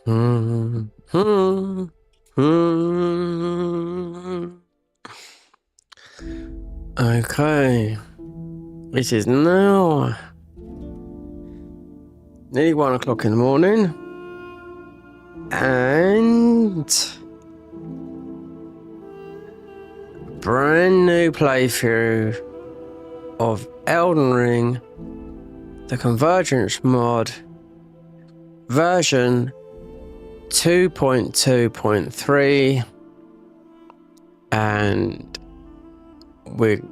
Hmm. Hmm. Hmm. Okay. It is now nearly 1 o'clock in the morning. And brand new playthrough of Elden Ring, the Convergence mod, version 2.2.3, and we're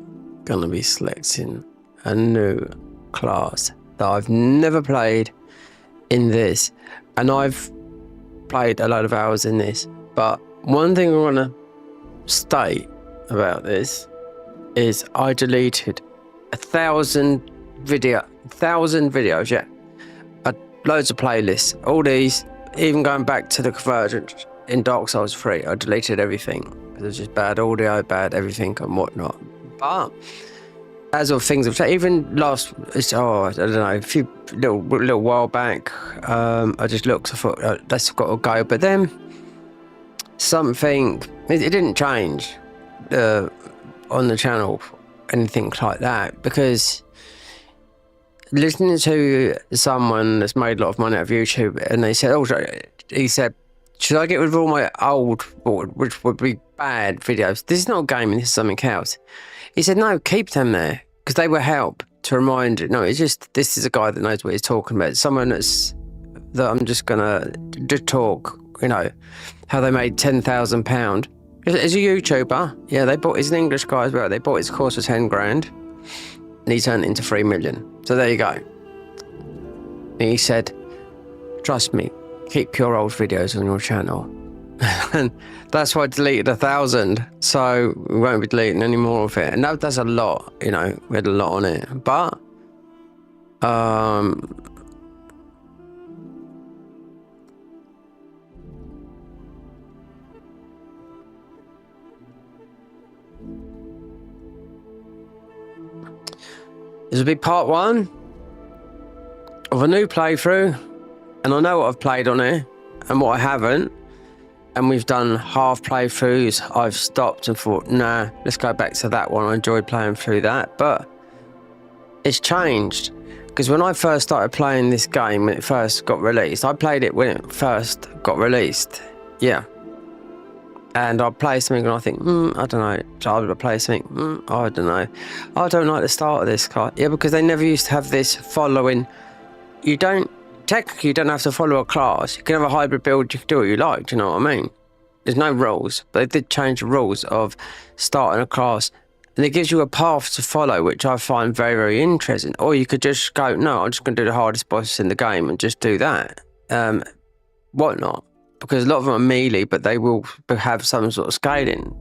going to be selecting a new class that I've never played in this, and I've played a lot of hours in this, but one thing I want to state about this is I deleted 1,000 videos, yeah, loads of playlists, all these, even going back to the Convergence in Dark Souls 3. I deleted everything because it was just bad audio, bad everything and whatnot. But as of things have changed, even last, I don't know, a few little while back, I just looked, I thought, that's got to go. But then something, it didn't change on the channel, anything like that, because listening to someone that's made a lot of money out of YouTube, and he said, should I get rid of all my old, which would be bad videos? This is not gaming, this is something else. He said, no, keep them there, because they will help to remind you. No, it's just, this is a guy that knows what he's talking about. Someone that I'm just going to talk, how they made £10,000. As a YouTuber, yeah, he's an English guy as well. They bought his course for 10 grand, and he turned it into 3 million. So there you go. And he said, trust me, keep your old videos on your channel. And that's why I deleted 1,000, so we won't be deleting any more of it. And that's a lot, we had a lot on it. But this will be part 1 of a new playthrough, and I know what I've played on here and what I haven't. And we've done half playthroughs. I've stopped and thought, nah, let's go back to that one. I enjoyed playing through that, but it's changed. Because when I first started playing this game, when it first got released, I played it when it first got released. Yeah. And I'll play something and I think, I don't know. So I'll play something, I don't know. I don't like the start of this car. Yeah, because they never used to have this following. Technically, you don't have to follow a class. You can have a hybrid build. You can do what you like. Do you know what I mean? There's no rules, but they did change the rules of starting a class, and it gives you a path to follow, which I find very, very interesting. Or you could just go, no, I'm just going to do the hardest boss in the game and just do that. Whatnot, because a lot of them are melee, but they will have some sort of scaling.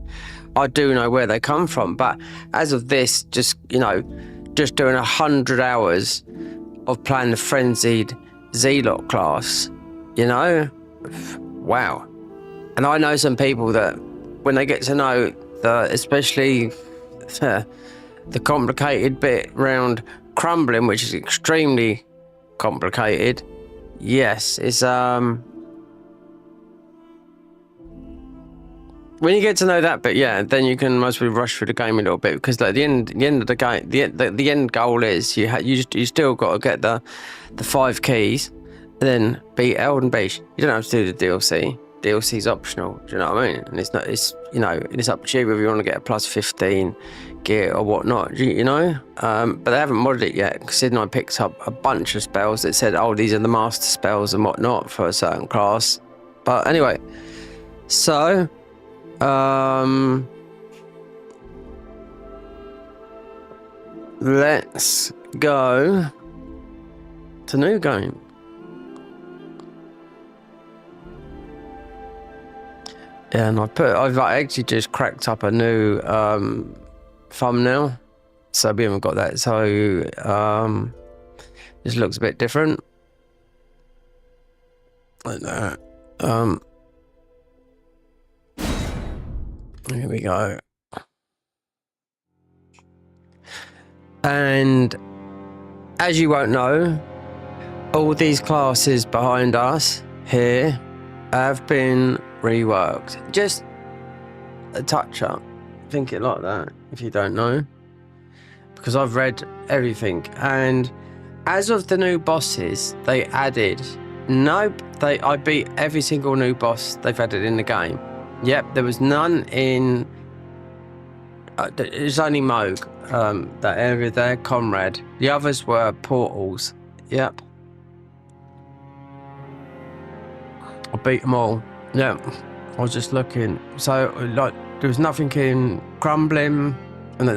I do know where they come from, but as of this, just doing 100 hours of playing the frenzied Z-Lot class, wow. And I know some people that when they get to know especially the complicated bit around crumbling, which is extremely complicated, yes, it's when you get to know that bit, yeah, then you can mostly rush through the game a little bit, because like the end of the game, the end goal is you still got to get the 5 keys, and then beat Elden Beast. You don't have to do the DLC. DLC's optional. Do you know what I mean? And it's up to you whether you want to get a plus 15 gear or whatnot. But they haven't modded it yet, because Sid and I picked up a bunch of spells that said, oh, these are the master spells and whatnot for a certain class. But anyway, so. Let's go to new game. Yeah, and I've actually just cracked up a new thumbnail, so we haven't got that. So this looks a bit different, like that. Here we go. And as you won't know, all these classes behind us here have been reworked. Just a touch up. Think it like that, if you don't know. Because I've read everything. And as of the new bosses, they added... Nope, I beat every single new boss they've added in the game. Yep, there was none in... It's only Moog, that area there, Comrade. The others were portals. Yep. I beat them all. Yeah, I was just looking. So, like, there was nothing in Crumbling, and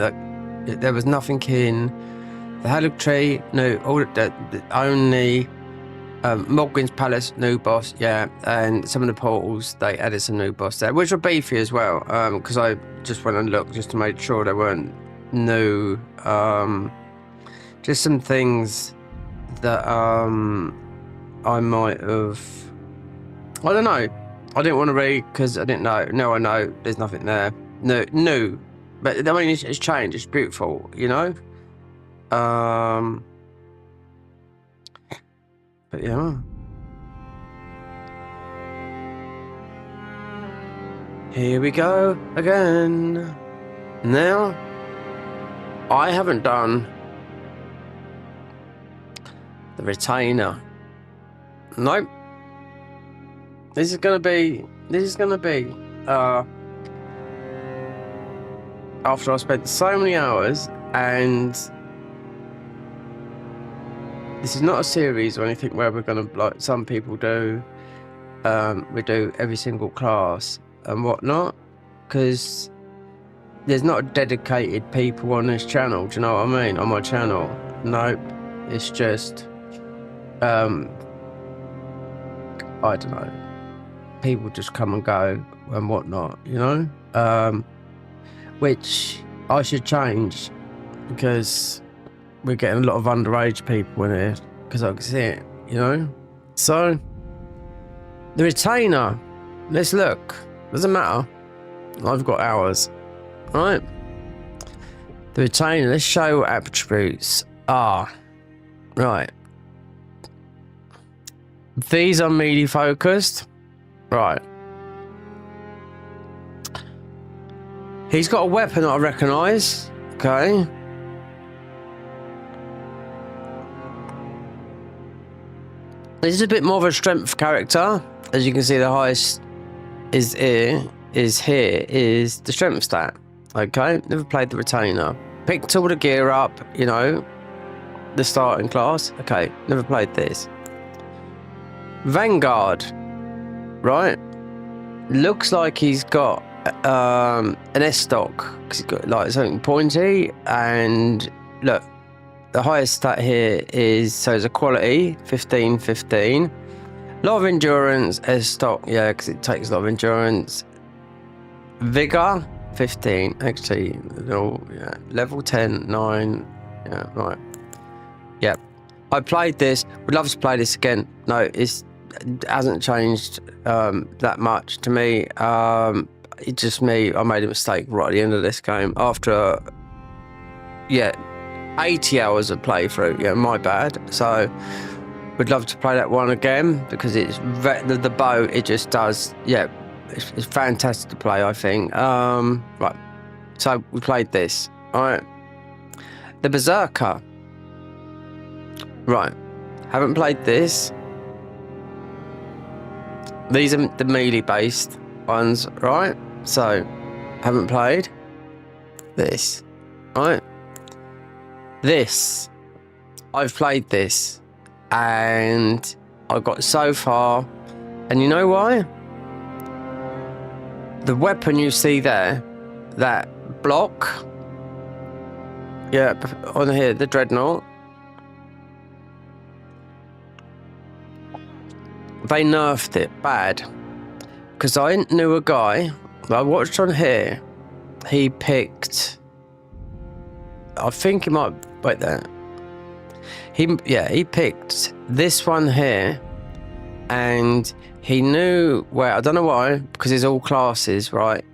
there was nothing in the Hallock Tree. No, only Morgan's Palace, new boss. Yeah, and some of the portals they added some new boss there, which were beefy as well. Because I just went and looked just to make sure they weren't new. Just some things that I might have. I don't know. I didn't want to read because I didn't know. No, I know there's nothing there. No, new. But I mean, it's changed. It's beautiful, you know. But yeah. Here we go again. Now, I haven't done the retainer. Nope. This is gonna be after I spent so many hours, and this is not a series or anything where we're gonna, like some people do, we do every single class and whatnot, because there's not dedicated people on this channel, do you know what I mean, on my channel. Nope, it's just I don't know, people just come and go and whatnot, you know, which I should change, because we're getting a lot of underage people in here, because I can see it, you know. So the retainer, let's look. Doesn't matter, I've got hours. All right, the retainer, let's show what attributes are. Right, these are melee focused. Right, he's got a weapon that I recognise. Okay, this is a bit more of a strength character. As you can see, the highest is here is the strength stat. Okay, never played the retainer. Picked all the gear up, you know, the starting class. Okay, never played this. Vanguard, right? Looks like he's got an S stock, because he's got like something pointy. And look, the highest stat here is, so it's a quality 15. A lot of endurance, S stock, yeah, because it takes a lot of endurance. Vigor 15, actually, no, yeah, level 10, 9, yeah, right. Yeah, I played this, would love to play this again. No, it hasn't changed that much to me. It's just me, I made a mistake right at the end of this game after, yeah, 80 hours of playthrough. Yeah, my bad. So would love to play that one again, because it's the bow, it just does, yeah, it's fantastic to play, I think. Right, so we played this. All right, the Berserker, right, haven't played this. These are the melee based ones, right? So haven't played this. Right, this, I've played this and I got so far, and you know why? The weapon you see there, that block, yeah, on here, the dreadnought, they nerfed it bad, because I knew a guy I watched on here, he picked, I think he might, wait there, he picked this one here, and he knew where, I don't know why, because it's all classes, right?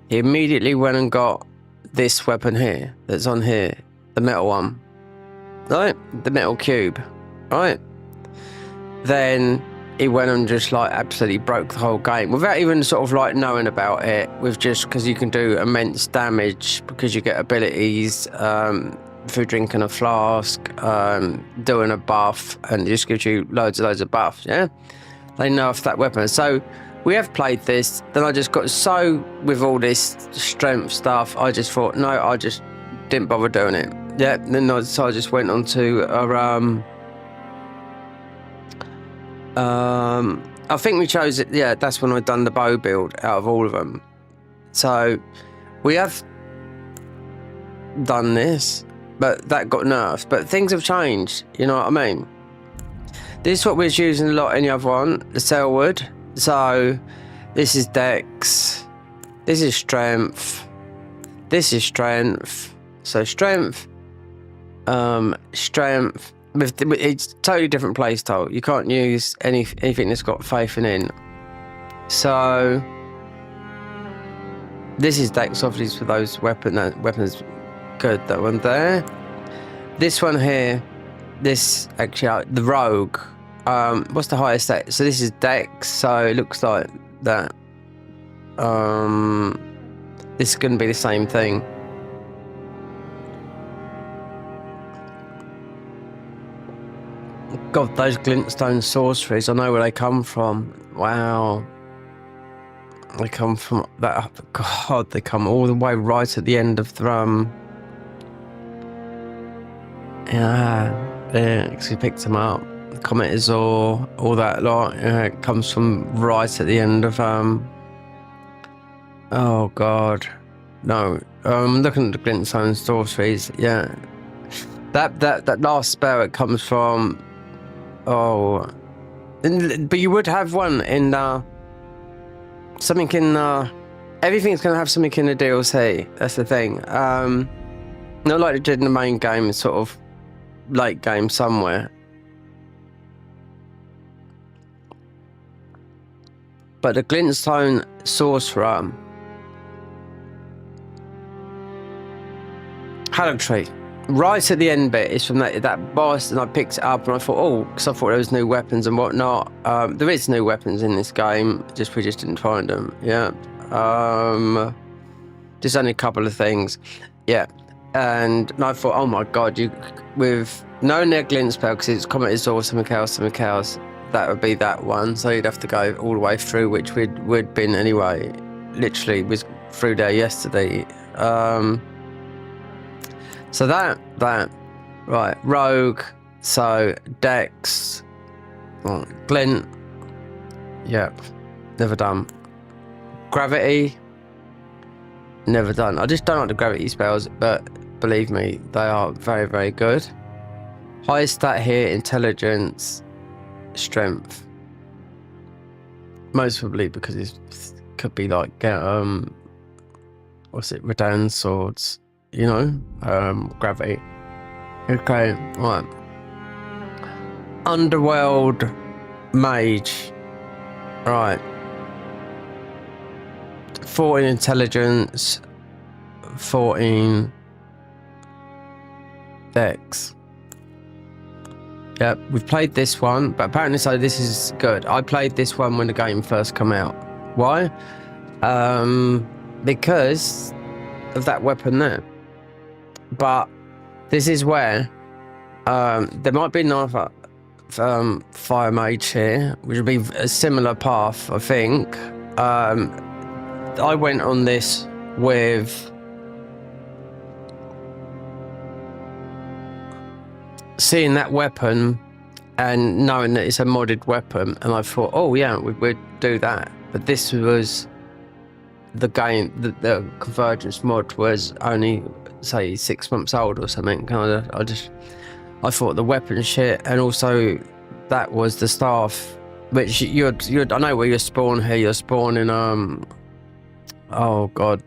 He immediately went and got this weapon here, that's on here, the metal one, right? The metal cube, right? Then he went and just like absolutely broke the whole game without even sort of like knowing about it, with just because you can do immense damage because you get abilities through drinking a flask, doing a buff, and it just gives you loads of buffs. Yeah, they nerfed that weapon. So we have played this, then I just got so with all this strength stuff, I just thought no, I just didn't bother doing it. Yeah, so I just went on to I think we chose it. Yeah, that's when I'd done the bow build out of all of them. So we have done this, but that got nerfed. But things have changed, you know what I mean? This is what we was using a lot in the other one, the Selwood. So this is Dex, this is Strength, this is Strength. So Strength, Strength. It's totally different playstyle. You can't use anything that's got faith in. So this is Dex, obviously, for those weapons. Good, that one there. This one here, this actually the Rogue. What's the highest Dex? So this is Dex. So it looks like that. This is going to be the same thing. God, those glintstone sorceries, I know where they come from. Wow. They come from that. God, they come all the way right at the end of the yeah, because we picked them up. The Comet Azure, all that lot. Yeah, it comes from right at the end of oh God, no. Looking at the glintstone sorceries. Yeah, that last spell, it comes from. Oh, but you would have one in something in everything's gonna have something in the DLC. That's the thing. Not like they did in the main game, sort of late game somewhere. But the glintstone sorcerer, Hallow Tree. Right at the end bit is from that boss, and I picked it up and I thought, oh, because I thought there was new weapons and whatnot. There is new weapons in this game, we just didn't find them. Yeah, just only a couple of things. Yeah, and I thought, oh my God, with no their glint spell, because it's Comet is or something else, that would be that one. So you'd have to go all the way through, which we'd been anyway. Literally was through there yesterday. So that right, Rogue, so Dex, Glint, yep, never done. Gravity, never done. I just don't like the gravity spells, but believe me, they are very, very good. Highest stat here, Intelligence, Strength. Most probably because it could be like what's it, Redan swords. You know, gravity. Okay, right. Underworld Mage. Right. 14 intelligence, 14 Dex. Yep, we've played this one, but apparently so this is good. I played this one when the game first came out. Why? Because of that weapon there. But this is where there might be another fire mage here, which would be a similar path, I think. I went on this with seeing that weapon and knowing that it's a modded weapon, and I thought, oh yeah, we'd do that. But this was the game, the Convergence mod was only, say, 6 months old or something. I thought the weapon shit, and also that was the staff, which you're I know where you're spawned here. You're spawning oh God,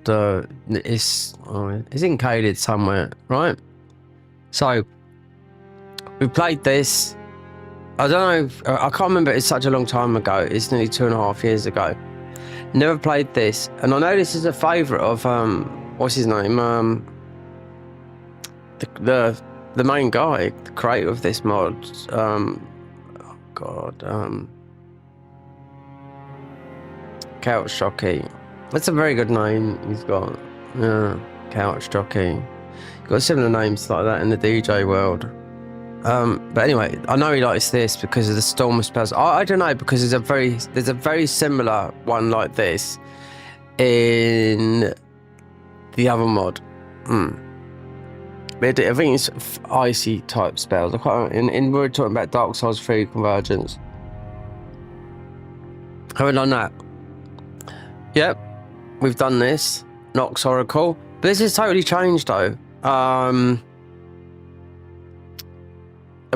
it's in Caelid somewhere, right? So we played this. I don't know. I can't remember. It's such a long time ago. It's nearly 2.5 years ago. Never played this, and I know this is a favourite of what's his name? The main guy, the creator of this mod. Oh God. Couch Jockey. That's a very good name he's got. Yeah, Couch Jockey. Got similar names like that in the DJ world. But anyway, I know he likes this because of the storm spells. I don't know, because there's a very similar one like this in the other mod. But I think it's icy type spells. I can't. We're talking about Dark Souls 3 Convergence. Haven't done that. Yep, we've done this. Nox Oracle. But this has totally changed though. And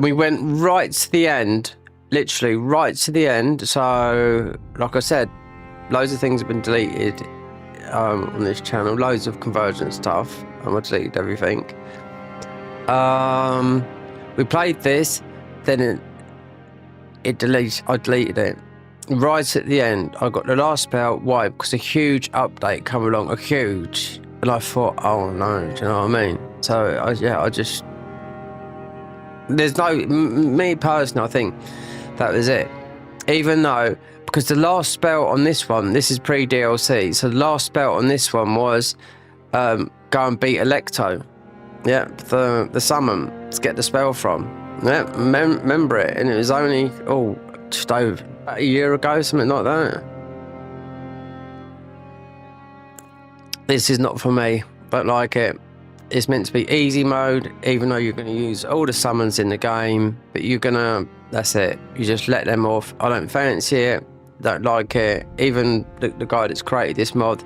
we went right to the end. Literally right to the end. So, like I said, loads of things have been deleted on this channel. Loads of Convergence stuff. I deleted everything. We played this. Then I deleted it. Right at the end, I got the last spell. Why? Because a huge update come along, and I thought, oh no, do you know what I mean? So I just, there's no, me personally, I think that was it. Even though, because the last spell on this one, this is pre-DLC, so the last spell on this one was go and beat Electo. Yeah, the summon to get the spell from. Yeah, remember it, and it was only just over a year ago, something like that. This is not for me, but like it's meant to be easy mode, even though you're going to use all the summons in the game, but that's it, you just let them off. I don't fancy it, don't like it. Even the guy that's created this mod,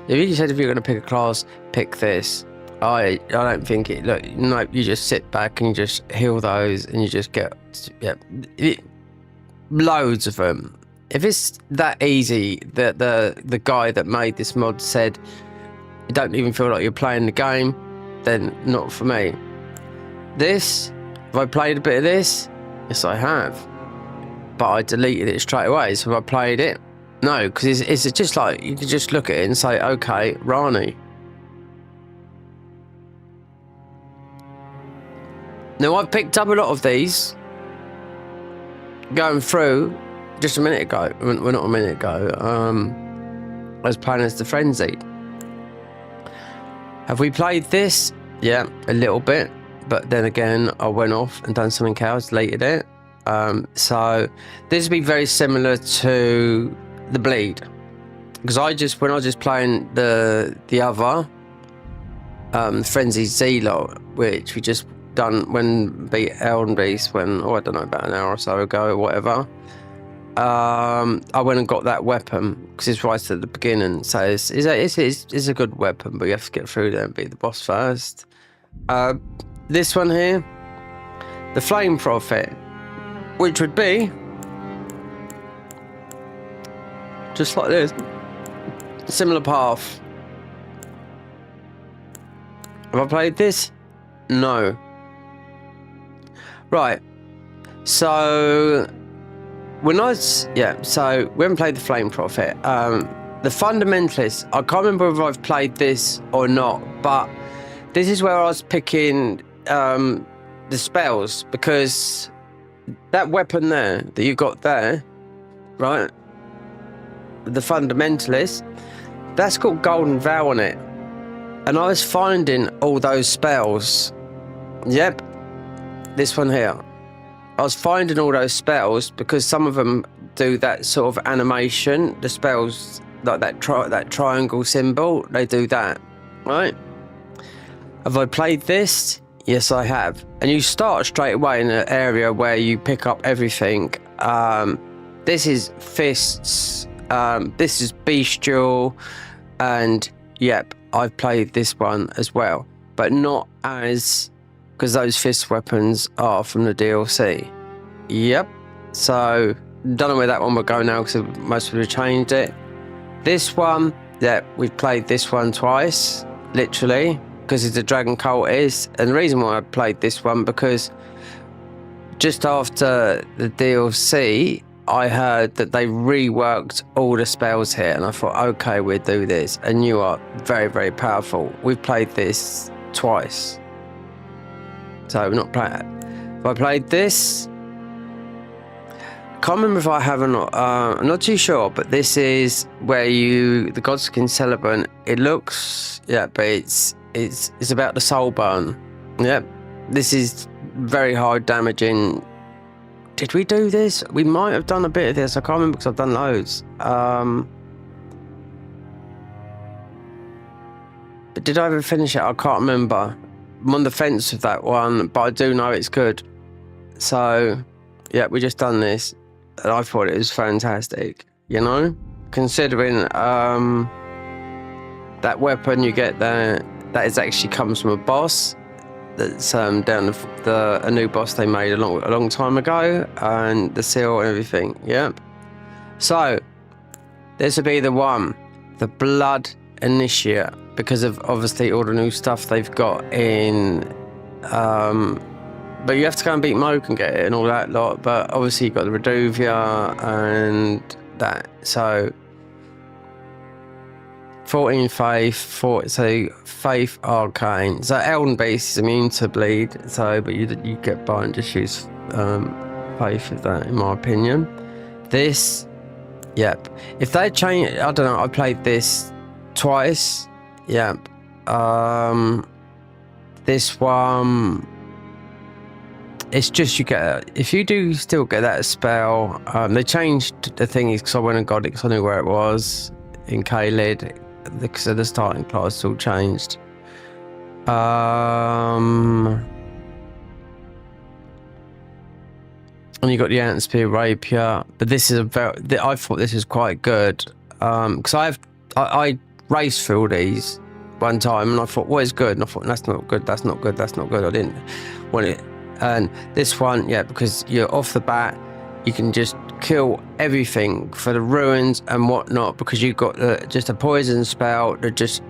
if you said if you're going to pick a class, pick this. I don't think it. Look, no, you just sit back and you just heal those, and you just get loads of them. If it's that easy, that the guy that made this mod said you don't even feel like you're playing the game, then not for me. This, have I played a bit of this? Yes, I have, but I deleted it straight away. So have I played it? No, because it's just like you can just look at it and say, okay, Rani. Now, I've picked up a lot of these going through just a minute ago. Well, not a minute ago. I was playing as the Frenzied. Have we played this? Yeah, a little bit. But then again, I went off and done something else, deleted it. So this would be very similar to the Bleed. Because when I was just playing the other Frenzied Z-Lot, which we just done when beat Elden Beast I don't know, about an hour or so ago or whatever. I went and got that weapon because it's right at the beginning, so it's a good weapon, but you have to get through there and beat the boss first. This one here, the Flame Prophet, which would be just like this, similar path. Have I played this? No. Right, so we haven't played the Flame Prophet. The Fundamentalist, I can't remember if I've played this or not, but this is where I was picking the spells, because that weapon there that you got there, right, the Fundamentalist, that's got Golden Vow on it, and I was finding all those spells. Yep, this one here. I was finding all those spells because some of them do that sort of animation. The spells like that triangle symbol, they do that, right? Have I played this? Yes, I have. And you start straight away in an area where you pick up everything. This is Fists. This is Bestial, and yep, I've played this one as well, but not as, because those fist weapons are from the DLC. Yep. So don't know where that one will go now, because most people have changed it. This one, yeah, we've played this one twice, literally, because it's a Dragon Cultist. And the reason why I played this one, because just after the DLC, I heard that they reworked all the spells here, and I thought, okay, we'll do this. And you are very, very powerful. We've played this twice. So we're not playing. If I played this, can't remember if I have or not. I'm not too sure, but this is where the Godskin Celebrant. It looks, yeah, but it's about the soul burn. Yep, this is very hard damaging. Did we do this? We might have done a bit of this. I can't remember because I've done loads. But did I ever finish it? I can't remember. I'm on the fence with that one, but I do know it's good. So, yeah, we just done this, and I thought it was fantastic. You know, considering that weapon you get there, that is actually comes from a boss. That's down a new boss they made a long time ago, and the seal and everything. Yep. So this would be the one, the Blood Initiate, because of obviously all the new stuff they've got in. But you have to go and beat Moke and get it and all that lot. But obviously you've got the Reduvia and that. So 14 Faith, so Faith Arcane. So Elden base is immune to bleed. So, but you get by and just use Faith with that, in my opinion. This, yep. If they change, I don't know. I played this twice. Yep. This one. It's just you get, if you do still get that spell, they changed the thingies because I went and got it because I knew where it was in K-Lid, because of the starting class still changed. And you got the Ant-Spear Rapier, but this is I thought this was quite good because I raced through all these one time and I thought, what is good? And I thought, that's not good, that's not good, that's not good. I didn't want it. And this one, yeah, because you're off the bat, you can just kill everything for the ruins and whatnot, because you've got just a poison spell that just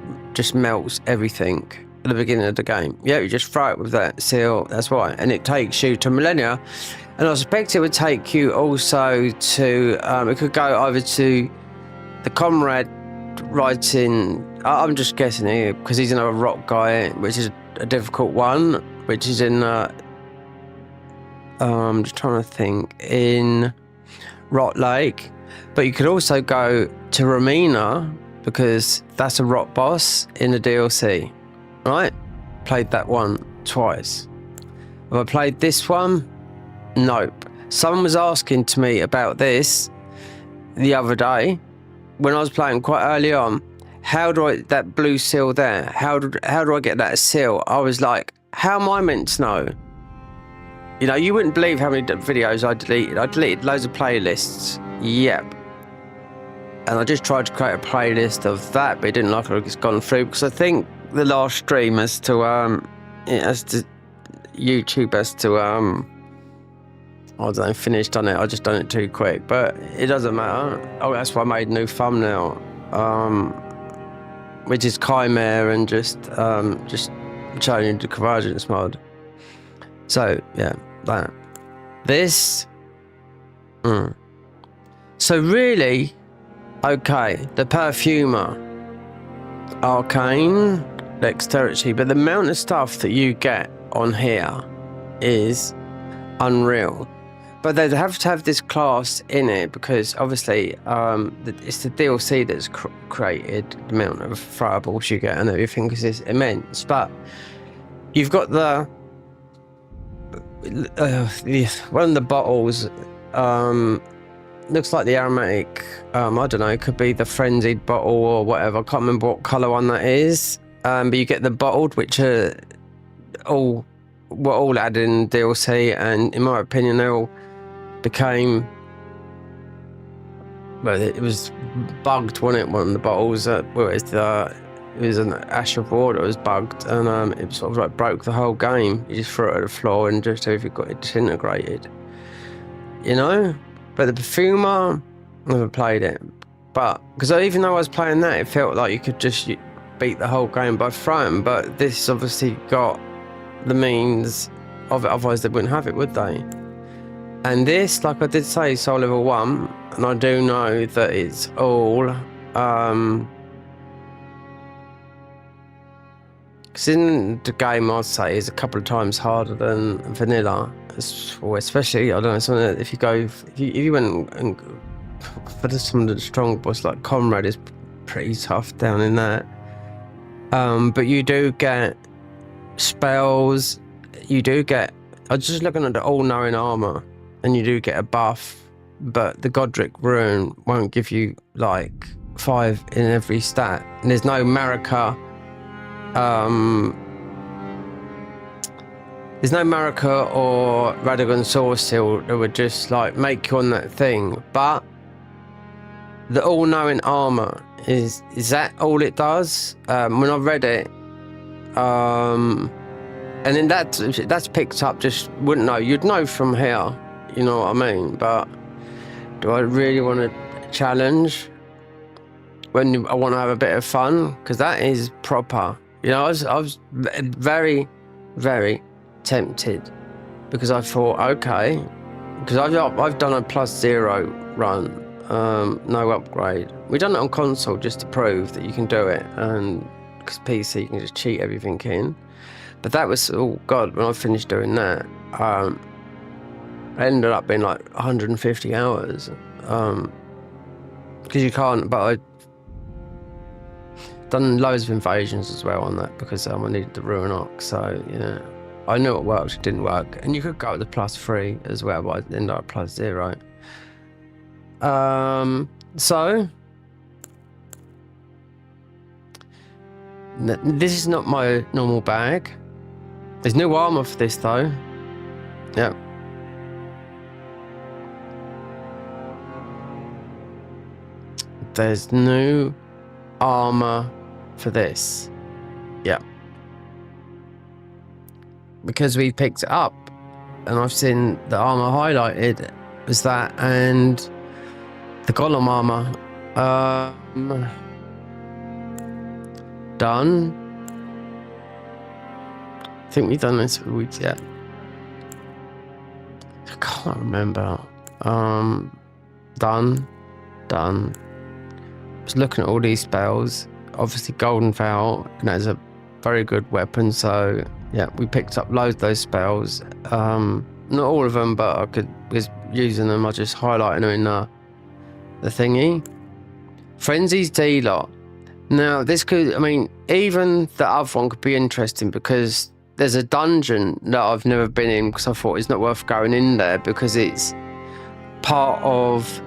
melts everything at the beginning of the game. Yeah, you just throw it with that seal, that's why. And it takes you to Millennia. And I suspect it would take you also to, it could go either to the Comrade writing, I'm just guessing here, because he's another rock guy, which is a difficult one, which is in, I'm just trying to think, in Rot Lake. But you could also go to Romina, because that's a rock boss in the DLC, right? Played that one twice. Have I played this one? Nope. Someone was asking to me about this the other day when I was playing quite early on. How do I, that blue seal there, how do I get that seal? I was like, how am I meant to know? You know, you wouldn't believe how many videos I deleted. I deleted loads of playlists. Yep. And I just tried to create a playlist of that, but it didn't look like it's gone through, because I think the last stream as to YouTube as to I don't know, finished on it. I just done it too quick, but it doesn't matter. Oh, that's why I made a new thumbnail, which is Chimera and just showing you the convergence mod. So yeah, that. This. So really, okay, the Perfumer, Arcane, Dexterity, but the amount of stuff that you get on here is unreal. But they have to have this class in it, because obviously it's the DLC that's created the amount of throwables you get and everything, because it's immense. But you've got the one of the bottles looks like the aromatic, I don't know, it could be the frenzied bottle or whatever. I can't remember what colour one that is, but you get the bottled, which are all added in DLC, and in my opinion they all became, well, it was bugged, wasn't it? One of the bottles, it was an ash of water, it was bugged, and it sort of like broke the whole game. You just threw it at the floor and just everything got disintegrated, you know. But the Perfumer, I never played it, but because even though I was playing that, it felt like you could just beat the whole game by throwing. But this obviously got the means of it, otherwise they wouldn't have it, would they? And this, like I did say, Soul Level 1, and I do know that it's all Because in the game, I'd say is a couple of times harder than vanilla. Or especially, I don't know, something that if you went and for some of the strong boss like Comrade is pretty tough down in that. But you do get spells. You do get. I was just looking at the all-knowing armor, and you do get a buff. But the Godric rune won't give you like 5 in every stat. And there's no Marika. There's no Marika or Radagon Source Seal that would just like make you on that thing. But the all-knowing armor is that all it does? When I read it, and then that's picked up. Just wouldn't know. You'd know from here. You know what I mean? But do I really want to challenge when I want to have a bit of fun? Because that is proper. You know, I was very, very tempted because I thought, okay, because I've done a +0 run, no upgrade. We done it on console just to prove that you can do it, and because PC you can just cheat everything in. But that was, oh god, when I finished doing that, it ended up being like 150 hours, because you can't. But I done loads of invasions as well on that because I needed the Ruin Ox. So yeah, I knew it worked, it didn't work, and you could go with the +3 as well, but I ended up +0. So this is not my normal bag. There's new armor for this though. Yep. There's new armor for this. Yeah. Because we picked it up and I've seen the armor highlighted was that and the Golem armor. Done. I think we've done this for weeks yet. I can't remember. Done. Was looking at all these spells. Obviously Golden Vow, and that's a very good weapon, so yeah, we picked up loads of those spells. Not all of them, but I was using them. I just highlighting them in the thingy. Frenzy's D-Lot. Now this could, I mean, even the other one could be interesting because there's a dungeon that I've never been in because I thought it's not worth going in there because it's part of,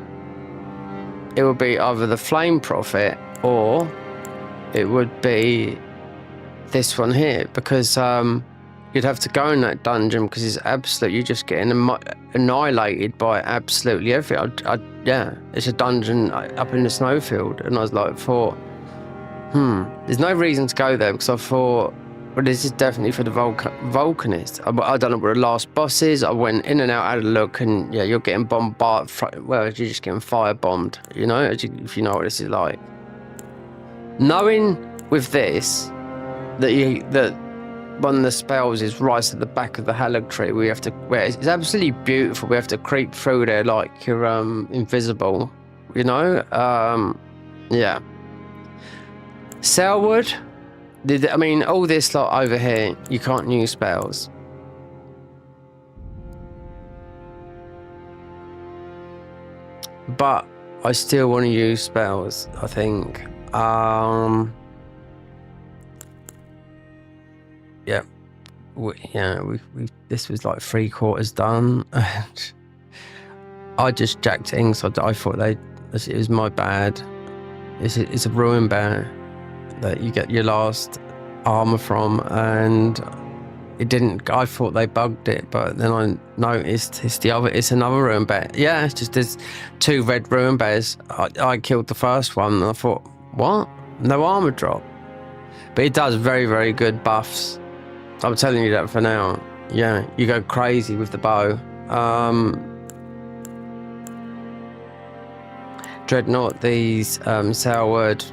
it would be either the Flame Prophet or it would be this one here because you'd have to go in that dungeon because it's absolutely, you're just getting annihilated by absolutely everything. Yeah, it's a dungeon up in the snowfield, and I was like, there's no reason to go there because I thought, well, this is definitely for the Vulcanist. I don't know where the last boss is. I went in and out, had a look, and yeah, you're getting bombarded. Well, you're just getting firebombed, you know, if you know what this is like. Knowing with this that one of the spells is right at the back of the Halig tree, we have to. Where it's absolutely beautiful. We have to creep through there like you're invisible, you know. Yeah. Selwood. I mean, all this lot over here, you can't use spells. But I still want to use spells, I think. Yeah. This was like 3/4 done. I just jacked it in, so I thought it was my bad. It's a ruin bear that you get your last armor from, and it didn't. I thought they bugged it, but then I noticed it's another ruin bear. Yeah, it's just there's 2 red ruin bears. I killed the first one and I thought, what? No armor drop. But it does very, very good buffs. I'm telling you that for now. Yeah, you go crazy with the bow. Dreadnought, these Selwood.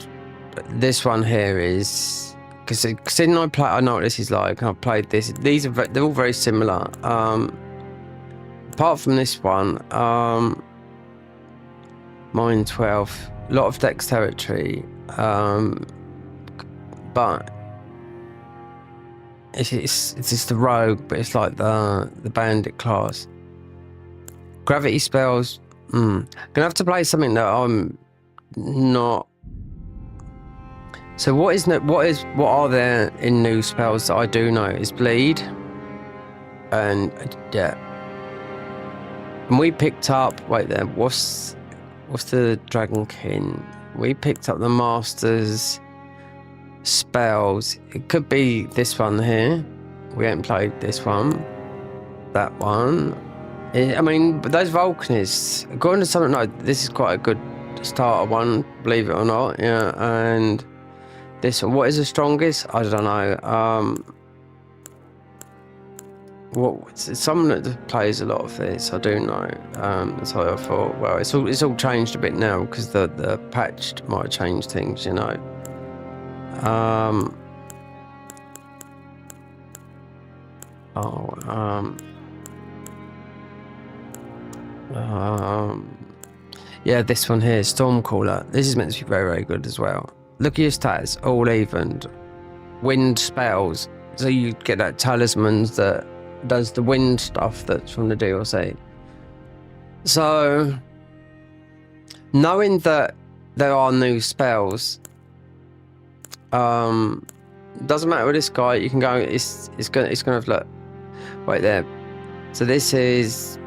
This one here is because I know what this is like. I've played this. They're all very similar. Apart from this one, mine 12, a lot of dexterity, but it's just the rogue, but it's like the bandit class. Gravity spells. Gonna have to play something that I'm not. So what are there in new spells that I do know? Is bleed, and yeah. And we picked up. Wait there. What's the Dragon King? We picked up the Master's spells. It could be this one here. We haven't played this one. That one. I mean, but those Vulcanists, according to something like this, is quite a good starter one, believe it or not. Yeah, and this one, what is the strongest? I don't know. Someone that plays a lot of this, I do know. That's why I thought, well, it's all changed a bit now because the patch might have changed things, you know. Yeah, this one here, Stormcaller. This is meant to be very, very good as well. Look at your stats, all evened. Wind spells, so you get that talisman that does the wind stuff that's from the DLC. So, knowing that there are new spells, doesn't matter with this guy. You can go. It's gonna look. Wait there. So this is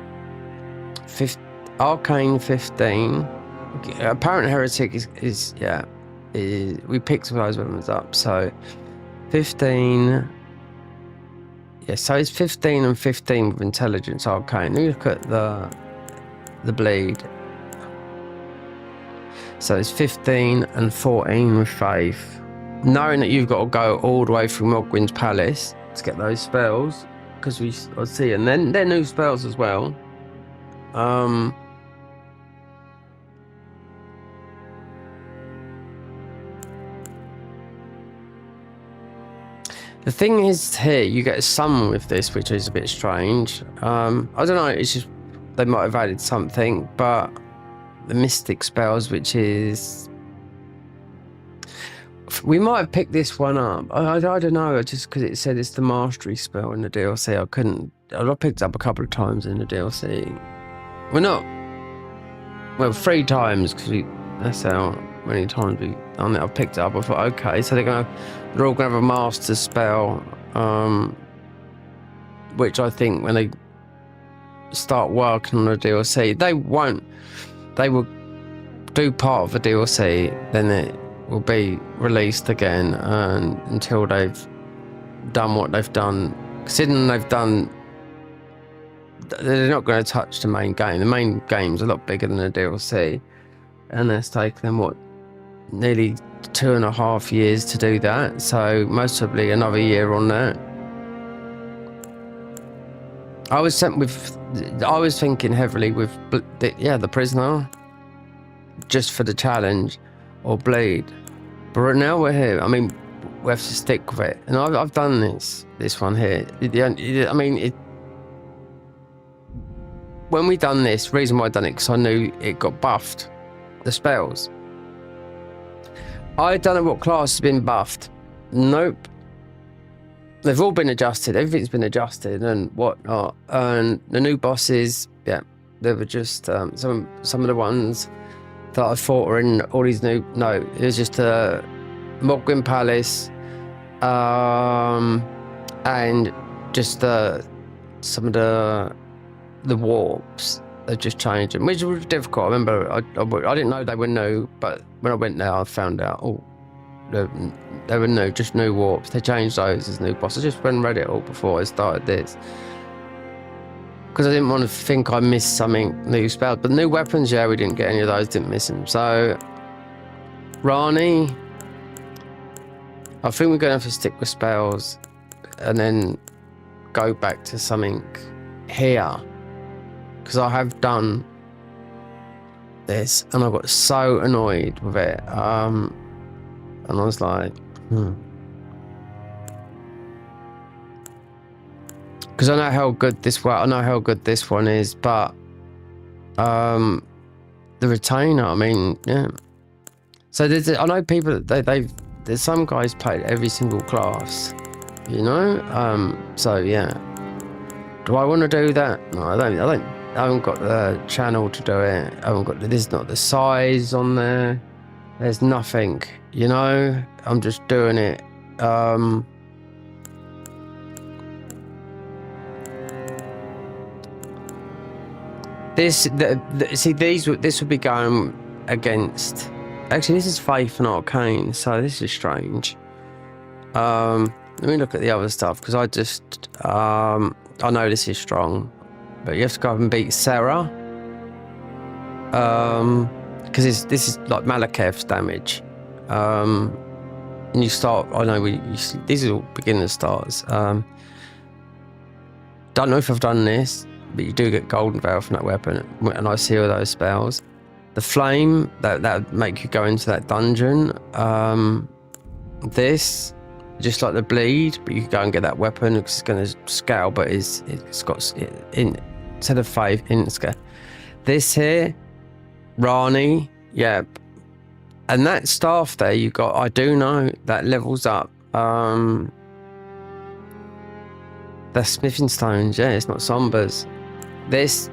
Arcane 15. Apparent Heretic is we picked those weapons up. So 15. Yeah, so it's 15 and 15 with intelligence arcane. Look at the bleed. So it's 15 and 14 with faith. Knowing that you've got to go all the way through Mogwyn's Palace to get those spells, because I see, and then they're new spells as well. The thing is here, you get a summon with this, which is a bit strange. I don't know, it's just, they might have added something, but the mystic spells, which is... We might have picked this one up. I don't know, just because it said it's the mastery spell in the DLC. I picked it up a couple of times in the DLC. Well, 3 times, because that's how many times we've done it. I picked it up, I thought, okay, so they're all gonna have a master spell, which I think when they start working on the DLC, they will do part of the DLC, then it will be released again, and until they've done what they've done. Considering they're not going to touch the main game. The main game's a lot bigger than the DLC, and it's taken them nearly 2.5 years to do that, so most probably another year on that. I was thinking heavily with the prisoner, just for the challenge, or bleed, but now we're here. I mean, we have to stick with it, and I've done this one here. When we done this, reason why I done it, because I knew it got buffed, the spells. I don't know what class has been buffed. Nope. They've all been adjusted. Everything's been adjusted and whatnot. And the new bosses, yeah, they were just some of the ones that I thought were in all these new. No, it was just Mogwyn Palace, and just some of the warps. They've just changed them, which was difficult. I remember I didn't know they were new, but when I went there, I found out, they were new, just new warps. They changed those as new bosses. I just went and read it all before I started this, because I didn't want to think I missed something new spells. But new weapons, yeah, we didn't get any of those, didn't miss them. So, Rani, I think we're going to have to stick with spells and then go back to something here. Because I have done this and I got so annoyed with it. And I was like, because I know how good this one is, but the retainer, I mean, yeah. So I know people that there's some guys played every single class you know. So yeah, do I want to do that? No, I don't. I haven't got the channel to do it. I haven't got. There's not the size on there. There's nothing, you know. I'm just doing it. This would be going against. Actually, this is Faith and Arcane, so this is strange. Let me look at the other stuff because I just I know this is strong, but you have to go up and beat Sarah. Because this is like Malakev's damage. And you start. I know these are all beginner starts. Don't know if I've done this, but you do get Golden Veil from that weapon, and I see all those spells. The flame that would make you go into that dungeon. This, just like the bleed, but you can go and get that weapon because it's going to scale, but it's got instead of 5 in scale. This here, Rani, yeah, and that staff there you got. I do know that levels up. The smithing stones, yeah, it's not sombers. This,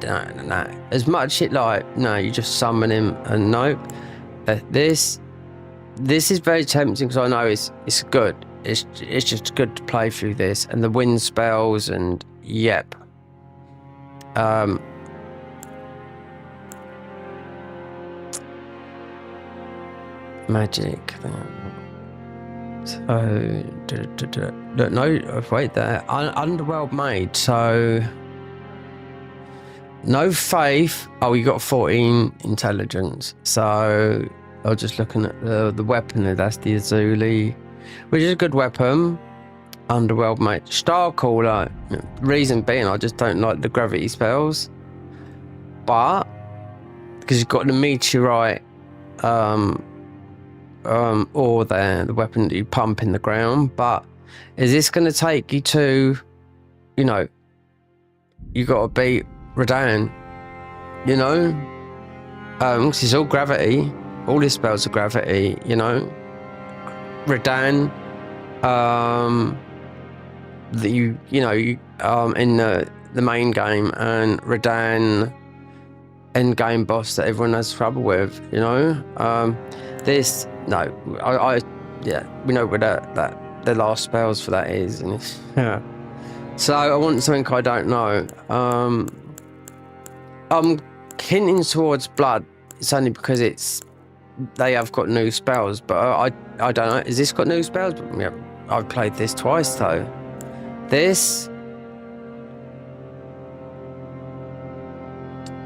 no. As much it like, no, you just summon him, and nope. This is very tempting because I know it's good. It's just good to play through this, and the wind spells, and yep. Magic. So, no, wait there. Underworld Maid. So, no faith. Oh, you got 14 intelligence. So, I was just looking at the weapon. That's the Azuli, which is a good weapon. Underworld Maid. Star Caller. Reason being, I just don't like the gravity spells. But, because you've got the meteorite, or the weapon that you pump in the ground, but is this going to take you to, you know, you got to beat Radahn, you know, because it's all gravity, all his spells are gravity, you know. Radahn, that you know, in the main game, and Radahn end game boss that everyone has trouble with, you know. This, no, yeah, we know where the last spells for that is, and yeah. So I want something I don't know. I'm hinting towards blood. It's only because they have got new spells, but I don't know. Is this got new spells? But yeah, I've played this twice though. This.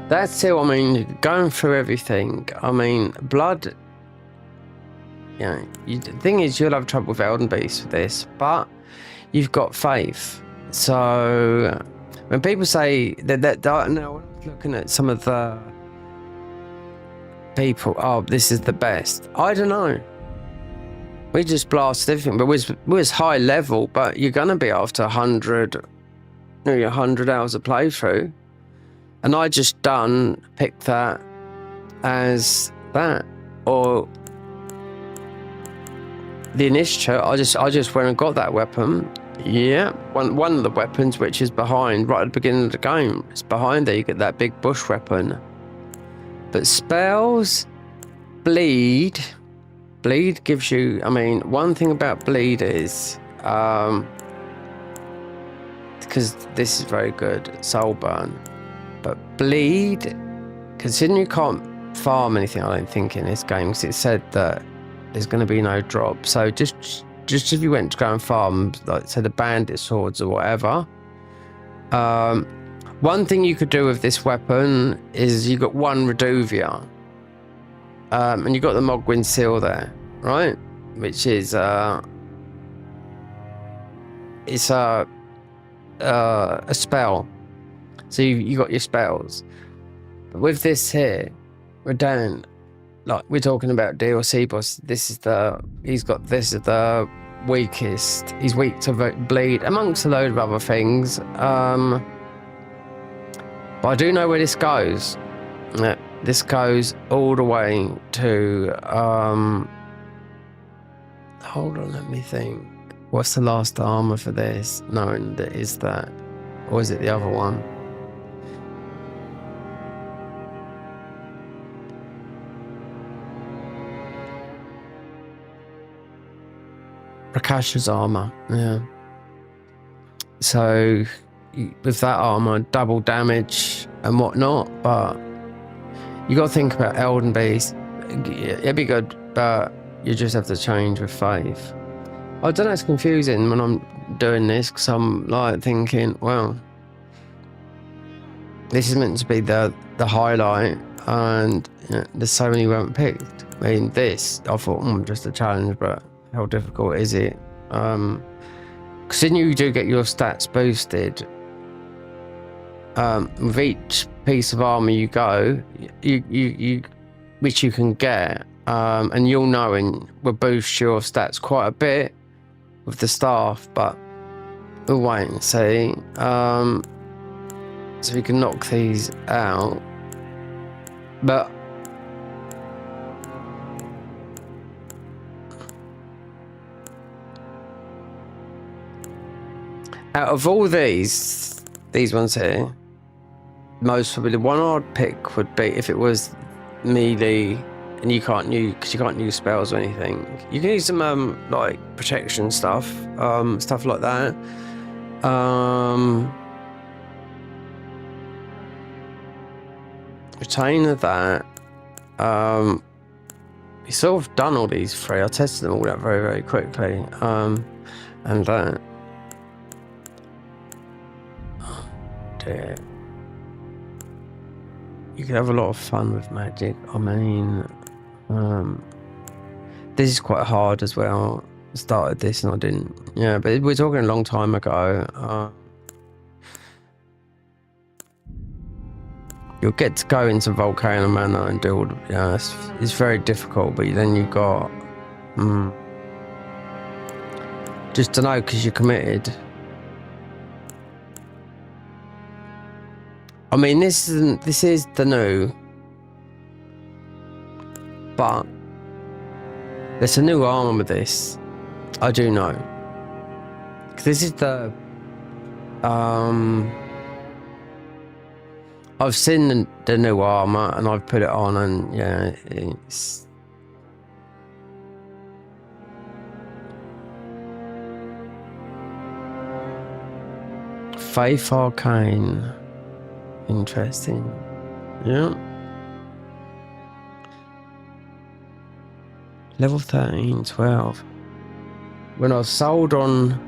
That's it. I mean, going through everything. I mean, blood. Yeah, the thing is, you'll have trouble with Elden Beast with this, but you've got faith. So when people say that now, when I was looking at some of the people, oh, this is the best. I don't know. We just blasted everything, but we was high level. But you're gonna be after 100 hours of playthrough, and I just picked that as that, or the initiative. I just went and got that weapon. Yeah, one of the weapons, which is behind, right at the beginning of the game. It's behind there. You get that big bush weapon. But spells, bleed gives you. I mean, one thing about bleed is, because this is very good, soul burn. But bleed, considering you can't farm anything, I don't think in this game, because it said that there's going to be no drop. So just if you went to go and farm, like say the bandit swords or whatever, one thing you could do with this weapon is you got one Reduvia, and you got the Mogwin seal there, right? Which is it's a spell. So you got your spells. But with this here, Radahn, like we're talking about DLC boss, this is the weakest. He's weak to bleed, amongst a load of other things. But I do know where this goes. Yeah, this goes all the way to hold on, let me think. What's the last armor for this? Knowing that is that, or is it the other one? Rakasha's armor, yeah. So with that armor, double damage and whatnot, but you got to think about Elden beast. It'd be good, but you just have to change with faith. I don't know, it's confusing when I'm doing this because I'm like thinking, well, this is meant to be the highlight, and you know, there's so many we haven't picked. I mean, this I thought, just a challenge, but how difficult is it? Because then you do get your stats boosted. With each piece of armor you go, you which you can get, and you'll know, and will boost your stats quite a bit with the staff, but we'll wait and see. So we can knock these out, but out of all these ones here, most probably the one I'd pick would be if it was melee and you can't use, because you can't use spells or anything. You can use some like protection stuff, stuff like that. Retain of that. We sort of done all these three. I tested them all out very, very quickly. And that. Oh, dear. You could have a lot of fun with magic. I mean, this is quite hard as well. I started this and I didn't. Yeah, but we're talking a long time ago. You'll get to go into Volcano Manor and do all the, it's very difficult, but then you've got just to know because you're committed. I mean, this is the new, but there's a new armor with this. I do know, because this is the I've seen the new armor and I've put it on, and yeah, it's Faith Arcane. Interesting. Yeah. Level 13, 12. When I was sold on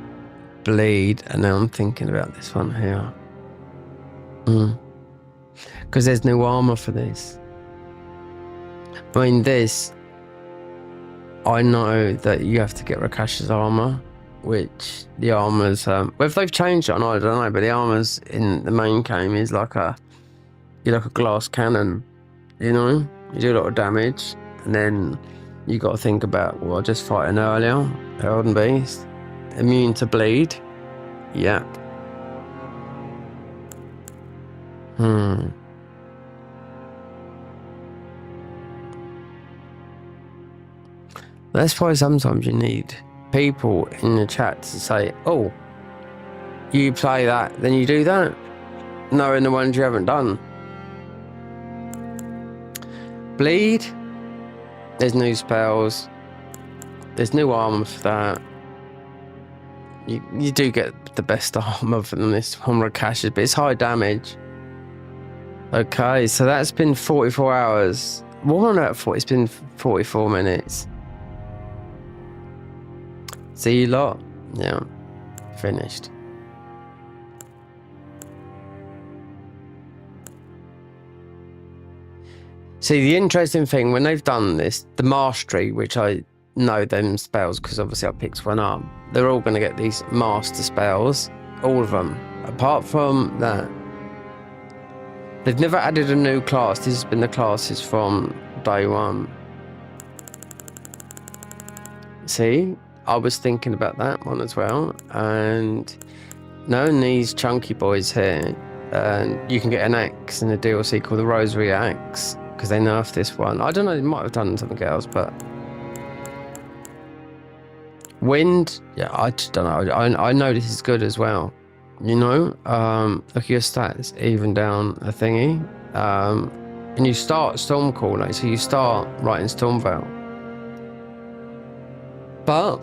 Bleed, and now I'm thinking about this one here. Because there's new armor for this. I mean, this, I know that you have to get Rakasha's armor, which the armor's, whether they've changed it or not, I don't know, but the armor's in the main game is like you're like a glass cannon, you know? You do a lot of damage, and then you got to think about, well, just fighting earlier, Elden Beast, immune to bleed, yeah. That's why sometimes you need people in the chat to say, oh, you play that, then you do that, knowing the ones you haven't done. Bleed, there's new spells, there's new armor for that. You do get the best armor from this from Rakasha's, but it's high damage. Okay, so that's been 44 hours. What on earth? It's been 44 minutes. See you lot? Yeah, finished. See, the interesting thing, when they've done this, the mastery, which I know them spells because obviously I picked one up, they're all going to get these master spells, all of them, apart from that. They've never added a new class. This has been the classes from day one. See, I was thinking about that one as well, and knowing these chunky boys here, and you can get an axe in a DLC called the Rosary Axe, because they nerfed this one. I don't know, they might have done something else, but Wind, yeah, I just don't know. I know this is good as well. You know, look at your stats, even down a thingy. And you start Stormcall, like, so you start right in Stormvale. But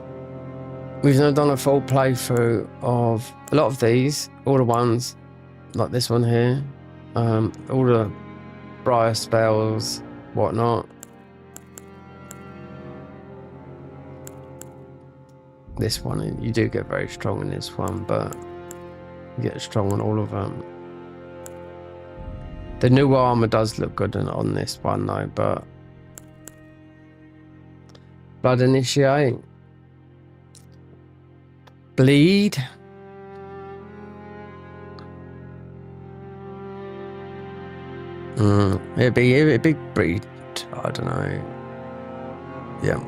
we've now done a full playthrough of a lot of these, all the ones like this one here, all the Briar spells, whatnot. This one, you do get very strong in this one, but you get strong on all of them. The new armor does look good on this one though, but Blood Initiate, Bleed, it'd be breed, I don't know. Yeah.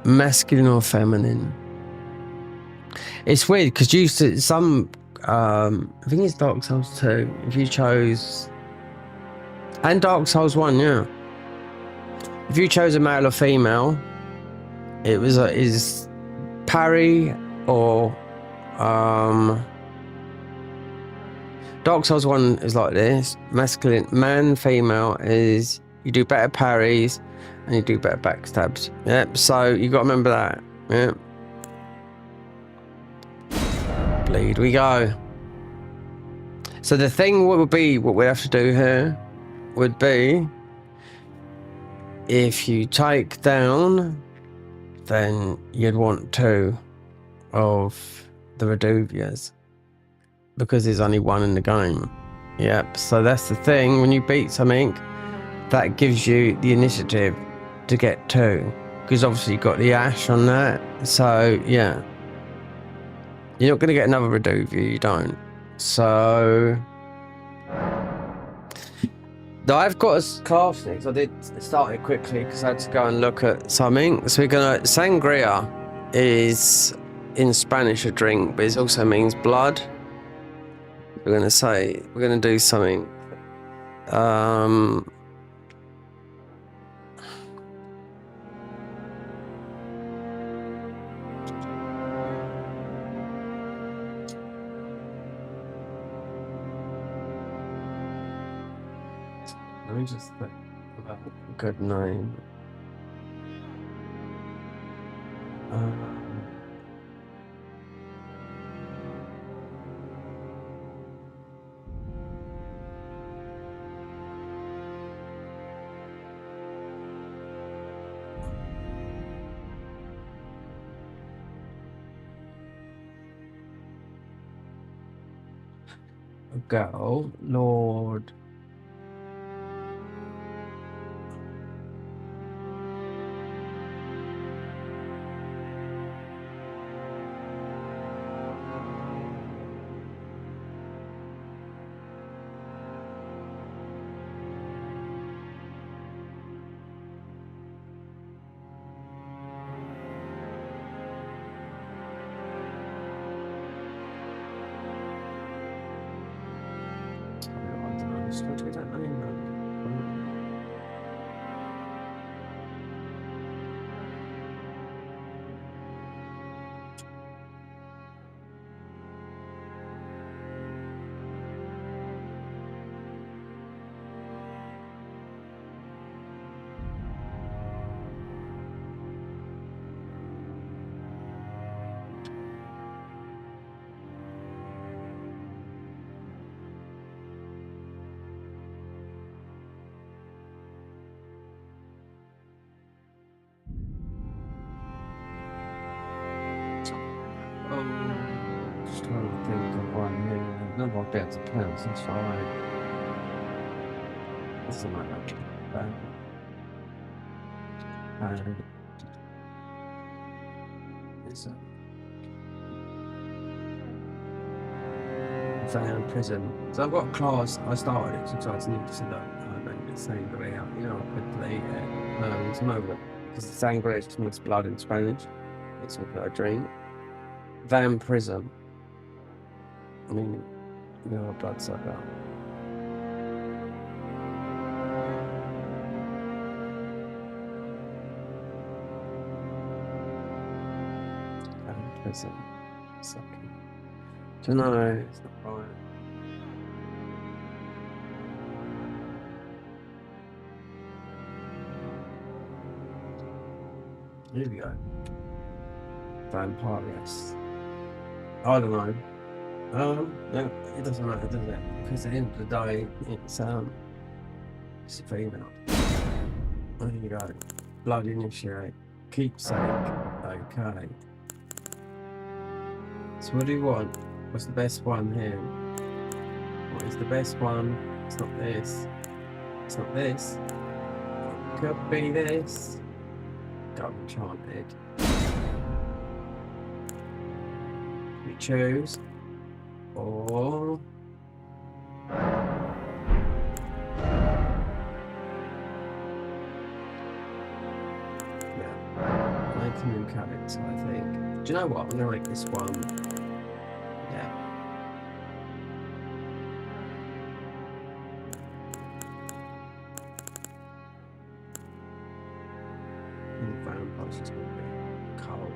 Masculine or feminine? It's weird because used to some. I think it's Dark Souls 2. If you chose, and Dark Souls 1, yeah. If you chose a male or female, it was is parry or Dark Souls 1 is like this. Masculine, man, female is you do better parries and you do better backstabs. Yep. So you got to remember that. Yep. Bleed we go. So the thing would be, what we have to do here would be, if you take down, then you'd want 2 of the Reduvias, because there's only 1 in the game. Yep. So that's the thing, when you beat something, that gives you the initiative to get 2, because obviously you got the ash on that. So yeah, you're not going to get another Reduvia, you don't. So I've got a craft sticks. I did start it quickly because I had to go and look at something. So we're gonna, sangria is in Spanish a drink, but it also means blood. We're gonna do something. Let me just think about a good name. Go, Lord. Just trying to think of one here. None of I'll be able to pronounce, it's fine. Doesn't matter. It's Van Prison. So I've got a class, I started it, so I just need to look. I don't get sangria. You know, quickly. It's no, because sangria just means blood in Spanish. It's also a drink. Van Prism. I mean, you know, a bloodsucker. prison. Sucking. Don't know. It's not right. Here we go. Vampire rest. I don't know. No, it doesn't matter, does it? Because at the end of the day, it's a female. There you go. Blood initiate. Keepsake. Okay. So what do you want? What's the best one here? What is the best one? It's not this. It's not this. It could be this. Got enchanted. We choose. Or yeah, make a new character, I think. Do you know what? I'm gonna make this one. Yeah. And the vampire's just gonna be cold.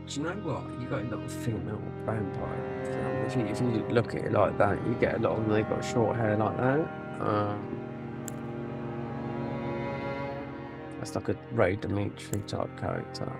Do you know what? You got a lot of female vampire. If you look at it like that, you get a lot of them. They've got short hair like that. That's like a Ray Dimitri type character.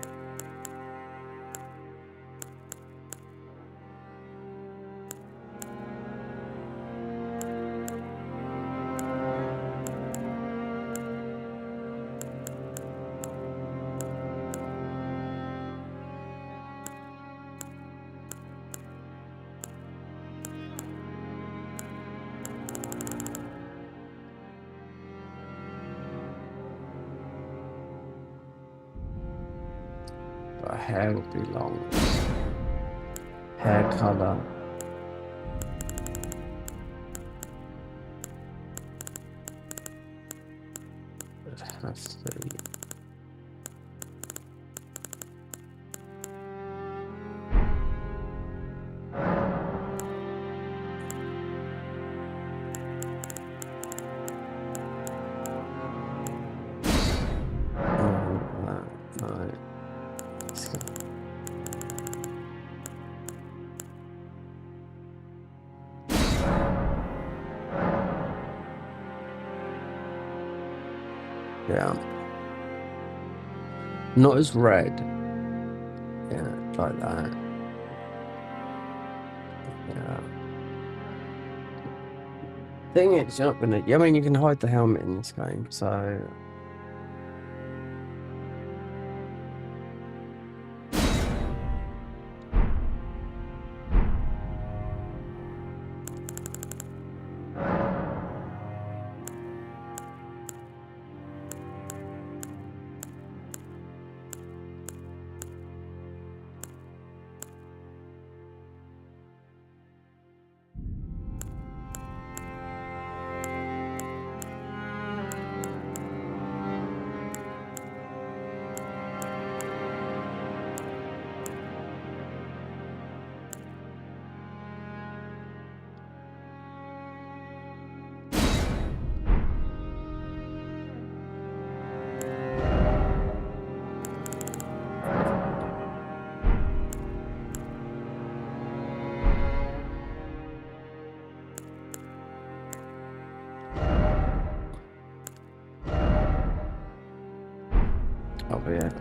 But hair would be long. Hair color. It has to be. Yeah. Not as red. Yeah, like that. Yeah. Thing is, you're not gonna. I mean, you can hide the helmet in this game, so.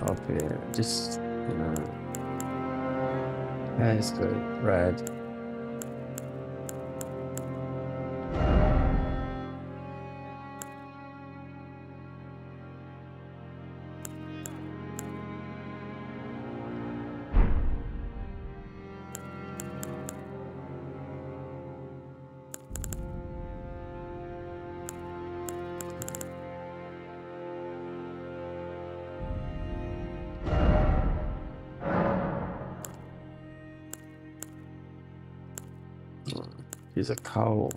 Up here, just, you know, hair's good, red. Use a coal.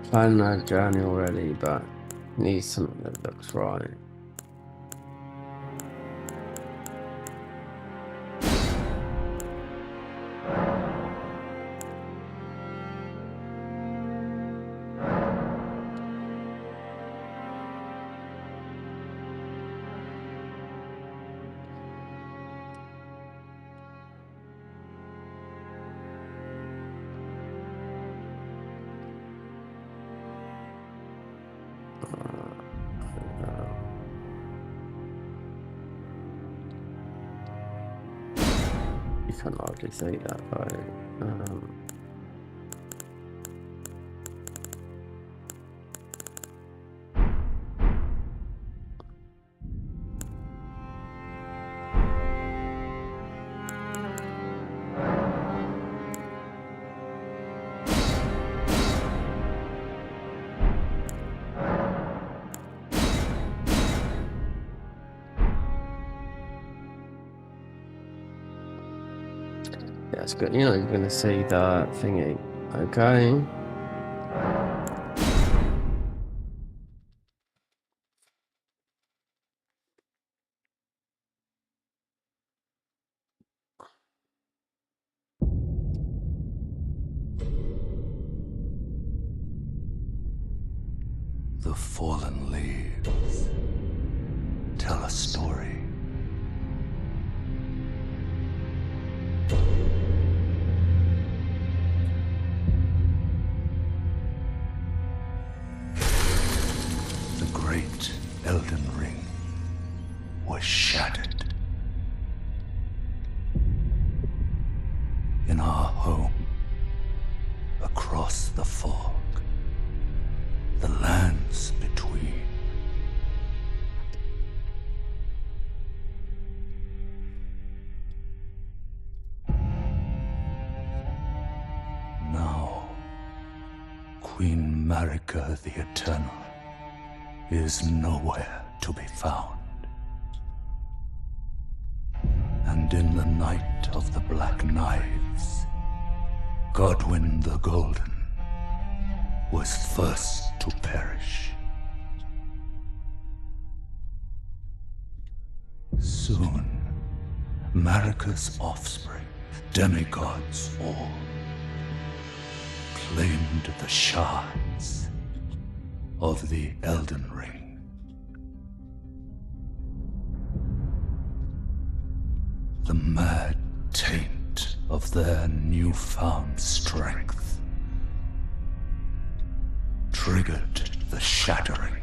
Planning our journey already, but need something that looks right. You can't hardly see that though. That's good. You know, you're going to see the thingy. Okay. The fallen leaves tell a story. The great Elden Ring was shattered. In our home, across the fog, the lands between. Now, Queen Marika the Eternal is nowhere to be found. And in the night of the Black Knives, Godwyn the Golden was first to perish. Soon, Marika's offspring, demigods all, claimed the shards of the Elden Ring. The mad taint of their newfound strength triggered the shattering.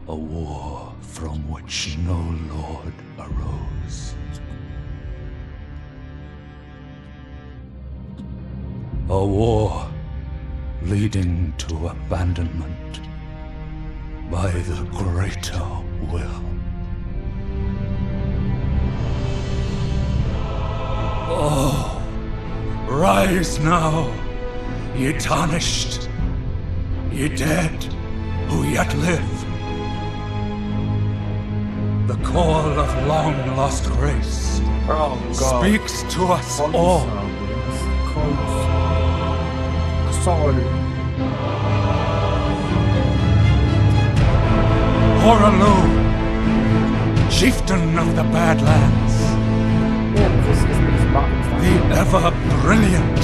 A war from which no lord arose. A war leading to abandonment by the greater will. Oh, rise now, ye tarnished, ye dead who yet live. The call of long-lost grace speaks to us all. Horalu, chieftain of the Badlands, the ever-brilliant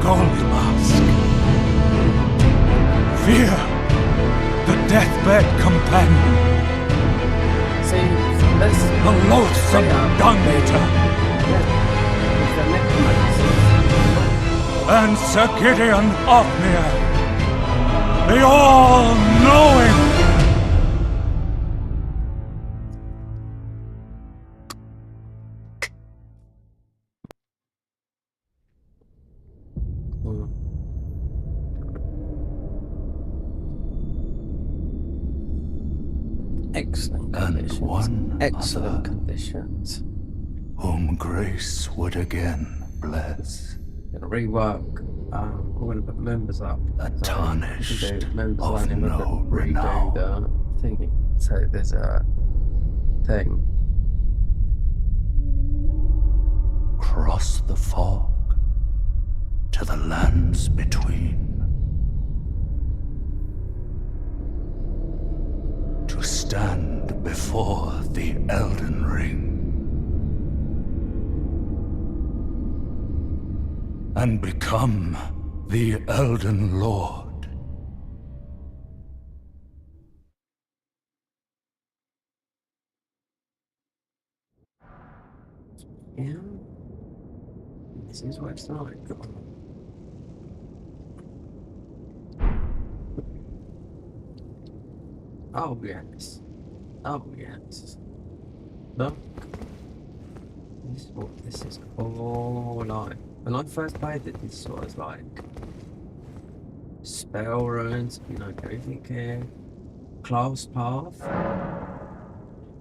Gold Mask. Fear, the deathbed companion. The loathsome dung-eater. And Sir Gideon Othmere, the all-knowing. Excellent and conditions. one Excellent other conditions. whom grace would again bless. Gonna rework. I'm gonna put members up. A So tarnished you can do members of only. We're no gonna redo renown. the thingy. So there's a thing. Cross the fog to the lands between, to stand before the Elden Ring and become the Elden Lord. Yeah. This is what it's like. Oh yes. Oh yes. Look. This is what this is all like. When I first played it, this was like spell runes, you know, everything here. Class path.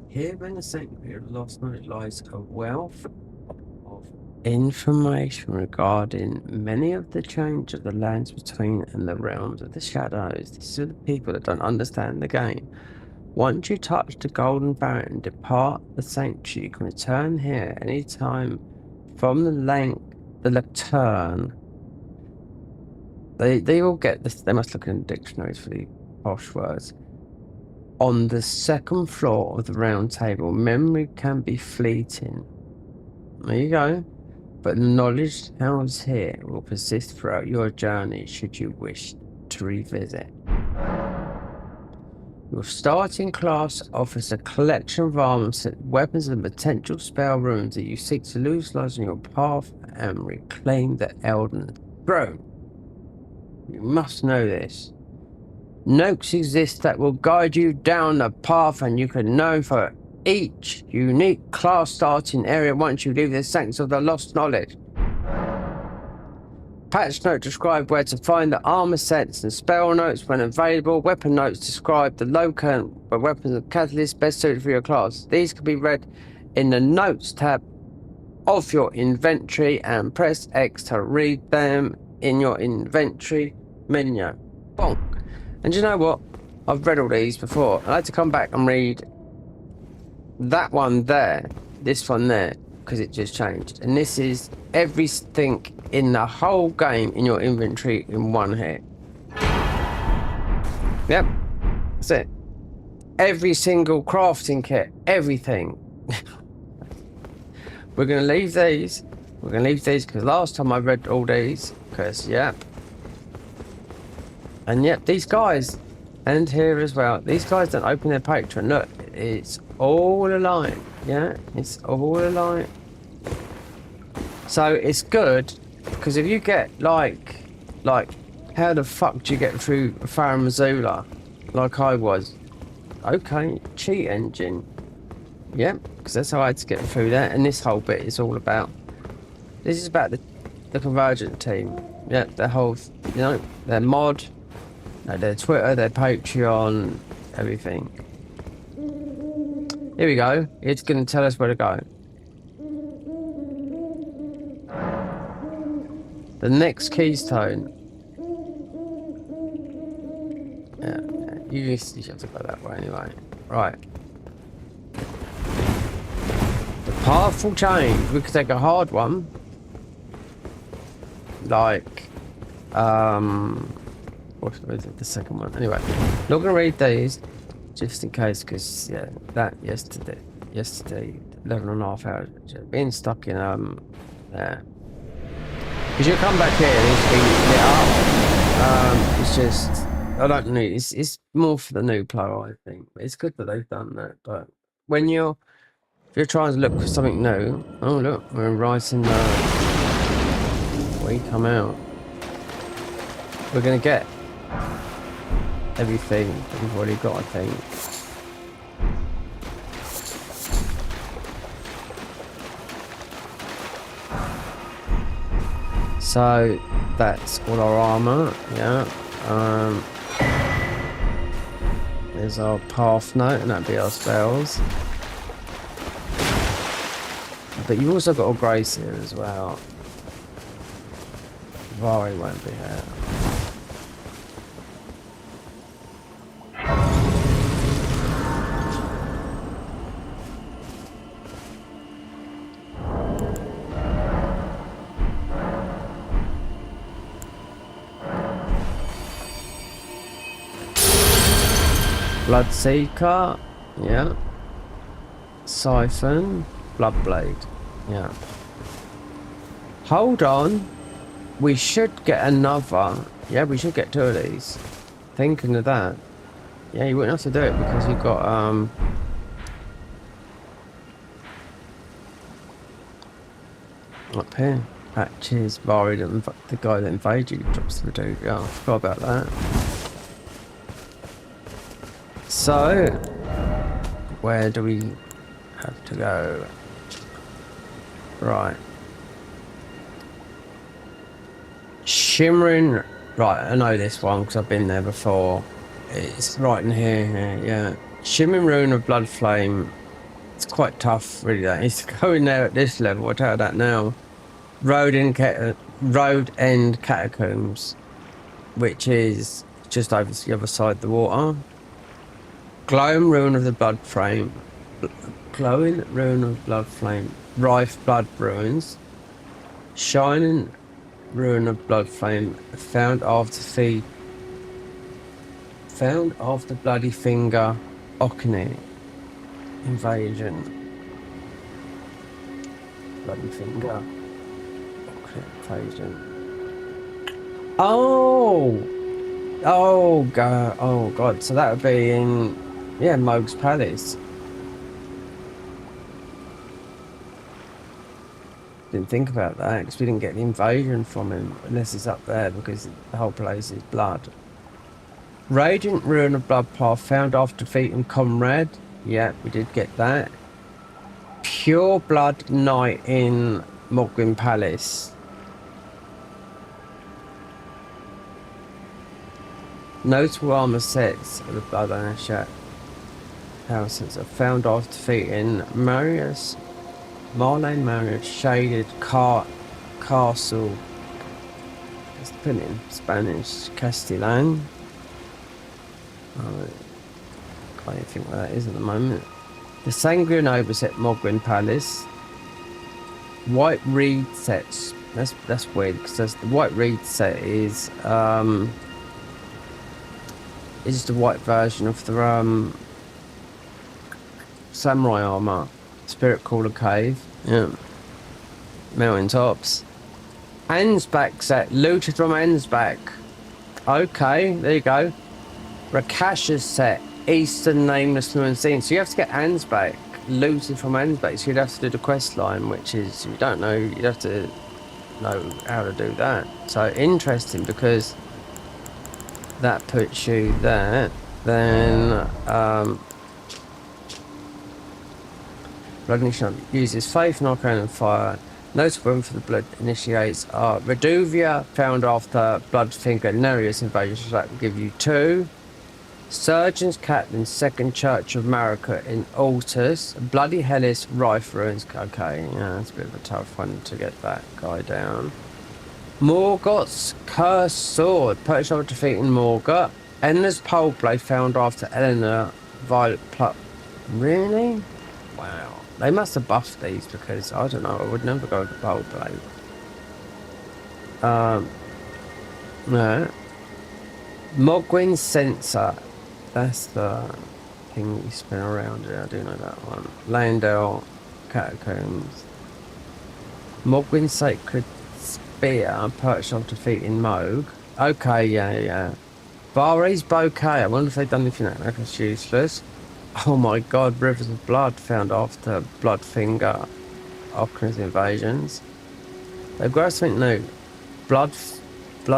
Here in the sanctuary of lost knowledge lies a wealth of information regarding many of the change of the lands between and the realms of the shadows. These are the people that don't understand the game. Once you touch the golden barrier and depart the sanctuary, you can return here anytime from the lectern. They all get this. They must look in dictionaries for the posh words. On the second floor of the round table, memory can be fleeting. There you go. But the knowledge housed here will persist throughout your journey should you wish to revisit. Your starting class offers a collection of arms, weapons, and potential spell runes that you seek to utilize on your path and reclaim the Elden Throne. You must know this. Notes exist that will guide you down the path, and you can know for each unique class starting area once you leave the Sancts of the Lost Knowledge. Patch note describe where to find the armor sets and spell notes when available. Weapon notes describe the local weapons and catalysts best suited for your class. These can be read in the notes tab of your inventory, and press X to read them in your inventory menu. Bonk. And you know what? I've read all these before. I like to come back and read that one there, this one there, because it just changed. And this is everything in the whole game in your inventory in one hit. Yep, that's it. Every single crafting kit, everything. We're going to leave these. We're going to leave these because last time I read all these, because, yep. And yep, these guys, and here as well, these guys don't open their Patreon. Look, it's all aligned, yeah? It's all aligned. So it's good, because if you get, like, how the fuck do you get through Farum Azula, like I was? Okay, cheat engine. Yep, because that's how I had to get through that, and this whole bit is all about, this is about the Convergent team. Yeah, their whole, you know, their mod, their Twitter, their Patreon, everything. Here we go. It's going to tell us where to go. The next keystone. Yeah, you have to go that way anyway. Right. The path will change. We could take a hard one. Like, what's the second one? Anyway, not going to read these, just in case, because, yeah, that yesterday, 11.5 hours, being stuck in, there. Because you come back here and it's been lit up. It's just, I don't know, it's more for the new player, I think. It's good that they've done that, but when if you're trying to look for something new, oh look, we're right in the, we come out. We're going to get everything that we've already got, I think. So that's all our armor, yeah. There's our path note, and that'd be our spells. But you've also got all grace here as well. Vari won't be here. Bloodseeker, yeah. Siphon, Bloodblade, yeah. Hold on. We should get another. Yeah, we should get 2 of these. Thinking of that. Yeah, you wouldn't have to do it because you've got up here. Patches, Vari, the guy that invaded you drops the dude. Yeah, I forgot about that. So, where do we have to go? Right. Shimmering. Right, I know this one because I've been there before. It's right in here, yeah. Shimmering Rune of Blood Flame. It's quite tough, really, that is to go in there at this level. I'll tell you that now. Road End Catacombs, which is just over the other side of the water. Glowing Rune of the Blood Flame. Glowing Rune of Blood Flame. Rife Blood Ruins. Shining Rune of Blood Flame. Found after Bloody Finger Okini invasion. Bloody Finger invasion. Oh god, so that would be in, yeah, Moog's Palace. Didn't think about that because we didn't get the invasion from him unless it's up there because the whole place is blood. Radiant Rune of Blood Path found after defeating Comrade. Yeah, we did get that. Pure Blood Knight in Mogwin Palace. Notable armor sets of the Blood Asher houses are found after defeating Marlene Marius Shaded Castle. Let's put it in Spanish. Castellan. Can't even think what that is at the moment. The Sangrian Overset Mogwin Palace. White Reed sets. That's weird because the White Reed set is the white version of the samurai armor. Spirit Caller Cave. Yeah. Mountain Tops. Ansbach set. Looted from Ansbach. Okay, there you go. Rakasha's set. Eastern Nameless Scene. So you have to get Ansbach. Looted from Ansbach. So you'd have to do the quest line, which is, if you don't know, you'd have to know how to do that. So interesting because that puts you there. Then Blood uses faith, knockdown and fire. Notable for the blood initiates are Reduvia, found after Bloodfinger Nereus invasion, so that will give you 2. Surgeon's Captain, Second Church of Marika in Altus. Bloody Hellis, Rife Ruins. Okay, yeah, it's a bit of a tough one to get that guy down. Morgoth's Cursed Sword, purchased after defeating Morgoth. Endless Pole Blade, found after Eleanor Violet Pluck. Really? Wow. They must have buffed these because, I don't know, I would never go with the Pole Blade. No. Mogwin Sensor. That's the thing you spin around. Yeah, I do know that one. Landale Catacombs. Mogwin Sacred Spear, purchased after defeating Moog. Okay, yeah. Vari's Bouquet. I wonder if they've done anything like that. That's useless. Oh my god, Rivers of Blood, found after Bloodfinger Okina's invasions. They've got something new. Blood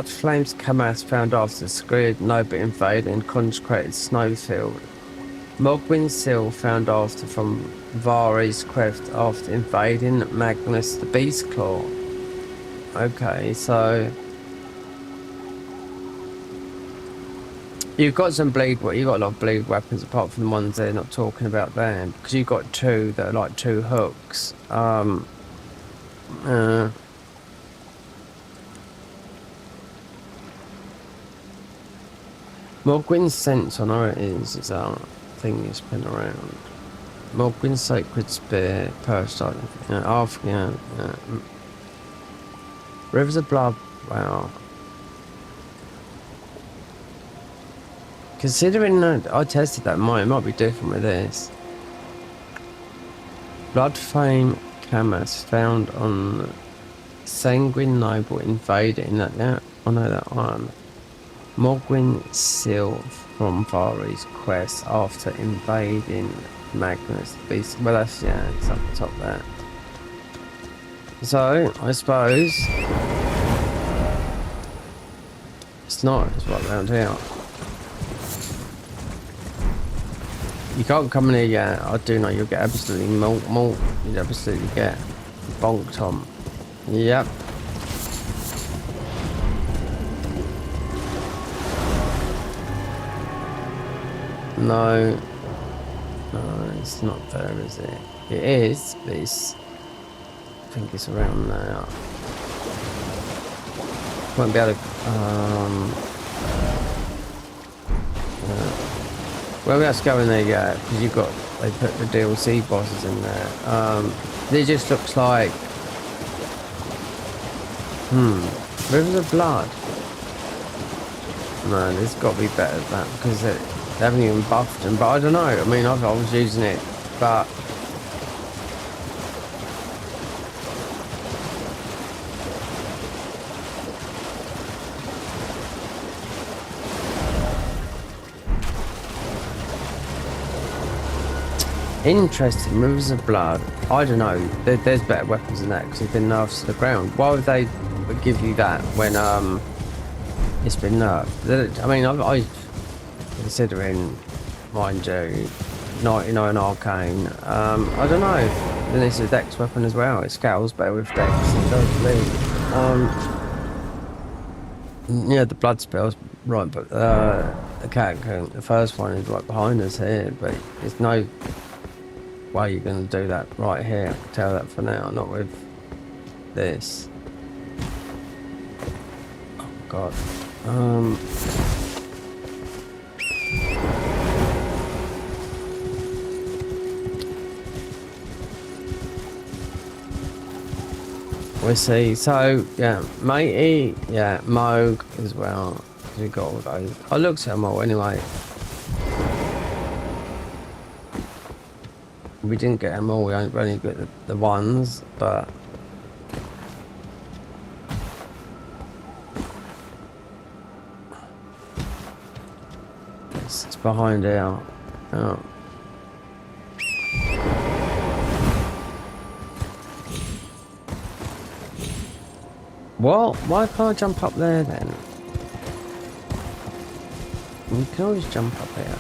Flames Kamas, found after Skrid Noba invaded and consecrated Snowfield. Mogwin Seal, found after from Vari's Crest after invading Magnus the Beastclaw. Okay, so You've got some bleed. You got a lot of bleed weapons apart from the ones they're not talking about there, because you've got two that are like two hooks. Morgwyn's sense, I know it is. It's our thing you spin around. Morgwyn's sacred spear, Perstite, yeah. Rivers of blood. Wow. Considering that I tested that, it might be different with this. Blood Flame Camas found on Sanguine Noble invading that. Yeah, I know that one. Morgwyn Seal from Vari's quest after invading Magnus Beast. Well, that's, yeah, it's up the top there. So, I suppose it's not, it's right around here. You can't come in here yet. I do know you'll get absolutely molt. You'd absolutely get bonked on. Yep. No, it's not there, is it? It is, but it's, I think it's around there. Won't be able to, well, we have to go in there yet, because you've got, they put the DLC bosses in there. It just looks like, Rivers of Blood. No, there's got to be better than that, because they haven't even buffed them, but I don't know. I mean, I was using it, but interesting. Rivers of Blood. I don't know. There's better weapons than that because it's been nerfed to the ground. Why would they give you that when it's been nerfed? I mean, I considering, mind you, 99 arcane. I don't know. Then it's a dex weapon as well. It scales better with dex. It does lead. Yeah, the blood spells right, but the catacomb, the first one is right behind us here, but it's no way you're going to do that right here. I can tell that for now, not with this. Oh god. We see. So yeah, matey, yeah, Moog as well. We got all those. I looked at them all anyway. We didn't get them all. We only got the ones, but it's behind here. Oh. What? Why can't I jump up there then? You can always jump up here.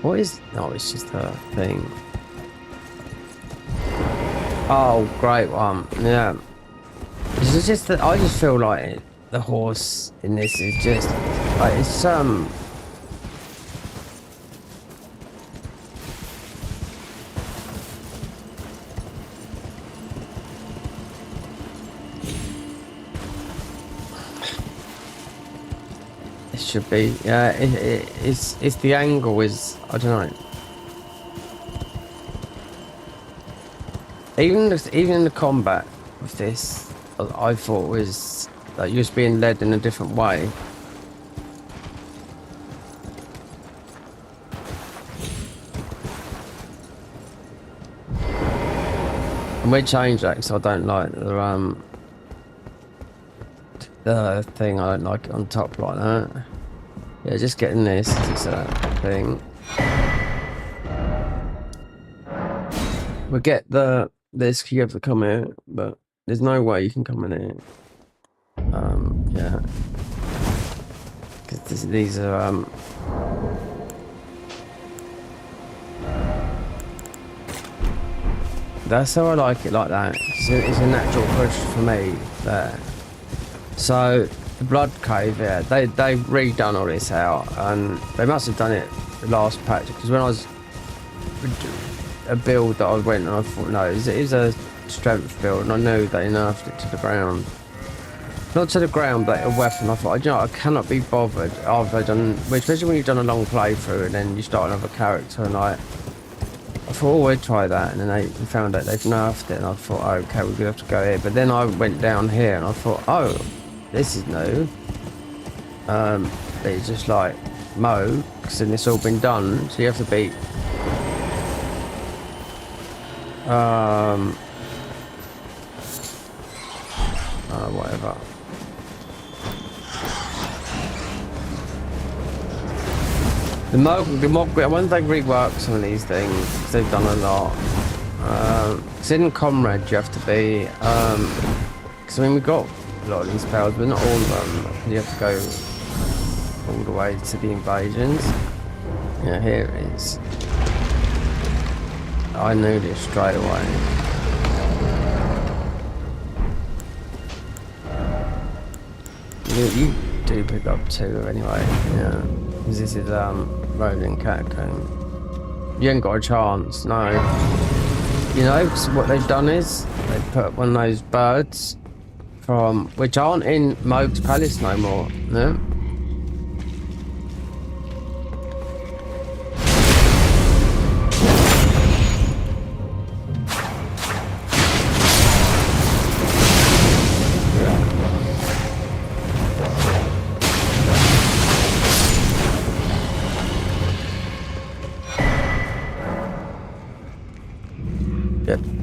What is... No, it's just a thing. Oh, great one. Yeah. It's just that I just feel like the horse in this is just... like, it's should be, yeah. It's the angle is, I don't know. Even in the combat with this, I thought was like you was being led in a different way. And we changed that because I don't like the thing. I don't like it on top like that. Yeah, just getting this is a thing. We'll get this you have to come in, but there's no way you can come in here. Yeah. Because these are That's how I like it, like that. It's a natural push for me there. So the blood cave, yeah, they've redone all this out, and they must have done it the last patch, because when I was a build that I went and I thought, no, it is a strength build, and I knew they nerfed it to the ground. Not to the ground, but a weapon. I thought, you know, I cannot be bothered after I've done, especially when you've done a long playthrough and then you start another character, and I thought, oh, we'd try that, and then we found out they've nerfed it, and I thought, oh, okay, we're gonna have to go here. But then I went down here, and I thought, oh, this is new. It's just like Mo, because then it's all been done, so you have to beat whatever. The mob, once they rework some of these things, because they've done a lot. Because in Comrade you have to be, because I mean we've got a lot of these powers, but not all of them. You have to go all the way to the invasions. Yeah, here it is. I knew this straight away. You do pick up 2 anyway, yeah. Because this is Rolling Catacomb. You ain't got a chance, no. You know, so what they've done is they put one of those birds from, which aren't in Moog's Palace no more, no?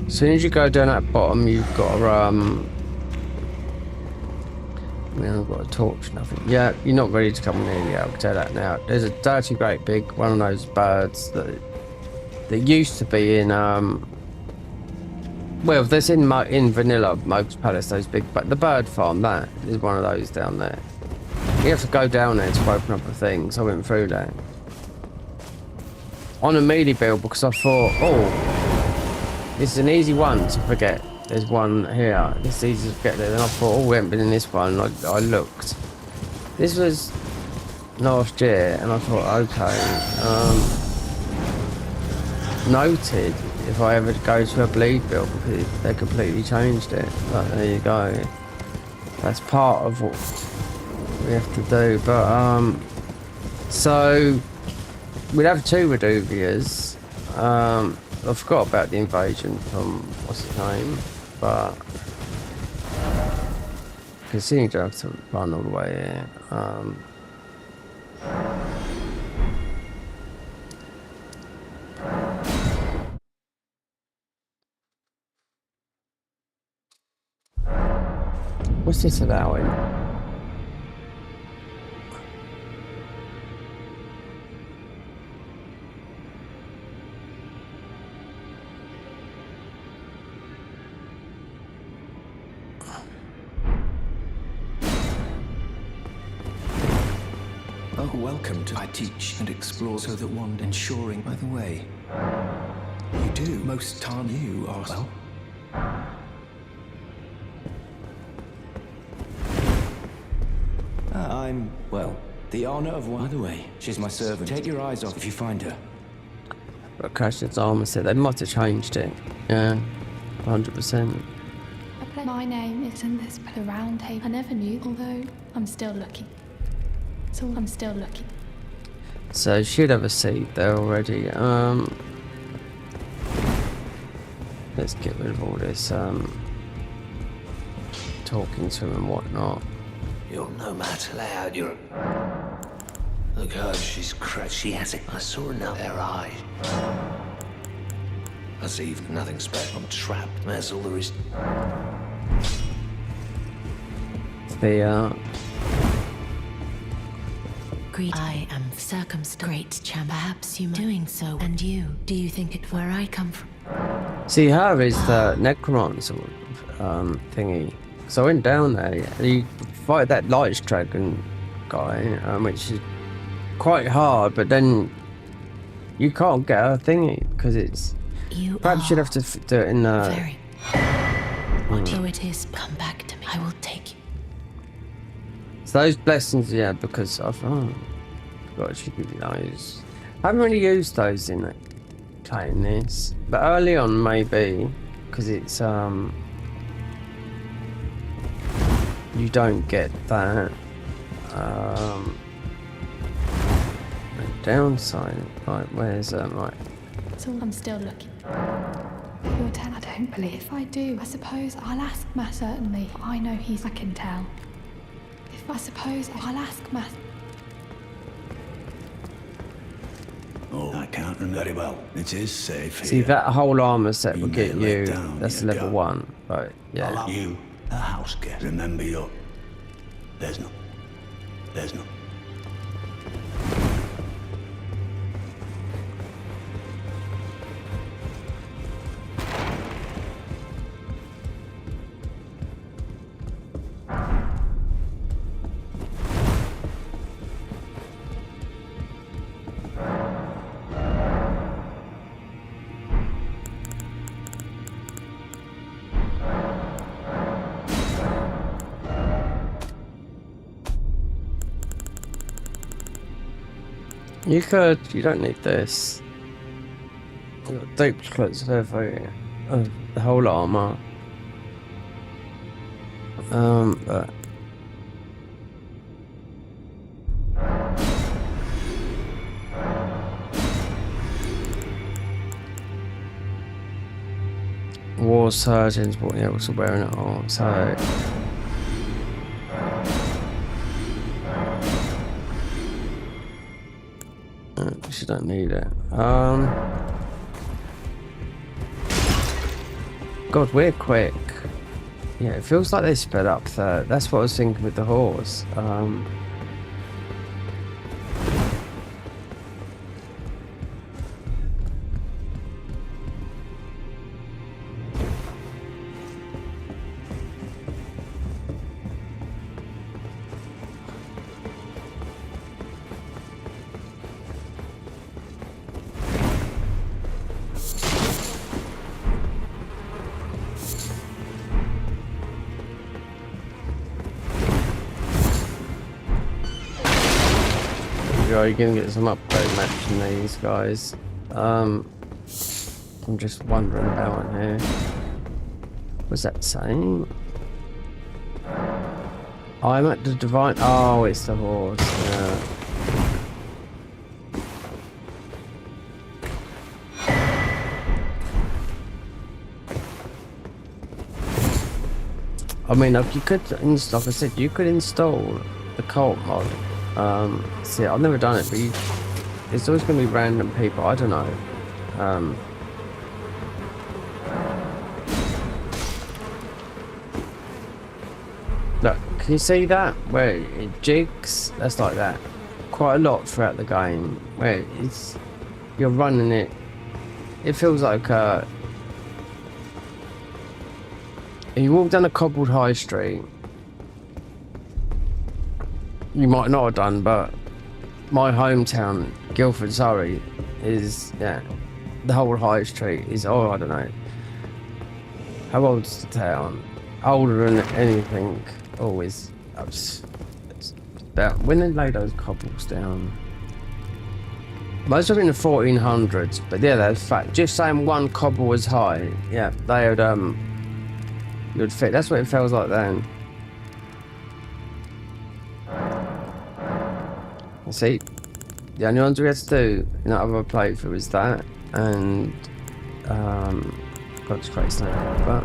As soon as you go down that bottom, you've got to, I mean, I've got a torch, nothing. Yeah, you're not ready to come near yet, I can tell that now. There's a dirty, great big one of those birds that used to be in, well, there's in vanilla Moog's Palace, those big, but the bird farm, that is one of those down there. You have to go down there to open up the thing, so I went through that. On a melee build, because I thought, oh, it's an easy one to forget. There's one here. It's easy to get there. Then I thought, oh, we haven't been in this one. I looked. This was last year, and I thought, okay. Noted if I ever go to a bleed build, because they completely changed it. But there you go. That's part of what we have to do. But so we'd have 2 Reduvias. I forgot about the invasion from what's his name, but considering you have to run all the way here. What's this allowing? Welcome to I teach and explore so that one ensuring by the way. You do. Most time you are well. I'm, well, the honor of one. By the way, she's my servant. Take your eyes off if you find her. But Crash's armor said they might have changed it. Yeah, 100%. My name is in this round table. I never knew, although I'm still looking. So I'm still looking. So she'd have a seat there already. Let's get rid of all this talking to him and whatnot. You're no match loud, you're... Look at her, she's cracked, she has it. I saw her now, their eye. I see nothing special, I'm trapped, that's all there is. The I am circumstanced. Great champ. Perhaps you doing so. And you, do you think it where I come from? see her is the necromancer thingy. So I went down there. You fight that light dragon guy, which is quite hard, but then you can't get her thingy because it's You Perhaps you'd have to do it in very. Whatever it is, come back to me. I will take you. So those blessings, yeah, because I've got to give you those. I haven't really used those in playing this, but early on maybe, because it's you don't get that. The downside, right? Where's right? So I'm still looking. You're telling I don't believe. If I do, I suppose I'll ask Matt certainly. I know I can tell. If I suppose I'll ask Matt. Oh, I can't remember very well. It is safe See, here. that whole armor set will get may let you. down That's your level guard. 1, right? Yeah. Allow you, a house guest. Remember your... There's no... You don't need this. You've got duplicates of the whole armor. But war surgeons, but yeah, also wearing it all. So you don't need it. God, we're quick. Yeah, it feels like they sped up there. That's what I was thinking with the horse. You're gonna get some upgrade matching these guys. I'm just wondering about it here. What's that saying? I'm at the divine. Oh, it's the horse. Yeah. I mean, like you could, like I said, you could install the cult mod. See, I've never done it, but it's always going to be random people. I don't know. Look, can you see that? Where it jigs? That's like that. Quite a lot throughout the game. Where you're running it. It feels like you walk down a cobbled high street. You might not have done, but my hometown, Guildford, Surrey, is, yeah, the whole high street is, I don't know. How old's the town? Older than anything, always. It's about, when they lay those cobbles down? Most of them in the 1400s, but yeah, that's fact. Just saying one cobble was high, yeah, they would, you would fit. That's what it feels like then. See, the only ones we had to do in that other playthrough is that, and got to create something, but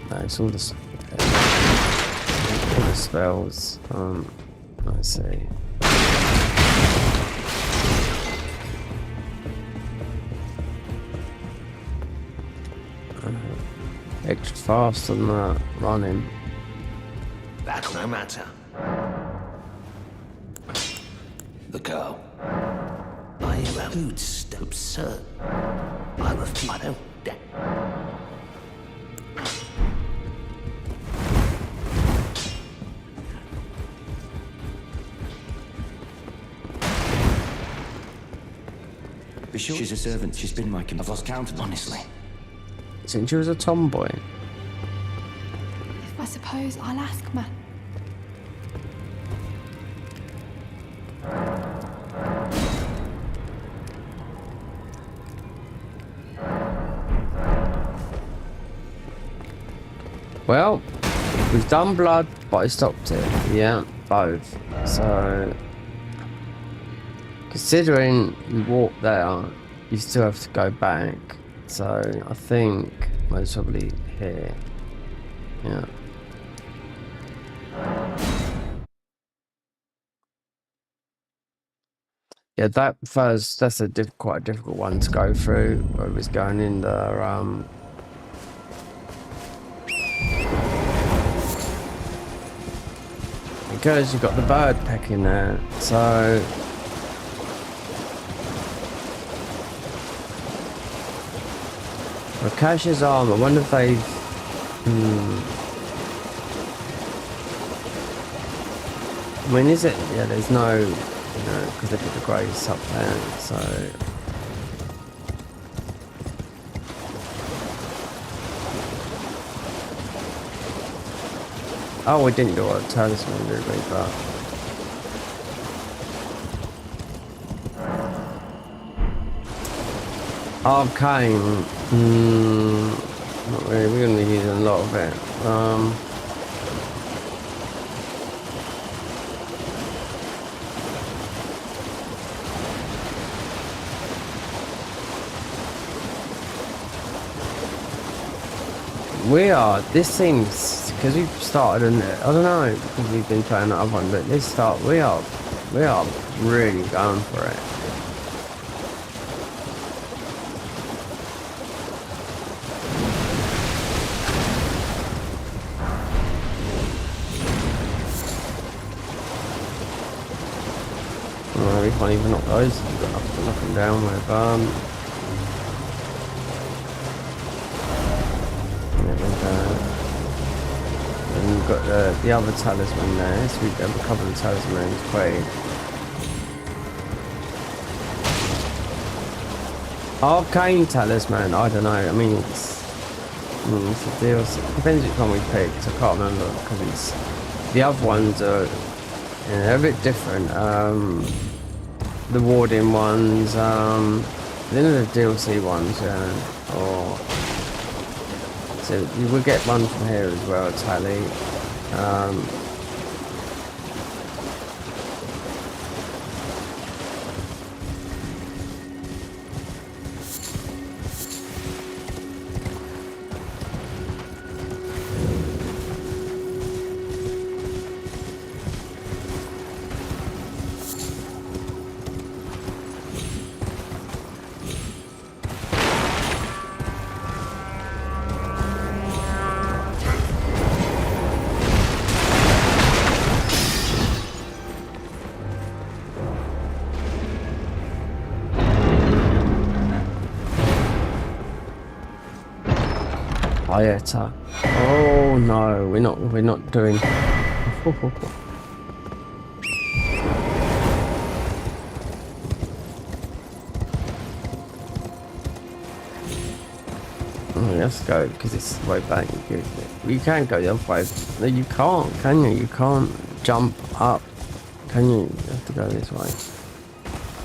no, it's all the spells. Let's see. Extra fast on that running. That's no matter. the girl. I who's absurd. I refuse. I don't dare. Be sure she's a servant. She's been my I've lost count, honestly. Since she was a tomboy. I suppose I'll ask Matt. Well, we've done blood, but I stopped it. Yeah, both. So, considering you walk there, you still have to go back. So, I think most probably here. Yeah. Yeah, that's a quite a difficult one to go through. Where it was going in the because you've got the bird pecking there, so Rakash's arm. I wonder if they've. I mean, is it? Yeah, there's no, because they put the graves up there, so. Oh, we didn't do a talisman, did we? But arcane. Not really. We're gonna be using a lot of it. This seems, because we've started, and I don't know, because we've been playing that other one, but we are really going for it. We can't even knock those, we've got nothing to knock them down with, and we've got the other talisman there, so we have a couple of talismans quick. Arcane talisman, I don't know, I mean it's a deal, it depends which one we picked, I can't remember, because it's, the other ones are, they're a bit different, the warding ones, then the DLC ones, or so you will get one from here as well, Tally. Iota. Oh no, we're not doing. Let's go, because it's the way back. You can go the other way. No, you can't, can you? You can't jump up, can you? You have to go this way.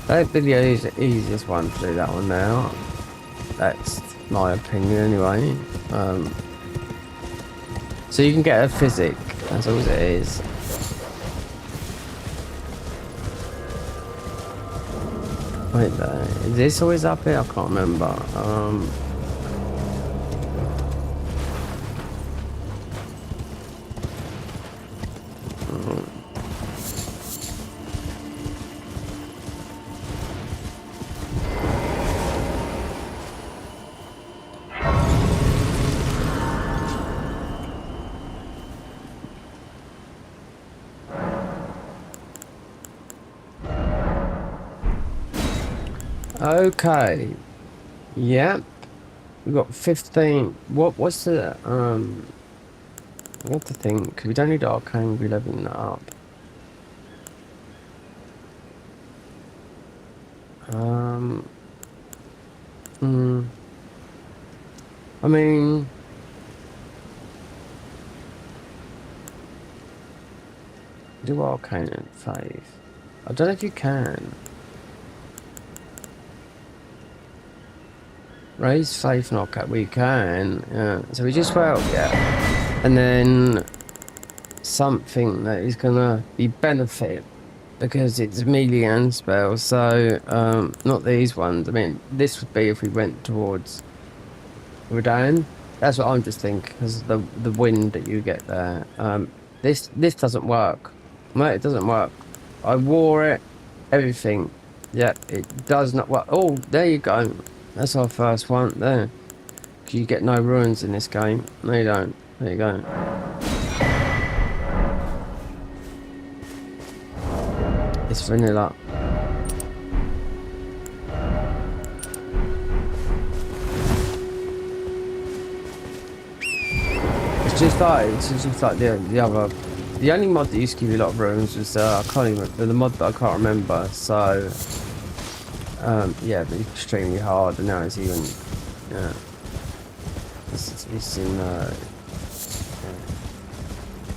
That video is the easiest one to do that one now. That's my opinion anyway. So you can get a physic, that's all it is. Wait there, is this always up here? I can't remember. Okay. Yep. We got 15. What's the what to think? 'Cause we don't need arcane, we're leveling that up. I mean, do arcane and faith. I don't know if you can. Raise faith and arcane. We can. Yeah. So we just well, yeah. And then something that is gonna be benefit because it's melee and spell. So not these ones. I mean, this would be if we went towards Rodan. That's what I'm just thinking because the wind that you get there. This doesn't work. No, it doesn't work. I wore it. Everything. Yep, it does not work. Oh, there you go. That's our first one there. You get no ruins in this game. No, you don't. There you go. It's vanilla. It's just like the other. The only mod that used to give you a lot of ruins was I can't even the mod that I can't remember. So yeah, but it's extremely hard, and now it's even yeah. It's in yeah.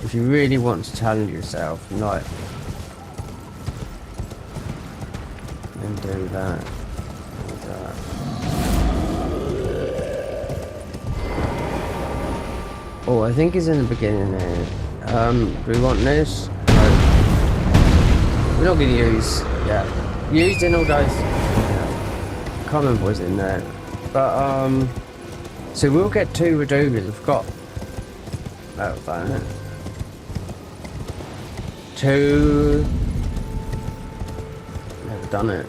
If you really want to challenge yourself, like then do that. Oh, I think it's in the beginning here. Do we want this? No. We're not gonna use. Yeah, used in all those. Yeah. Can't remember what's in there, but so we'll get 2 Redoubers. I've got that. 2. Never done it.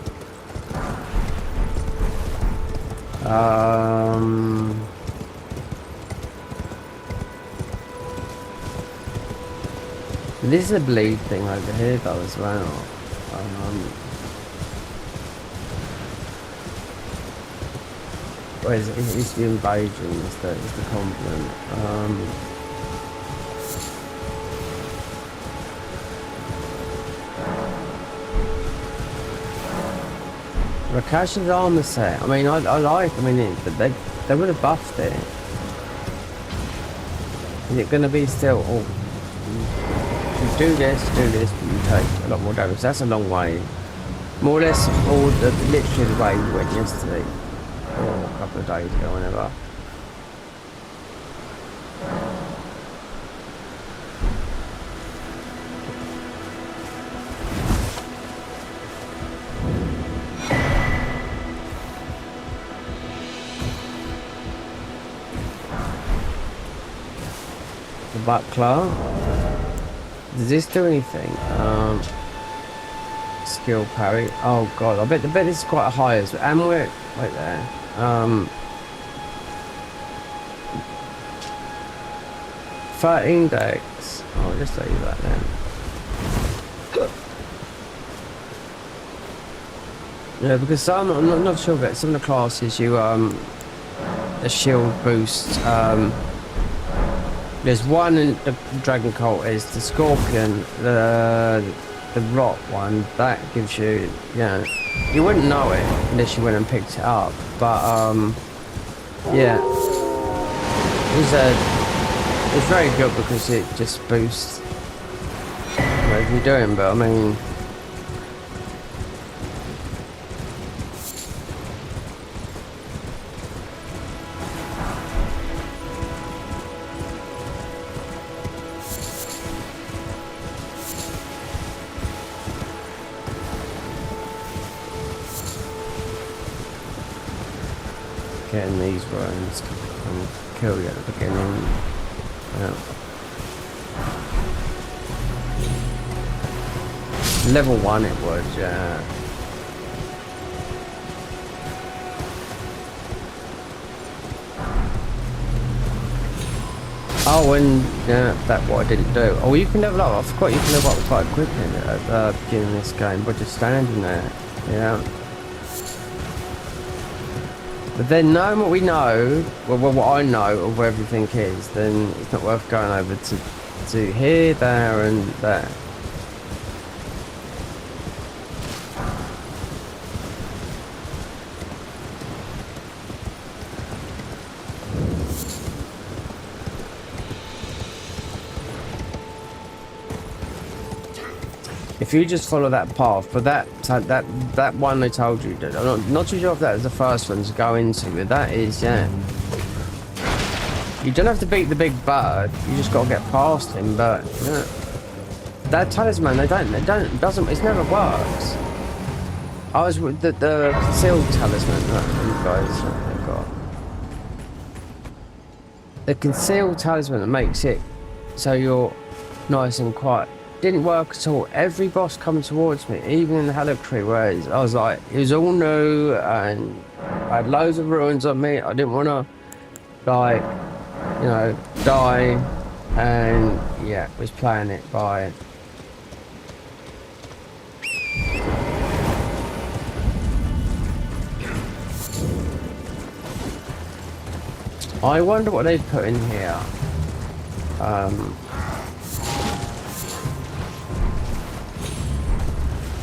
This is a bleed thing over here though as well. Well, it's the invasion, it's the compliment. Rakash's armor set. I mean, I mean it, but they would have buffed it. Is it going to be still? Oh, you do this, but you take a lot more damage. That's a long way. More or less, literally the way we went yesterday, or a couple of days ago, whenever. The buckler. Does this do anything? Skill parry. Oh god, I bet this is quite a high as well. And we're right there. 13 decks. I'll just tell you that then. Yeah, because I'm not sure about some of the classes you a shield boost. There's one in the Dragon Cult is the Scorpion, the Rot one, that gives you, yeah, you wouldn't know it unless you went and picked it up, but yeah, it's very good because it just boosts whatever you're doing, but I mean, getting these runs and kill you at the beginning. Yeah. Level 1 it was, yeah. Oh, and yeah, that's what I didn't do. Oh, you can level up. I forgot you can level up quite quickly at the beginning of this game by just standing there. Yeah. But then knowing what we know, well, what I know of where everything is, then it's not worth going over to here, there, and there. If you just follow that path, but that one they told you, I'm not too sure if that was the first one to go into, but that is, yeah. You don't have to beat the big bird, you just got to get past him, but yeah. That talisman, it never works. I was with the concealed talisman that you guys have got. The concealed talisman that makes it so you're nice and quiet. Didn't work at all. Every boss coming towards me, even in the Helix where I was like, it was all new and I had loads of ruins on me. I didn't want to, like, you know, die, and yeah, was playing it by. I wonder what they put in here.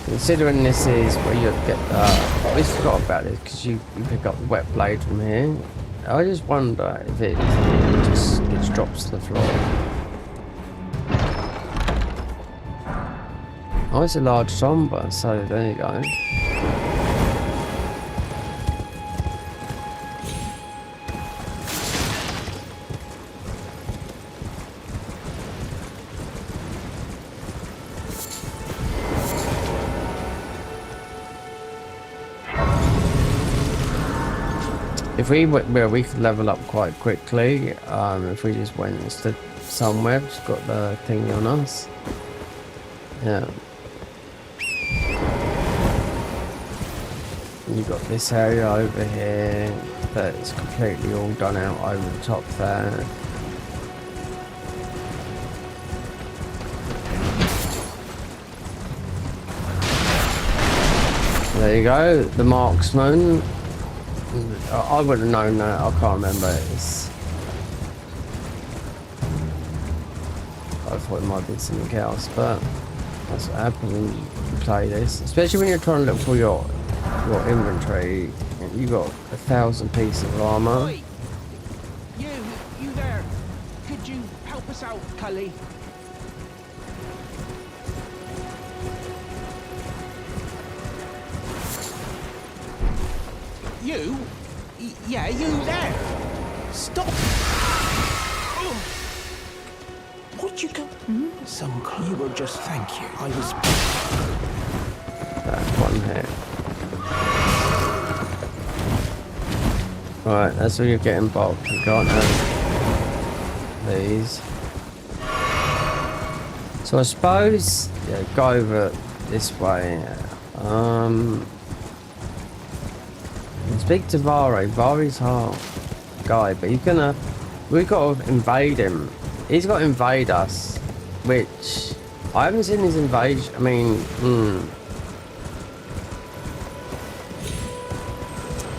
Considering this is where you get, I forgot about this because you pick up the wet blade from here. I just wonder if it just drops to the floor. Oh, it's a large somber, so there you go. If we could level up quite quickly, if we just went and stood somewhere, just got the thingy on us. Yeah. You got this area over here that's completely all done out over the top there. There you go, the marksman. I would have known that. I can't remember. I thought it might be something else, but that's what happens when you play this. Especially when you're trying to look for your inventory. You got 1,000 pieces of armor. Oi! You there? Could you help us out, Cully? You? Yeah, you there? Stop! Oh. What'd you go? Some clue. You were just thank you. I was. That one hit. Right, that's where you're getting bulked. You can't have these. So I suppose, yeah, go over this way. Speak to Vare. Vare's our guy, but we've got to invade him. He's got to invade us, which I haven't seen his invasion. I mean,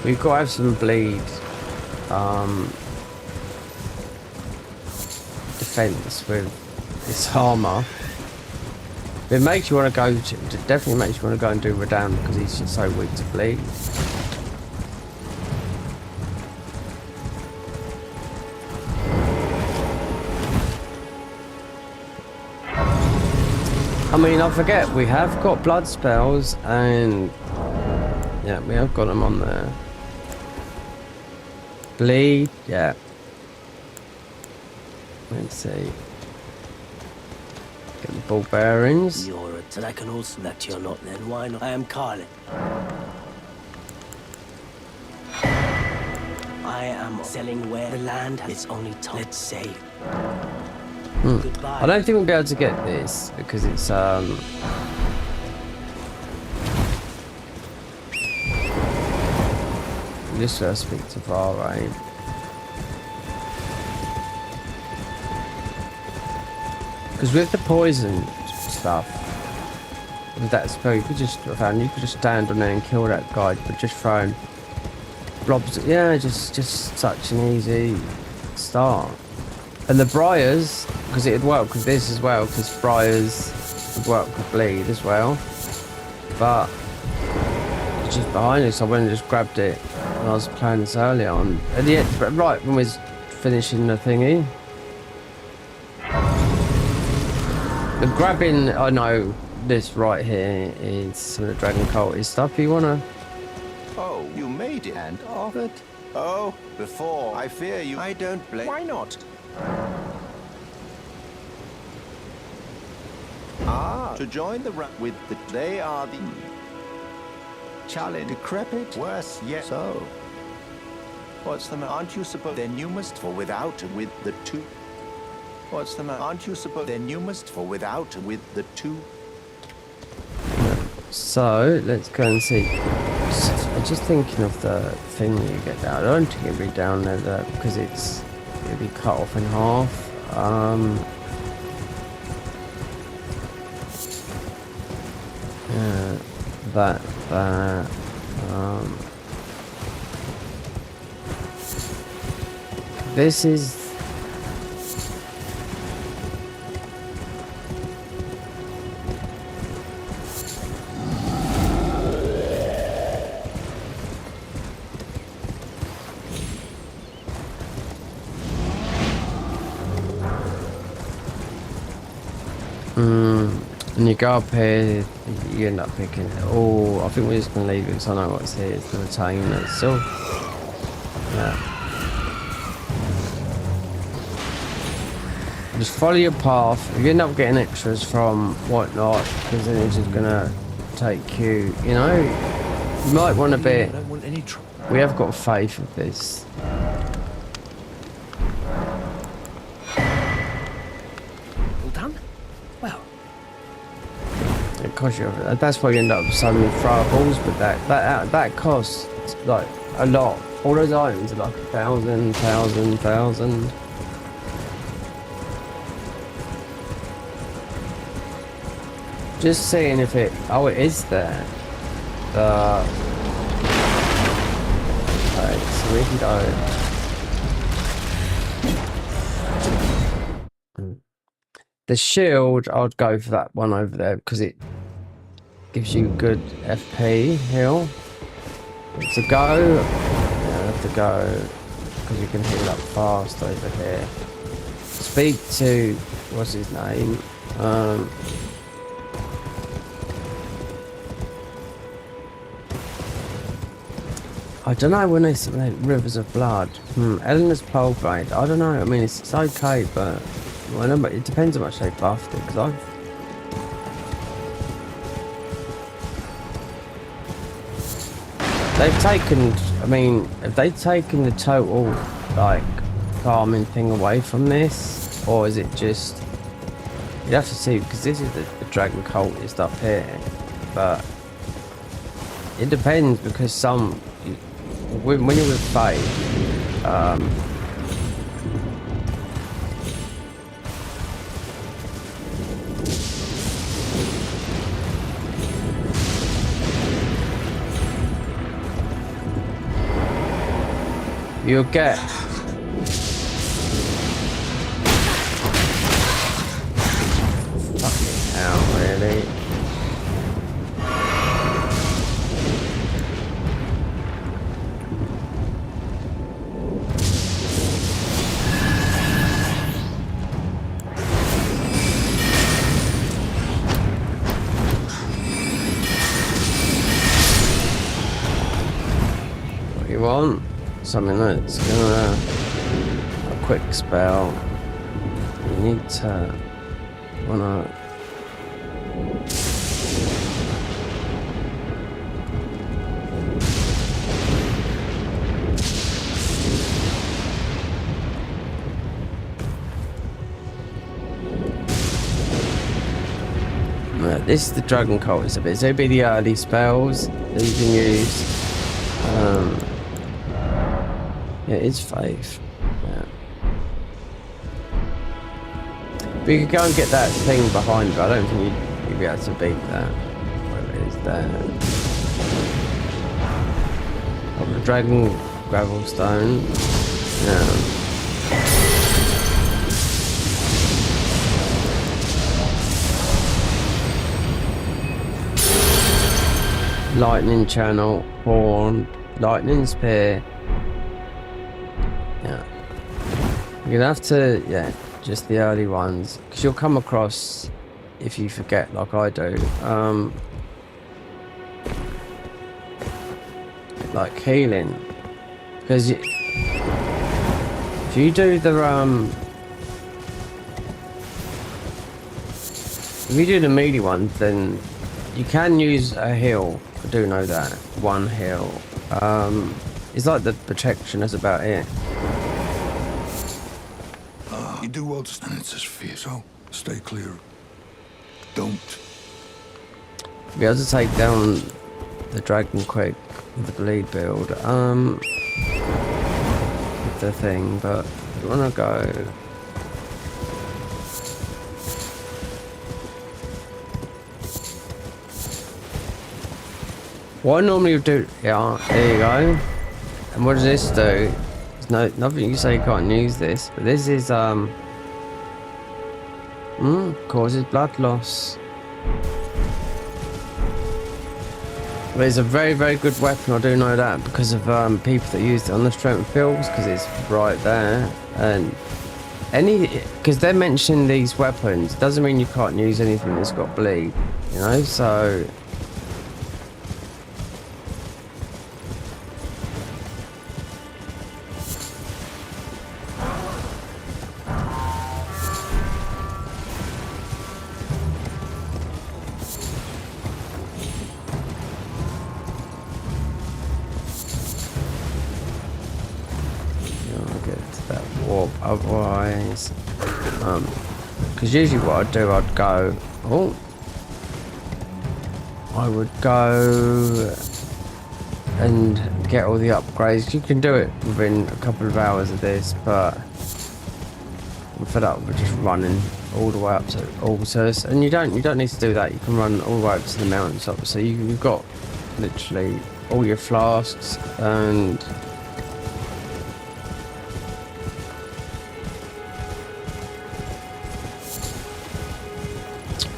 we've got to have some bleed defense with this armor. It makes you want to go to, definitely makes you want to go and do Radan because he's just so weak to bleed. I mean, I forget, we have got blood spells, and yeah, we have got them on there. Bleed, yeah. Let's see. Get the ball bearings. You're a and I can also that you're not, then why not? I am Carlin. I am selling where the land has only time. Let's say. I don't think we'll be able to get this because it's just first speak to Vare. Because with the poison stuff, with that spell, you could just stand on there and kill that guy, but just throwing blobs. Yeah, just such an easy start. And the briars, because it'd work with this as well, because briars would work with bleed as well. But it's just behind us, so I went and just grabbed it when I was playing this earlier on. At the end, right when we was finishing the thingy. The grabbing, I know this right here is some of the Dragon Cultist stuff. You wanna? Oh, you made it and offered? Oh, before. I fear you. I don't blame. Why not? Ah, to join the with the. They are the. Challenge. Decrepit. Worse yet. So. What's the matter? Aren't you supposed? Then you must for without with the two. What's the matter? Aren't you supposed? Then you must for without with the two. So let's go and see. I'm just thinking of the thing that you get down. I don't think it'd be down there because it'd be cut off in half. Yeah, that. This is. And you go up here, you end up picking it. Oh, I think we're just going to leave it because I know what's here. It's the retainer. So, yeah. Just follow your path. If you end up getting extras from whatnot, because then it's just going to take you, you know, you might want a bit. I don't want any trouble. We have got faith with this. That's why you end up with so many throwables, but that costs like a lot. All those items are like 1,000. Just seeing if it. Oh, it is there. Right, so we can go. The shield, I'd go for that one over there because it gives you good FP heal. To go, yeah, I have to go because you can heal up fast over here. Speak to what's his name? I don't know when it's like Rivers of Blood. Eleanor's Pole Blade. I don't know. I mean, it's okay, but well, no, but it depends how much they buffed it. Because they've taken. I mean, have they taken the total like farming thing away from this, or is it just? You have to see because this is the Dragon Cultist up here, but it depends because some. When you're with Faith, you'll get fucking hell, really. Want something that's gonna a quick spell. You need to wanna this is the Dragon Cultist a bit. So it'd be the early spells that you can use. Yeah, it's Faith. Yeah. But you could go and get that thing behind you. I don't think you'd be able to beat that. Where it is there. Oh, the Dragon gravel stone. Yeah. Lightning channel, horn, lightning spear. Yeah. You're gonna have to, yeah, just the early ones, because you'll come across, if you forget like I do, like healing, because if you do the melee ones, then you can use a heal. I do know that one heal. It's like the protection is about it. You do well to stand. It's just fear, so stay clear. Don't. Be able to take down the dragon quick with the bleed build. With the thing, but you wanna go. What I normally would do, yeah, there you go. And what does this do? There's nothing you say you can't use this, but this is causes blood loss. But it's a very, very good weapon, I do know that, because of people that used it on the strength fields, because it's right there. And because they're mentioning these weapons doesn't mean you can't use anything that's got bleed, you know, so. Otherwise, because usually what I'd do, I'd go, I would go and get all the upgrades. You can do it within a couple of hours of this, but I'm fed up with just running all the way up to altars, and you don't need to do that. You can run all the way up to the mountaintop, so you've got literally all your flasks and.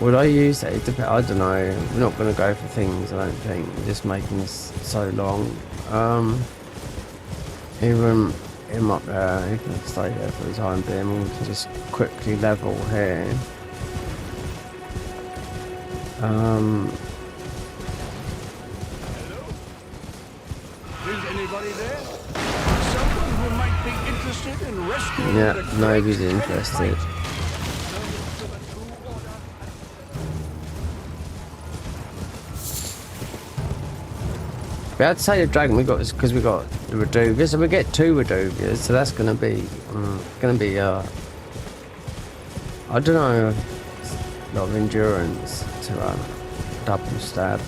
Would I use it? I don't know. We're not going to go for things, I don't think. We're just making this so long. Even him up there, he can stay there for the time being. We can just quickly level here. Is anybody there? Someone who might be interested in rescuing Yeah, the nobody's great interested. We had to say the dragon we got is because we got the Reduvias, and we get 2 Reduvias, so that's gonna be I don't know, a lot of endurance to double stab.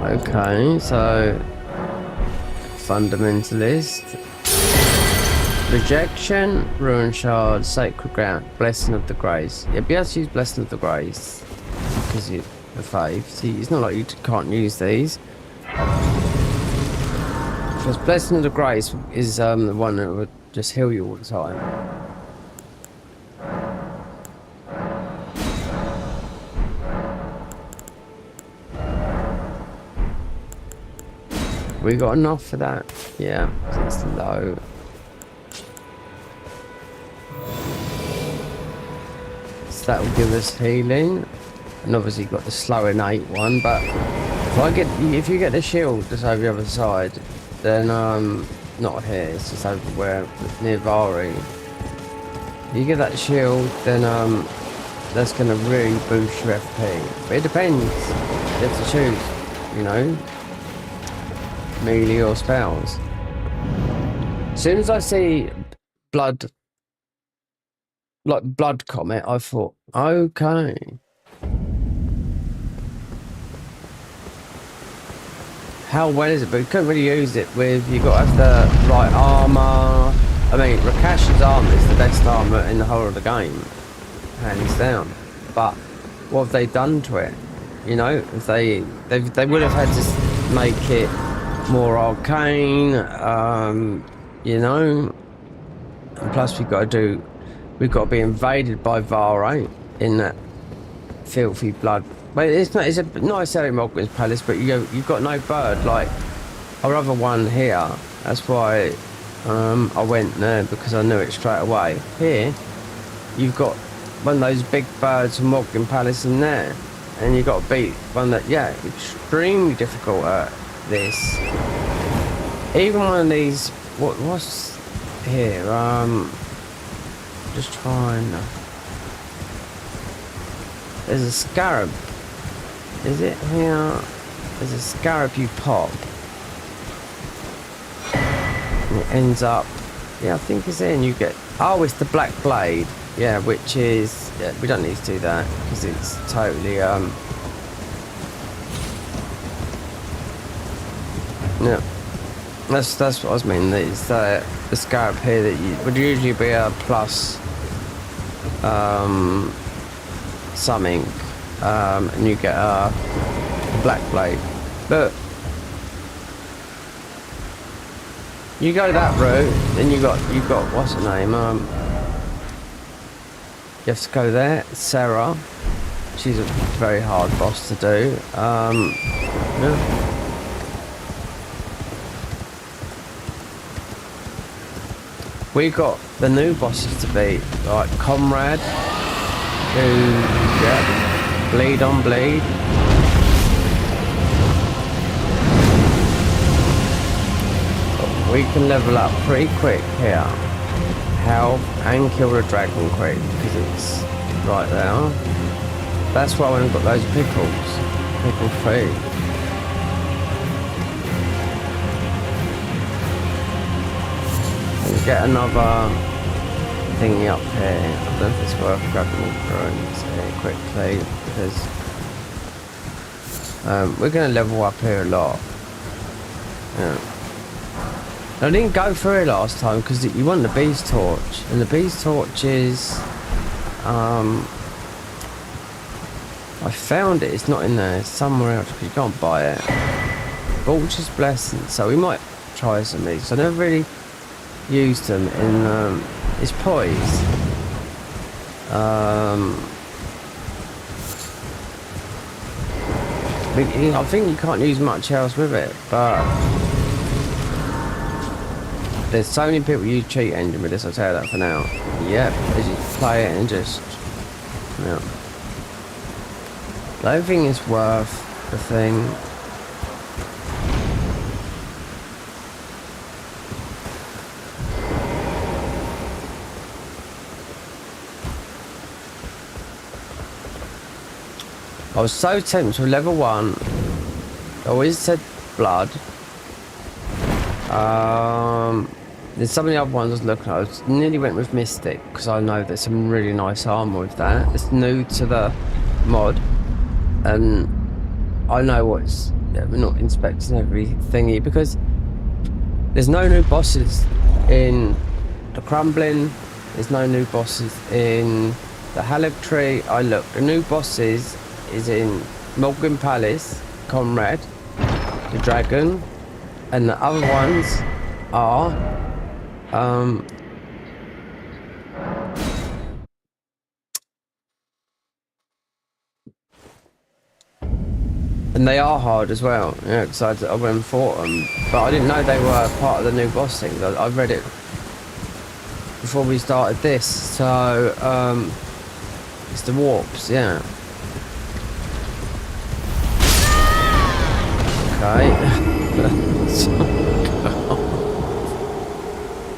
Okay, so fundamentalist, rejection, ruin shard, sacred ground, blessing of the grace. Yeah, be able to use blessing of the grace because you the faith. See, it's not like you can't use these. Because blessing of the grace is the one that would just heal you all the time. We got enough for that? Yeah, it's low. So that will give us healing. And obviously got the slow innate one, but if you get the shield just over the other side, then not here, it's just over where near Vari. If you get that shield, then that's gonna really boost your FP. But it depends. You have to choose, you know. Melee or spells. As soon as I see blood comet, I thought, okay. How well is it? But you couldn't really use it with, you got to have the right armor, I mean, Rakash's armor is the best armor in the whole of the game, hands down. But what have they done to it? You know, if they would have had to make it more arcane. You know, and plus we've got to be invaded by Vare in that filthy blood. But it's not. It's a nice area, Mogwin's Palace, but you've got no bird like our other one here. That's why I went there, because I knew it straight away. Here, you've got one of those big birds from Mogwin Palace in there, and you've got to beat one that, yeah, extremely difficult at this. Even one of these. What's here? Just trying. There's a scarab. Is it here? There's a scarab you pop. And it ends up. Yeah, I think it's in. You get. Oh, it's the black blade. Yeah, which is. Yeah, we don't need to do that because it's totally. Yeah. That's what I was meaning. It's the scarab here that you would usually be a plus. Something, and you get a black blade. But you go that route, then you got what's her name? You have to go there. Sarah, she's a very hard boss to do. Yeah. We got the new bosses to beat, like Comrade. Yeah, bleed on bleed. We can level up pretty quick here. Health and kill the dragon quick because it's right there. That's why I went and got those pickles. Pickle food. And get another thingy up here. I don't know if it's worth grabbing all drones here quickly because we're going to level up here a lot. Yeah. I didn't go through it last time because you want the beast torch, and the beast torch is I found it. It's not in there. It's somewhere else because you can't buy it. Vulture's Blessing. So we might try some of these. I never really used them in. It's poise. I think you can't use much else with it, but there's so many people use cheat engine with this. I'll tell you that for now. Yep, they just play it and just. Yeah. I don't think it's worth the thing. I was so tempted with level 1. I always said blood. There's some of the other ones I was looking at. I nearly went with Mystic because I know there's some really nice armor with that. It's new to the mod, and I know what's. Yeah, we're not inspecting every thingy because there's no new bosses in the Crumbling. There's no new bosses in the Haligtree. I looked. The new bosses is in Mogwin Palace, Comrade, the Dragon, and the other ones are and they are hard as well. Yeah, because I went and fought them, but I didn't know they were part of the new boss thing. I read it before we started this, so it's the warps, yeah. Okay.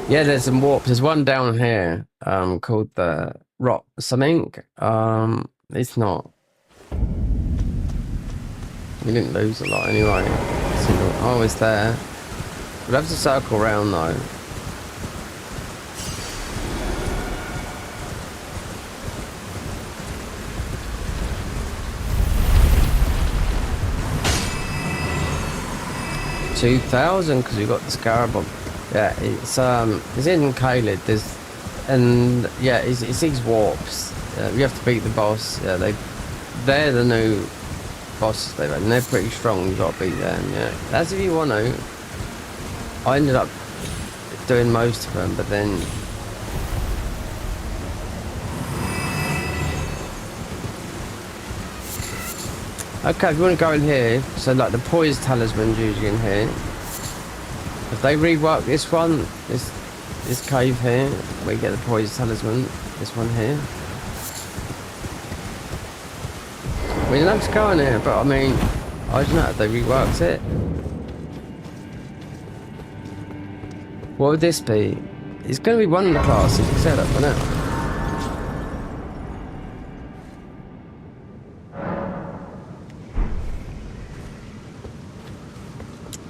Yeah, there's some warps. There's one down here called the Rock something. It's not. We didn't lose a lot anyway. Oh, it's there. We'll have to circle around though. $2,000 because we got the scarab on Yeah, it's in Caelid. It's these warps. You have to beat the boss. Yeah, they're the new bosses they've had, and they're pretty strong. You got to beat them. Yeah, that's if you want to. I ended up doing most of them, but then okay, if you want to go in here, so like the poise talisman's usually in here. If they rework this one, this cave here, we get the poise talisman. This one here. We didn't have to go in here, but I mean, I don't know if they reworked it. What would this be? It's going to be one of the classes you set up for now.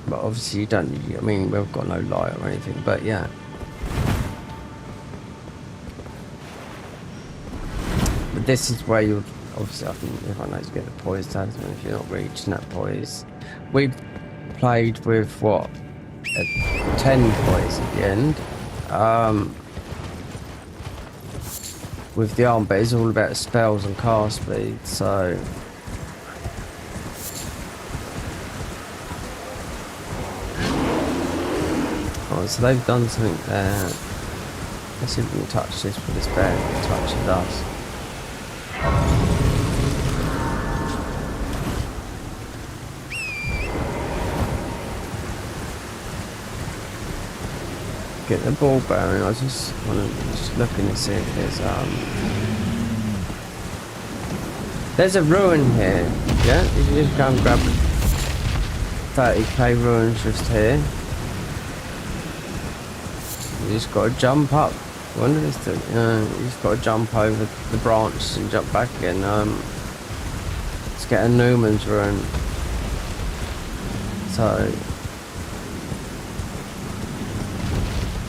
But obviously you don't, I mean, we've got no light or anything, but yeah. But this is where you'll, obviously I think everyone knows to get the poise talisman if you're not reaching that poise. We played with what? 10 poise at the end. With the arm, but it's all about spells and cast speed, so oh, so they've done something there. Let's see if we can touch this with this bear. Touch it does. Get the ball bearing. I just want to looking to see if there's a ruin here. Yeah, you can just go and grab 30k ruins just here. You just got to jump up. I wonder if this, you just got to jump over the branch and jump back again. Let's get a Newman's ruin. So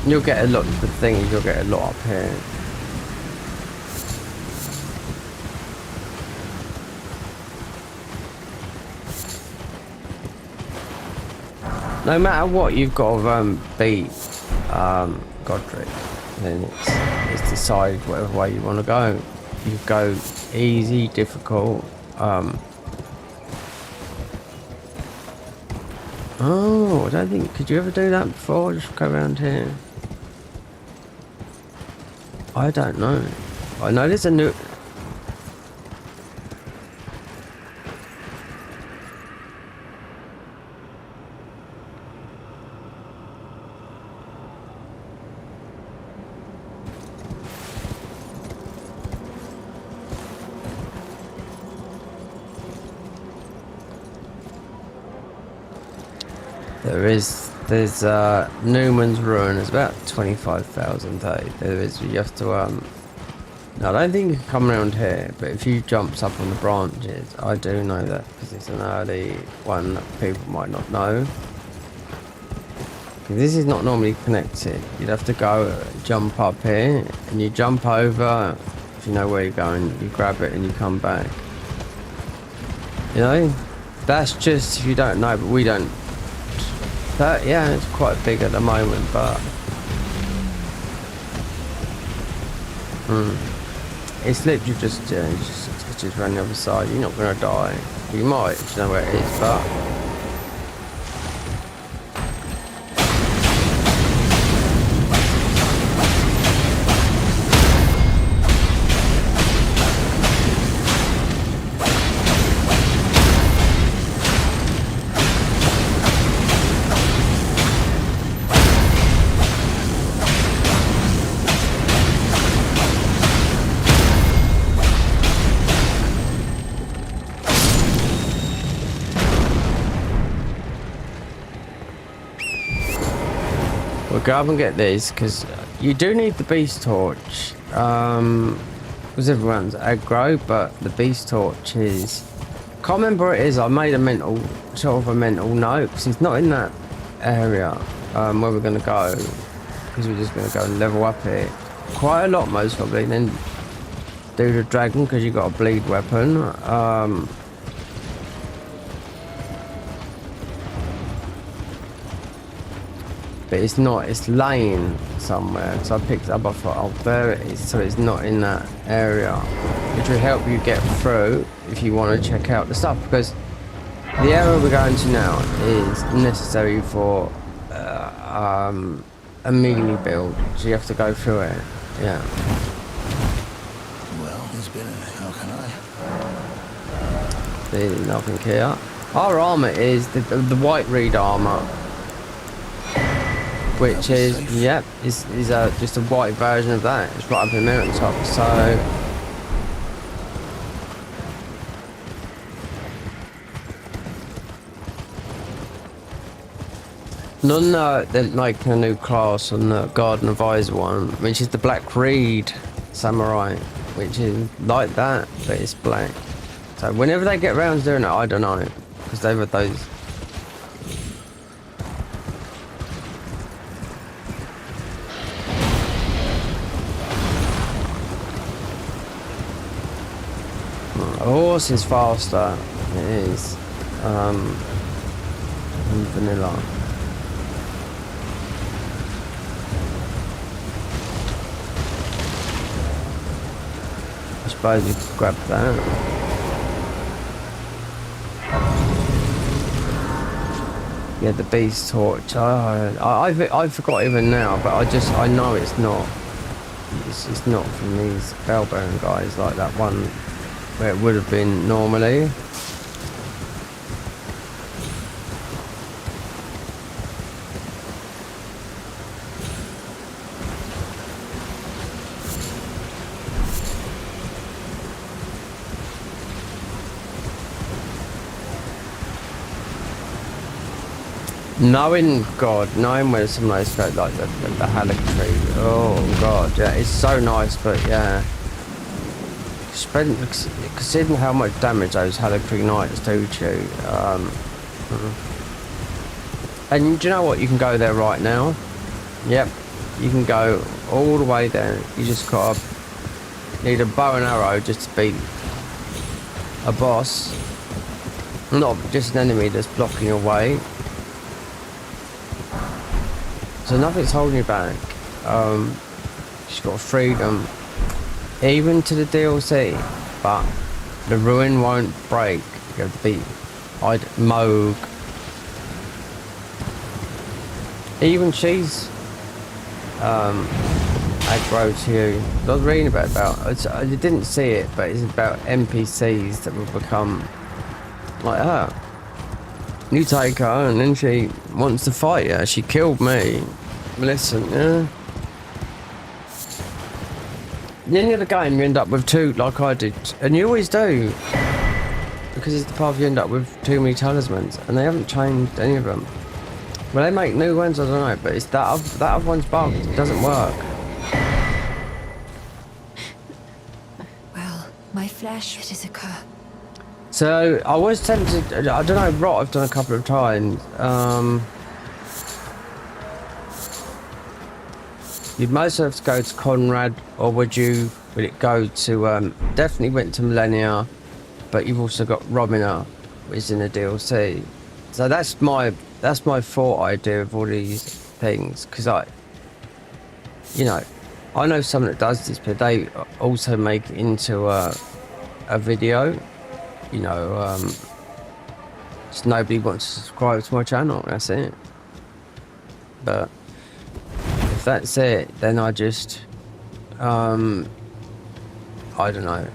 you'll get a lot. The thing is, you'll get a lot up here. No matter what, you've got to beat Godric. Then it's decide whatever way you want to go. You go easy, difficult. Oh, I don't think. Could you ever do that before? Just go around here. I don't know. I know there's a new. There's Newman's Ruin. It's about 25,000. There is. You have to no, I don't think you can come around here, but if you jump up on the branches, I do know that because it's an early one that people might not know. This is not normally connected. You'd have to go jump up here, and you jump over. If you know where you're going, you grab it and you come back. You know, that's just if you don't know, but we don't. That, yeah, it's quite big at the moment, but it's literally just around the other side. You're not gonna die. You might if you know where it is, but we'll go up and get these because you do need the beast torch. Because everyone's aggro, but the beast torch is. Can't remember what it is. I made a mental note because it's not in that area where we're gonna go. Because we're just gonna go and level up here quite a lot, most probably. Then do the dragon because you got a bleed weapon. but it's not. It's laying somewhere. So I picked it up. I thought, oh, there it is. So it's not in that area, which will help you get through if you want to check out the stuff. Because the area we're going to now is necessary for a melee build. So you have to go through it. Yeah. Well, there's been a... How can I? Really nothing here. Our armor is the white reed armor, which is just a white version of that. It's right up in the mountaintop. So none like a new class on the Garden of Eyes one, which is the black reed samurai, which is like that, but it's black. So whenever they get around to doing it, I don't know, because they've had those. A horse is faster. It is. Than vanilla. I suppose you could grab that. Yeah, the beast torch. I forgot even now, but I know it's not. It's not from these Bellbone guys like that one where it would have been normally. Knowing where some of those go, like the Halleck tree. Oh god, yeah, it's so nice, but yeah. Considering how much damage those Halleck tree knights do to you. And do you know what? You can go there right now. Yep, you can go all the way there. You just gotta need a bow and arrow just to beat a boss. Not just an enemy that's blocking your way. So nothing's holding you back. She's got freedom, even to the DLC, but the ruin won't break. You have to beat Moog. Even she's aggro to you. I was reading about I didn't see it, but it's about NPCs that will become like her. You take her and then she wants to fight you. She killed me. Listen, yeah. At the end of the game you end up with two, like I did. And you always do. Because it's the path you end up with too many talismans. And they haven't changed any of them. Well, they make new ones, I don't know. But it's that other one's bugged. It doesn't work. Well, my flesh, it is a curse. So I was tempted. I don't know. Rot I've done a couple of times. You'd most have to go to Conrad, or would it go to? Definitely went to Millennia, but you've also got Romina, which is in the DLC. So that's my thought idea of all these things, because I know someone that does this, but they also make it into a video. Just nobody wants to subscribe to my channel, that's it. But if that's it, then I just I don't know,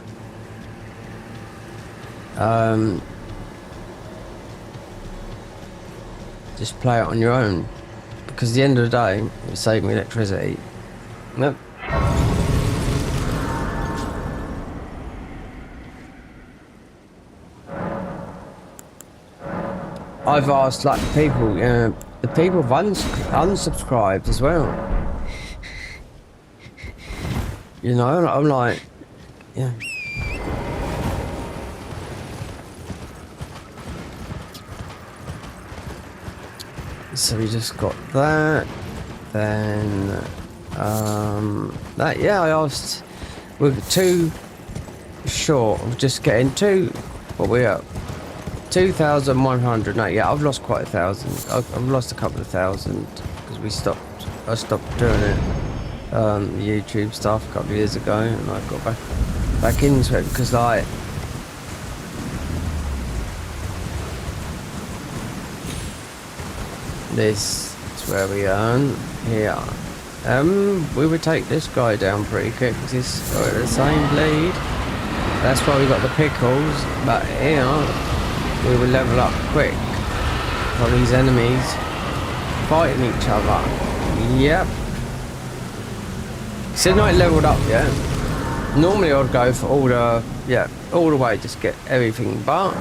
just play it on your own, because at the end of the day it saved me electricity. Yep. I've asked like people, the people have unsubscribed as well. I'm like, yeah. So we just got that. Then, I asked, we're too short of just getting what we up? 2,100. No, yeah, I've lost quite 1,000. I've lost a couple of thousand because I stopped doing it, YouTube stuff a couple of years ago, and I got back into it because like this is where we earn here. We would take this guy down pretty quick because he's got the same bleed. That's why we got the pickles, but here we will level up quick while these enemies fighting each other. Yep. So not leveled up yet. Normally I'd go for all the way, just get everything, but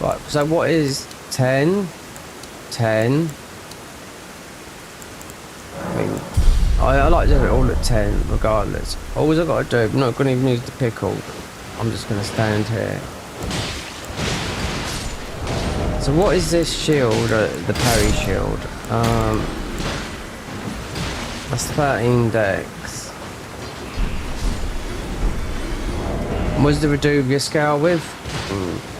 right, so what is 10? I mean, I like doing it all at 10 regardless. All I've got to do, I'm not going to even use the pickle, I'm just going to stand here. So what is this shield, the parry shield? That's 13 dex. And was the Reduvia scale with?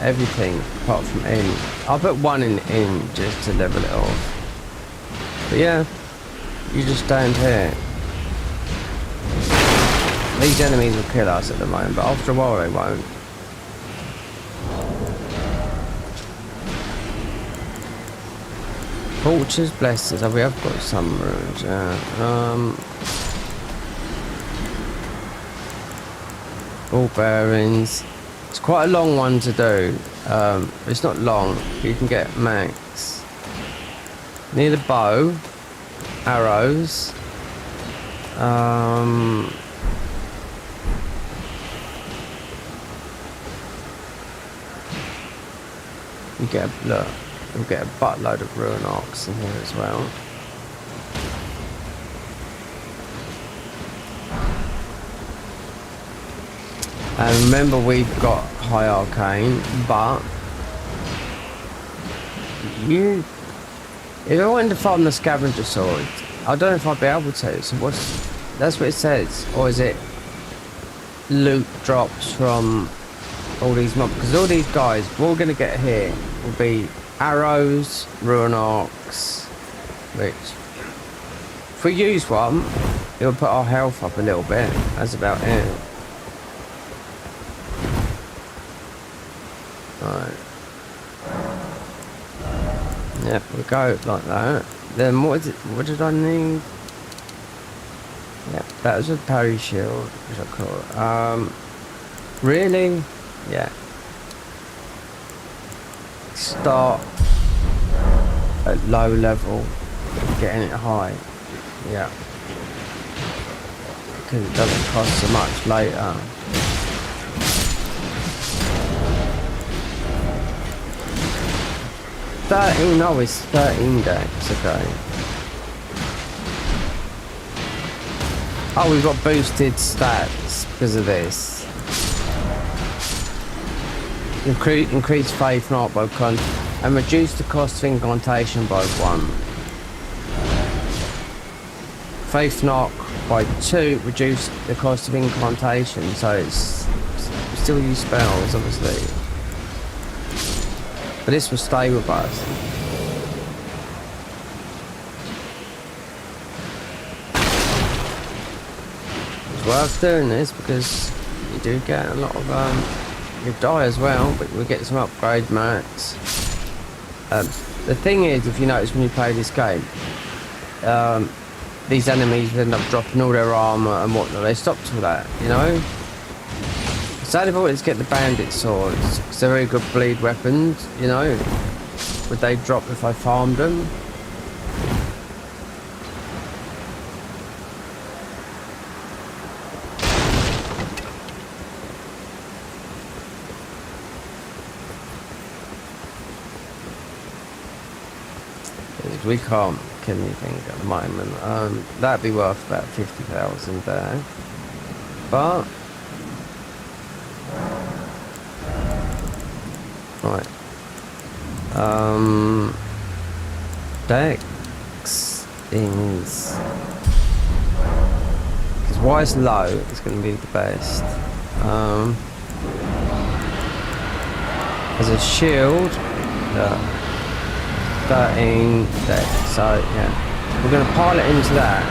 Everything apart from in. I'll put one in just to level it off. But yeah, you just stand here. These enemies will kill us at the moment, but after a while they won't. Torches, blessings. Oh, we have got some runes, yeah. Ball bearings. It's quite a long one to do. It's not long. You can get max. Need a bow. Arrows. You get a look. You'll get a buttload of ruin arcs in here as well. And remember, we've got high arcane, but if I wanted to farm the scavenger sword, I don't know if I'd be able to. So that's what it says, or is it loot drops from all these mobs? Because all these guys, what we're gonna get here will be arrows, ruin arcs, which if we use one, it'll put our health up a little bit. That's about it. Right. Yep, we go like that. Then what did I need? Yep, that was a parry shield, which I call it. Really? Yeah. Start at low level, getting it high. Yeah. Because it doesn't cost so much later. No, it's 13 decks, okay. Oh, we've got boosted stats because of this. Increase faith not by con and reduce the cost of incantation by 1. Faith knock by 2, reduce the cost of incantation, so it's still use spells obviously. But this will stay with us. It's worth doing this because you do get a lot of you die as well, but we get some upgrade mats. The thing is, if you notice when you play this game, these enemies end up dropping all their armor and whatnot. They stopped all that, you know. So if I wanted to get the bandit swords, because they're very good bleed weapons, you know, would they drop if I farmed them? We can't kill anything at the moment. That'd be worth about 50,000 there. But right. Dex is because why it's low, it's going to be the best. As a shield, 13 decks. So yeah, we're going to pile it into that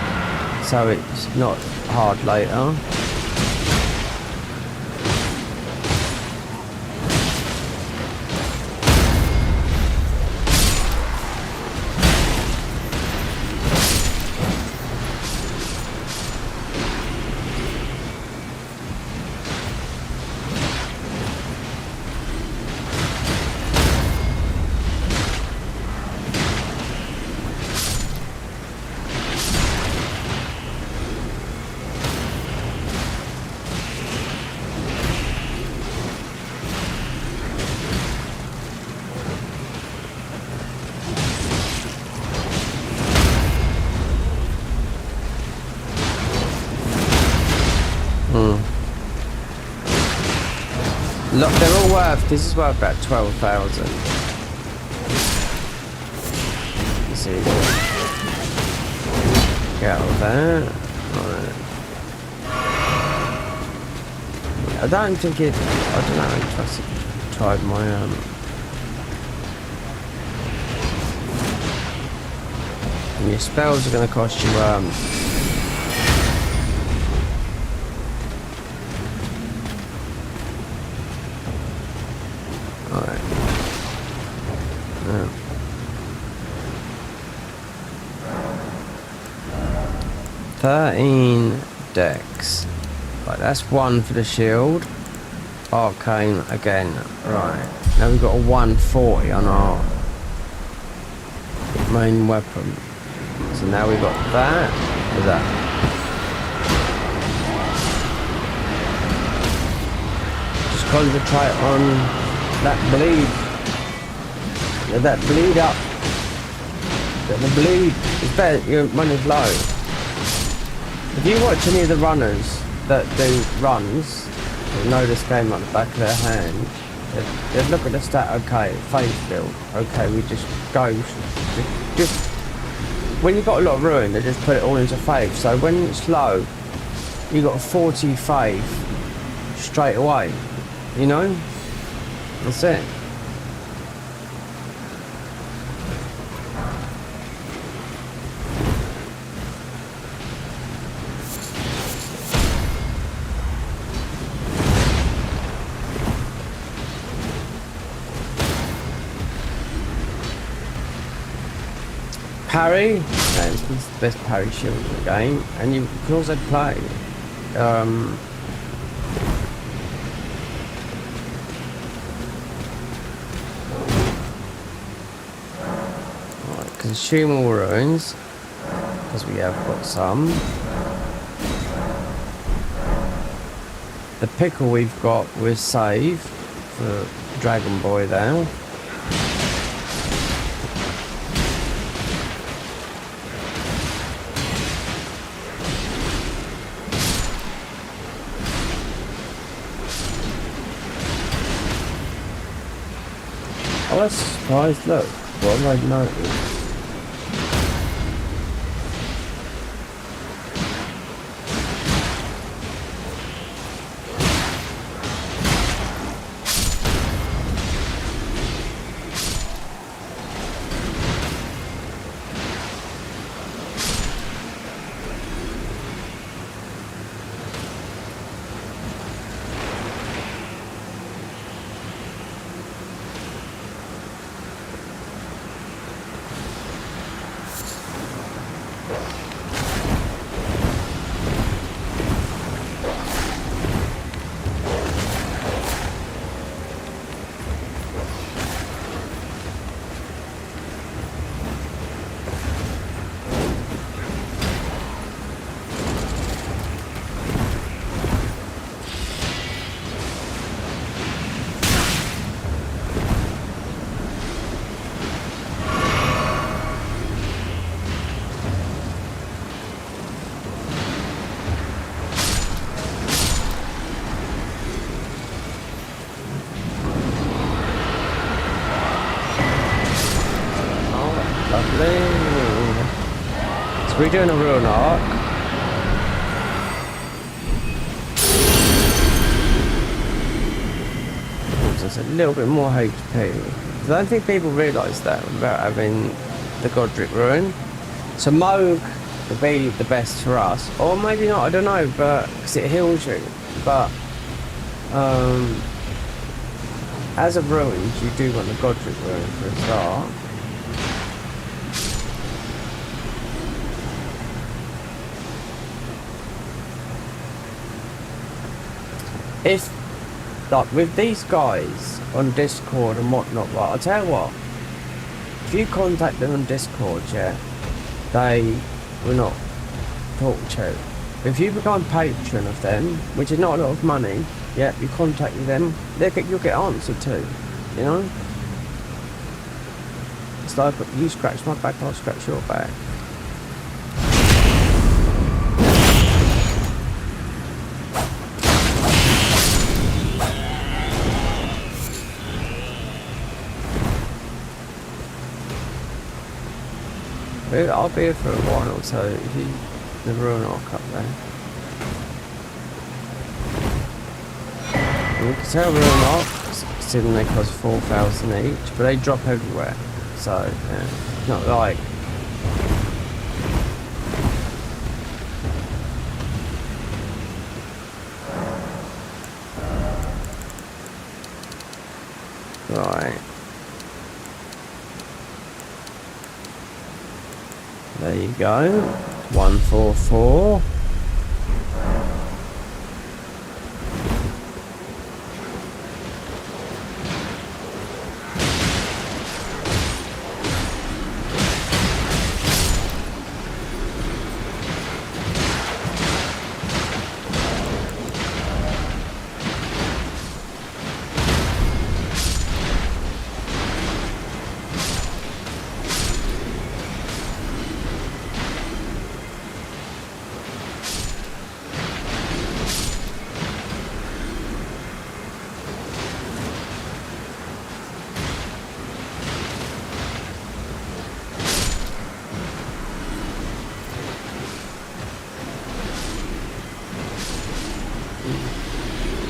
so it's not hard later. Look, they're all worth, this is worth about 12,000. See. Get out of there. Right. I don't think it, I don't know, I tried my, and your spells are going to cost you, alright. Yeah. $13 decks. Right, that's one for the shield. Arcane again. Right. Now we've got a 140 on our main weapon. So now we've got that with that. Just concentrate on that bleed. Let that bleed up. Get the bleed. It's better your money's low. If you watch any of the runners that do runs, they know this game like the back of their hand, they'd look at the stat, okay, phase build, okay, we just go, just when you've got a lot of ruin, they just put it all into faith. So when it's low, you got a 40 faith straight away, you know? That's it. Parry, it's the best parry shield in the game, and you can also play right, consume all ruins, because we have got some. The pickle we've got, we'll save for Dragon Boy there. I was surprised, look, what have I noticed? So we're doing a rune arc. Gives us a little bit more HP. I don't think people realise that about having the Godric Ruin. So Moog would be the best for us, or maybe not. I don't know, but because it heals you. But as a ruined, you do want the Godric Ruin for a start. If, like, with these guys on Discord and whatnot, right, I'll tell you what, if you contact them on Discord, yeah, they will not talk to you. If you become a patron of them, which is not a lot of money, yeah, you contact them, you'll get answered to, you know? It's like, you scratch my back, I'll scratch your back. I'll be here for a while, so if you the ruin arc up there. And you can tell ruin arcs, considering they cost 4,000 each, but they drop everywhere. So yeah, not like right. There you go. 144.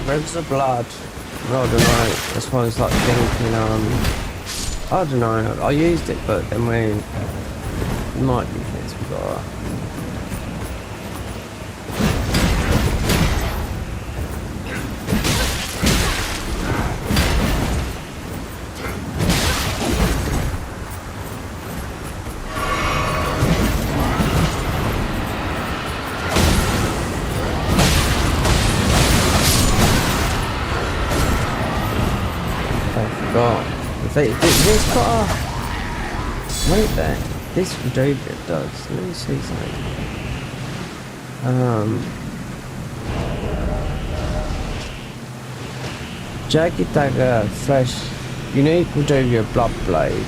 Rivers of blood. I don't know. This one's like thinking, I don't know. I used it, but then it might be things we got. This got a... Wait there. This will do what it does. Let me see something. Jagged dagger, flesh, unique Reduvia blood blade.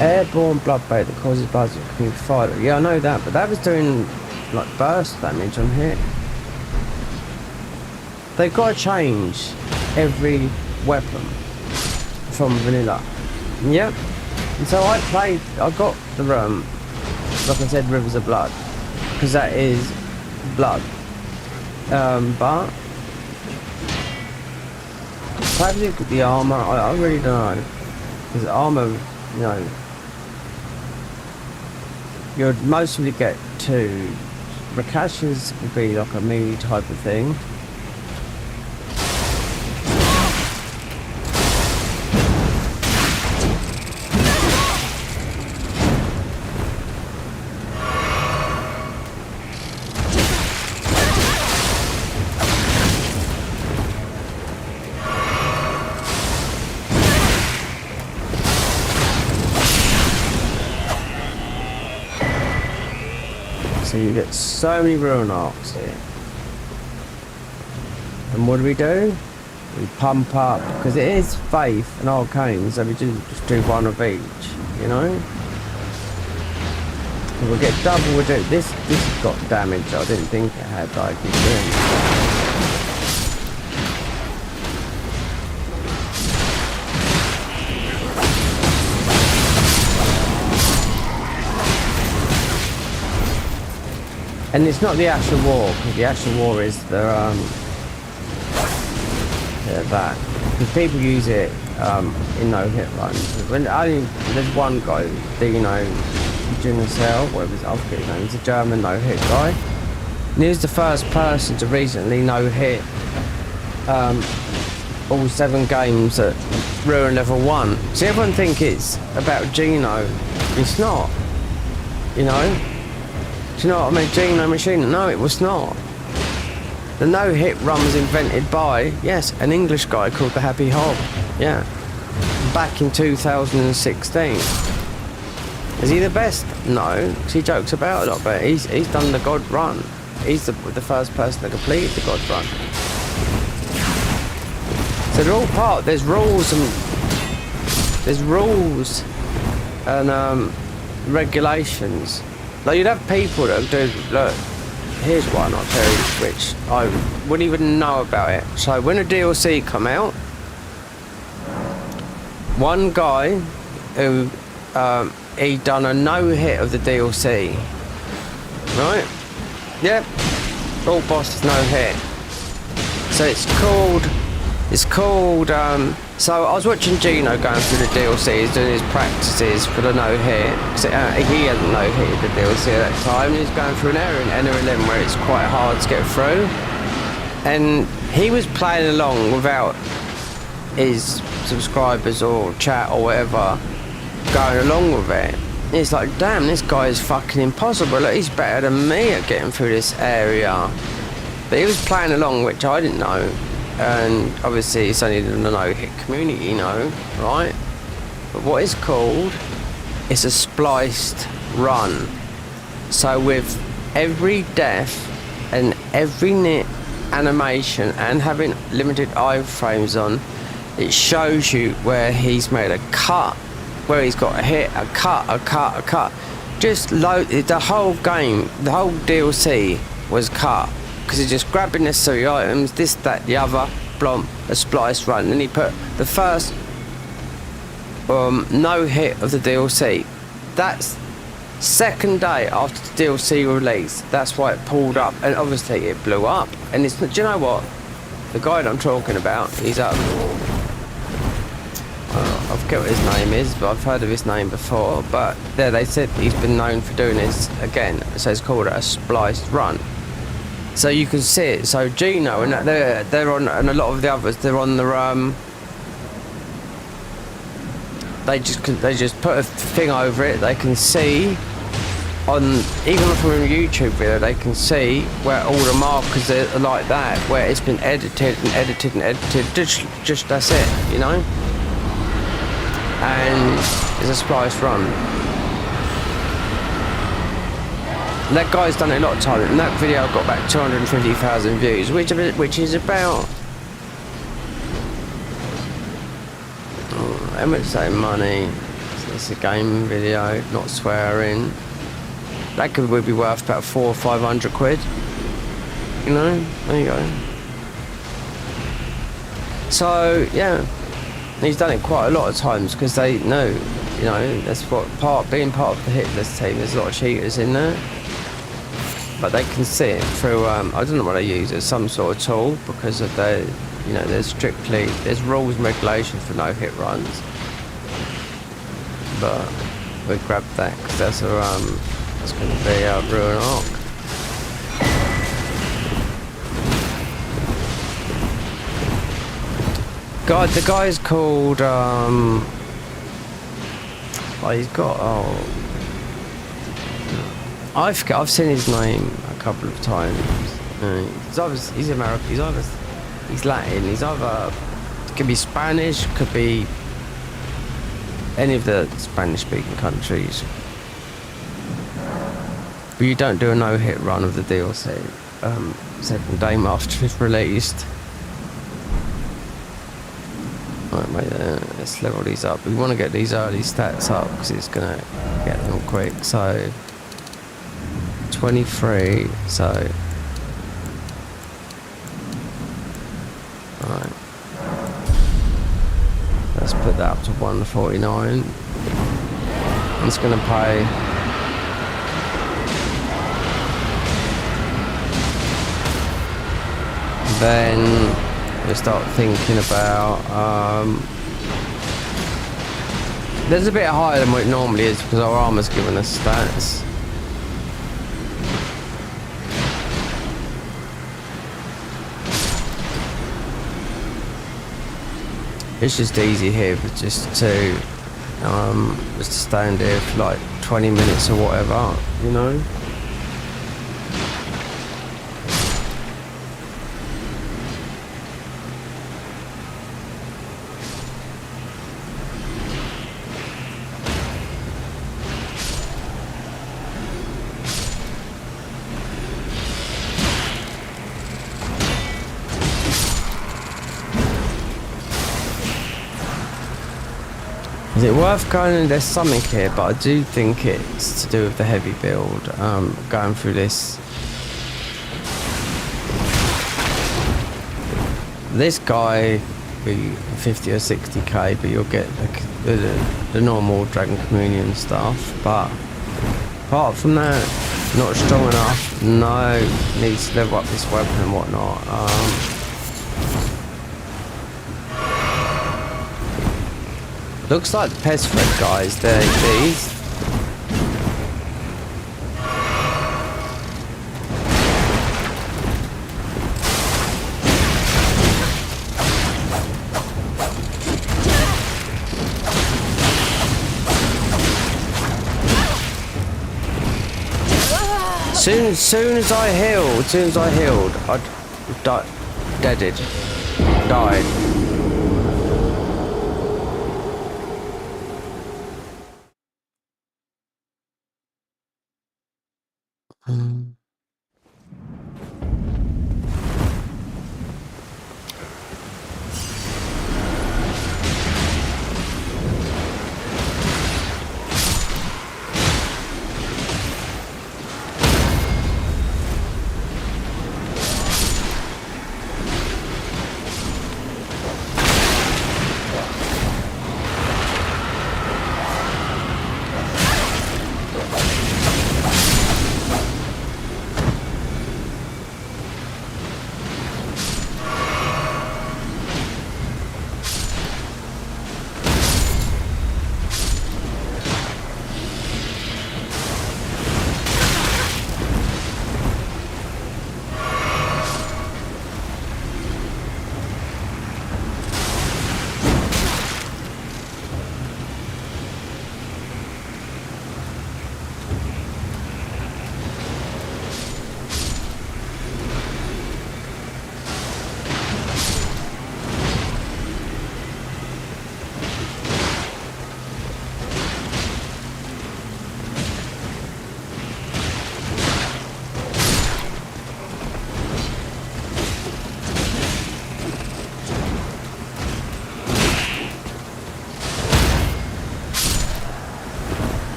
Airborne blood blade that causes blood to be fired. Yeah, I know that, but that was doing like burst damage on here. They've got to change every weapon from vanilla. Yep. And so I got the like I said, Rivers of Blood, because that is blood. But perhaps look at the armor. I really don't know, because the armor, you know, you'd mostly get two. Rakashas would be like a melee type of thing. So you get so many ruin arcs here. And what do? We pump up, because it is faith and arcane, so we just do one of each, you know? And we'll get double, we'll do this got damage I didn't think it had, that I could do. And it's not the Asher War, because the Asher War is the, yeah, that. Because people use it in no-hit runs. There's one guy, Dino Junacel, whatever I forget his name, he's a German no-hit guy. And he was the first person to recently no-hit all 7 games at Ruin Level 1. See, everyone think it's about Gino. It's not. You know? Do you know what I mean? Gino Machine? No, it was not. The no-hit run was invented by, yes, an English guy called the Happy Hob. Yeah. Back in 2016. Is he the best? No, because he jokes about it, but he's done the God Run. He's the first person that completed the God Run. So they're all part. There's rules and regulations. Like you'd have people that do. Look, here's one I'll tell you, which I wouldn't even know about it. So when a DLC come out, one guy who he done a no-hit of the DLC, right? Yep, all bosses no-hit. So it's called. So I was watching Gino going through the DLC, he's doing his practices for the no-hit. He hadn't no-hitted the DLC at that time. He was going through an area in NRLM where it's quite hard to get through. And he was playing along without his subscribers or chat or whatever going along with it. It's like, damn, this guy is fucking impossible. Look, he's better than me at getting through this area. But he was playing along, which I didn't know. And obviously it's only the no-hit community, you know, right? But what it's called, it's a spliced run. So with every death and every animation and having limited iframes on, it shows you where he's made a cut, where he's got a hit, a cut. Just the whole game, the whole DLC was cut. Because he's just grabbing necessary items, this, that, the other, blom, a splice run. And he put the first no-hit of the DLC. That's second day after the DLC release. That's why it pulled up. And obviously it blew up. And it's, do you know what? The guy that I'm talking about, he's up. I forget what his name is, but I've heard of his name before. But there, they said he's been known for doing this again. So it's called a spliced run. So you can see it. So Gino and they're on, and a lot of the others, they're on the they just put a thing over it. They can see on, even from a YouTube video, they can see where all the markers are like that, where it's been edited and edited and edited. Just that's it, you know. And it's a spliced run. That guy's done it a lot of time, and that video got back 250,000 views, which is about, how much is that in money? It's a game video, not swearing. That would be worth about 400 or 500 quid. You know, there you go. So yeah, he's done it quite a lot of times because they know, you know, that's what being part of the hit list team. There's a lot of cheaters in there. But they can see it through, I don't know what they use, as some sort of tool, because of their, you know, there's rules and regulations for no-hit runs. But we grabbed that, because that's it's going to be a Ruin Arc. God, the guy's called, he's got, I've seen his name a couple of times. He's American. He's Latin. He's either, could be Spanish, could be any of the Spanish-speaking countries. But you don't do a no-hit run of the DLC second day after it's released. Right, wait, let's level these up. We want to get these early stats up because it's gonna get them quick. So 23, so alright, let's put that up to 149. It's gonna pay then we start thinking about. There's a bit higher than what it normally is because our armor's giving us stats. It's just easy here, but just to stand here for like 20 minutes or whatever, you know. Is it worth going? There's something here, but I do think it's to do with the heavy build. Going through this. This guy be 50 or 60k, but you'll get the normal Dragon Communion stuff. But apart from that, not strong enough. No, needs to level up this weapon and whatnot. Looks like the pest thread guys, they're these. Soon as I healed, I'd died.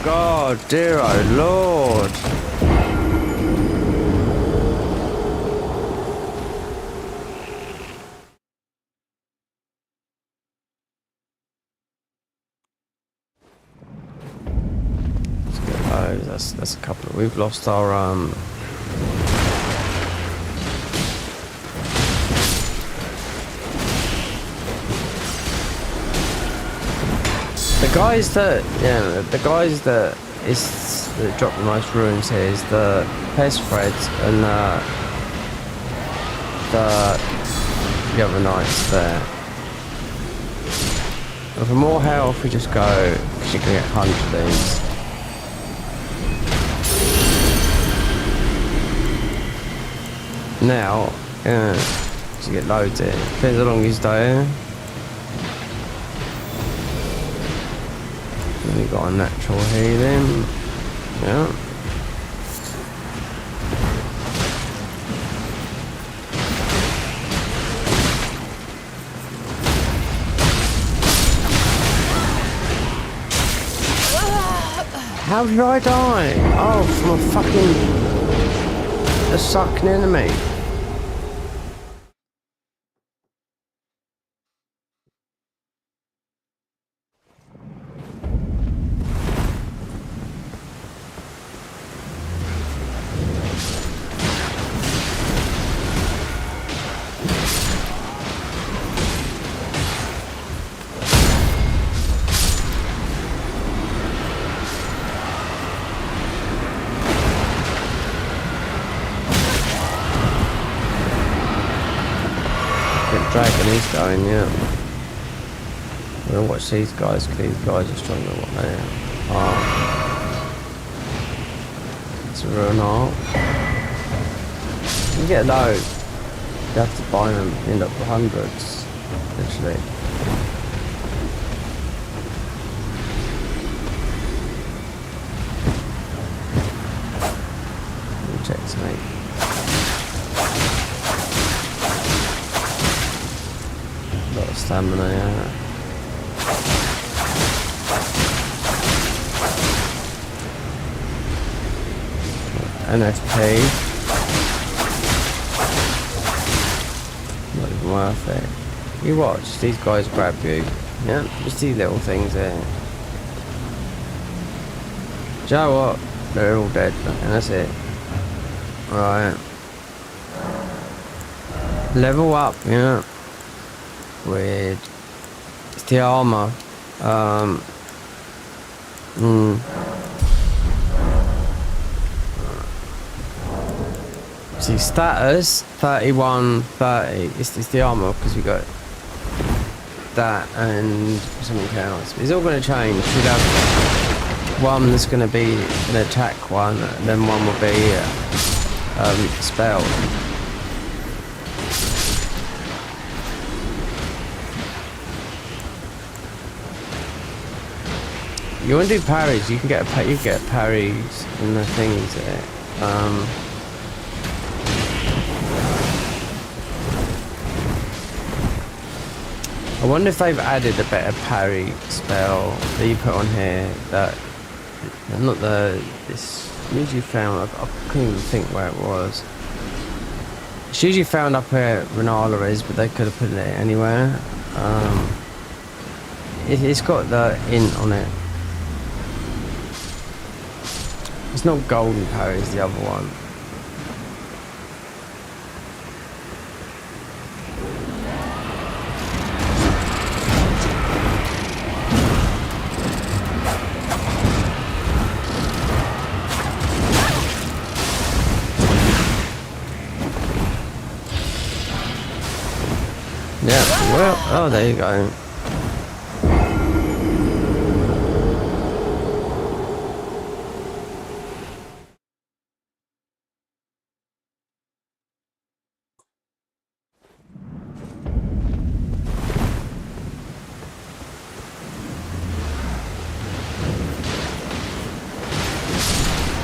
God, dear oh Lord. Let's get those. That's a couple of, we've lost our the guys that drop the most runes here is the pest threads and the other knights there. And for more health, we just go. You can get 100 of these. Now, you get loads here. Depends how long you stay here. We got a natural healing. Yeah. How did I die? Oh, from a fucking... a sucking enemy. Dragon is going, yeah. I'm gonna watch these guys, because these guys are stronger than what they are. It's a real art. You get low. You have to buy them, end up with hundreds, literally. Check mate. A lot of stamina, yeah. NFP. Not even worth it. You watch, these guys grab you. Yeah, just these little things there. Do you know what? They're all dead, and that's it. Right. Level up, yeah. With it's the armor. See, status 3130. It's the armor because we got that and something else. It's all going to change. We'll have one that's going to be an attack one, and then one will be spell. You want to do parries? You can get parries and the things there. I wonder if they've added a better parry spell that you put on here. That not the this usually found. I couldn't even think where it was. It's usually found up where Renala is, but they could have put it anywhere. It's got the int on it. It's not golden parry, it's the other one. Yeah, well, oh, there you go.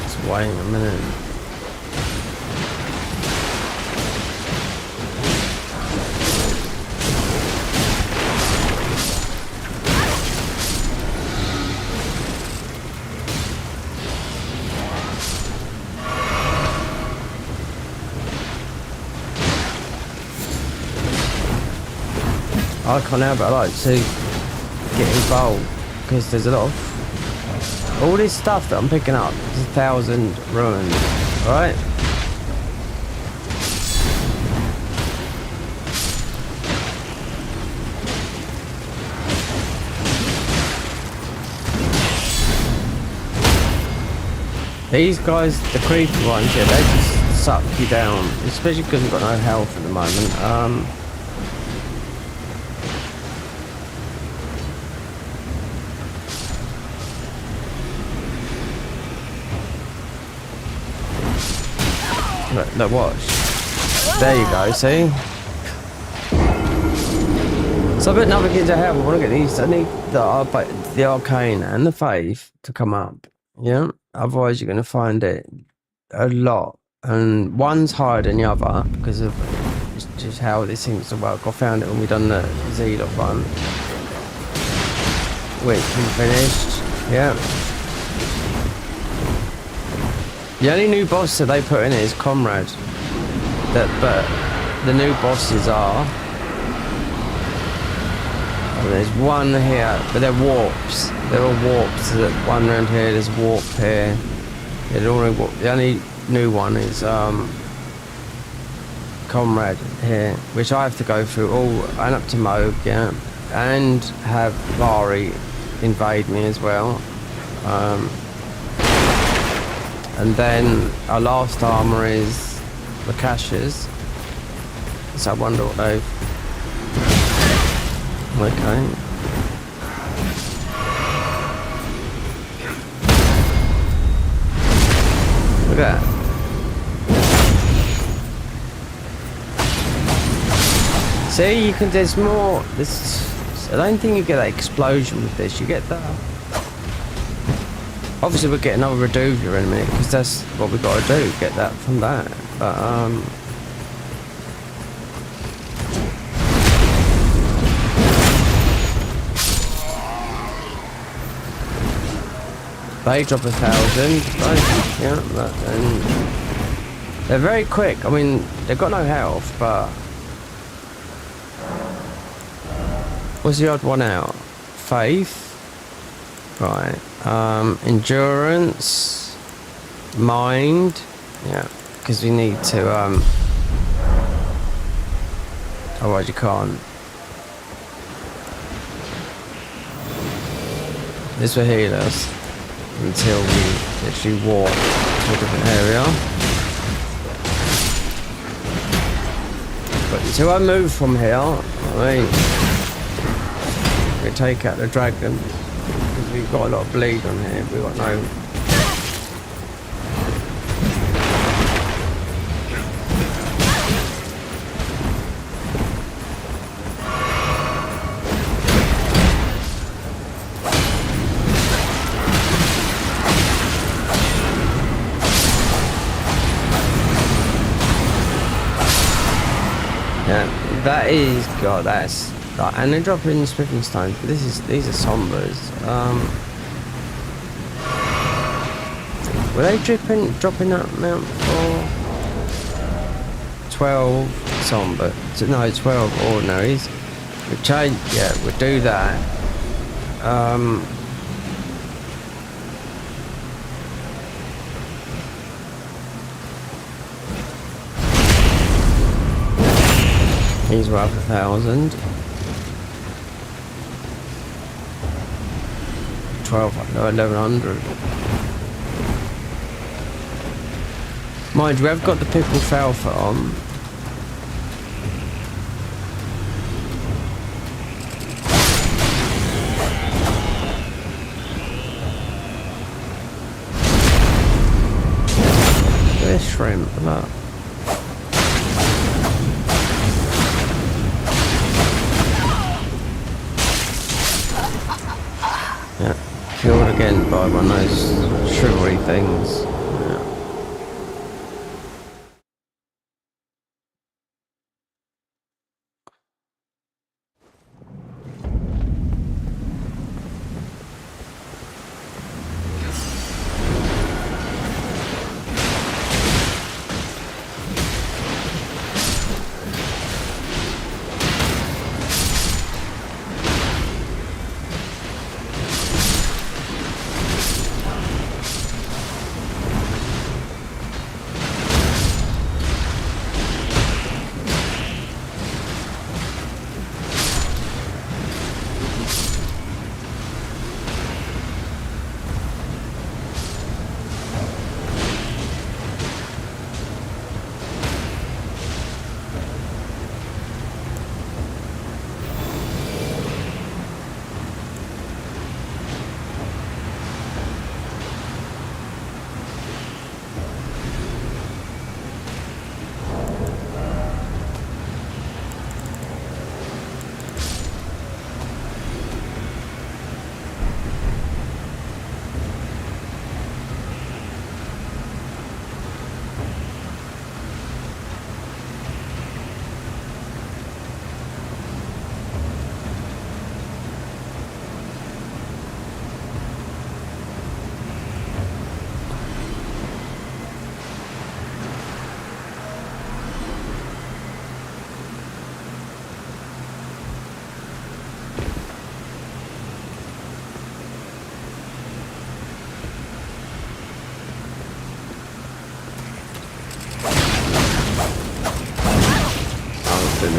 Just wait a minute. I can't help it, I like to get involved because there's a lot of all this stuff that I'm picking up. There's 1,000 ruins, right? These guys, the creepy ones, yeah, they just suck you down, especially because we've got no health at the moment. Look, watch. There you go, see? So I've got nothing into hell. I want to get these. I need the arcane and the faith to come up. Yeah? Otherwise, you're going to find it a lot. And one's higher than the other because of just how this seems to work. I found it when we done the Zealot run, which we finished. Yeah. The only new boss that they put in it is Comrade. But the new bosses are... Oh, there's one here, but they're warps. They're all warps. There's one around here, there's a warp here. Yeah, the only new one is Comrade here, which I have to go through all and up to Moog, yeah, and have Vari invade me as well. And then our last armor is the caches. So I wonder what they've... Okay. Look at that. See, you can, there's more, this, I don't think you get that explosion with this, you get that. Obviously we'll get another Reduvia in a minute, because that's what we've got to do, get that from that. But, they drop 1,000, yeah, and they're very quick. I mean, they've got no health, but what's the odd one out? Faith, right? Endurance, mind, yeah, because we need to. Otherwise, you can't. This will heal us until we actually walk to a different area. But until I move from here, I mean, we take out the dragon, because we've got a lot of bleed on here. We've got no... That is, God, that's, and they're dropping smithing stones, but these are sombers. Were they dropping that amount for 12 somber? No, 12 ordinaries. We change, yeah, we'll do that. He's worth 1,000. 1,100. Mind you, we have got the pickled falfa on. There's shrimp, look. Killed again by one of those shrivelry things. Yeah.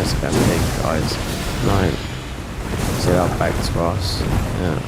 Let's go and dig, guys. No. See our back to us. Yeah.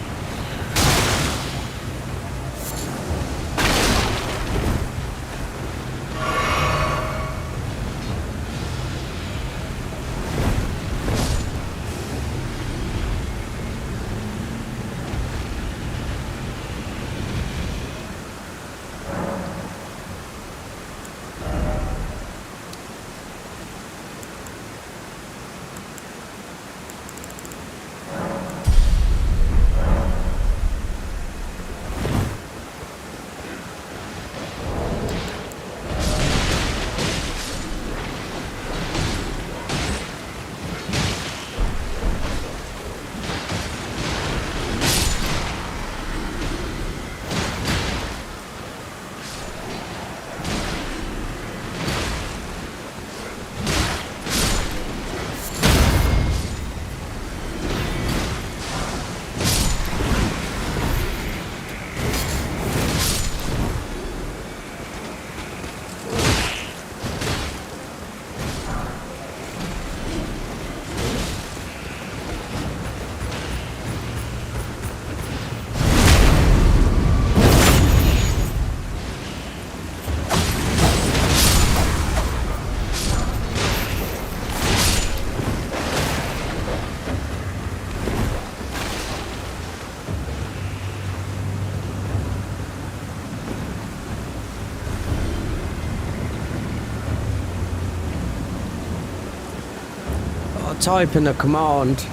Type in a command.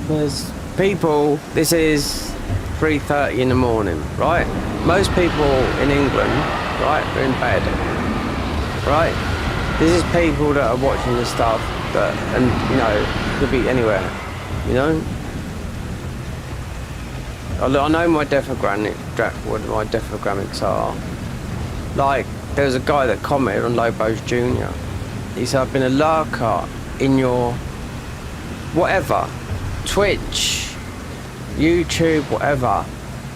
There's people, this is 3:30 in the morning, right? Most people in England, right, are in bed, right? This is people that are watching this stuff, that, and you know, could be anywhere, you know? I know my what my demographics are. Like, there's a guy that commented on Lobos Jr. He said, I've been a lurker in your whatever, Twitch, YouTube, whatever.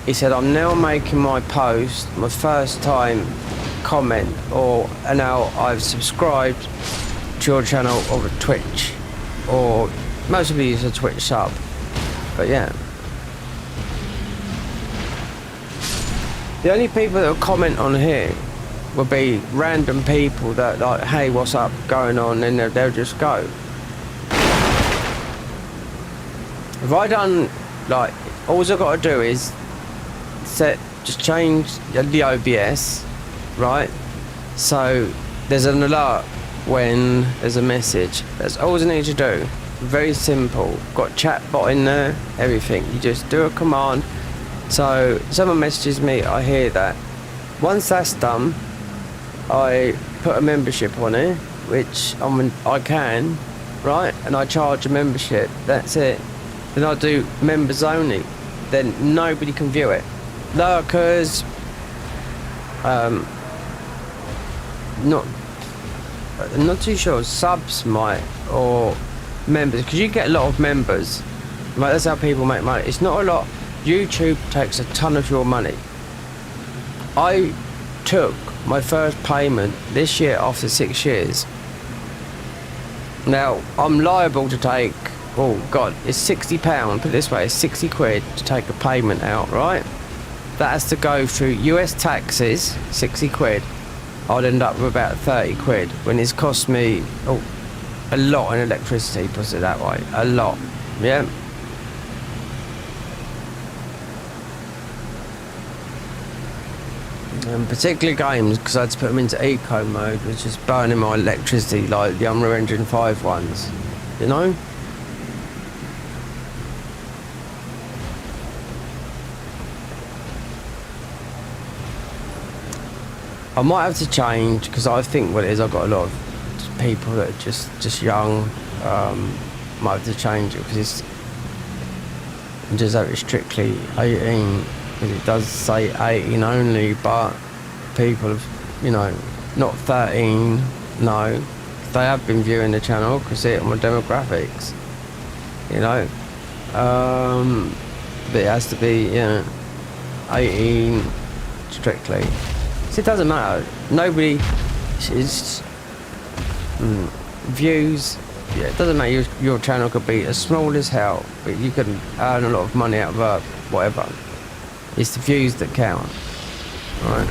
He said, I'm now making my post, my first time comment, and now I've subscribed to your channel over Twitch, or most of you use a Twitch sub, but yeah. The only people that will comment on here will be random people that like, hey, what's up, going on, and they'll just go. If I done, like, all I've got to do is just change the OBS, right? So there's an alert when there's a message. That's all I need to do. Very simple. Got chat bot in there, everything. You just do a command. So someone messages me, I hear that. Once that's done, I put a membership on it, which I can, right? And I charge a membership. That's it. Then I do members only. Then nobody can view it. Lurkers, not too sure. Subs might, or members, because you get a lot of members. Right, that's how people make money. It's not a lot. YouTube takes a ton of your money. I took my first payment this year after 6 years. Now I'm liable to take, oh god, it's £60, put it this way, it's 60 quid to take a payment out, right? That has to go through US taxes, 60 quid. I'd end up with about 30 quid when it's cost me a lot in electricity, put it that way, a lot, yeah? Particularly games, because I had to put them into eco mode, which is burning my electricity like the Unreal Engine 5 ones, you know? I might have to change, because I think what it is, I've got a lot of people that are just young. Might have to change it, because it's just have it strictly 18, because it does say 18 only, but people have, you know, not 13, no. They have been viewing the channel, because see it on my demographics, you know. But it has to be, you know, 18 strictly. It doesn't matter. Nobody is views yeah, it doesn't matter. Your channel could be as small as hell, but you can earn a lot of money out of whatever. It's the views that count, right?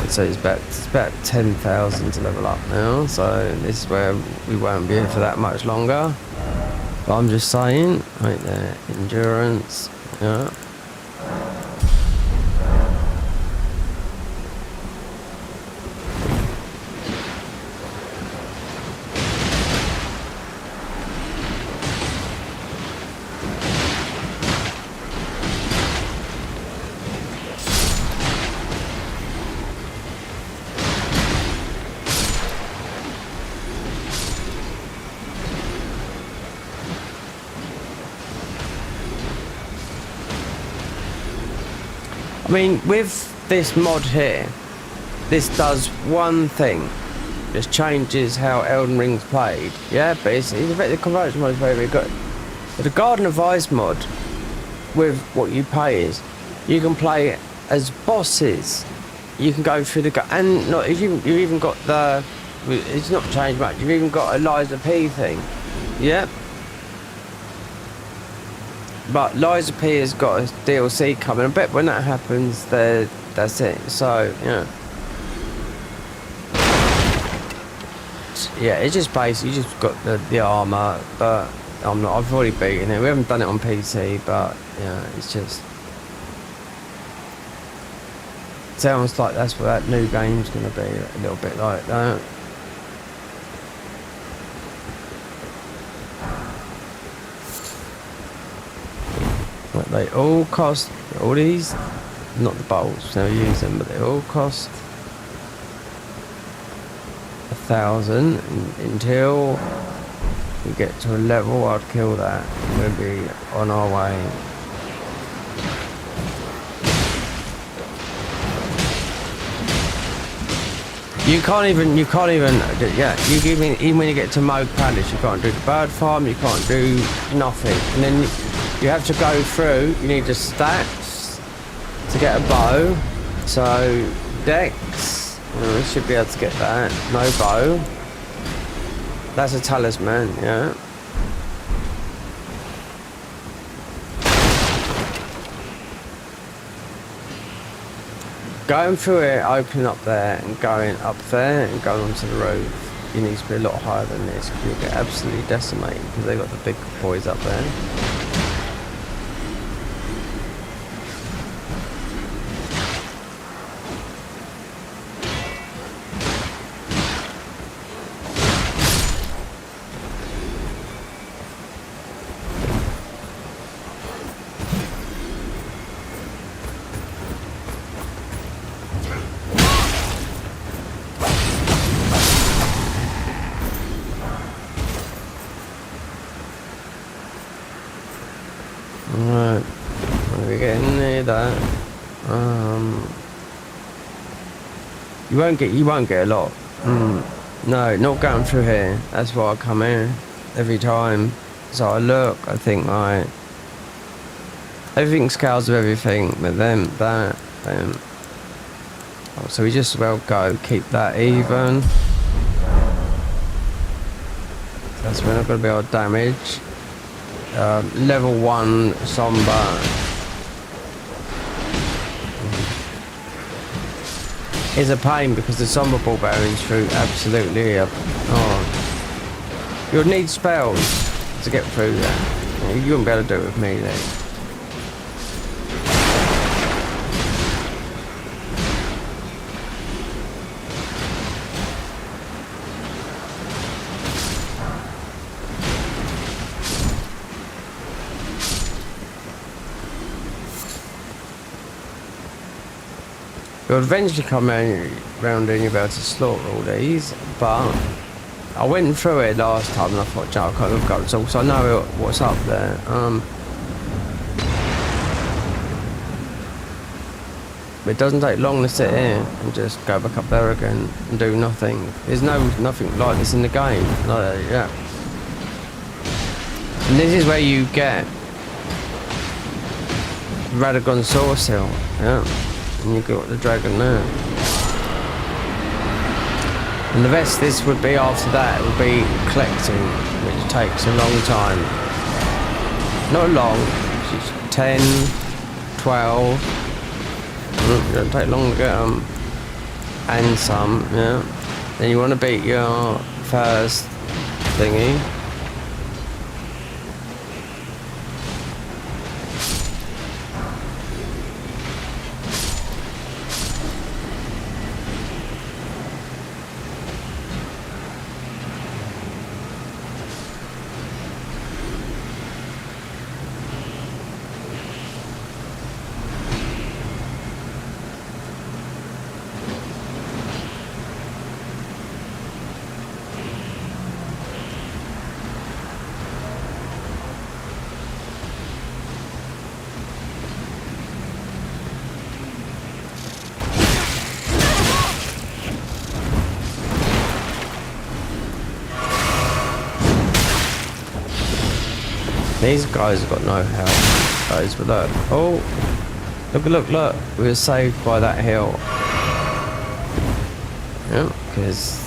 So it's about 10,000 to level up now. So this is where we won't be here for that much longer. But I'm just saying, right there, endurance, yeah. I mean, with this mod here, this does one thing. Just changes how Elden Ring's played. Yeah, but it's the conversion mod is very, very good. But the Garden of Ice mod, with what you pay is, you can play as bosses. You can go through and not you've even got the. It's not changed much. You've even got a Liza P thing. Yeah. But Liza P has got a DLC coming. I bet when that happens, that's it. So, yeah. Yeah, it's just basically, you just got the armour, but I've already beaten it. We haven't done it on PC, but, yeah, it's just... Sounds like that's what that new game's going to be, a little bit like that. They all cost, all these, not the bowls, never use them, but they all cost 1,000 until we get to a level. I'd kill that. We'll be on our way. You can't even, yeah, even when you get to Moog Palace, you can't do the bird farm, you can't do nothing. And then you have to go through, you need the stats to get a bow. So, Dex, we should be able to get that. No bow. That's a talisman, yeah. Going through it, opening up there and going up there and going onto the roof, you need to be a lot higher than this because you'll get absolutely decimated because they've got the big boys up there. Right, we're getting near that. You won't get a lot. No, not going through here. That's why I come here every time. So I look, I think like everything scales with everything, but then that. So we just as well go keep that even. That's when I'm gonna be able to damage. Level 1 Somber is a pain because the Somber ball bearings through absolutely you'll need spells to get through that. You wouldn't be able to do it with me then. You'll eventually come around and you'll be able to slaughter all these, but I went through it last time and I thought, I can't look up results, so I know what's up there. It doesn't take long to sit here and just go back up there again and do nothing. There's nothing like this in the game. Yeah. And this is where you get Radagon Source Hill, yeah. And you got the dragon there. And the rest, this would be after that, it would be collecting, which takes a long time. Not long, it's 10, 12. It don't take long to get them. And some, yeah. Then you want to beat your first thingy. These guys have got no health. Those, but look. Oh, look. We were saved by that hill. Yeah, because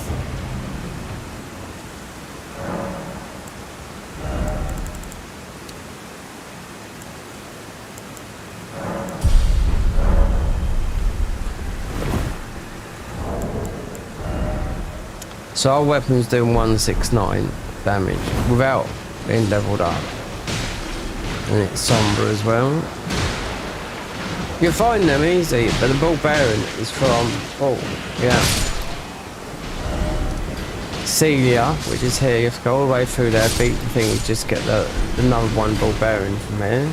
so our weapon's doing 169 damage without being leveled up. And it's somber as well. You find them easy, but the ball bearing is from, Celia, which is here. You have to go all the way through there, beat the thing, you just get the number 1 ball bearing from here.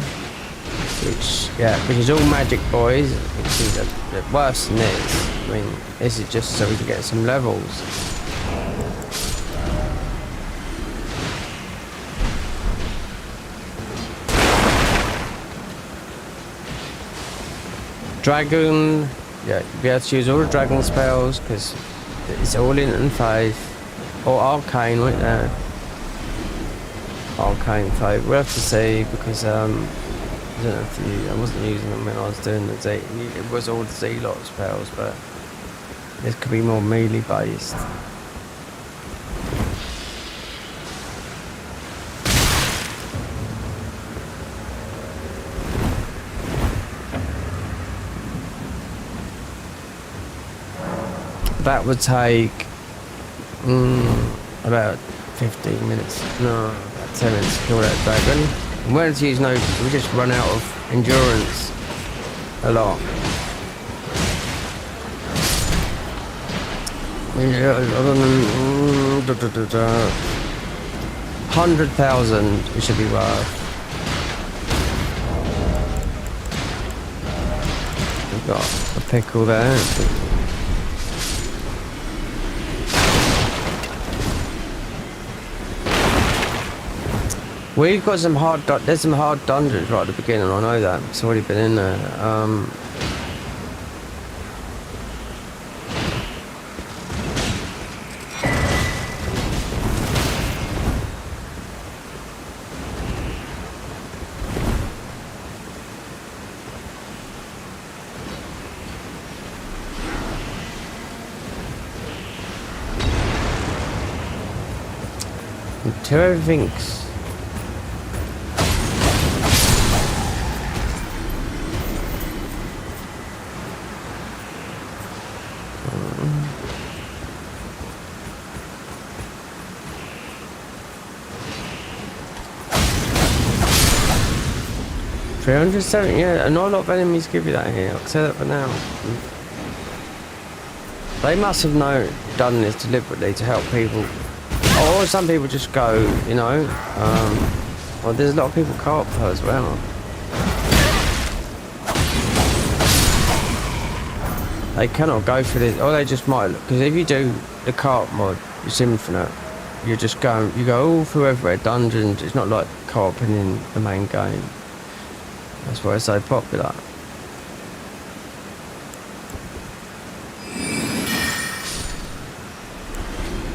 Which is all magic, boys, which is a bit worse than this. I mean, this is just so we can get some levels. Dragon, you'll be able to use all the dragon spells because it's all in faith. Or arcane right there. Arcane faith. We'll have to see because I don't know if I wasn't using them when I was doing the Z. It was all the Z-lot spells, but this could be more melee based. That would take about 15 minutes. No, about 10 minutes to kill that dragon. And when it's used, we just run out of endurance a lot. 100,000 it should be worth. We've got a pickle there. We've got some there's some hard dungeons right at the beginning, I know that. It's already been in there. Until everything's $370, yeah, and not a lot of enemies give you that here, I'll say that for now. They must have done this deliberately to help people. Or some people just go, you know. Well, there's a lot of people co-op her as well. They cannot go for this, or they just might, because if you do the co-op mod, it's infinite. You go all through everywhere, dungeons, it's not like co-oping in the main game. That's why it's so popular.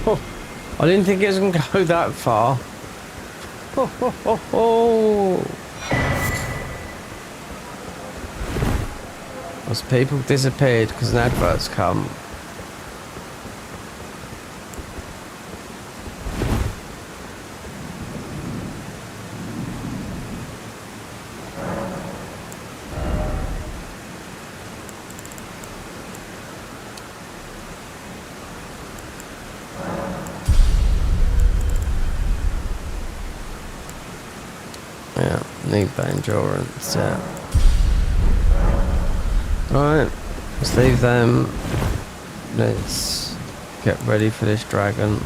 Oh, I didn't think it was going to go that far. Most people disappeared because an advert's come. Yeah, need that endurance, yeah. Right, let's leave them. Let's get ready for this dragon.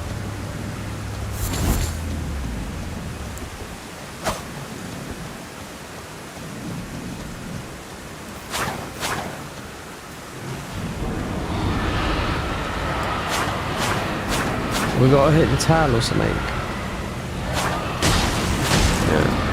We gotta hit the tail or something. Yeah.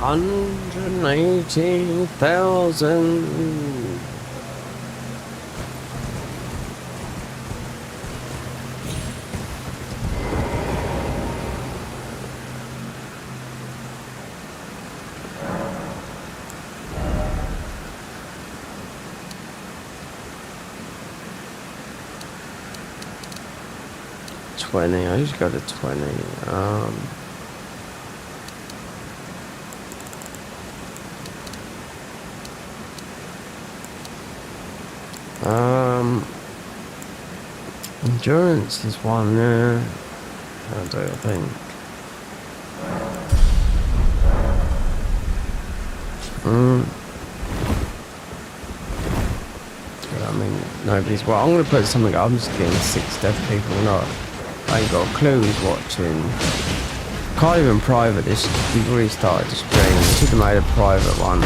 $118,000. I just got a 20. Endurance is one, yeah. I'll do it, I think. I mean, nobody's. Well, I'm going to put something up. I'm just getting 6 deaf people. Not. I ain't got a clue who's watching. Can't even private this. We've restarted the stream. Should have made a private one.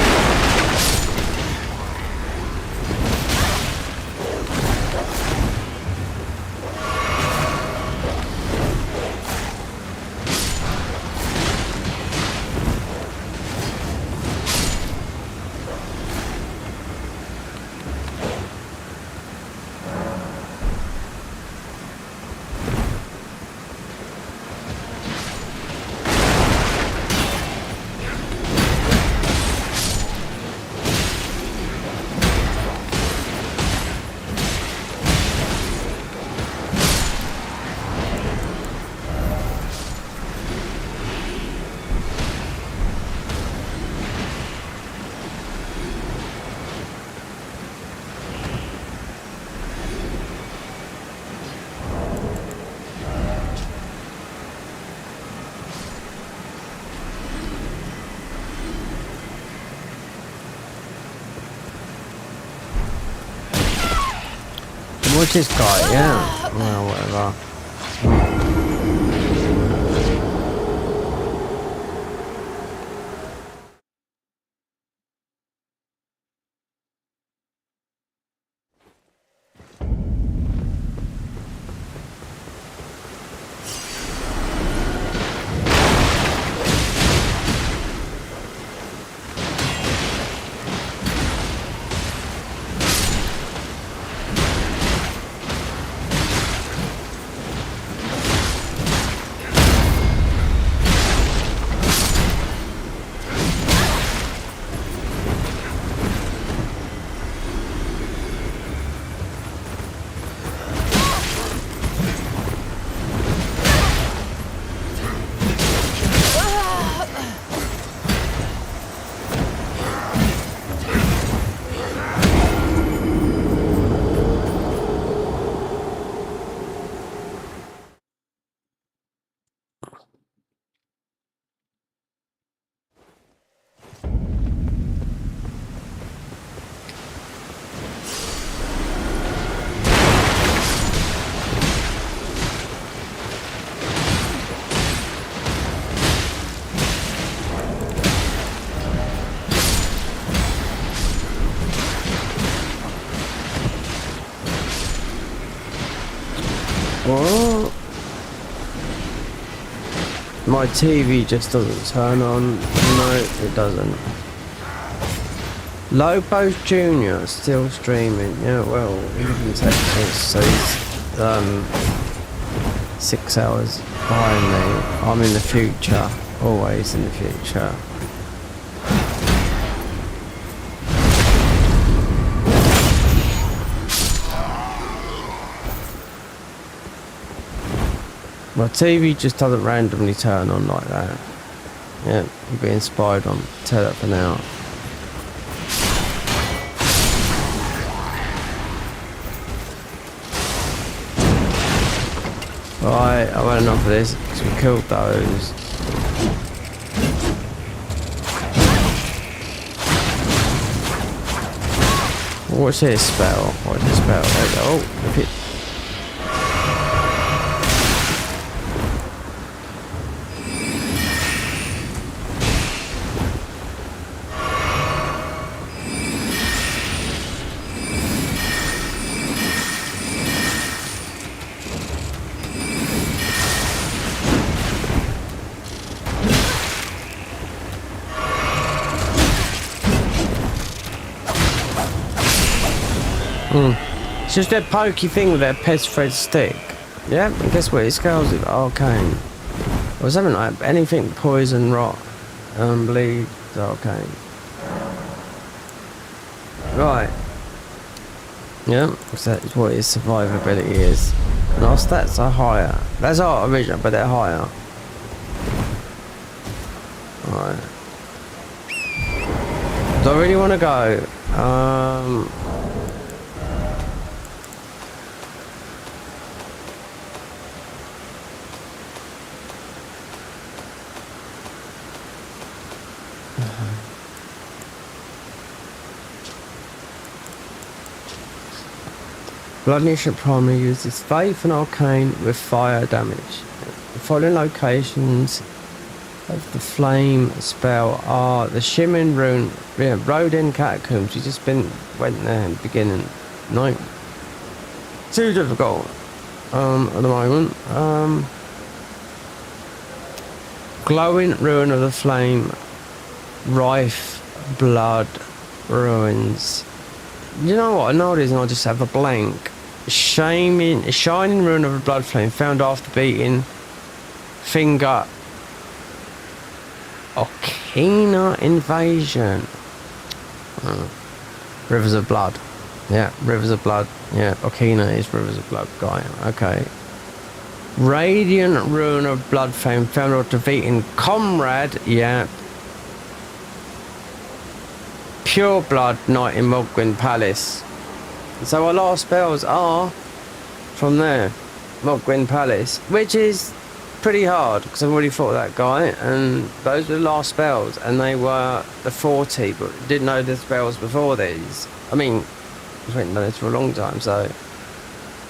What's this guy? Yeah. Well, whatever. What? My TV just doesn't turn on. No, it doesn't. Lopez Jr. still streaming. Yeah, well, he can take this. So he's 6 hours behind me. I'm in the future. Always in the future. My TV just doesn't randomly turn on like that. Yeah, you're being spied on. Tell that for now. Right, I've had enough of this because we killed those. What's this spell? What's this spell? There we go. Oh, if it. It's just that pokey thing with that pest thread stick. Yeah, and guess what? It scales with arcane. Or something like anything poison, rot, bleed, arcane. Right. Yeah, so that's what his survivability is. And our stats are higher. That's our original, but they're higher. Right. Do I really want to go? Blood should primarily uses faith and arcane with fire damage. The following locations of the flame spell are the Shimmering Rune, Rodin Catacombs. You just went there in the beginning. No, too difficult at the moment. Glowing Ruin of the Flame, Rife Blood Ruins. You know what? Another reason I just have a blank. Shining Ruin of the Blood Flame found after beating Finger Okina Invasion. Rivers of Blood. Yeah, Rivers of Blood. Yeah, Okina is Rivers of Blood guy. Okay. Radiant Ruin of Blood Flame found after defeating Comrade. Yeah. Pure Blood Knight in Mogwin Palace. So our last spells are from there. Mogwin Palace. Which is pretty hard because I've already fought that guy, and those were the last spells, and they were the 40, but didn't know the spells before these. I mean, I've been doing this for a long time, so.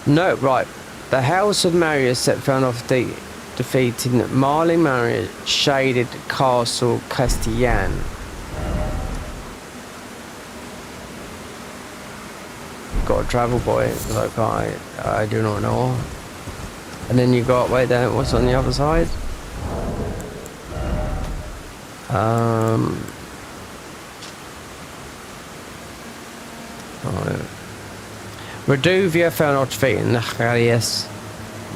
No, right. The House of Marius set found off defeating Marley Marius Shaded Castle Castellan. Got a travel boy, like I do not know. And then you got, wait there, what's on the other side? Reduvia found out defeating the Charius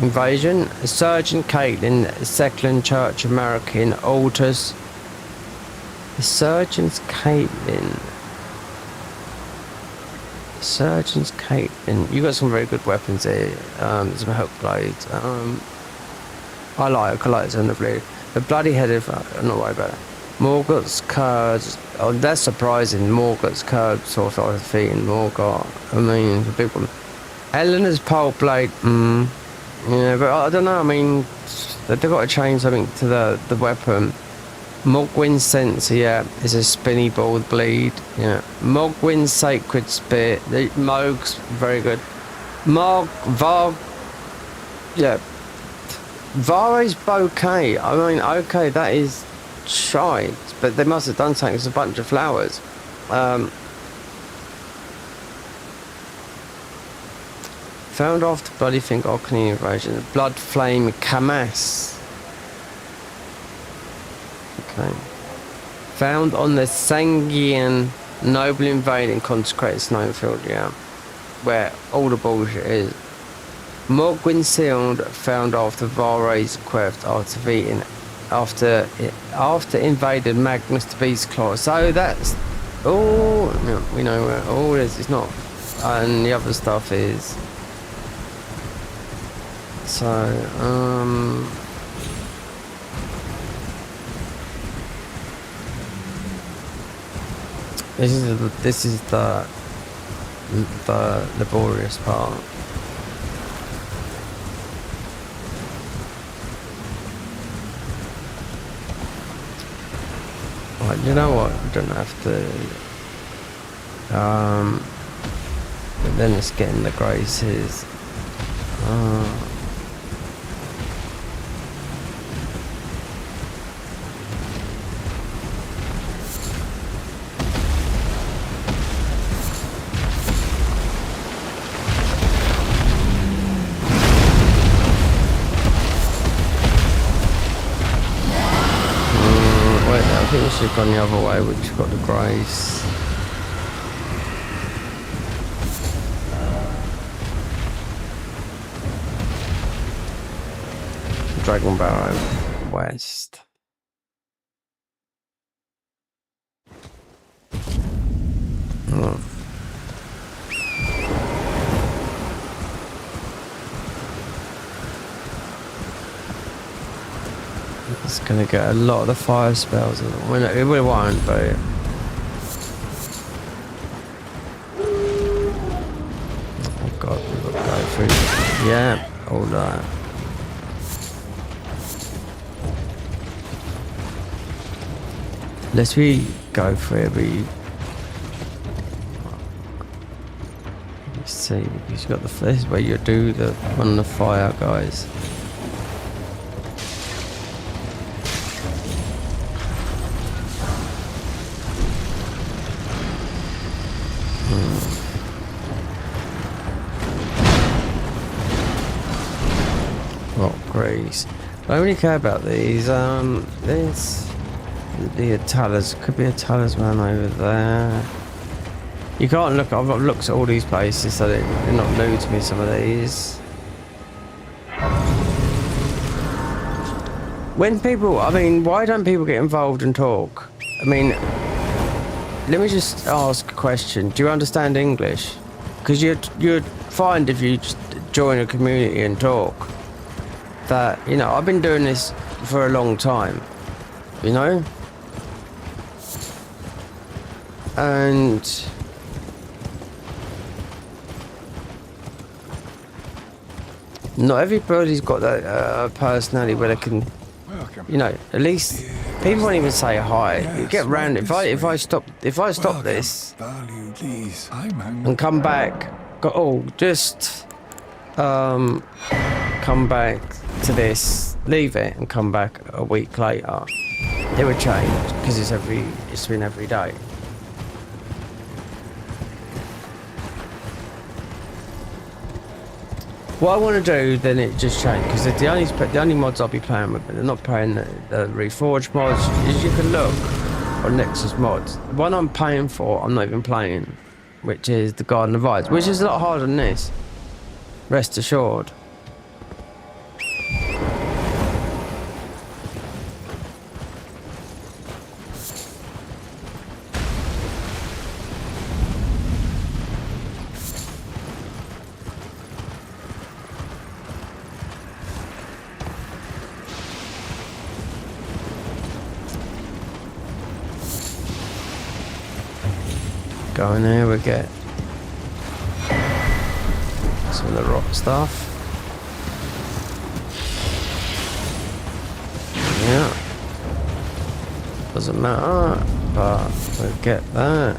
invasion. Sergeant Caitlin, Second Church American Altars. Sergeant's Caitlin. You got some very good weapons here. Some hook blades. I like it on the blade. The bloody headed. I'm not worried about it. Morgoth's curds. Oh, that's surprising. Morgoth's curds sort of defeating Morgoth. I mean, the big one. Eleanor's pole blade. Yeah, but I don't know. I mean, they've got to change something to the weapon. Mogwin's Censer, yeah, is a spinny ball with bleed. Yeah. Mogwin's Sacred Spear. The Mog's very good. Yeah. Vare's Bouquet. I mean, okay, that is shite, but they must have done something. It's a bunch of flowers. Found after bloody think Ockley invasion. Blood Flame Camas. Okay. Found on the Sanguian Noble invading consecrated snowfield, yeah. Where all the bullshit is. Mogwin Sealed found after Vare's quest after invaded Magnus the Beast Claw. So that's all we know where all this is not. And the other stuff is so this is the laborious part. Right, you know what? You don't have to. But then it's getting the graces. I think we should have gone the other way, which got the grace. Dragon Barrow West. Oh. It's gonna get a lot of the fire spells. Well, no, it won't, but oh god, we've got to go through. Yeah, all that. Let's we go for every. Let's see, because you got the first where you do the one on the fire, guys. Rock grease. I don't really care about these. There's the could be a talisman over there. You can't look. I've looked at all these places, so they're not new to me. Some of these. When people, I mean, why don't people get involved and talk? I mean, let me just ask a question. Do you understand English? Because you'd find if you just join a community and talk that, you know, I've been doing this for a long time, you know, and not everybody's got that personality where they can, you know, at least people won't even say hi. You get round. If I stop this and come back, just come back to this, leave it, and come back a week later, it would change because it's been every day. What I want to do, then it just changed, because the only mods I'll be playing with, but they're not playing the Reforged mods, is you can look on Nexus mods. The one I'm paying for, I'm not even playing, which is the Garden of Ice, which is a lot harder than this, rest assured. Go in here, we get some of the rock stuff. Yeah, doesn't matter, but we get that.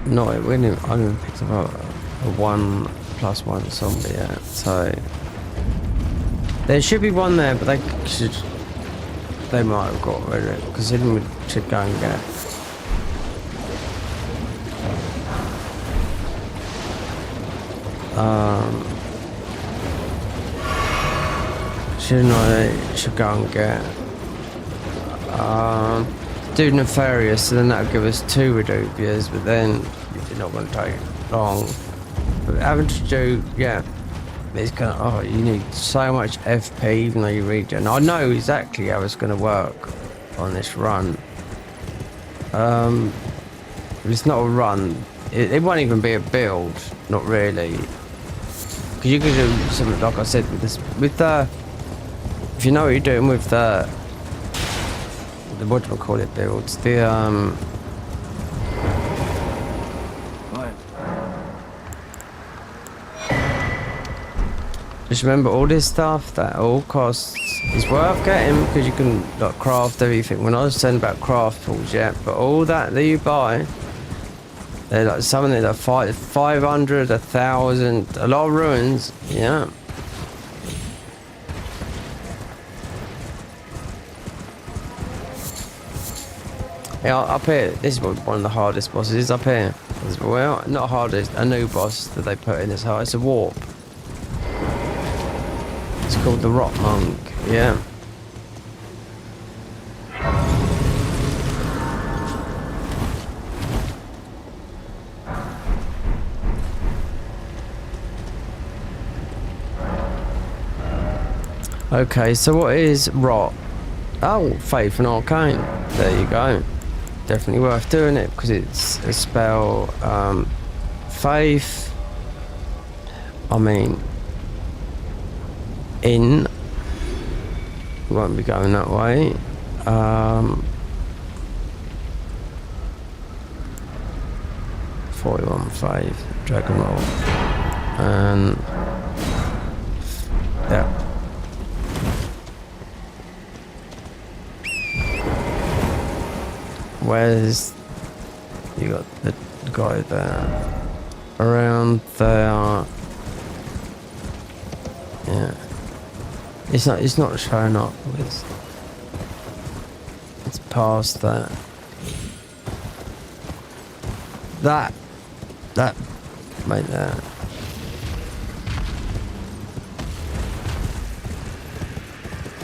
No, I haven't picked up a 1+1 zombie yet, so there should be one there, but they might have got rid of it, because then we should go and get. Should go and get do Nefarious, so then that'll give us 2 Redupias, but then it's not going to take long. But having to do, yeah, it's gonna, oh, you need so much FP even though you regen. I know exactly how it's going to work on this run. It's not a run, it won't even be a build, not really. Because you can do something, like I said, with the, if you know what you're doing with the what do we call it builds, just remember all this stuff that all costs is worth getting, because you can like craft everything. When I was saying about craft tools, yeah, but all that you buy, they're like some of them are 500, 1,000, a lot of ruins, yeah. Yeah, up here. This is one of the hardest bosses is up here. Well, not hardest, a new boss that they put in this hard. It's a warp. It's called the Rock Monk. Yeah. Okay, so what is rot? Oh, faith and arcane. There you go. Definitely worth doing it because it's a spell. Faith. I mean, in won't be going that way. 41 faith, dragon roll, and yeah. Where's you got the guy there? Around there. Yeah. It's not showing up. It's past that. That right there.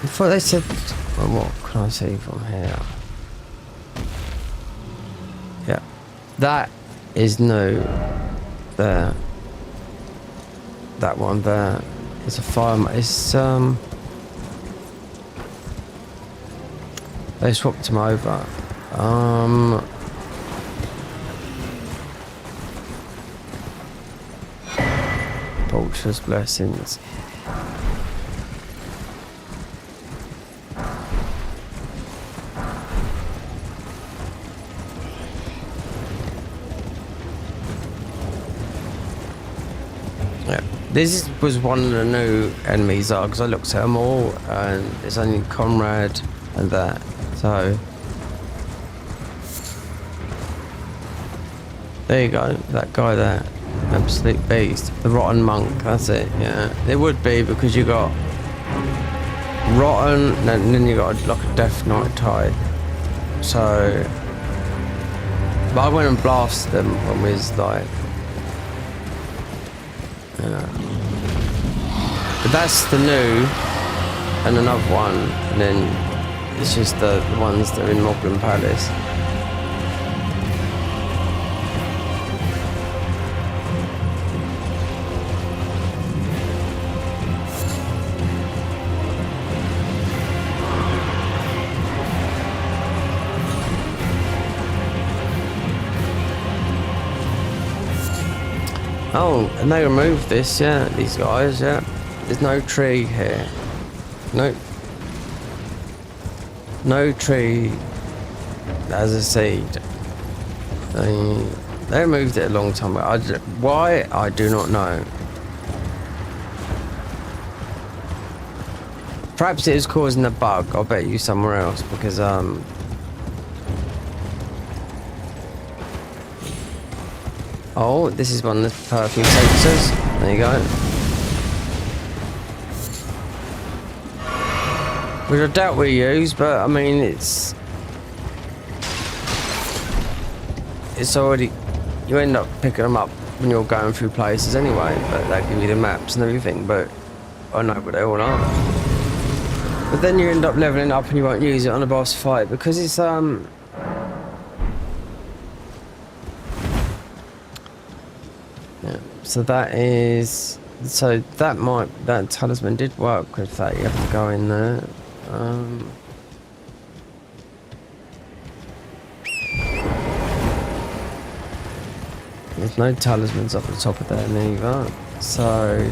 I thought they said, well, what can I see from here? Yeah, that is new. There. That one there. It's a fire. It's they swapped him over. Vulture's blessings. This was one of the new enemies, because I looked at them all, and it's only Conrad and that. So there you go, that guy there, absolute beast, the rotten monk. That's it. Yeah, it would be because you got rotten, and then you got like a death knight type. So, but I went and blasted them when we was like. But that's the new and another one, and then it's just the ones that are in Moglin Palace. Oh, and they removed this, yeah, these guys, yeah. There's no tree here. No tree as a seed. They removed it a long time ago. Why? I do not know. Perhaps it is causing a bug. I'll bet you somewhere else because oh, this is one of the perfume sensors. There you go. Which I doubt we use, but I mean it's already, you end up picking them up when you're going through places anyway, but they give you the maps and everything, but I know what they all are. But then you end up leveling up and you won't use it on a boss fight because it's yeah, so that is, so that talisman did work with that. You have to go in there. There's no talismans up the top of there neither, so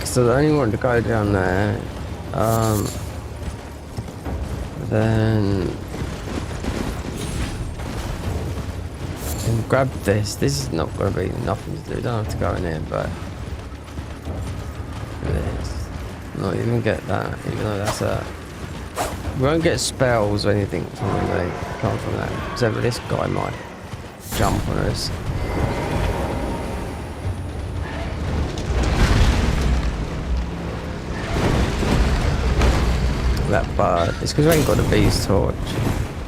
so I only want to go down there, then And grab this. This is not going to be nothing to do. Don't have to go in here, but this. Not even get that. Even though that's a. We won't get spells or anything from when they come from that. Except this guy might jump on us. That bird. It's because we ain't got a beast torch.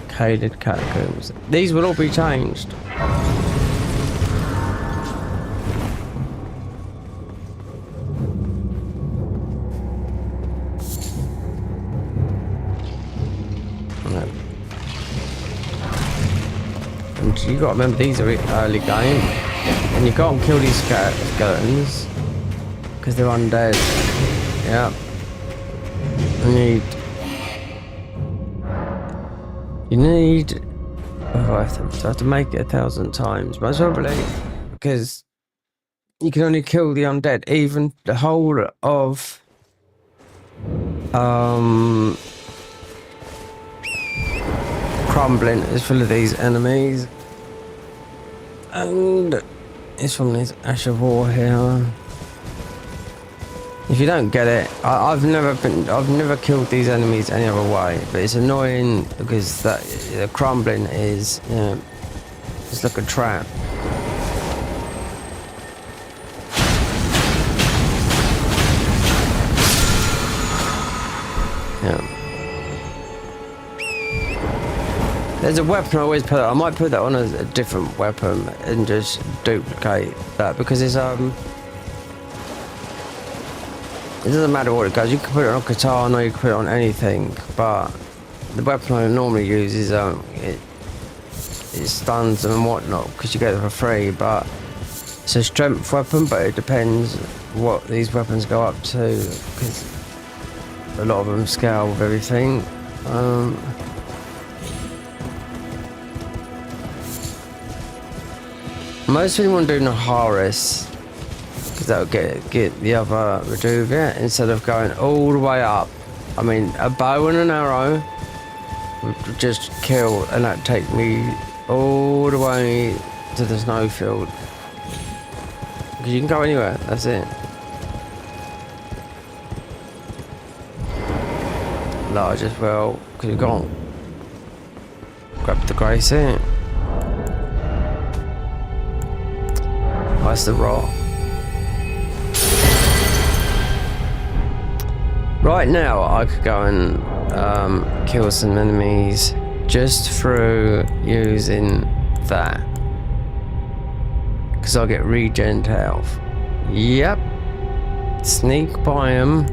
Caded catacombs. These will all be changed. And you got to remember these are early game, and you can't kill these skeletons because they're undead. Yeah. You need. Oh, I have to make it 1,000 times, most probably, because you can only kill the undead. Even the whole of Crumbling is full of these enemies, and it's from this Ash of War here. If you don't get it, I've never killed these enemies any other way, but it's annoying because that the crumbling is, you know, it's like a trap. Yeah. There's a weapon I always put. I might put that on as a different weapon and just duplicate that because it's it doesn't matter what it goes. You can put it on a katana, you can put it on anything, but the weapon I normally use is it stuns them and whatnot because you get it for free. But it's a strength weapon, but it depends what these weapons go up to because a lot of them scale with everything. Most people want to do Naharis because that'll get the other Reduvia instead of going all the way up. I mean, a bow and an arrow would just kill, and that'd take me all the way to the snowfield. Because you can go anywhere, that's it. Large as well, because you can't grab the grace in. That's the rock. Right now, I could go and kill some enemies just through using that. Because I'll get regen health. Yep. Sneak by them.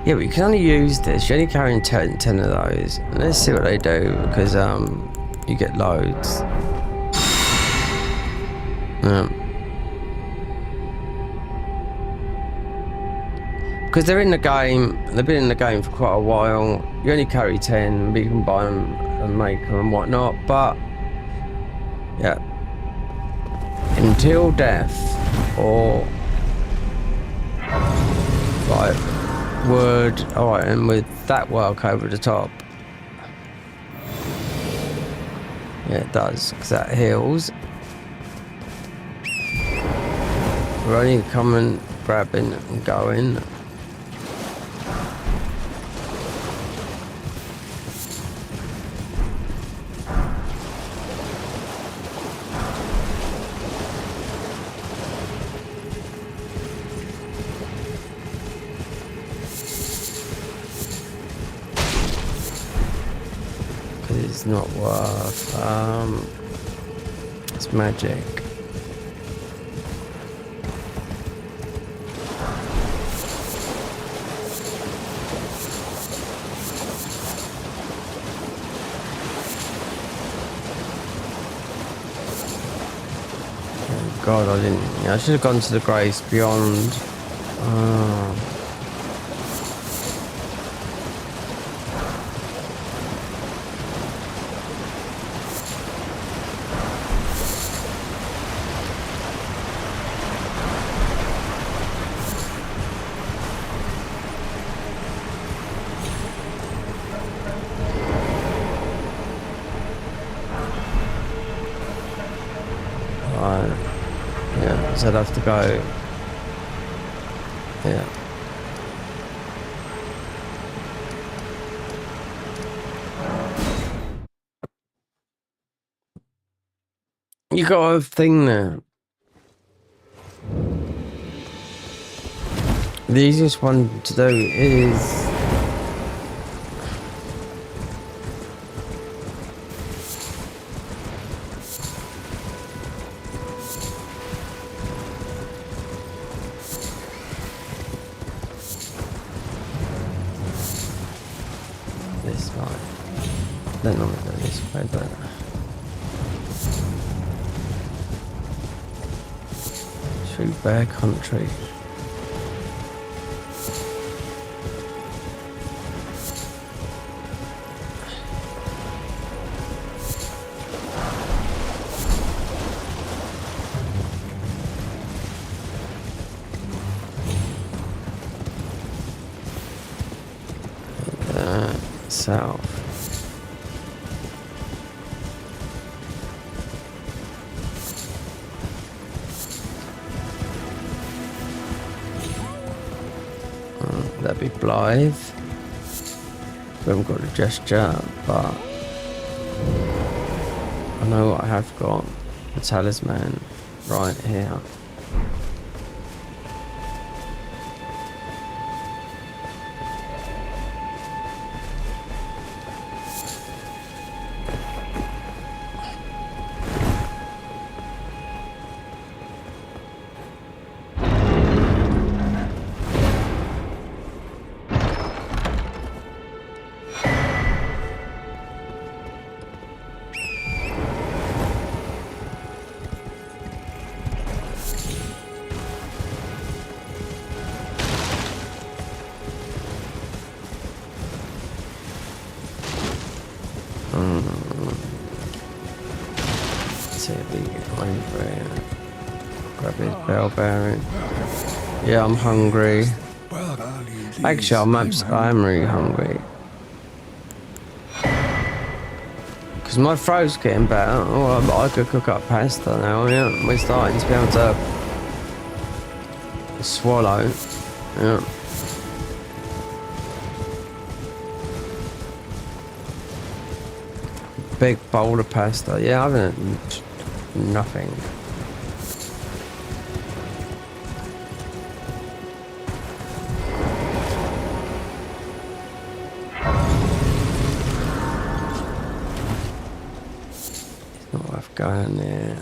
Yeah, but you can only use this. You're only carrying 10 of those. And let's see what they do, because you get loads. Because they're in the game, they've been in the game for quite a while. You only carry 10, but you can buy them and make them and whatnot. But, yeah. Until death, or... Right. Word, alright, and with that work over the top. Yeah, it does, because that heals. We're only coming, grabbing and going. It's not worth, it's magic. Oh God, I didn't, yeah, I should have gone to the grace beyond. I'd have to go. Yeah. You got a thing there. The easiest one to do is this way. Don't normally go this way, but through Bear Country. South. That'd be Blythe. We haven't got a gesture, but I know what I have got. The talisman right here. Bell bearing. Yeah, I'm hungry. Actually, I'm really hungry. Because my throat's getting better. Oh, I could cook up pasta now. Yeah, we're starting to be able to swallow. Yeah. Big bowl of pasta. Yeah, I haven't eaten nothing. Going there.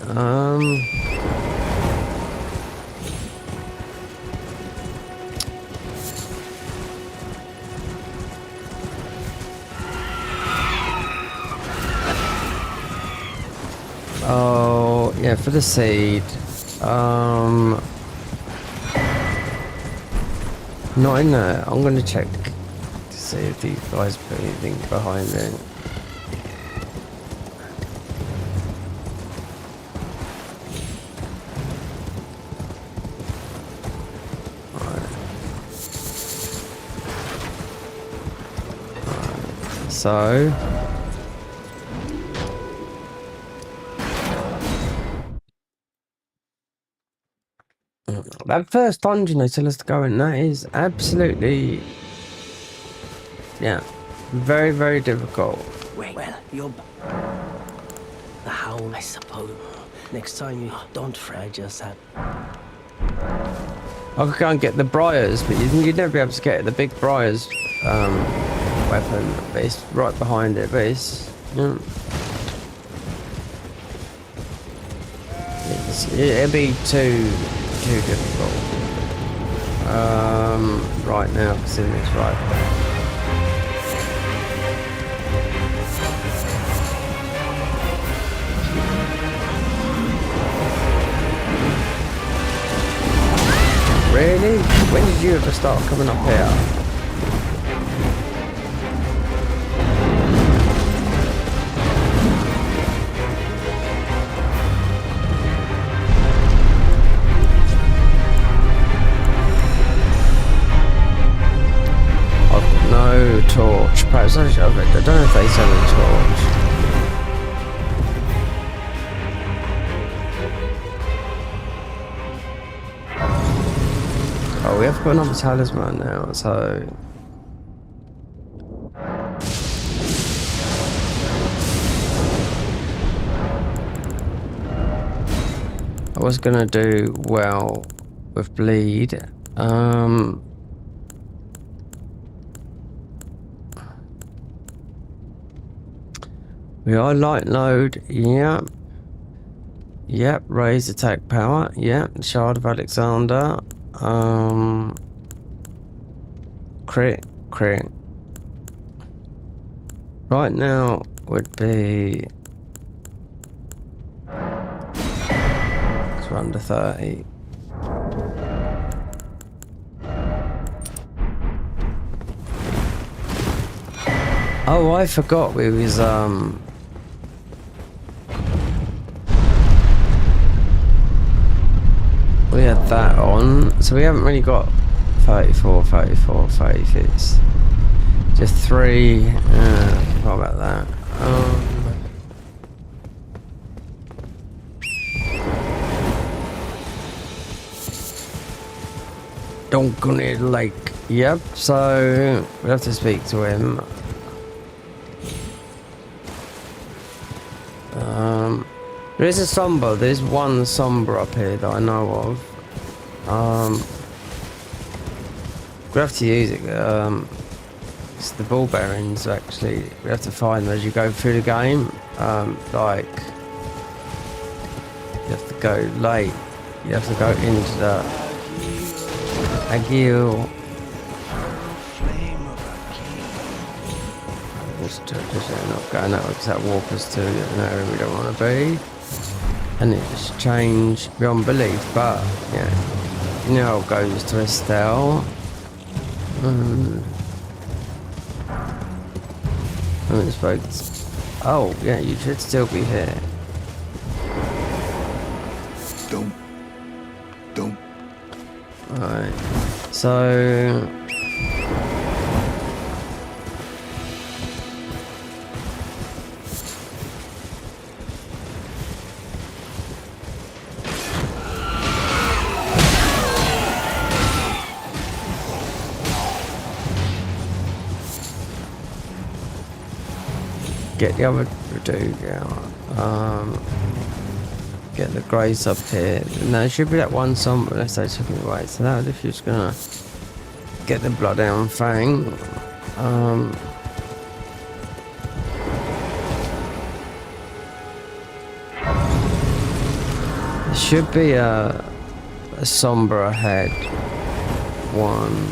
Oh yeah, for the seed. Not in there. I'm gonna check to see if these guys put anything behind it. So that first dungeon they tell us to go in, that is absolutely, yeah, very, very difficult. Wait, well, you're the howl, I suppose. Next time you don't fret, I just had. I could go and get the briars, but you'd never be able to get the big briars weapon. But it's right behind it. But it's, yeah. It'd be too difficult right now, considering it's right. Really? When did you ever start coming up here? I've got no torch. Perhaps I don't know if they sell a torch. Oh, we have got another talisman now, so... I was gonna do well with bleed. We are light load, yep. Yep, raised attack power, yep. Shard of Alexander. Crit. Right now would be... It's under 30. Oh, I forgot we was we had that on, so we haven't really got 34, 36. Just 3. What about that? Duncan Lake. Yep. So we have to speak to him. There is a somber. There's one somber up here that I know of. We have to use it. It's the ball bearings. Actually, we have to find them as you go through the game. Like you have to go late. You have to go into the Agil. Just not going out because that walkers to an area we don't want to be. And it just changed beyond belief, but yeah, now it goes to Estelle. Oh yeah, you should still be here. Don't. Alright, so get the other dude out. Get the grace up here. No, it should be that one somewhere unless they took it away. So that was if you're just gonna get the bloodhound fang. There should be a somber ahead. One.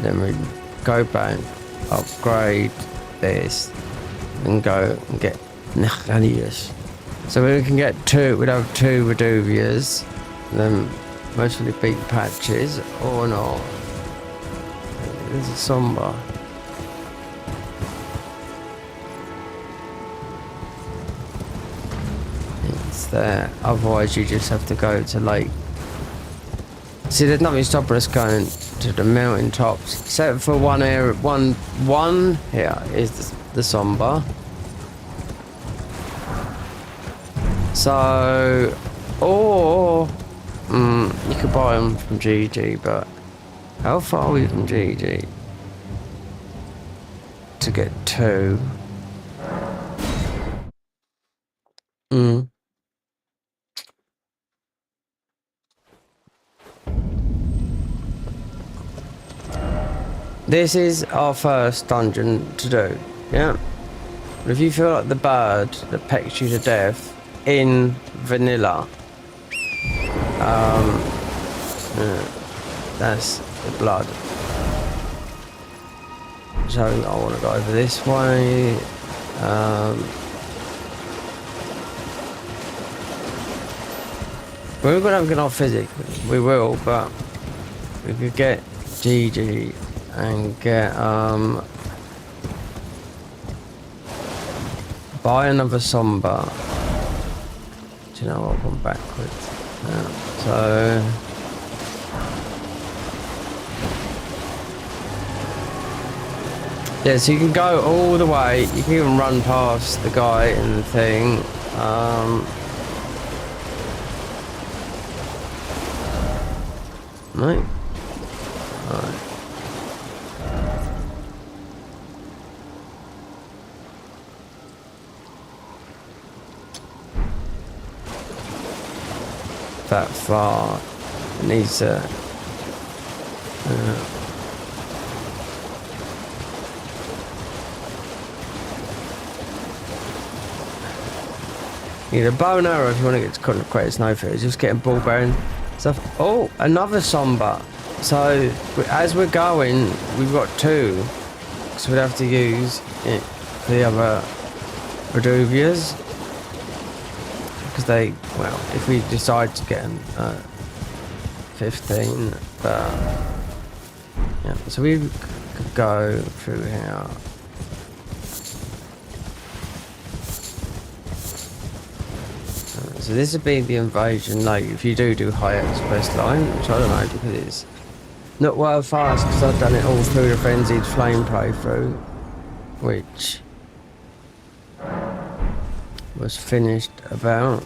Then we go back, upgrade this, and go and get Nachalius. So we can get 2, we'd have 2 Reduvias, then mostly beat patches, or not. There's a somber. It's there, otherwise you just have to go to Lake. See, there's nothing stopping us going to the mountain tops, except for one area. One here is the somber. So, or you could buy them from GG, but how far are we from GG to get 2? This is our first dungeon to do, yeah? But if you feel like the bird that pecks you to death in vanilla, that's the blood. So I want to go over this way. We're going to get off physics, we will, but we could get GG and get buy another somber. Do you know what? I've gone backwards. So Yeah, so you can go all the way. You can even run past the guy in the thing. Right. Alright. That far. It needs to. You need a bow and arrow if you want to get to create a snowfield. Just getting ball bearing stuff. Oh, another somber. So as we're going, we've got two. So we'd have to use it for the other Reduvias. Because they, well, if we decide to get 15, but yeah, so we could go through here. So this would be the invasion, like if you do high express line, which I don't know because it's not world fast because I've done it all through the Frenzied Flame playthrough, which was finished about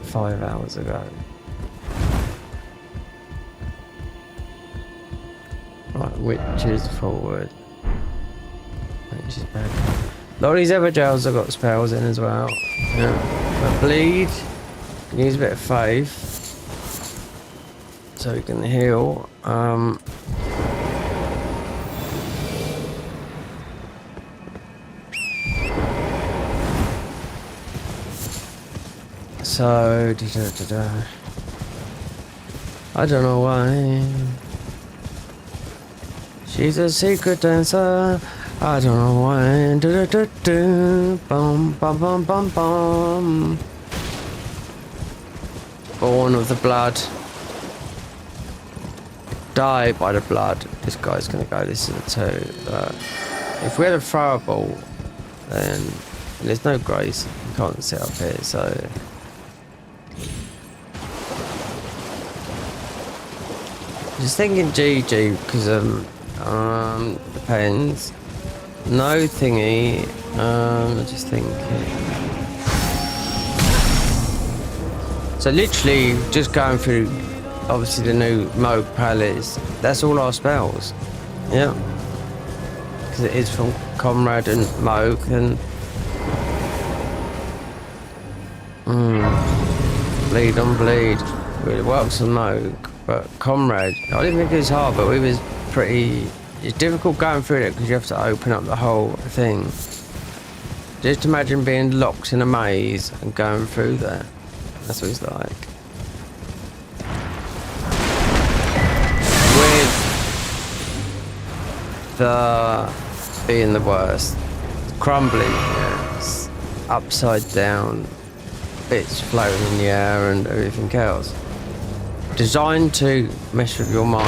5 hours ago. Right, witches forward. Witches back. A lot of these other gels have got spells in as well. Yeah. But bleed, use a bit of faith. So we can heal. So, I don't know why. She's a secret dancer. I don't know why. Bum bum bum bum bum. Born of the blood. Die by the blood. This guy's gonna go. This is a 2. But if we had a throwable, then there's no grace. You can't sit up here. So. Just thinking GG because depends. No thingy. Just thinking. So literally just going through obviously the new Moog palettes. That's all our spells. Yeah. Because it is from Comrade and Moog and bleed on bleed. Really works on Moog. But Comrade, I didn't think it was hard, but it was pretty. It's difficult going through it because you have to open up the whole thing. Just imagine being locked in a maze and going through there. That's what it's like. With the being the worst, crumbling, yes, upside down, bits floating in the air and everything else. Designed to mess with your mind.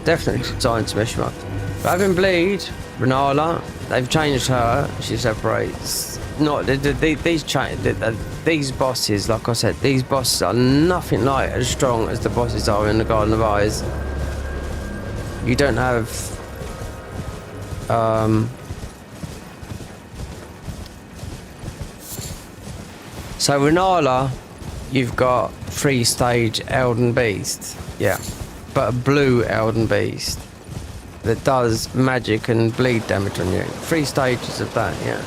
Definitely designed to mess you up. But having bleed, Renala, they've changed her. She separates. Not these bosses. Like I said, these bosses are nothing like as strong as the bosses are in the Garden of Eyes. You don't have. So Renala, you've got 3-stage Elden Beast, yeah, but a blue Elden Beast that does magic and bleed damage on you. 3 stages of that, yeah.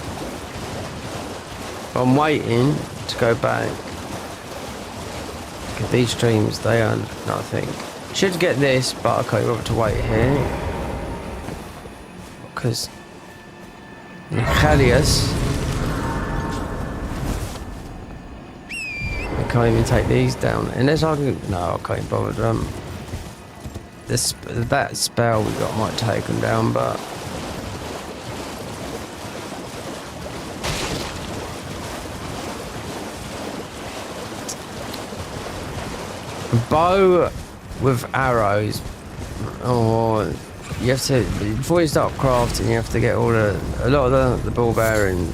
I'm waiting to go back. Get these streams, they earn nothing. Should get this, but okay, we'll have to wait here because Nichalius. Can't even take these down unless I can. No, I can't bother them. That spell we got might take them down, but bow with arrows. Oh, you have to before you start crafting. You have to get a lot of the ball bearing.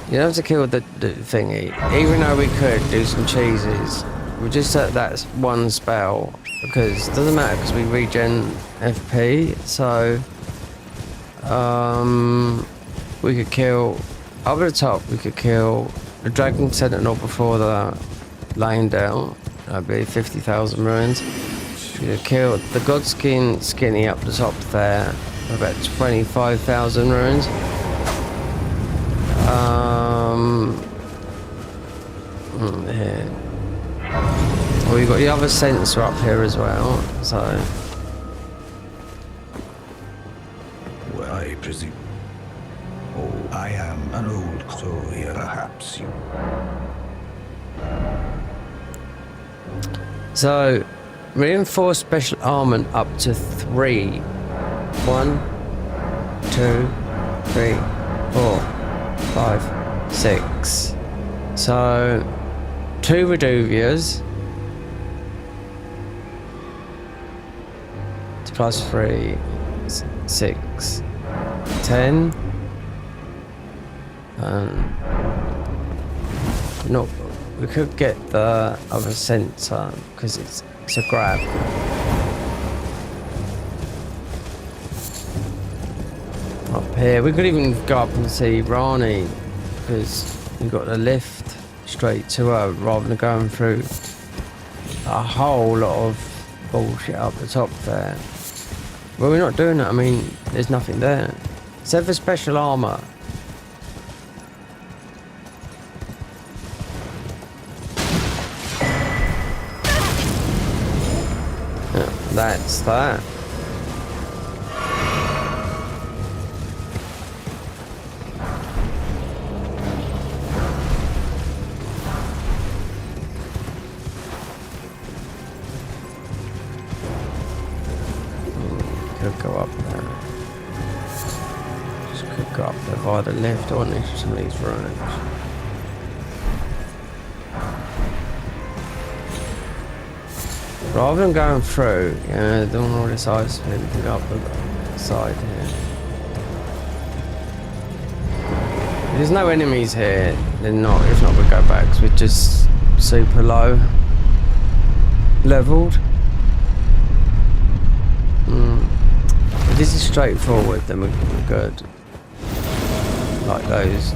You don't have to kill the thingy. Even though we could do some cheeses, we just set that one spell because it doesn't matter because we regen FP. So we could kill up at the top. We could kill the Dragon Sentinel before the laying down. That'd be 50,000 ruins. We could kill the Godskin Skinny up the top there. About 25,000 ruins. Here. Well, we've got the other sensor up here as well, so. Well, I presume. Oh, I am an old soul here, perhaps you. So, reinforced special armament up to 3. 1, 2, 3, 4, 5, 6. So, 2 Reduvias. Plus 3, 6, 10. No, we could get the other sensor because it's a grab. Up here, we could even go up and see Rani because we got the lift straight to her rather than going through a whole lot of bullshit up the top there. Well, we're not doing that. I mean, there's nothing there. Except for special armor. Yeah, that's that. Go up there. Just could go up there via the left or next to these ruins. Rather than going through, doing all this ice, maybe we can go up the side here. If there's no enemies here, then not. If not, we'll go back because we're just super low leveled. If this is straightforward, then we're good. Like those.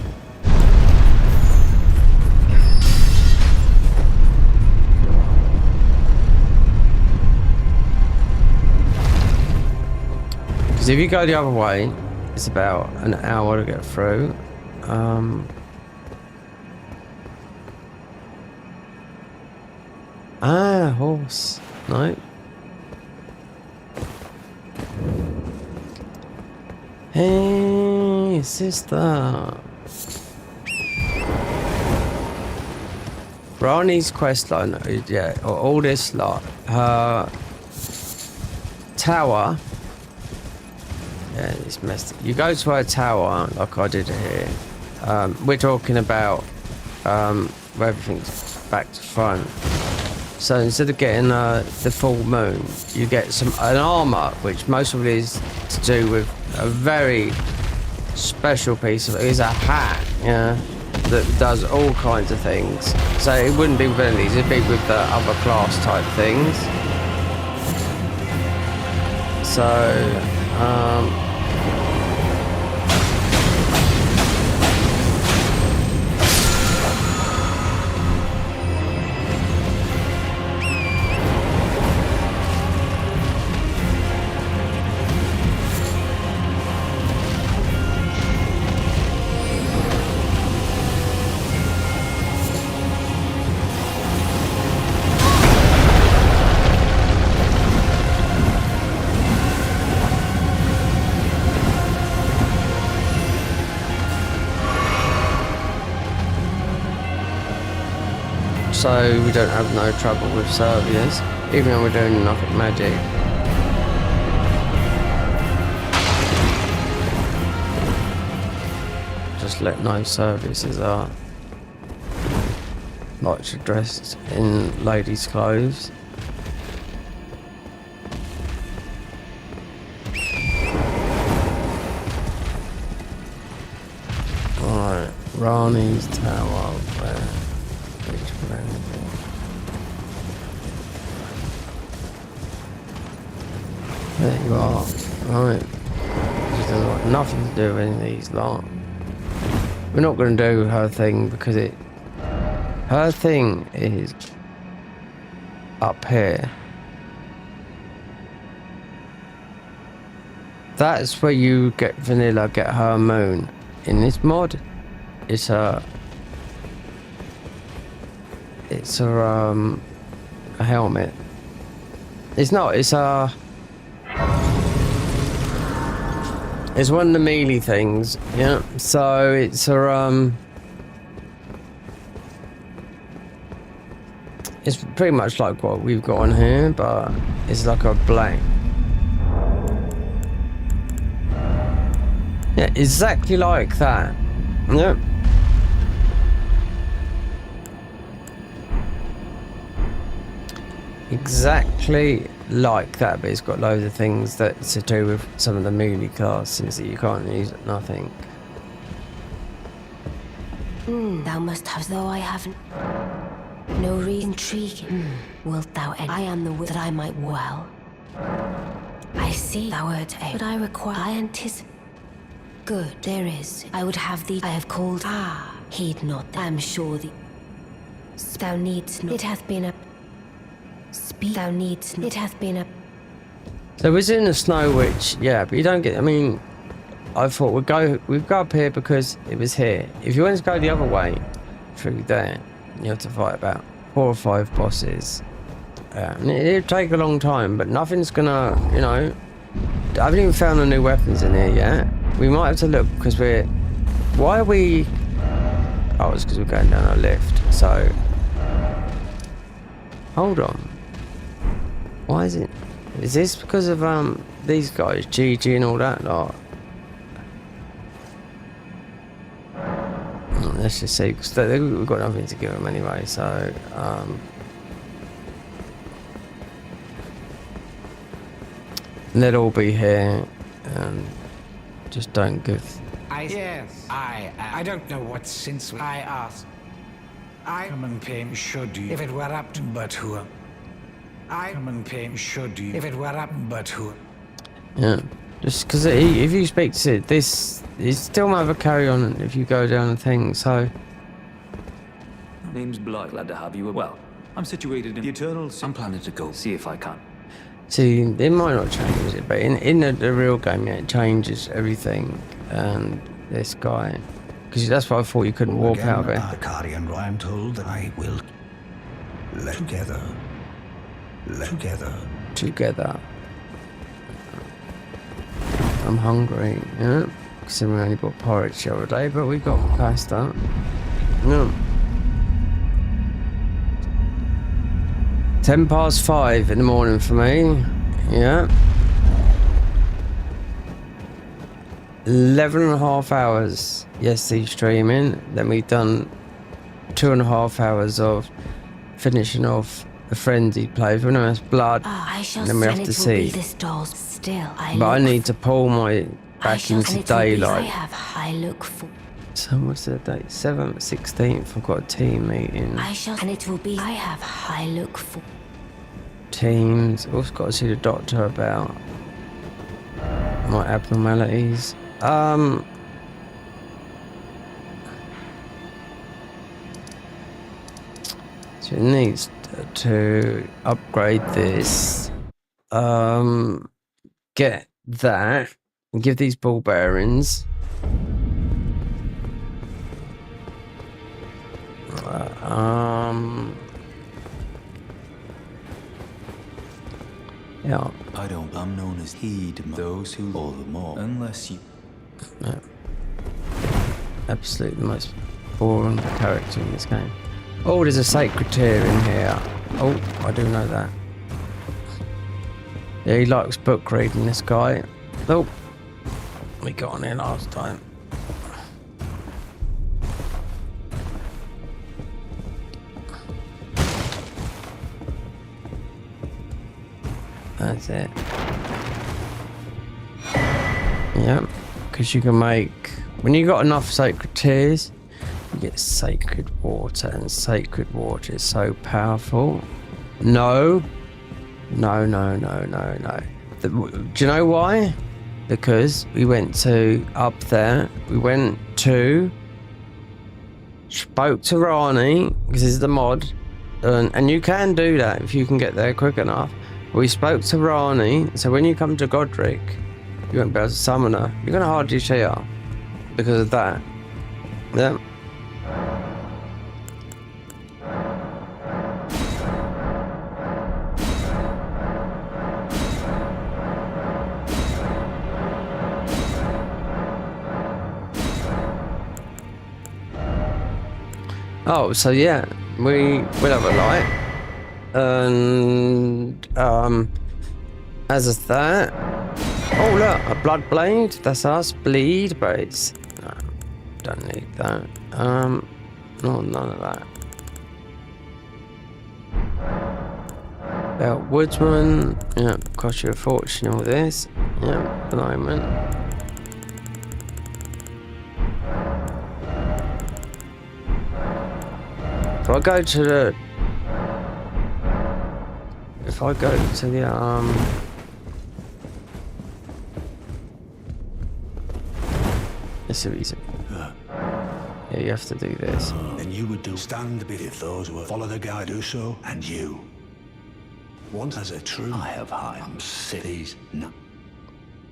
Because if you go the other way, it's about an hour to get through. Horse. No. Hey, sister. Rani's questline, yeah, all this lot. Her tower. Yeah, it's messed up. You go to her tower, like I did here. We're talking about where everything's back to front. So instead of getting the full moon, you get an armor, which most of it is to do with a very special piece of it. It's a hat, yeah, that does all kinds of things. So it wouldn't be with these, it'd be with the other class type things. So, so we don't have no trouble with Serviers, even though we're doing nothing magic. Just let no services are like she's dressed in ladies' clothes. Alright, Rani's Tower. Which planet? There you are. Right. She's got nothing to do with any of these lot. We're not going to do her thing because her thing is up here. That's where you get Vanilla, get her moon. In this mod, it's a helmet. It's not, it's one of the melee things, yeah. So it's it's pretty much like what we've got on here, but it's like a blank. Yeah, exactly like that. Yep. Exactly like that, but it's got loads of things that to do with some of the melee classes that you can't use at nothing. Thou must have, though I haven't. No reason intriguing. Wilt thou end? I am the will that I might well. I see thou art a, but I require. I anticipate. Good, there is. I would have thee. I have called. Heed not. I am sure thee. Thou needst not. It hath been a. Speak. Thou needst not. It hath been a. So we're in the Snow Witch, yeah, but you don't get. I mean, I thought we'd go up here because it was here. If you want to go the other way, through there, you have to fight about 4 or 5 bosses. And it'll take a long time, but nothing's gonna, you know. I haven't even found the new weapons in here yet. We might have to look because we're. Why are we? Oh, it's because we're going down a lift. So. Hold on. Why is it? Is this because of these guys, GG and all that lot? Let's just see, because we've got nothing to give them anyway. So they'll all be here, and just don't give. I don't know what since I asked. Common pain should you, if it were up to but who. Common pain should you, if it were up but who. Yeah, just because if you speak to it, this it still might have a carry on if you go down the thing. So. Name's Blood. Glad to have you. Well, I'm situated in the Eternals. I'm planning to go see if I can. See, it might not change it, but in the real game, yeah, it changes everything. And this guy, because that's why I thought you couldn't walk out of it. Arcadian, I am told that I will let together. I'm hungry, yeah. Because we only bought porridge the other day, but we got past that. No. 5:10 in the morning for me. Yeah. 11.5 hours yesterday streaming. Then we've done 2.5 hours of finishing off the frenzied playthrough. No, it's Blood. I shall and then we have to see. But I need to pull my back into daylight. I have high look for. So what's the date? 7th, 16th. I've got a team meeting. And it will be. I have high look for. Teams. Also got to see the doctor about my abnormalities. So it needs to upgrade this. Get that. And give these ball bearings. Yeah. I'm known as Heed those who all the more. Unless you. No. Absolutely the most boring character in this game. Oh, there's a sacred tear in here. Oh, I do know that. Yeah, he likes book reading, this guy. Oh, we got on here last time. That's it. Yep, because you can make, when you got enough sacred tears, You get sacred water, and sacred water is so powerful. No. No. Do you know why? Because we went to up there. We went to spoke to Rani because this is the mod, and you can do that if you can get there quick enough. We spoke to Rani, so when you come to Godric, you won't be able to summon her. You're gonna hardly see her because of that. Yeah. Oh, so yeah, we'll have a light, and as of that, oh look, a blood blade. That's us. Bleed, but it's no, don't need that. No, none of that. Belt woodsman. Yeah, cost you a fortune. All this. Yeah, at the moment. If I go to the, it's so easy. Yeah, you have to do this. And you would do stand bit if those who follow the guide do so, and you. Once as a true, I have high. I'm cities. No,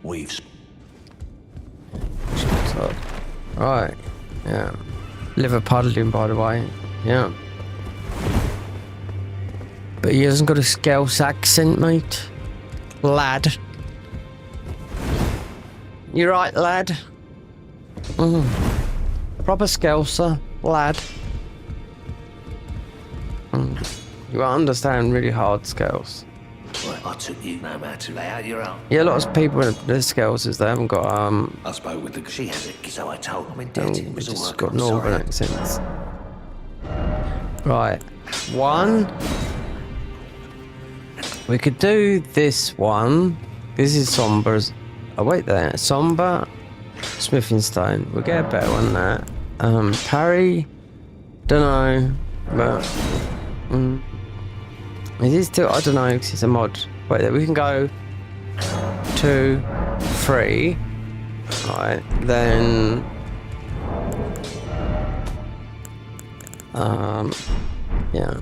we've. So, right. Yeah. Liver puddling, by the way. Yeah. But he hasn't got a Scouse accent, mate. Lad. You right, lad? Proper Scouser, lad. You understand really hard Scouse. Well, I took you no matter lay out your own. Yeah, lots of people with the Scousers, they haven't got I spoke with the she has it, so I told them they just got northern accents. Right. One. We could do this one. This is Somber's. Oh wait there. Somber. Smithing stone. We'll get a better one than that. Parry. Dunno. But it is still, I don't know, because it's a mod. Wait there, we can go 2, 3. Right, then yeah.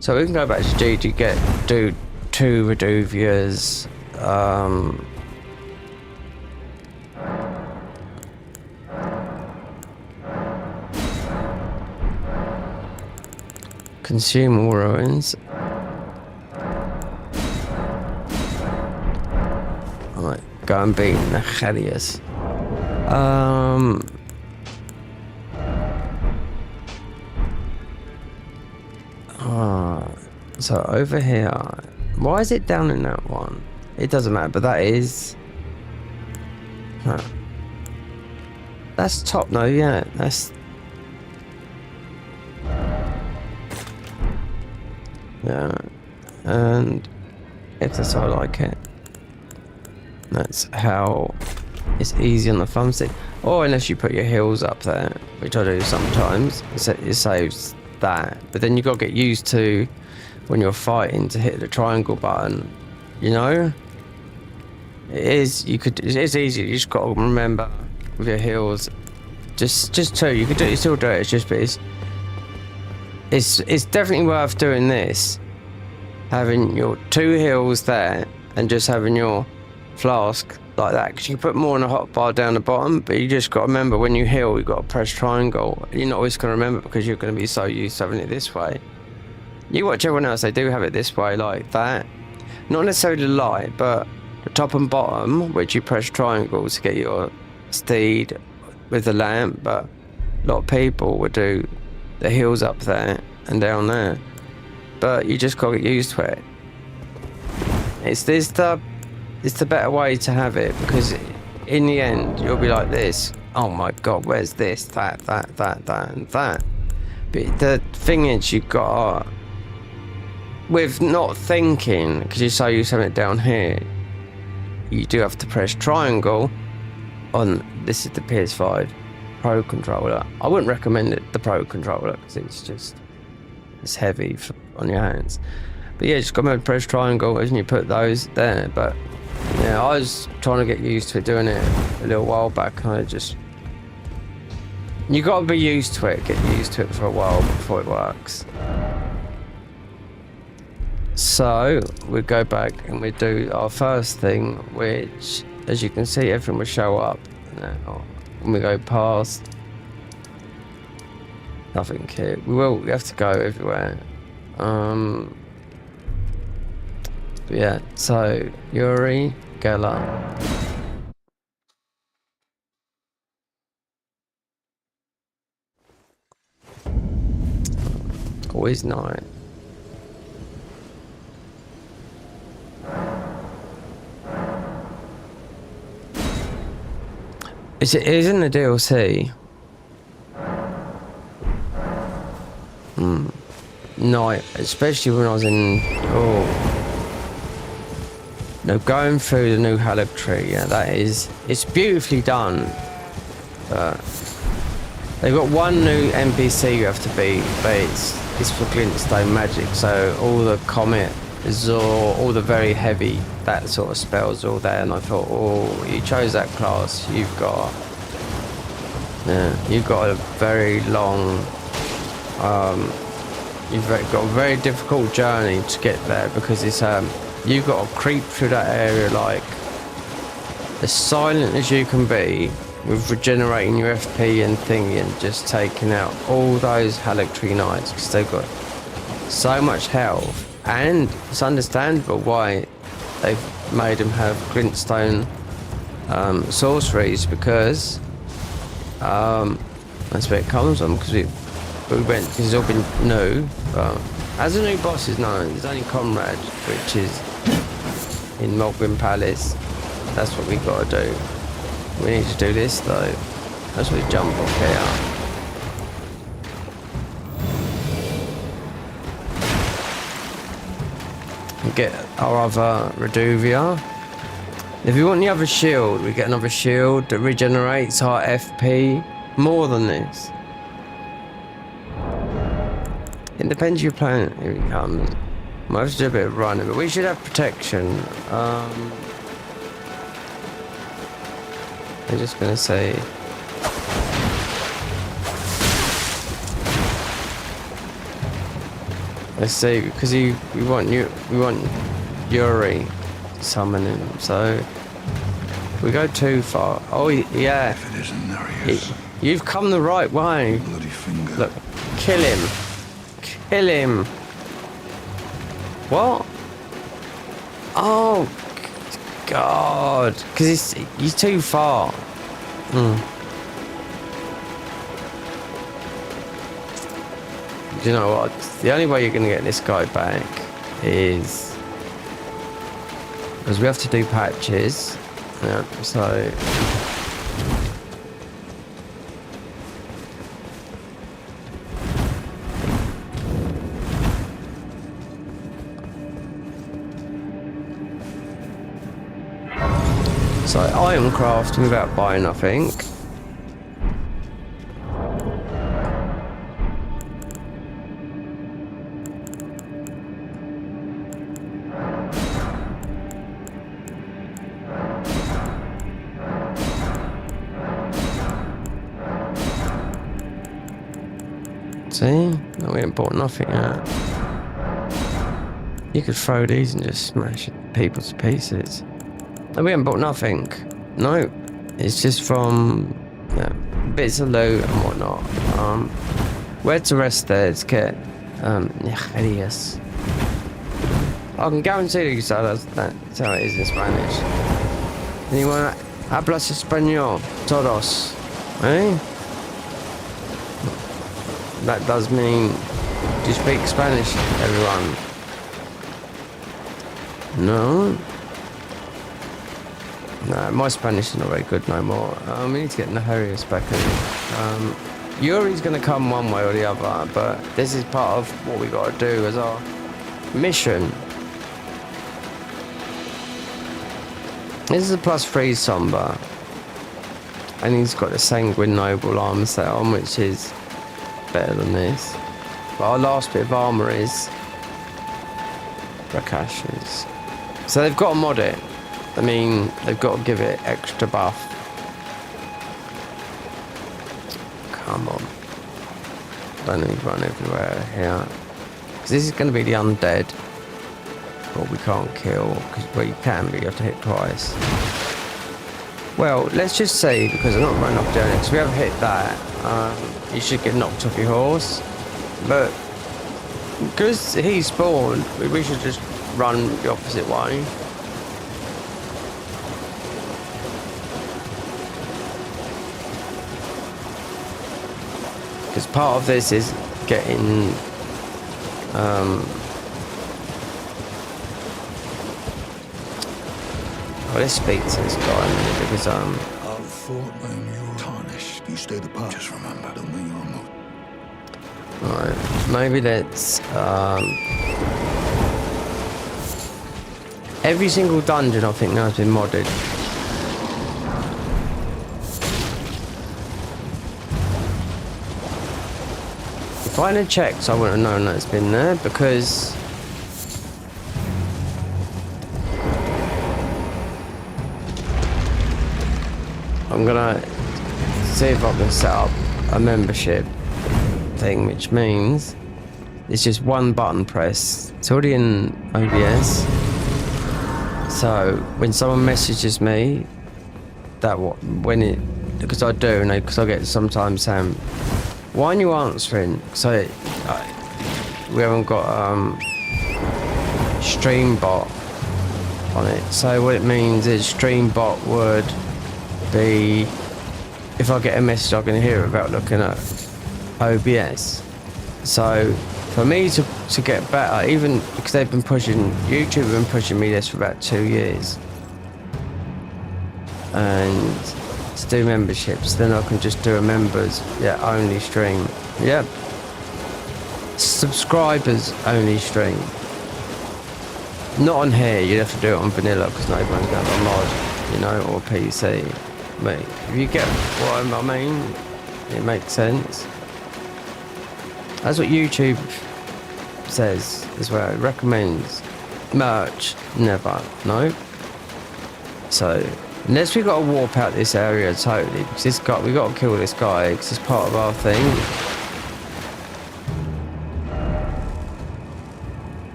So we can go back to GG, do 2 Reduvias, consume all ruins. Alright, go and beat the Helios. So over here, why is it down in that one? It doesn't matter, but that is. That's top, no, yeah, that's. Yeah, and if that's how I like it, that's how it's easy on the thumbstick. Or unless you put your heels up there, which I do sometimes, it saves that. But then you've got to get used to when you're fighting to hit the triangle button. You know, it is. It's easy. You just got to remember with your heels. Just 2. You could do. You still do it. It's just, but it's definitely worth doing this. Having your 2 heals there and just having your flask like that, because you can put more on a hotbar down the bottom, but you just got to remember when you heal, you got to press triangle. You're not always going to remember because you're going to be so used to having it this way. You watch everyone else, they do have it this way, like that. Not necessarily the light, but the top and bottom, which you press triangle to get your steed with the lamp, but a lot of people would do the heels up there and down there. But you just got to get used to it. It's the better way to have it, because in the end you'll be like this. Oh my god, where's this, that, and that. But the thing is, you've got with not thinking, because you're so used to having it down here, you do have to press triangle on. This is the PS5. Pro controller. I wouldn't recommend it, the Pro controller, because it's heavy on your hands. But yeah, just go and press triangle and you put those there. But yeah, I was trying to get used to it, doing it a little while back, and you got to be used to it, get used to it for a while before it works. So we go back and we do our first thing, which, as you can see, everything will show up. Now, when we go past, nothing here. We have to go everywhere. But yeah, so Yuri, Geller. Always night. It is in the DLC. Night, especially when I was in. No, going through the new Halleck tree. Yeah, it's beautifully done. But they've got one new NPC you have to beat, but it's for glintstone magic. So all the comet is all the very heavy, that sort of spells all there. And I thought, oh, you chose that class. You've got a very long. You've got a very difficult journey to get there, because it's you've got to creep through that area like as silent as you can be, with regenerating your FP and thingy, and just taking out all those Halleck tree knights, because they've got so much health. And it's understandable why they've made them have glintstone sorceries, because that's where it comes from. Because we went, because it's all been new. As a new boss is known, there's only Comrade, which is in Mogwin Palace. That's what we got to do. We need to do this though. That's what we jump off here. And get our other Reduvia. If we want the other shield, we get another shield that regenerates our FP more than this. It depends if you're playing. Here he comes. Might have to do a bit of running, but we should have protection. I'm just gonna say. Let's see, because we want Yuri to summon him. So we go too far. Oh yeah. If it isn't, there he is. You've come the right way. Bloody finger. Look, kill him. Kill him. What? Oh, God. Because he's too far. Do you know what? The only way you're going to get this guy back is... because we have to do patches. Yeah, so... So item craft without buying, I think. See? No, we ain't bought nothing yet. You could throw these and just smash people to pieces. No, we haven't bought nothing. No, it's just from bits of loot and whatnot. Where to rest there? Let's get Nigerias. I can guarantee you that's how it is in Spanish. Anyone hablas español? Todos. Eh? That does mean, do you speak Spanish, everyone? No? No, my Spanish is not very good no more. We need to get Naharius back in. Yuri's going to come one way or the other, but this is part of what we got to do as our mission. This is a +3 Somber. and he's got the sanguine noble armor set on, which is better than this. But our last bit of armor is Rakash's. So they've got to mod it. I mean, they've got to give it extra buff. Come on. Don't need to run everywhere here. Because this is going to be the undead. But we can't kill. Well, you can, but you have to hit twice. Well, let's just see, because I'm not running off doing it. Because we haven't hit that. You should get knocked off your horse. But because he spawned, we should just run the opposite way. Because part of this is getting well, let's speak to this guy a minute, because I thought I knew tarnished. You stay the path. Just remember, don't make your move. right, maybe let's every single dungeon I think now has been modded. If I hadn't checked, I wouldn't have known that it's been there, because I'm gonna see if I can set up a membership thing, which means it's just one button press. It's already in OBS, so when someone messages me, because I do, because I get sometimes saying, why aren't you answering? So we haven't got Streambot on it. So what it means is Streambot would be, if I get a message I can hear it without looking at OBS. So for me to get better, even because they've been pushing, YouTube have been pushing me this for about 2 years, and to do memberships, then I can just do a members only stream. Yep. Subscribers only stream. Not on here, you'd have to do it on vanilla because no one's going to mod, or PC. But if you get what I mean, it makes sense. That's what YouTube says as well. It recommends merch, never. No. So unless we got to warp out this area totally, because we got to kill this guy because it's part of our thing.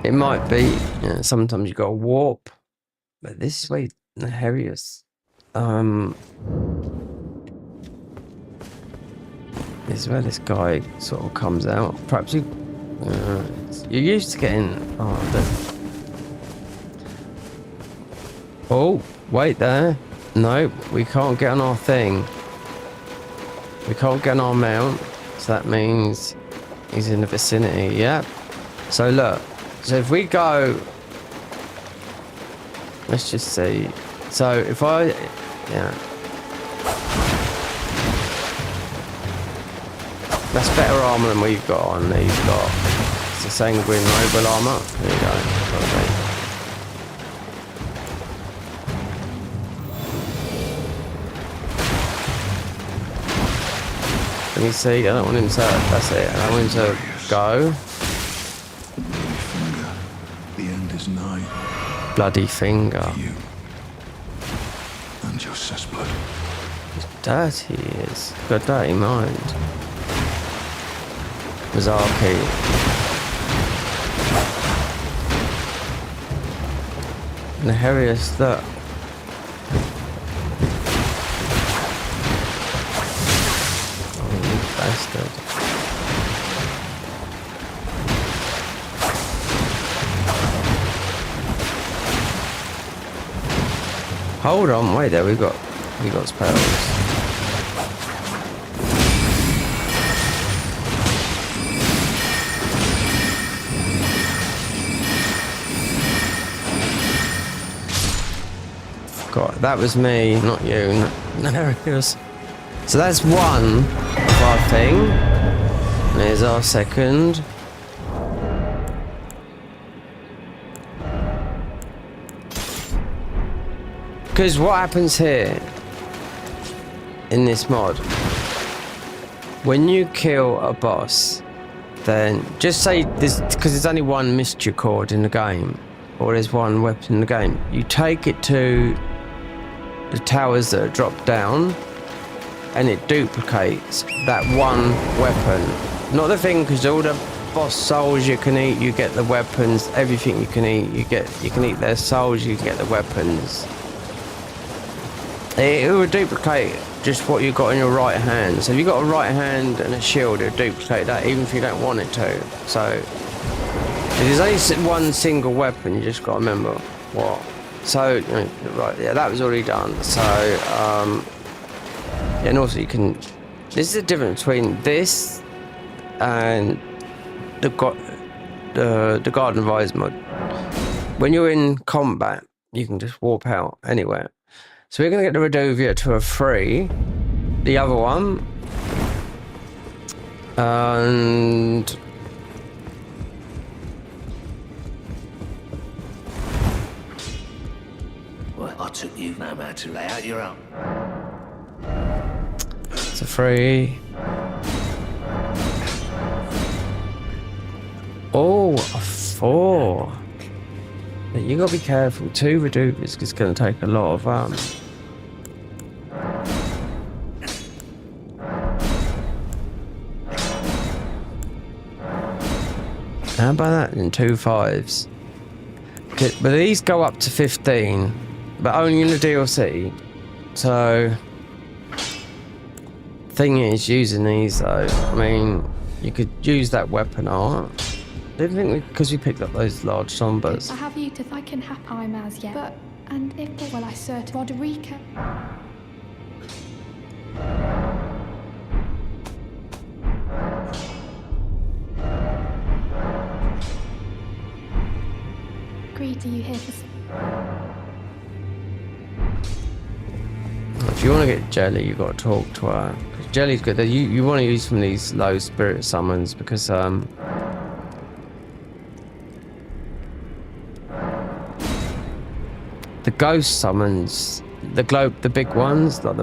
It might be. Sometimes you got to warp, but this is way nefarious. This is where this guy sort of comes out. Perhaps you're used to getting. Oh, wait there. No, we can't get on our thing. We can't get on our mount. So that means he's in the vicinity. Yep. So look. So if we go, let's just see. So if that's better armor than we've got on. He's got, it's the sanguine noble armor. There you go. Let me see. I don't want him to. That's it. I don't want him to go. The end is nigh. Bloody finger. You and your sis blood. He's dirty, he is. Got a dirty mind. Mazaki. Nefarious, look. Oh, you bastard. Hold on, wait there, we got spells. God, that was me, not you. No, there it is. So that's one of our thing. There's our second. Because what happens here in this mod, when you kill a boss, then just say this, because there's only one mystery cord in the game, or there's one weapon in the game, you take it to the towers that are dropped down and it duplicates that one weapon. Not the thing, because all the boss souls you can eat, you get the weapons, everything you can eat, you can eat their souls, you get the weapons. It will duplicate just what you got in your right hand. So if you got a right hand and a shield, it'll duplicate that even if you don't want it to. So if there's only one single weapon, you just got to remember what. So right, yeah, that was already done. So yeah, and also you can. This is the difference between this and the Garden of Eyes mod. When you're in combat, you can just warp out anywhere. So we're going to get the Redovia to a 3, the other one, and Well, I took you no matter to lay out your own. it's a 3. Oh, a 4. You gotta be careful. 2 Redovias is gonna take a lot of How about that in 2 5s? Okay, but these go up to 15, but only in the DLC. So thing is, using these though, I mean, you could use that weapon art. I didn't think because we picked up those large sombers. I have you to I can have I'm as yet. But and if they well I certain Roderica. Agreed, do you hear this? If you want to get Jelly, you've got to talk to her. Jelly's good. You want to use some of these low spirit summons because the ghost summons, the big ones, like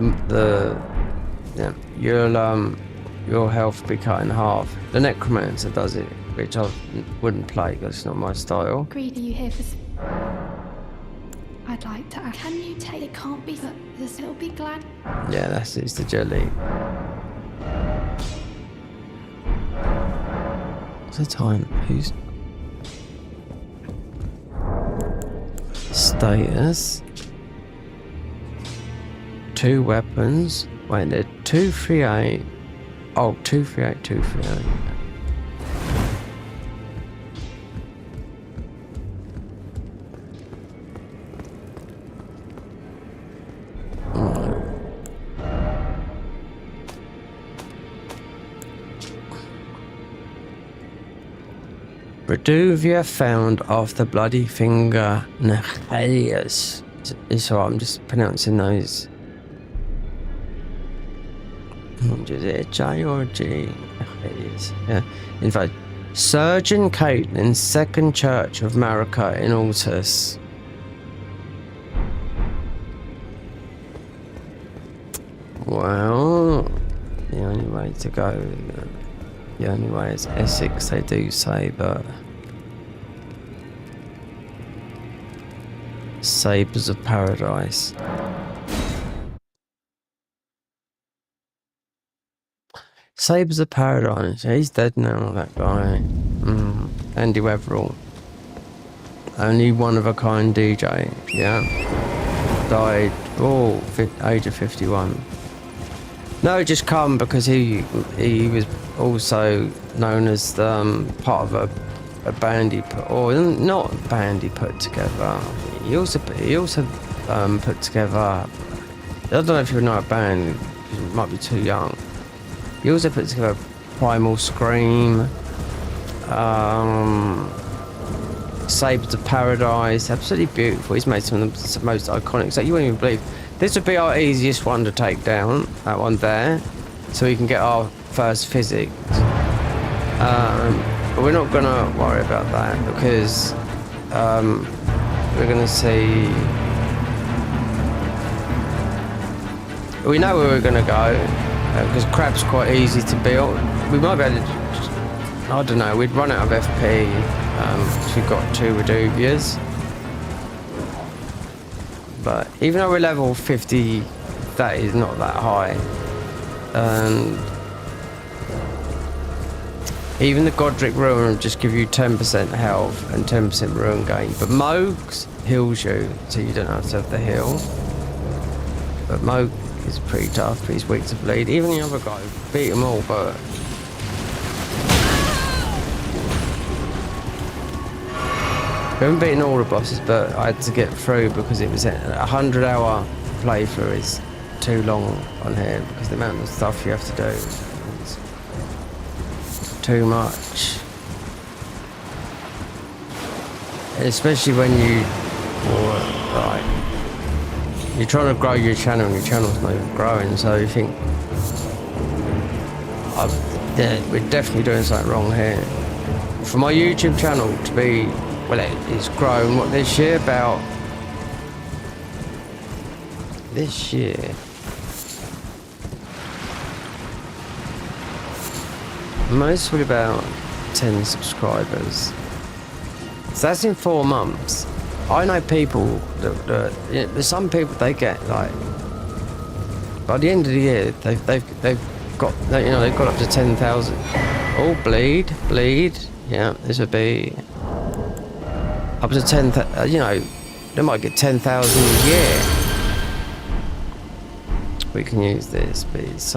yeah, your health will be cut in half. The Necromancer does it, which I wouldn't play because it's not my style. Agreed, are you here for? I'd like to. Can you take? It can't be. But this it'll be glad. Yeah, it's the Jelly. What's the time? Who's status? 2 weapons. Wait, they're 238. Oh, 238, 238. Redovia found off the bloody finger Nehelius. It's alright, I'm just pronouncing those. Is it a J or a G? Nehelius. Yeah. In fact, Surgeon Caitlin's second church of Marika in Altus. Well, the only way to go. The only way is Essex, they do say, but Sabres of Paradise. Sabres of Paradise. He's dead now, that guy. Andy Weatherall. Only one of a kind DJ. Yeah. Died. Age of 51. No, just come because he was also known as part of a band he put, or not a band he put together. He also put together. I don't know if you know a band. You might be too young. He also put together Primal Scream, Sabres of Paradise. Absolutely beautiful. He's made some of the most iconic. So you wouldn't even believe. This would be our easiest one to take down, that one there, so we can get our first physics. But we're not going to worry about that because we're going to see we know where we're going to go, because crab's quite easy to build. We might be able to, I don't know, we'd run out of FP if we got 2 Reduvias. But even though we're level 50, that is not that high. And even the Godric Ruin will just give you 10% health and 10% ruin gain. But Moog's heals you, so you don't have to have the heal. But Moog is pretty tough, but he's weak to bleed. Even the other guy, beat them all, but... We haven't beaten all the bosses, but I had to get through because it was a 100-hour playthrough is too long on here because the amount of stuff you have to do is too much. Especially when you're trying to grow your channel and your channel's not even growing, so you think, yeah, we're definitely doing something wrong here. For my YouTube channel to be, well, it's grown, what, this year? About... This year... Mostly about 10 subscribers. So that's in 4 months. I know people that you know, there's some people they get like by the end of the year they've got, you know, they've got up to 10,000. Oh, bleed. Yeah, this would be up to 10,000. You know, they might get 10,000 a year. We can use this, but it's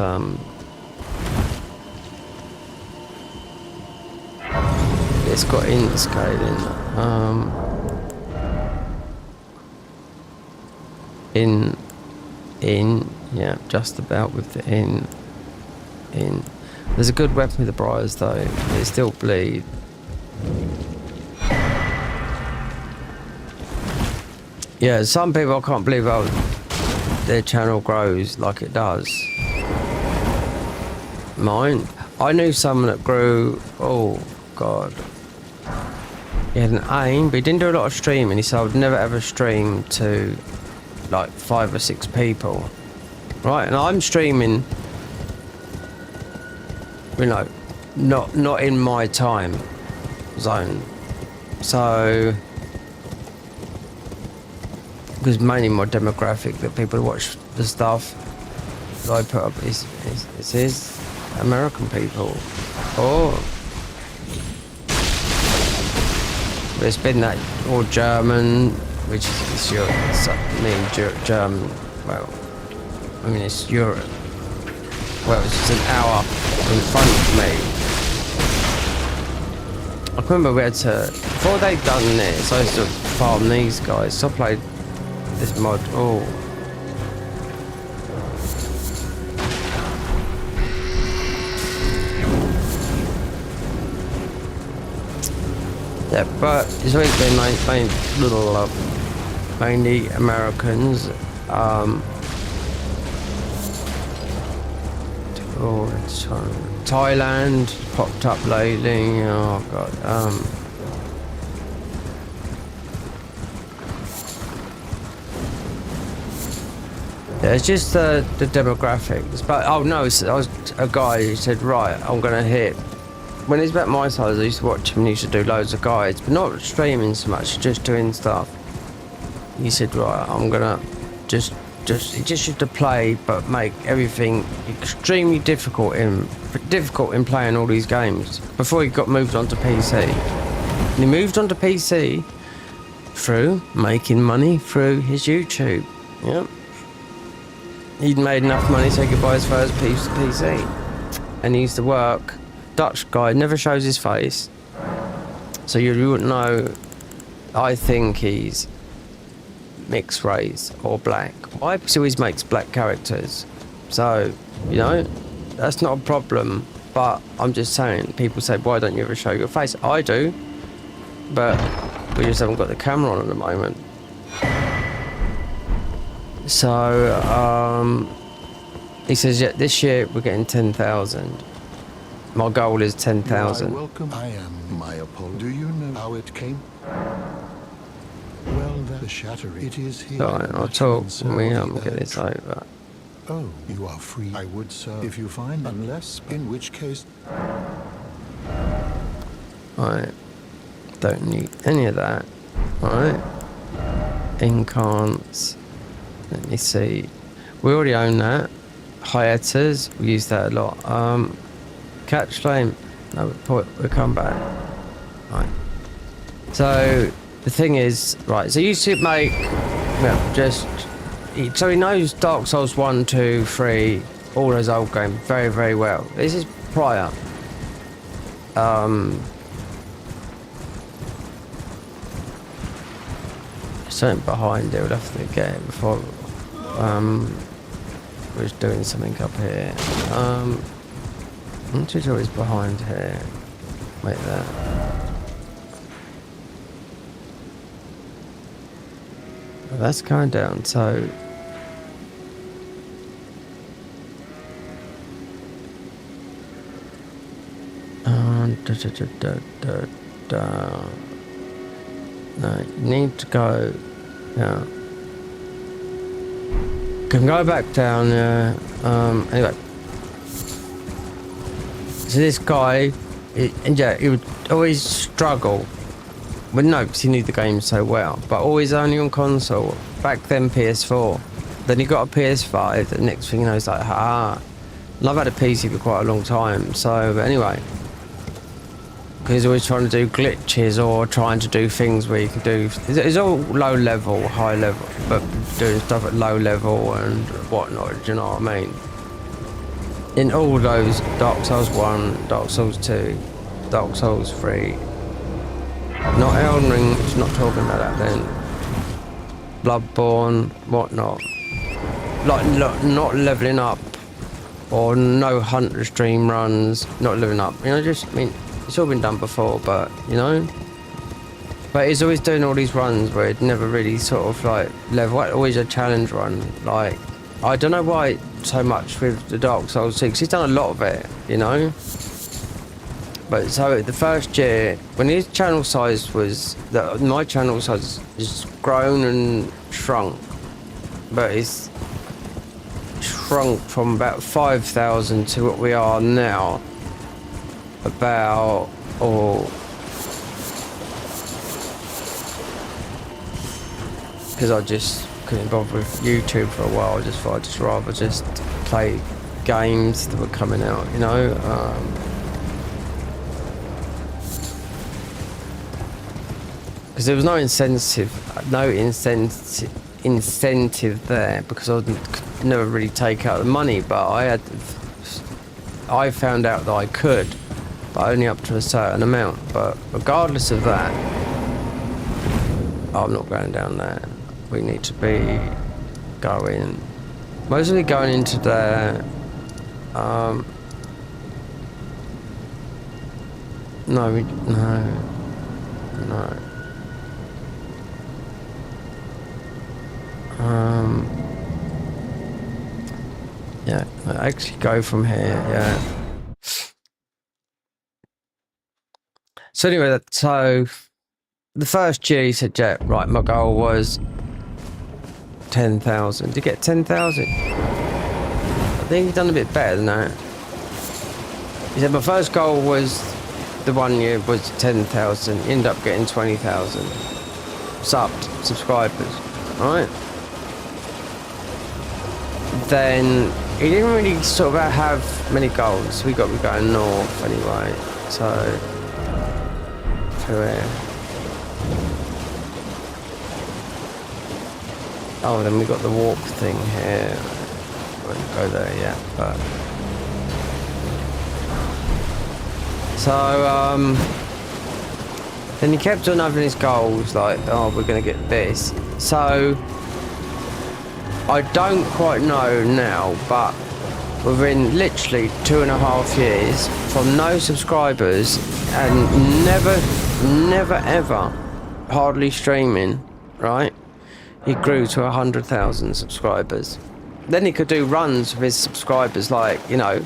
it's got int scaling. In, yeah, just about with the in. There's a good weapon with the briars though, but it still bleed. Yeah, some people, I can't believe how their channel grows like it does. Mine, I knew someone that grew, oh god. He had an aim, but he didn't do a lot of streaming. He said I would never ever stream to like 5 or 6 people. Right, and I'm streaming, you know, not in my time zone. So, because mainly my demographic that people watch the stuff that I put up is American people. Oh. But it's been that, or German, which is Europe, German, well, I mean it's Europe. Well, it's just an hour in front of me. I can remember we had to, before they'd done this, I used to farm these guys, so I played this mod, oh. Yeah, but it's always been mainly Americans. Oh, it's Thailand popped up lately. Oh god. Yeah, it's just the demographics. But oh no, I was a guy who said, right, I'm gonna hit. When he's about my size, I used to watch him and he used to do loads of guides, but not streaming so much, just doing stuff. He said, right, I'm gonna he just used to play, but make everything extremely difficult in playing all these games before he got moved on to PC. And he moved on to PC through making money through his YouTube. Yep. He'd made enough money so he could buy his first PC. And he used to work. Dutch guy, never shows his face, so you wouldn't know. I think he's mixed race or black. Why? Because he always makes black characters, so you know that's not a problem. But I'm just saying, people say, why don't you ever show your face? I do, but we just haven't got the camera on at the moment. So he says, yeah, this year we're getting 10,000. My goal is 10,000. Welcome. I am my Apollo. Do you know how it came? Well, the shattering. It is here. Alright, I'll talk when we get this over. Oh, you are free. I would, sir, if you find, unless, in which case... Right. Don't need any of that. Right. Incants. Let me see. We already own that. Hiatus. We use that a lot. Catch flame. No, we'll come back. Right. So the thing is, right, so you should make, well, just, so he knows Dark Souls 1, 2, 3, all those old games very, very well. This is prior. Something behind it, we'll have to get it before, we're just doing something up here. I'm not too sure it's behind here. Like that. Well, that's going down, so no, you need to go. Yeah, can go back down there. Anyway, so this guy, he would always struggle. Well, no, because he knew the game so well, but always only on console. Back then, PS4. Then he got a PS5. The next thing you know, it's like, and I've had a PC for quite a long time. So, but anyway, he's always trying to do glitches or trying to do things where you can do. It's all low level, high level, but doing stuff at low level and whatnot. Do you know what I mean? In all those Dark Souls 1, Dark Souls 2, Dark Souls 3. Not Elden Ring, it's not talking about that then. Bloodborne, whatnot. Like, not leveling up. Or no hunter stream runs, not leveling up. You know, just, I mean, it's all been done before, but, you know. But he's always doing all these runs where it never really sort of, like, level. Always a challenge run. Like, I don't know why so much with the Dark Souls 6. He's done a lot of it, you know. But so the first year, when his channel size was, my channel size has grown and shrunk, but it's shrunk from about 5,000 to what we are now, about, because I just couldn't bother with YouTube for a while. I just thought I'd just rather just play games that were coming out, you know. Because there was no incentive there, because I could never really take out the money, but I found out that I could, but only up to a certain amount. But regardless of that, I'm not going down there. We need to be going, mostly going into there. No. Yeah, I actually go from here, yeah. So anyway, so the first year he said, yeah, right, my goal was 10,000. Did you get 10,000? I think he's done a bit better than that. He said, my first goal was, the 1 year was 10,000. You end up getting 20,000 subscribers, right? Then he didn't really sort of have many goals. We got to be going north anyway, so to here. Oh, then we got the walk thing here. Won't go there yet, but so then he kept on having his goals like, oh, we're gonna get this. So I don't quite know now, but within literally 2.5 years, from no subscribers and never ever hardly streaming, right? He grew to 100,000 subscribers. Then he could do runs with his subscribers, like, you know,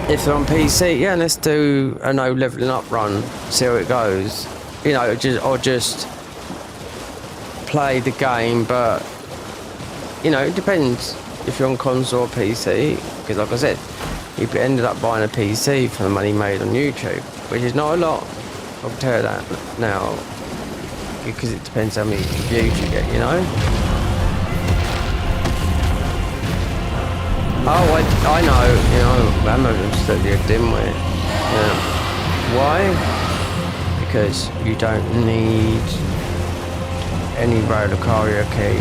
if they're on PC, yeah, let's do a no leveling up run, see how it goes, you know, just play the game, but you know, it depends. if you're on console or PC, because like I said, he ended up buying a PC for the money made on YouTube, which is not a lot. I'll tell you that now, because it depends how many views you get, you know. Oh, I know, you know, Amazon Studio didn't we? Yeah. Why? Because you don't need any roller karaoke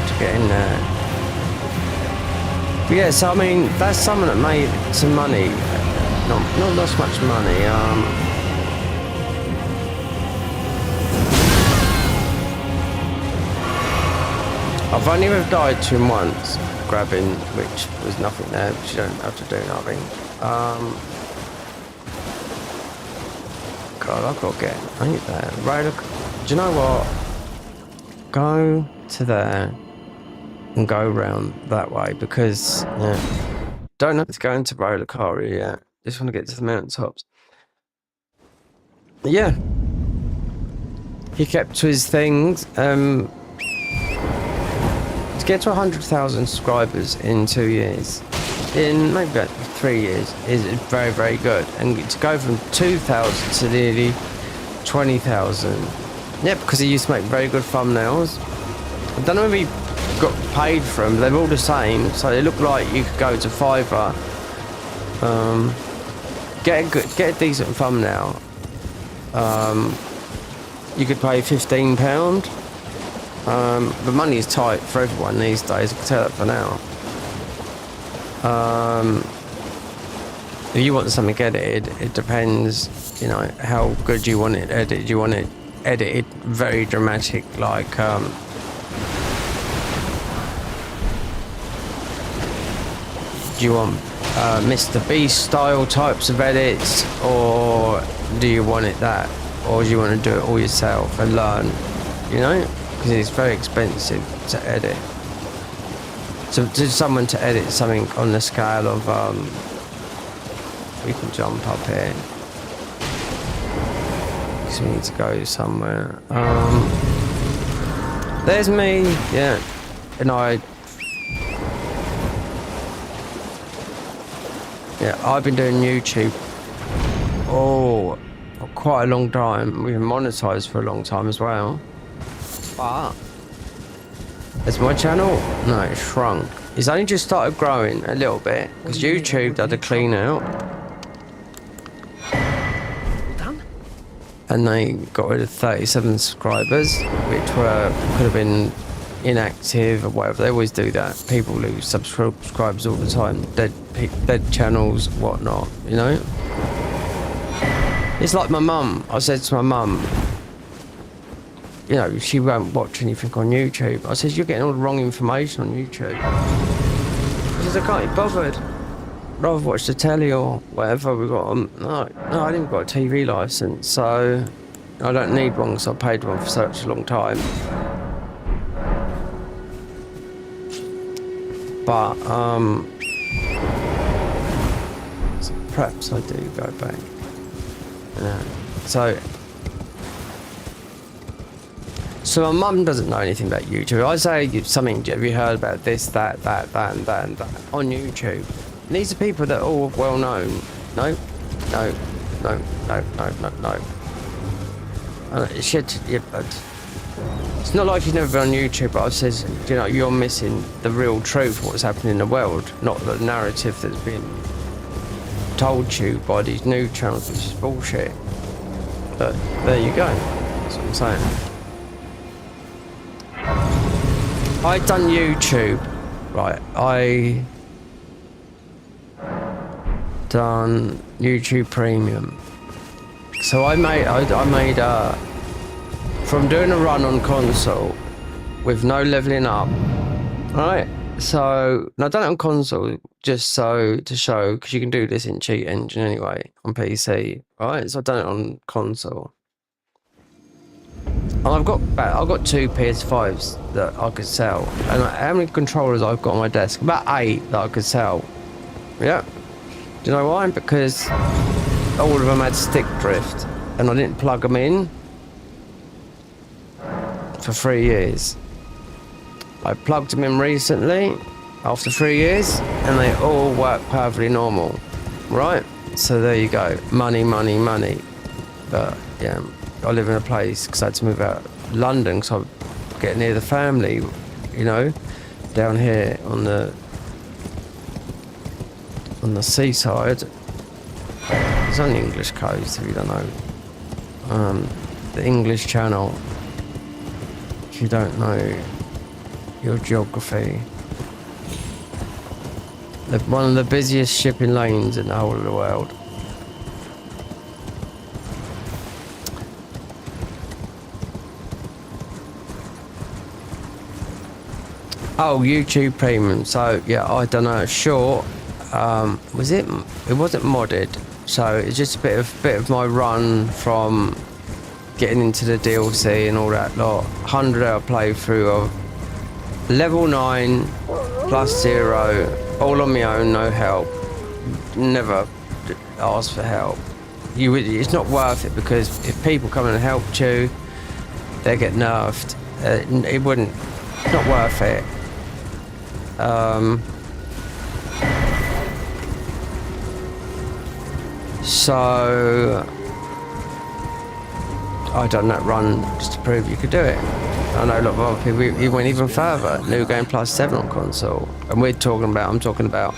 to get in there. But yeah, so I mean, that's someone that made some money. Not that much money. I've only ever died to him once, grabbing, which was nothing there, but you don't have to do nothing. God, I've got to get, I need that. Roller, do you know what? Go to there and go around that way, because, yeah, don't have to go into roller car yet. Just want to get to the mountaintops. Yeah. He kept to his things. To get to 100,000 subscribers in 2 years, in maybe about 3 years, is very, very good. And to go from 2,000 to nearly 20,000, yeah, because he used to make very good thumbnails. I don't know if he got paid for them, but they're all the same, so they look like you could go to Fiverr, get a decent thumbnail. You could pay £15. The money is tight for everyone these days, I can tell that for now. If you want something edited, it depends, you know, how good you want it edited. Do you want it edited very dramatic, like do you want Mr. Beast style types of edits, or do you want it that, or do you want to do it all yourself and learn, you know? Because it's very expensive to edit. So to someone to edit something on the scale of, we can jump up here, because we need to go somewhere. There's me, yeah, and I've been doing YouTube, for quite a long time. We've been monetized for a long time as well. But has my channel? No, it shrunk. It's only just started growing a little bit because YouTube did a clean out, and they got rid of 37 subscribers, which could have been inactive or whatever. They always do that. People lose subscribers all the time. Dead channels, whatnot. You know. It's like my mum. I said to my mum, you know, she won't watch anything on YouTube. I said, you're getting all the wrong information on YouTube. She says, I can't be bothered. I'd rather watch the telly or whatever we got on. No, I didn't got a TV license, so I don't need one because I paid one for such a long time. But, so perhaps I do go back. Yeah. So my mum doesn't know anything about YouTube. I say something, have you heard about this, that, and that on YouTube? And these are people that are all well known. No. But it's not like you've never been on YouTube, but I says, you know, you're missing the real truth, what's happening in the world, not the narrative that's been told to you by these news channels, which is bullshit. But there you go. That's what I'm saying. I done YouTube, right? I done YouTube Premium. So I made from doing a run on console with no leveling up, right? So I done it on console just to show, because you can do this in Cheat Engine anyway on PC, right? So I done it on console. And I've got 2 PS5s that I could sell. And how many controllers I've got on my desk? About 8 that I could sell. Yeah. Do you know why? Because all of them had stick drift, and I didn't plug them in for 3 years. I plugged them in recently after 3 years and they all work perfectly normal, right? So there you go, money. But yeah, I live in a place because I had to move out of London because I get near the family, you know, down here on the seaside. It's on the English coast, if you don't know. The English Channel, if you don't know your geography. One of the busiest shipping lanes in the whole of the world. Oh, YouTube Premium. So yeah, I don't know. Short. Was it? It wasn't modded. So it's just a bit of my run from getting into the DLC and all that lot. 100-hour playthrough of level 9 plus 0, all on my own, no help. Never ask for help. It's not worth it because if people come and help you, they get nerfed. It wouldn't. Not worth it. So I done that run just to prove you could do it. I know a lot of other people, he went even further. New Game Plus 7 on console. And I'm talking about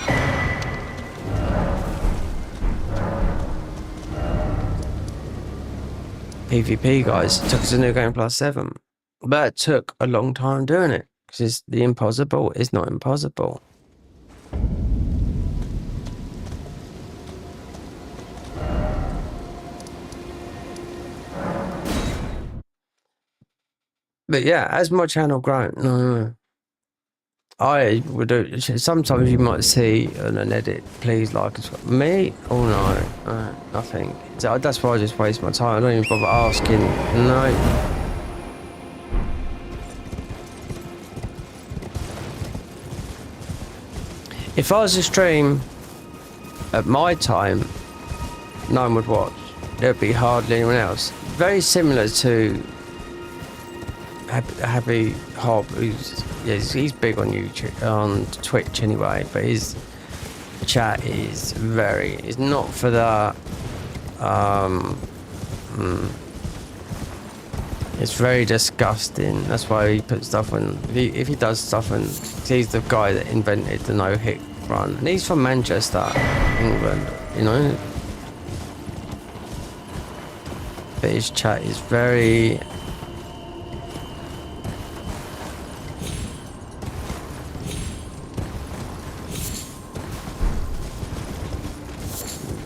PvP guys. It took us to New Game Plus 7. But it took a long time doing it. Because the impossible is not impossible. But yeah, as my channel grown, no. I would do. Sometimes you might see an edit. Please like us. Me? Oh no, nothing. So that's why I just waste my time. I don't even bother asking. No. If I was to stream at my time, no one would watch. There'd be hardly anyone else. Very similar to Happy Hob, he's big on YouTube, on Twitch anyway, but his chat is it's not for the it's very disgusting. That's why he puts stuff on. If he does stuff on, he's the guy that invented the no-hit run, and he's from Manchester, England, you know. But his chat is very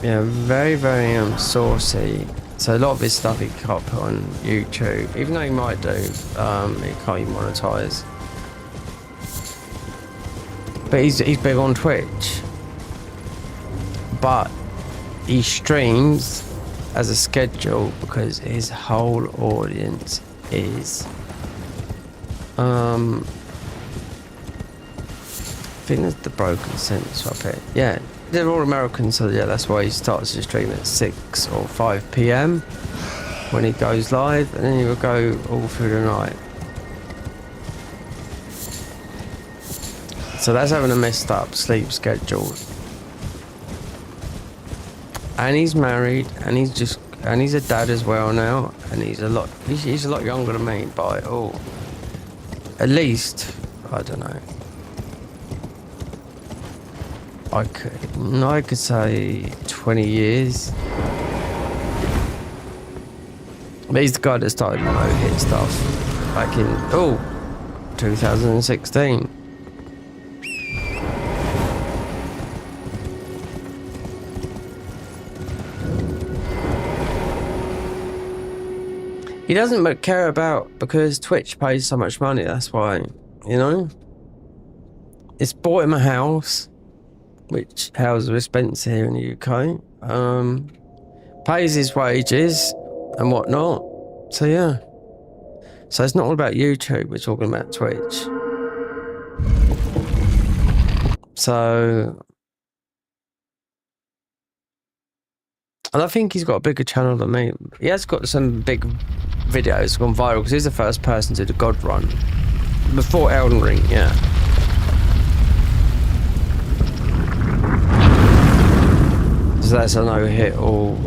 very saucy. So a lot of his stuff he can't put on YouTube, even though he might do. It can't monetize. But he's big on Twitch. But he streams as a schedule because his whole audience is I think that's the broken sentence up here. Yeah, they're all Americans, so yeah, that's why he starts to stream at 6 or 5 p.m. when he goes live, and then he will go all through the night. So that's having a messed up sleep schedule. And he's married, and he's a dad as well now, and he's a lot younger than me by at least, I don't know. I could say 20 years. But he's the guy that started no-hit stuff back in 2016. He doesn't care about, because Twitch pays so much money, that's why, you know? It's bought him a house, which houses are expensive here in the UK. Pays his wages and whatnot. So yeah. So it's not all about YouTube, we're talking about Twitch. So, and I think he's got a bigger channel than me. He has got some big videos gone viral because he's the first person to do the God Run. before Elden Ring, yeah. So that's a no-hit all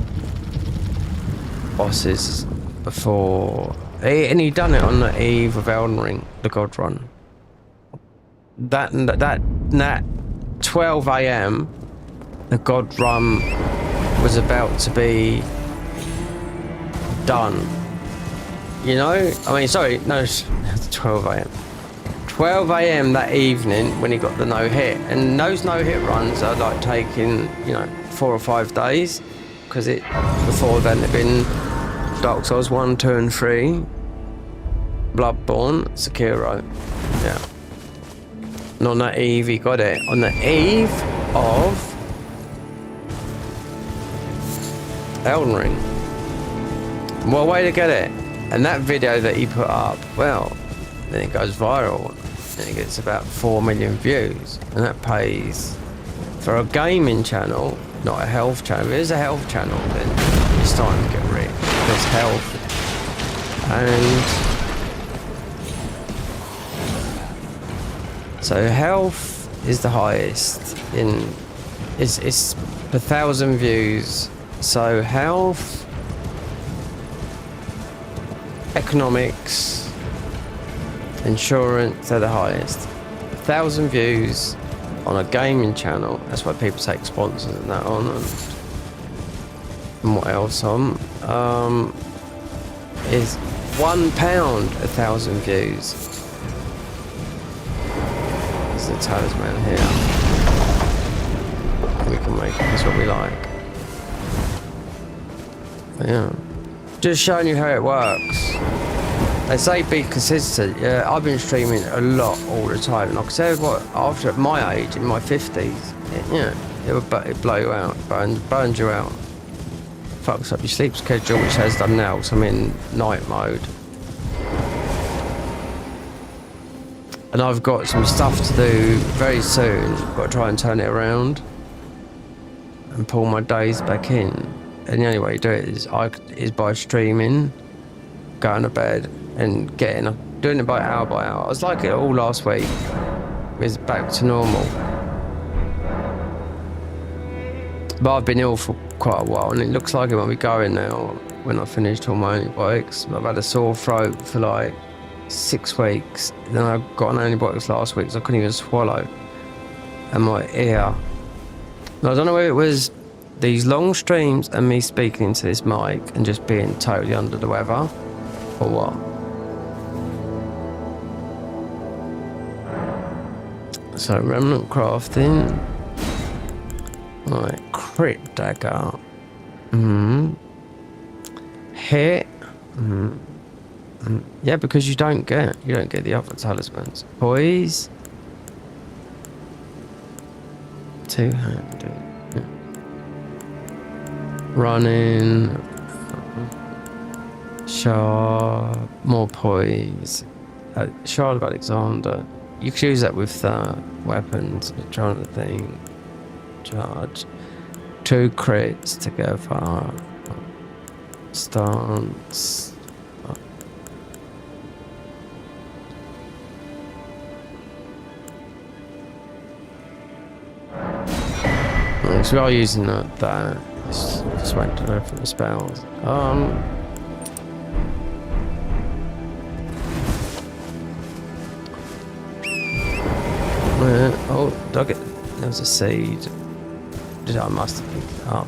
bosses before, and he done it on the eve of Elden Ring, the God Run. That 12 a.m. the God Run was about to be done. You know, I mean, sorry, no, it's 12 a.m. 12 a.m. that evening when he got the no-hit, and those no-hit runs are like taking, you know, 4 or 5 days, because it before then it'd been Dark Souls 1, 2 and 3, Bloodborne, Sekiro, yeah. And on that eve he got it. On the eve of Elden Ring. What a way to get it. And that video that he put up, well, then it goes viral and it gets about 4 million views, and that pays for a gaming channel, not a health channel. If it is a health channel, then it's time to get rich. There's health, and so health is the highest in, it's per 1,000 views. So health, economics, insurance, they're the highest. 1,000 views on a gaming channel, that's why people take sponsors and that on, and what else on, is £1 1,000 views. There's the talisman here. We can make it, that's what we like. Yeah. Just showing you how it works. They say be consistent. Yeah, I've been streaming a lot all the time. Like I said, what, after at my age, in my 50s, it blow you out, burns you out. Fucks up your sleep schedule, which has done now, because I'm in night mode. And I've got some stuff to do very soon. Got to try and turn it around and pull my days back in. And the only way to do it is by streaming, going to bed, and doing it by hour. I was like it all last week. It's back to normal. But I've been ill for quite a while, and it looks like it won't be going now when I finished all my antibiotics. I've had a sore throat for like 6 weeks. Then I got on antibiotics last week, so I couldn't even swallow. And my ear. And I don't know whether it was these long streams and me speaking into this mic and just being totally under the weather, or what. So remnant crafting, right, crit dagger, hit, yeah, because you don't get the other talismans. Poise, two-handed, running, sharp, more poise, Shard of Alexander. You could use that with weapons. I'm trying to think. Charge. 2 crits together. Stance. So we are using that. Just went to go for the spells. Oh, dug it. There was a seed. I must have picked it up.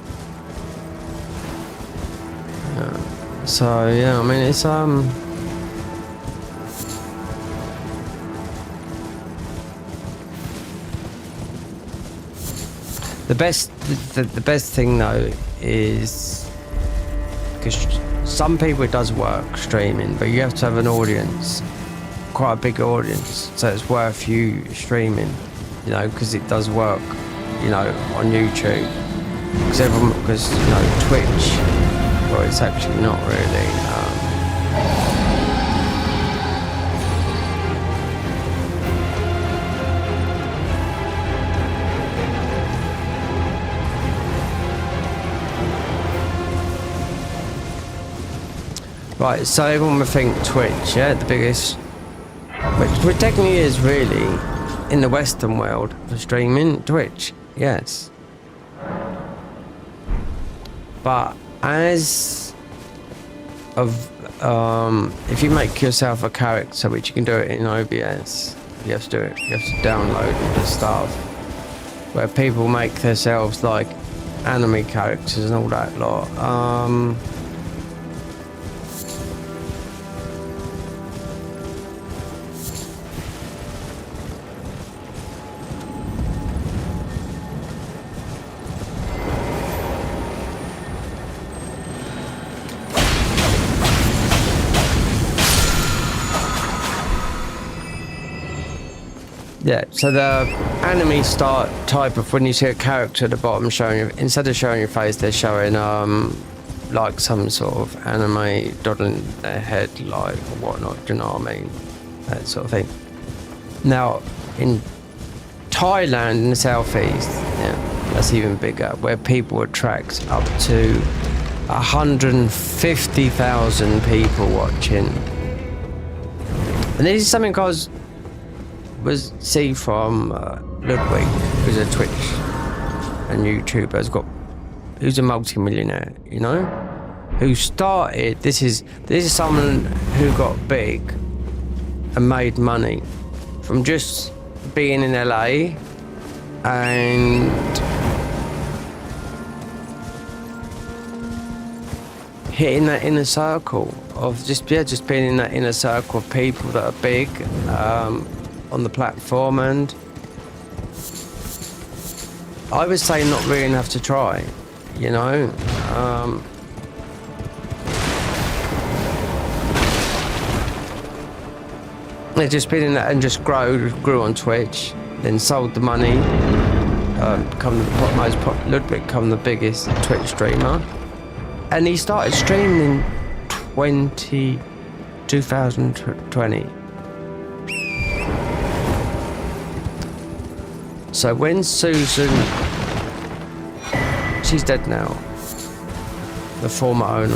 So yeah, I mean it's the best thing though is, because some people it does work streaming, but you have to have an audience, quite a big audience, so it's worth you streaming, you know, because it does work, you know, on YouTube. Because you know, Twitch, well, it's actually not really. Right, so everyone would think Twitch, yeah, the biggest Which technically is really, in the Western world for streaming, Twitch, yes. But as of, if you make yourself a character, which you can do it in OBS, you have to do it, you have to download all the stuff, where people make themselves like anime characters and all that lot. Yeah, so the anime start type of when you see a character at the bottom showing you, instead of showing your face, they're showing like some sort of anime dotting their head, like or whatnot. Do you know what I mean? That sort of thing. Now in Thailand in the southeast, yeah, that's even bigger, where people attract up to 150,000 people watching. And this is something was see from Ludwig, who's a Twitch and YouTuber, who's a multi-millionaire, you know, who started. This is someone who got big and made money from just being in LA and hitting that inner circle of just being in that inner circle of people that are big on the platform. And I would say not really enough to try, you know. They've just been in that and just grew on Twitch, then sold the money, Ludwig become the biggest Twitch streamer, and he started streaming in 2020. So when Susan, she's dead now, the former owner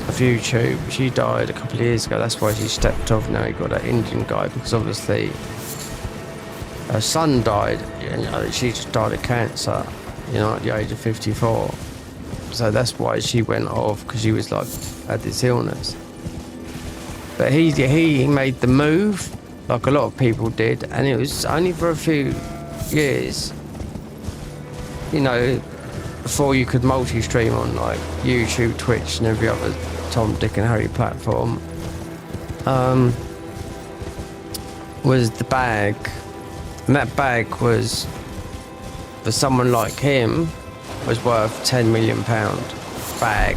of YouTube, she died a couple of years ago. That's why she stepped off now. You got that Indian guy, because obviously her son died, you know, she just died of cancer, you know, at the age of 54. So that's why she went off, because she was like, had this illness. But he made the move, like a lot of people did, and it was only for a few years, you know, before you could multi-stream on like YouTube, Twitch, and every other Tom, Dick, and Harry platform. Was the bag, and that bag was, for someone like him, was worth £10 million bag.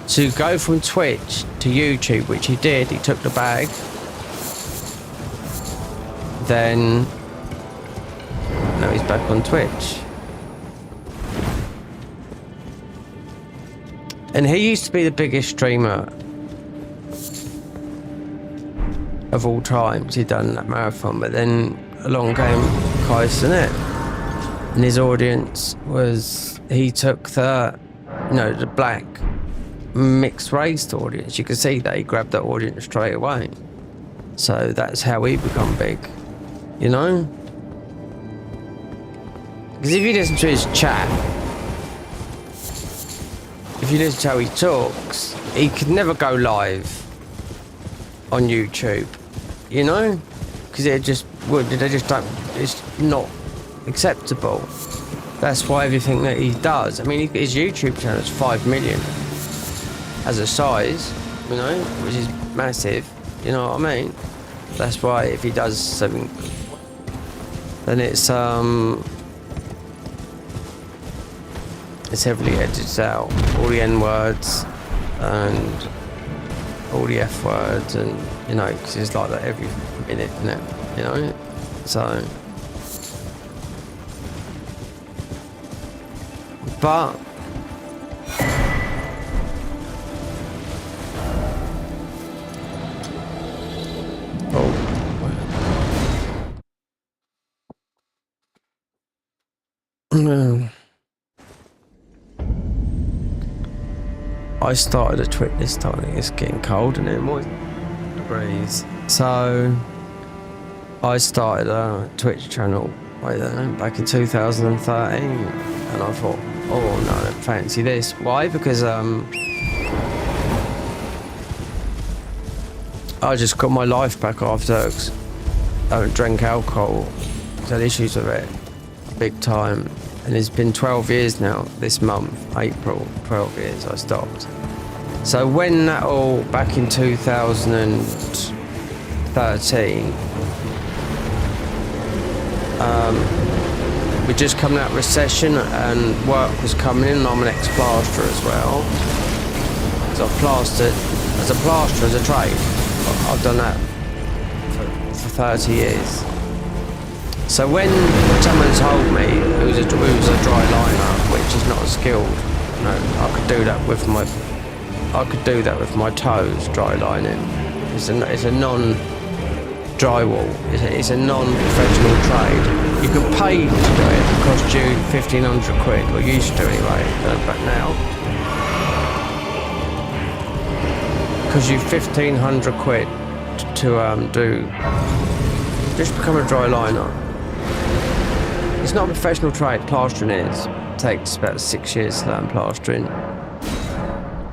To go from Twitch to YouTube, which he did, he took the bag, then now he's back on Twitch. And he used to be the biggest streamer of all times. He'd done that marathon, but then along came Kaisenet, and his audience was, he took the, you know, the black mixed race audience. You can see that he grabbed that audience straight away. So that's how he become big, you know? Because if you listen to his chat, if you listen to how he talks, he could never go live on YouTube, you know? Because they just don't, it's not acceptable. That's why everything that he does, I mean, his YouTube channel is 5 million as a size, you know, which is massive, you know what I mean? That's why if he does something, then it's heavily edited out, all the N words and all the F words, and you know, because it's like that every minute, isn't it? You know, so. But no. I started a Twitch this time. It's getting cold and it more degrees. So I started a Twitch channel back in 2013, and I thought, oh no, I don't fancy this. Why? Because I just got my life back afterwards. I don't drink alcohol. I had issues with it big time. And it's been 12 years now, this month, April, 12 years I stopped. So when that all, back in 2013, we'd just come out of recession and work was coming in, and I'm an ex-plasterer as well. So I've plastered, as a plasterer, as a trade, I've done that for 30 years. So when someone told me who's a dry liner, which is not a skill, you know, I could do that with my toes, dry lining. It's a non-drywall. It's a non-professional trade. You can pay to do it. It costs you 1,500 quid, or used to anyway, but now. It costs you 1,500 quid to just become a dry liner. It's not a professional trade, plastering is. It takes about 6 years to learn plastering.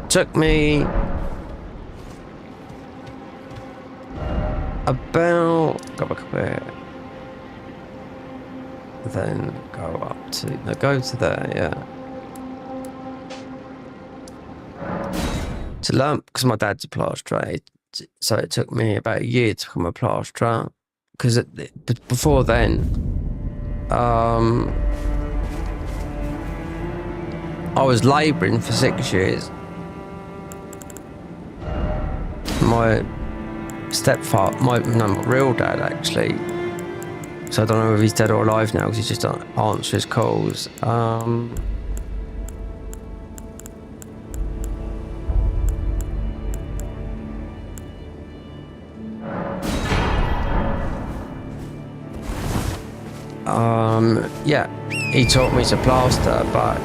Took me about, go back a bit, then go up to, no, go to there, yeah. To learn, because my dad's a plasterer, so it took me about a year to become a plasterer, because before then, I was labouring for 6 years. My stepfather, my real dad actually, so I don't know if he's dead or alive now because he just don't answer his calls. Yeah, he taught me to plaster, but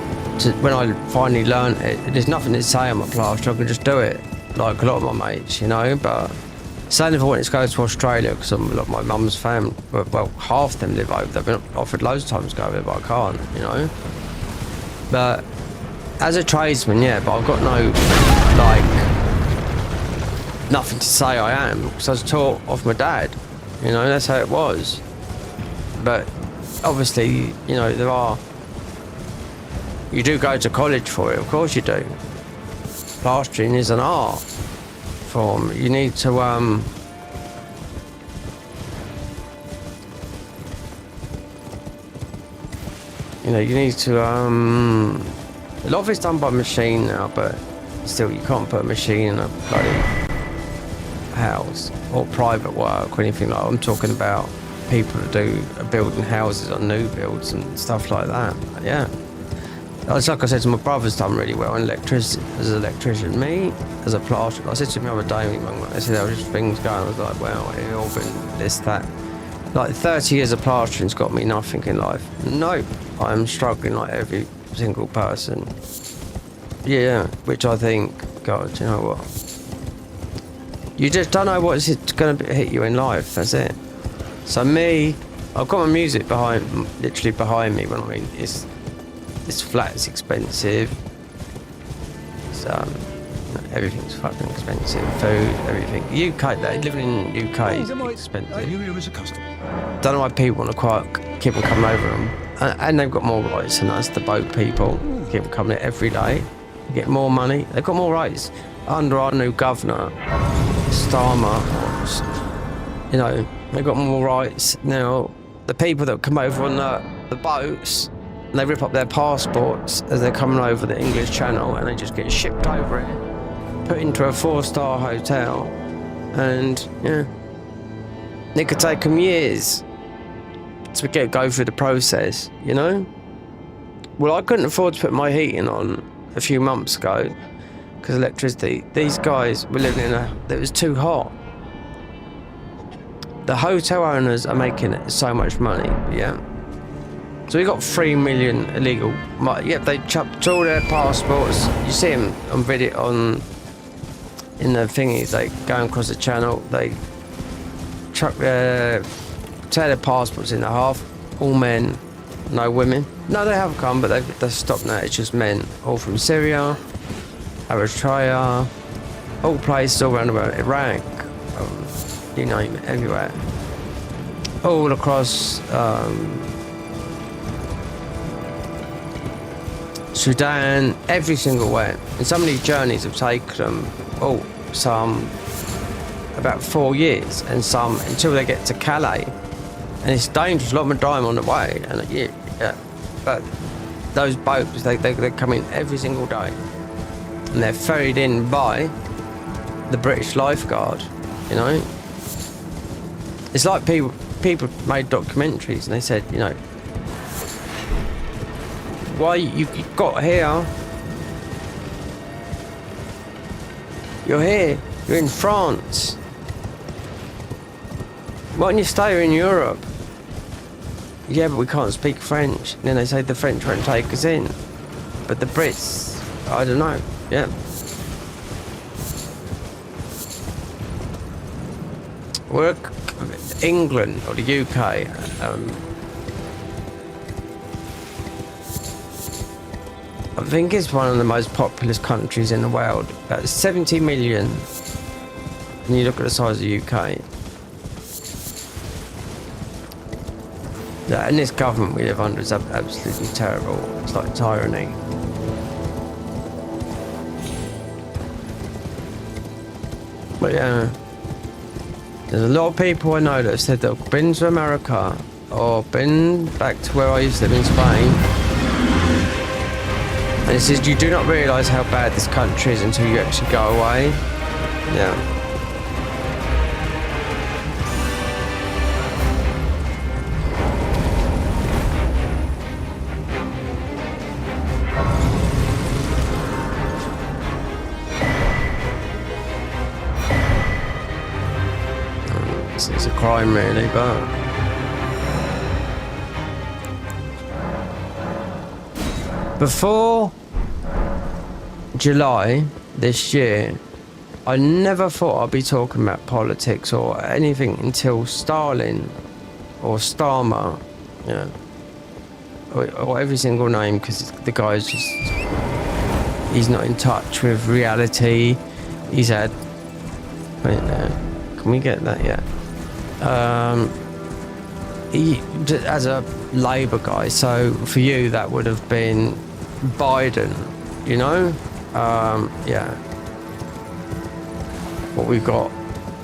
when I finally learned it, there's nothing to say I'm a plasterer, I can just do it, like a lot of my mates, you know, but saying if I wanted to go to Australia, because my mum's family, well, half of them live over there, I've been offered loads of times to go over there, but I can't, you know. But as a tradesman, yeah, but I've got no, nothing to say I am, because I was taught off my dad, you know, that's how it was. But obviously, you know, you do go to college for it, of course you do. Plastering is an art form. You need to, you know, you need to, a lot of it's done by machine now, but still you can't put a machine in a bloody house or private work or anything like that. I'm talking about people that do building houses or new builds and stuff like that. Yeah, it's like I said to my brother's done really well in electricity, as an electrician. Me as a plasterer, I said to him the other day, I said there was just things going, I was like, well, Elden, this, that. Like 30 years of plastering's got me nothing in life. Nope, I'm struggling like every single person. Yeah, which I think, God, you know what? You just don't know what's going to hit you in life, that's it. So me, I've got my music literally behind me. When I mean, this flat is expensive. It's, everything's fucking expensive. Food, everything. UK, living in UK is expensive. Are you here as a customer? Don't know why people want to keep on coming over them. And they've got more rights than us, the boat people. Keep on coming every day. Get more money. They've got more rights. Under our new governor, Starmer, you know, they've got more rights. Now, the people that come over on the boats, they rip up their passports as they're coming over the English Channel, and they just get shipped over it, put into a 4-star hotel, and, yeah, it could take them years to go through the process, you know? Well, I couldn't afford to put my heating on a few months ago because electricity. These guys were living it was too hot. The hotel owners are making so much money, yeah. So we got 3 million illegal. Yep, they chucked all their passports. You see them on video in the thingies. They go across the channel. They chuck tear their passports in half. All men, no women. No, they have come, but they've stopped now. It's just men, all from Syria, Eritrea, all places all around about Iraq, you name it, everywhere. All across Sudan, every single way. And some of these journeys have taken them, some about 4 years, and some until they get to Calais. And it's dangerous, a lot of them dying on the way. And yeah, but those boats, they come in every single day. And they're ferried in by the British lifeguard, you know. It's like people made documentaries and they said, you know, why you got here? You're here. You're in France. Why don't you stay here in Europe? Yeah, but we can't speak French. And then they say the French won't take us in. But the Brits, I don't know. Yeah. We're England or the UK. I think it's one of the most populous countries in the world. About 70 million. And you look at the size of the UK. Yeah, and this government we live under is absolutely terrible. It's like tyranny. But yeah, there's a lot of people I know that have said they've been to America or been back to where I used to live in Spain. And it says you do not realise how bad this country is until you actually go away. Yeah. It's a crime really, but before July this year, I never thought I'd be talking about politics or anything until Stalin or Starmer, yeah, or every single name, because the guy's just, he's not in touch with reality. He's had, wait there, can we get that? Yeah. He, as a Labour guy, so for you that would have been Biden, you know. Yeah, what we got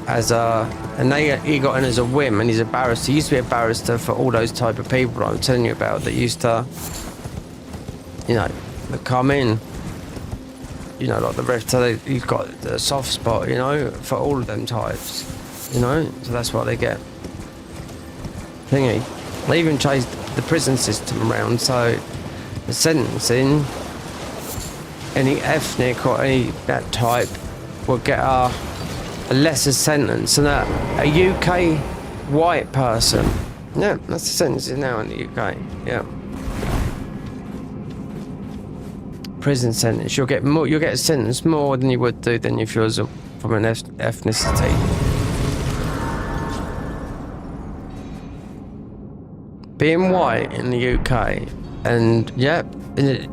as a, and he got in as a whim, and he's a barrister. He used to be a barrister for all those type of people I'm telling you about that used to, you know, that come in, you know, like the rest. So he's got a soft spot, you know, for all of them types. You know, so that's what they get. Thingy. They even changed the prison system around, so the sentencing, any ethnic or any that type will get a lesser sentence than a UK white person. Yeah, that's the sentencing now in the UK. Yeah. Prison sentence. You'll get more. You'll get a sentence more than you would do than if you was from an ethnicity. Being white in the UK, and yeah, do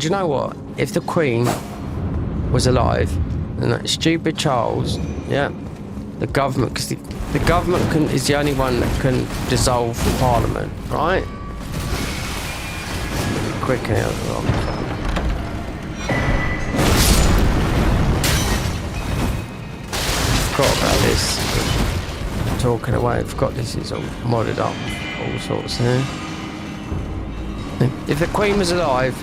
you know what? If the Queen was alive, and that stupid Charles, yeah, the government, because the government is the only one that can dissolve Parliament, right? Quick now. Forgot about this. Talking away, forgot this is all modded up. All sorts here. If the Queen was alive,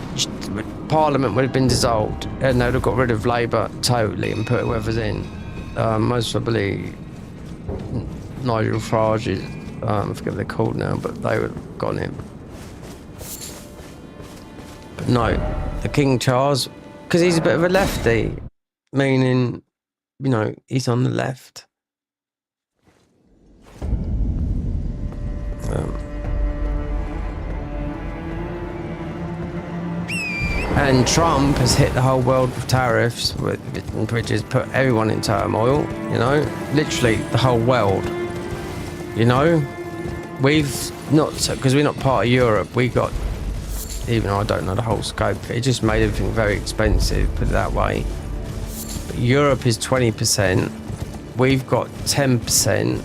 Parliament would have been dissolved, and they'd have got rid of Labour totally and put whoever's in. Most probably Nigel Farage, I forget what they're called now, but they would have gone in. But no, the King Charles, because he's a bit of a lefty, meaning, you know, he's on the left. And Trump has hit the whole world with tariffs, which has put everyone in turmoil, you know, literally the whole world, you know. We've not, because we're not part of Europe, we got, even though I don't know the whole scope, it just made everything very expensive, put it that way. But Europe is 20%, we've got 10%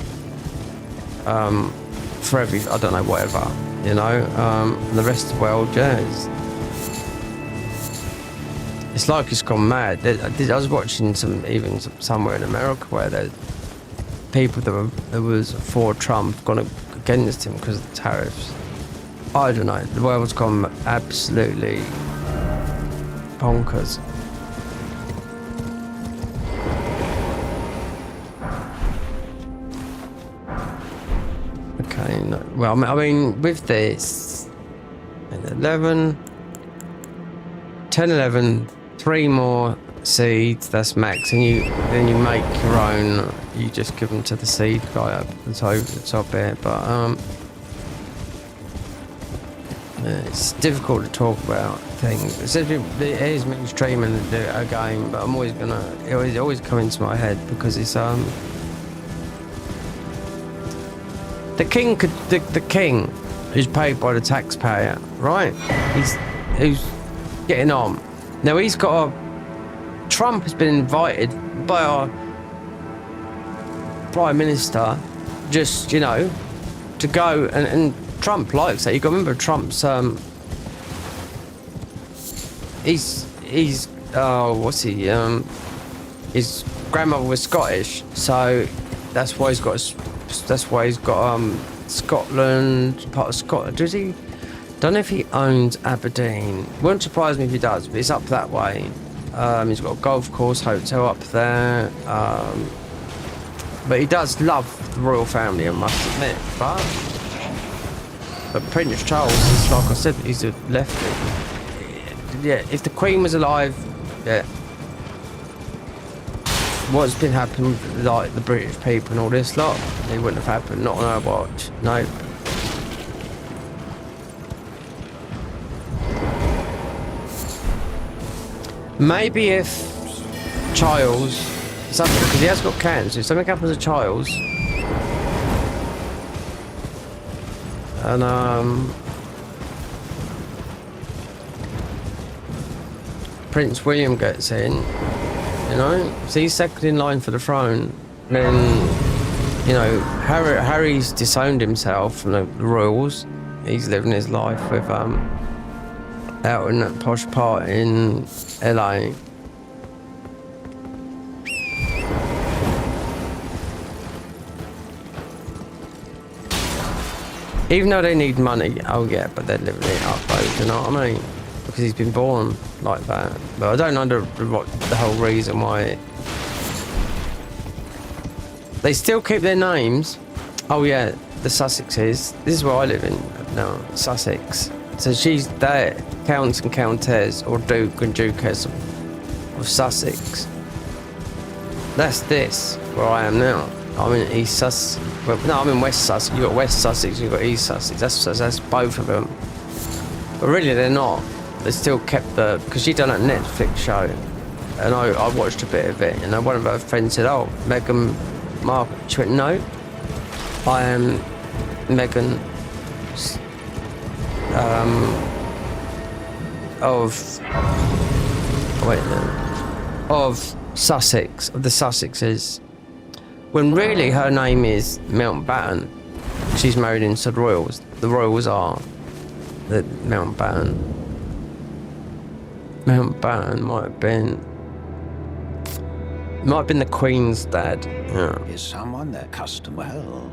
for every, I don't know, whatever, you know, and the rest of the world, yeah, it's like it's gone mad. I was watching somewhere in America where the people that was for Trump gone against him because of the tariffs. I don't know. The world's gone absolutely bonkers. Okay. No, well, I mean, with this, 11, 10, 11. 3 more seeds, that's max, and then you make your own. You just give them to the seed guy up the top there. But it's difficult to talk about things. It is me streaming a game, but I'm always gonna. It always come into my head because it's the king could the king who's paid by the taxpayer, right? Who's getting on. Now he's got Trump has been invited by our Prime Minister, just, you know, to go, and Trump likes that. You got to remember Trump's he's what's he his grandmother was Scottish, so that's why he's got Scotland, part of Scotland. Does he? Don't know if he owns Aberdeen. Wouldn't surprise me if he does, but it's up that way. He's got a golf course, hotel up there. But he does love the royal family, I must admit. But Prince Charles is, like I said, he's a lefty. Yeah, if the Queen was alive, yeah. What's been happening with, like, the British people and all this lot, it wouldn't have happened. Not on our watch. Nope. Maybe if Charles, something, because he has got cancer, if something happens to Charles, and Prince William gets in, you know, so he's second in line for the throne, then, you know, Harry's disowned himself from the royals. He's living his life with out in that posh part in LA. Even though they need money, oh yeah, but they're living it up, though, you know what I mean? Because he's been born like that. But I don't know the whole reason why. They still keep their names. Oh yeah, the Sussexes. This is where I live in now, Sussex. So she's there, Count and Countess, or Duke and Duchess of Sussex. That's this, where I am now. I'm in East Sussex. Well, no, I'm in West Sussex. You've got West Sussex, you've got East Sussex. That's both of them. But really, they're not. They still kept the... Because she done a Netflix show, and I watched a bit of it, and one of her friends said, oh, Meghan Markle. She went, no, I am Meghan... of Sussex, of the Sussexes, when really her name is Mountbatten. She's married into the royals. The royals are the Mountbatten. Mountbatten might have been the Queen's dad. Yeah. Is someone that custom well?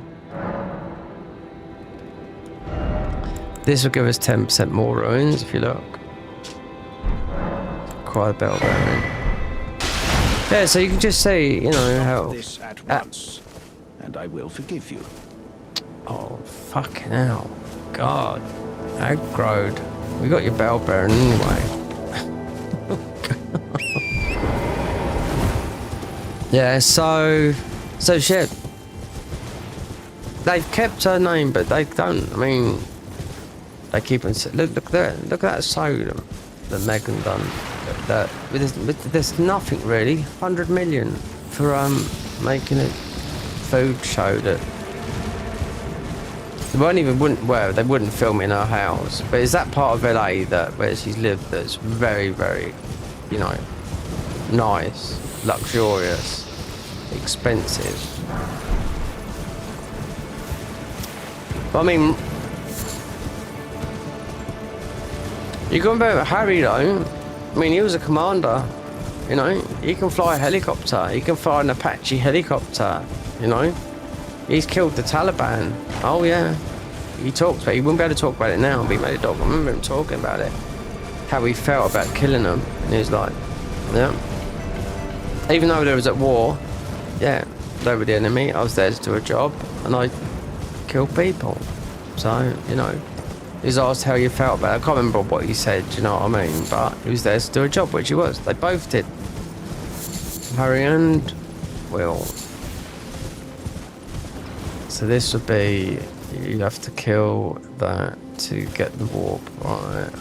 This will give us 10% more ruins if you look. Quite a bit of it. Yeah, so you can just see, you know, how... This at once, and I will forgive you. Oh, fucking hell. God. Aggroed. We got your bell bearing anyway. Yeah, so shit. They've kept her name, but they don't, I mean... They keep on... Look at that soda. that Megan done. There's nothing really. 100 million for making a food show that they wouldn't film in her house. But is that part of LA where she's lived that's very, very, you know, nice, luxurious, expensive? But I mean, you go about Harry though. I mean, he was a commander. You know, he can fly a helicopter. He can fly an Apache helicopter. You know, he's killed the Taliban. Oh yeah, he talked about it. He wouldn't be able to talk about it now, but he made a dog. I remember him talking about it, how he felt about killing them. And he was like, yeah. Even though they was at war, yeah, they were the enemy. I was there to do a job, and I killed people. So, you know, he was asked how you felt about it. I can't remember what he said, you know what I mean? But he was there to do a job, which he was. They both did. Harry and Will. So this would be, you have to kill that to get the warp, right?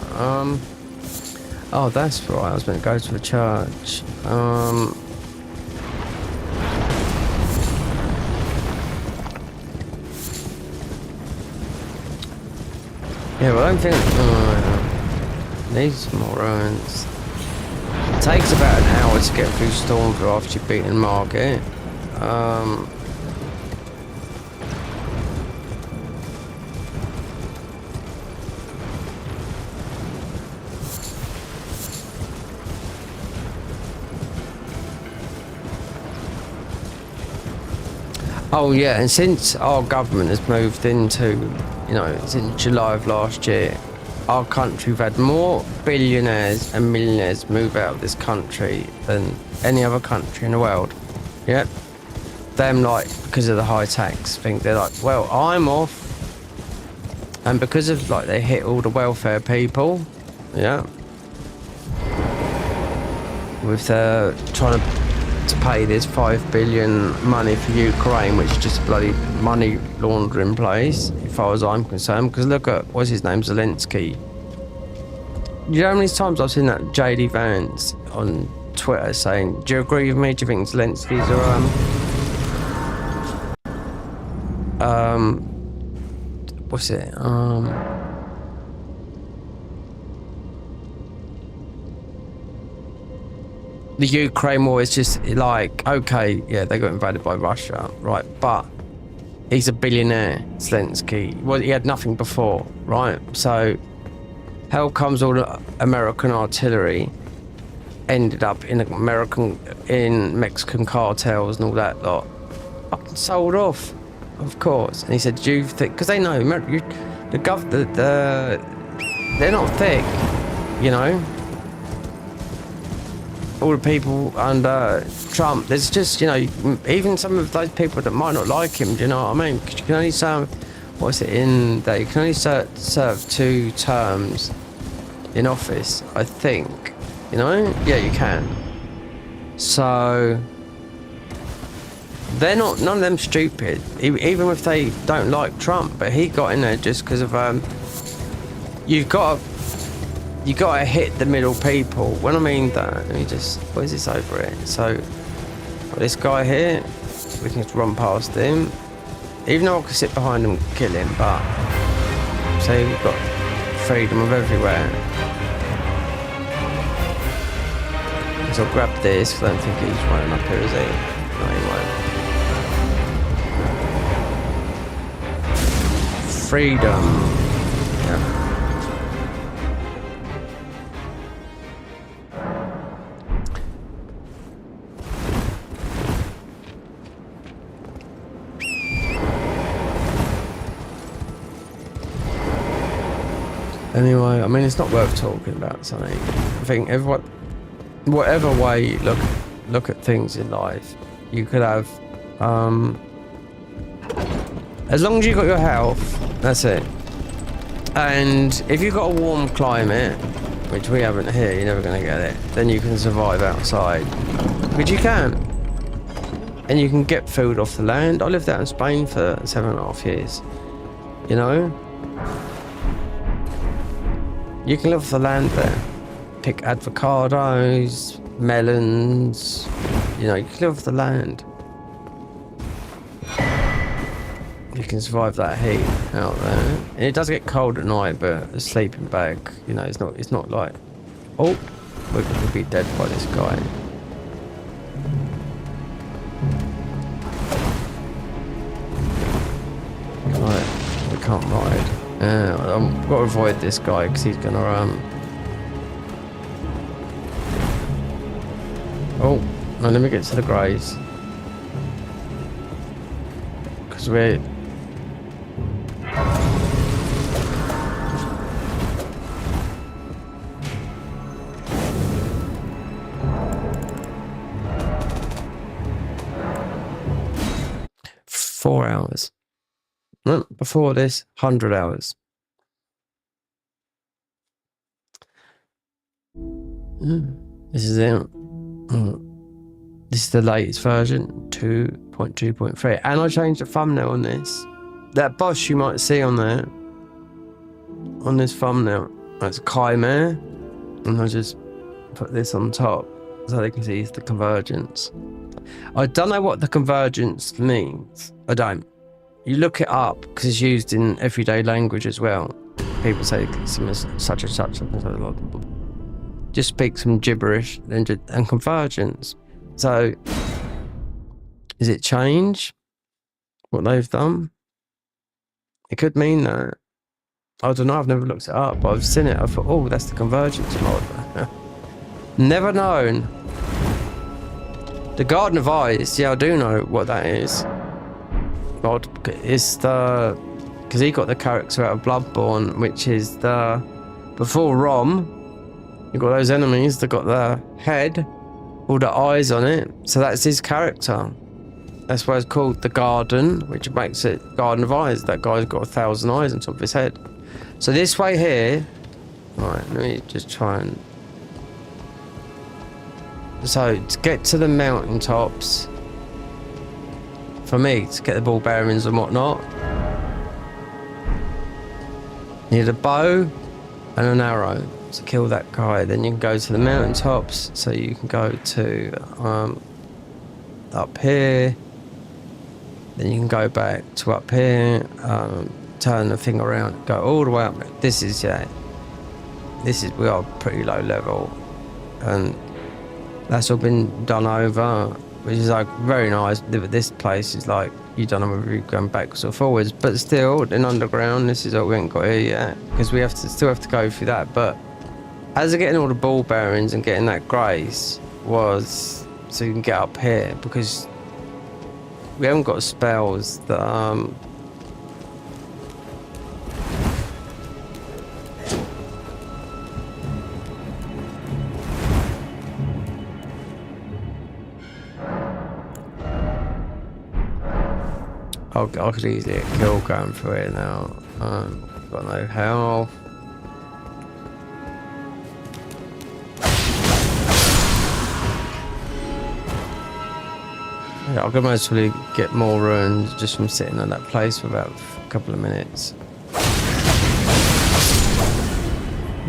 Oh, that's right. I was meant to go to a church. Yeah, well, I don't think needs more ruins. It takes about an hour to get through Stormville after you've beaten Market. Oh yeah, and since our government has moved into, you know, since July of last year, our country, we've had more billionaires and millionaires move out of this country than any other country in the world. Yep. Them, like, because of the high tax thing, they're like, well, I'm off. And because of, like, they hit all the welfare people, yeah, with trying to pay this 5 billion money for Ukraine, which is just a bloody money laundering place, as far as I'm concerned. Because look at, what's his name, Zelensky. You know how many times I've seen that JD Vance on Twitter saying, do you agree with me? Do you think Zelensky's what's it? The Ukraine war is just like, okay, yeah, they got invaded by Russia, right? But he's a billionaire, Zelensky. Well, he had nothing before, right? So how comes all the American artillery ended up in Mexican cartels and all that lot? Fucking sold off, of course. And he said, do you think, because they know they're not thick, you know. All the people under Trump, there's just, you know, even some of those people that might not like him, do you know what I mean? Because you can only serve, you can only serve 2 terms in office, I think, you know? Yeah, you can. So they're not, none of them stupid, even if they don't like Trump, but he got in there just because of, you got to hit the middle people. When I mean that, let me just, what is this over here? So, this guy here, we can just run past him. Even though I can sit behind him and kill him, but, say we've got freedom of everywhere. So I'll grab this, because I don't think he's running up here, is he? No, he won't. Freedom. Yeah. Anyway, I mean, it's not worth talking about something. I think whatever way you look at things in life, you could have, as long as you got your health, that's it. And if you've got a warm climate, which we haven't here, you're never going to get it, then you can survive outside, which you can. And you can get food off the land. I lived out in Spain for 7.5 years, you know? You can live off the land there. pick avocados, melons. You know, you can live off the land. You can survive that heat out there. And it does get cold at night, but a sleeping bag, you know, it's not like, oh, we're going to be dead by this guy. Right, we can't ride. I've got to avoid this guy because he's going to oh, no, let me get to the graves. Because we're... Four hours. No, before this, 100 hours. This is it. This is the latest version, 2.2.3. And I changed the thumbnail on this. That boss you might see on there, on this thumbnail, that's Chimera. And I just put this on top so they can see the convergence. I don't know what the convergence means. I don't. You look it up because it's used in everyday language as well. People say such and such. Just speak some gibberish and convergence. So, is it change? What they've done? It could mean that. I don't know. I've never looked it up, but I've seen it. I thought, oh, that's the convergence mod. Never known. The Garden of Eyes, yeah, I do know what that is. But it's the... Because he got the character out of Bloodborne, which is the... Before Rom, you got those enemies that got the head, all the eyes on it. So that's his character. That's why it's called the Garden, which makes it Garden of Eyes. That guy's got 1,000 eyes on top of his head. So this way here... Right, let me just try and... So, to get to the mountaintops, for me, to get the ball bearings and whatnot, you need a bow and an arrow to kill that guy. Then you can go to the mountaintops, so you can go to up here, then you can go back to up here, turn the thing around, go all the way up. This is, we are pretty low level, and that's all been done over, which is like very nice. This place is like, you don't know whether you're going backwards or forwards, but still, in underground, this is what we ain't got here yet, because we still have to go through that. But as of getting all the ball bearings and getting that grace was so you can get up here, because we haven't got spells that I could easily get killed going through it now. Got no health. Yeah, I could most probably get more runes just from sitting in that place for about a couple of minutes.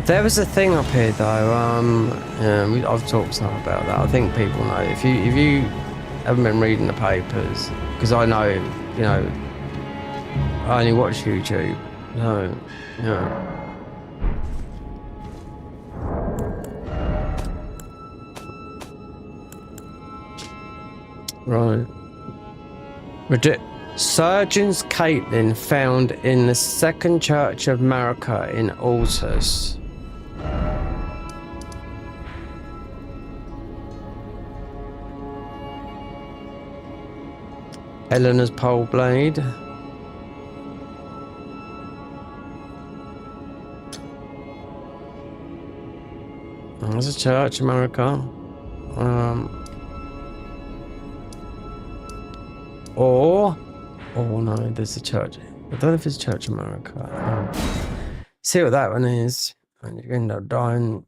There was a thing up here though. Yeah, I've talked some about that. I think people know. If you haven't been reading the papers, because I know, you know, I only watch YouTube. No, yeah. Right. Surgeons Caitlin found in the Second Church of America in Altus. Eleanor's pole blade. There's a church, America. Oh no, there's a church. I don't know if it's Church America. See what that one is, and you end up dying.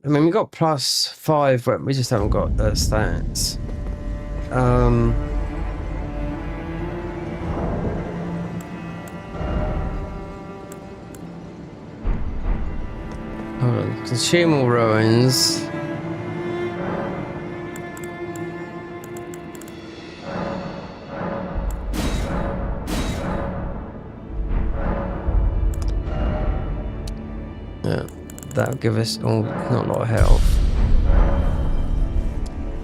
I mean, we got +5, but we just haven't got the stats. Hold on. Consume all ruins. Yeah, that'll give us all not a lot of health.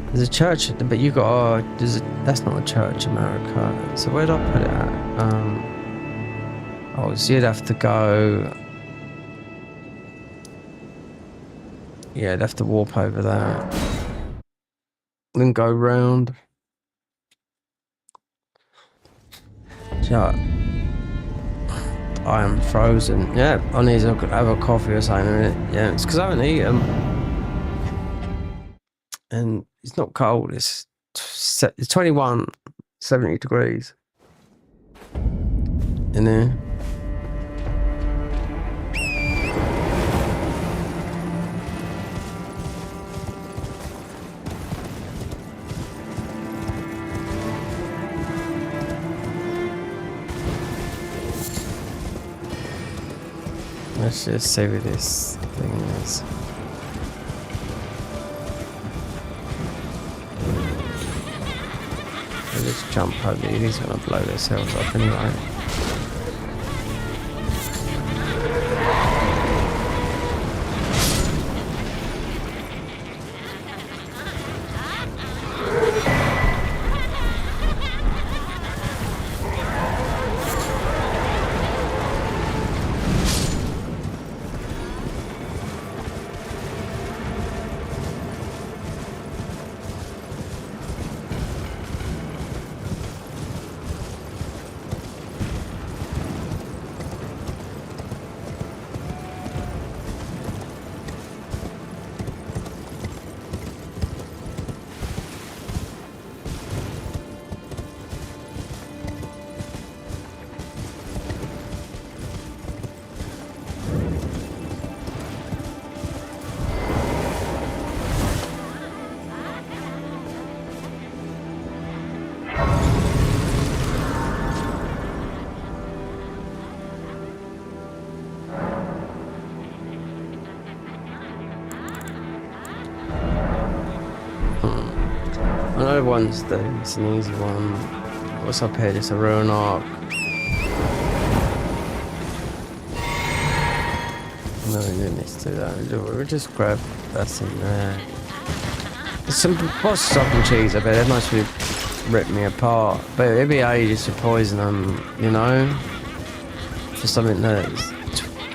There's a church, but you got that's not a church, America. So where'd I put it at? Oh, so you'd have to go. Yeah, you'd have to warp over there, then go round. Yeah, I am frozen. Yeah, I need to have a coffee or something. Yeah, it's because I haven't eaten, and it's not cold. It's 21, 70 degrees in there. Let's just see what this thing is. I'll just jump over here. These are going to blow themselves up anyway. Another one's it's an easy one. What's up here? It's a ruin arc. No, we didn't need to do that. We'll just grab that's in there. There's some bosses up in cheese, I bet they must be rip me apart. But it'd be ages to poison them, you know? For something that's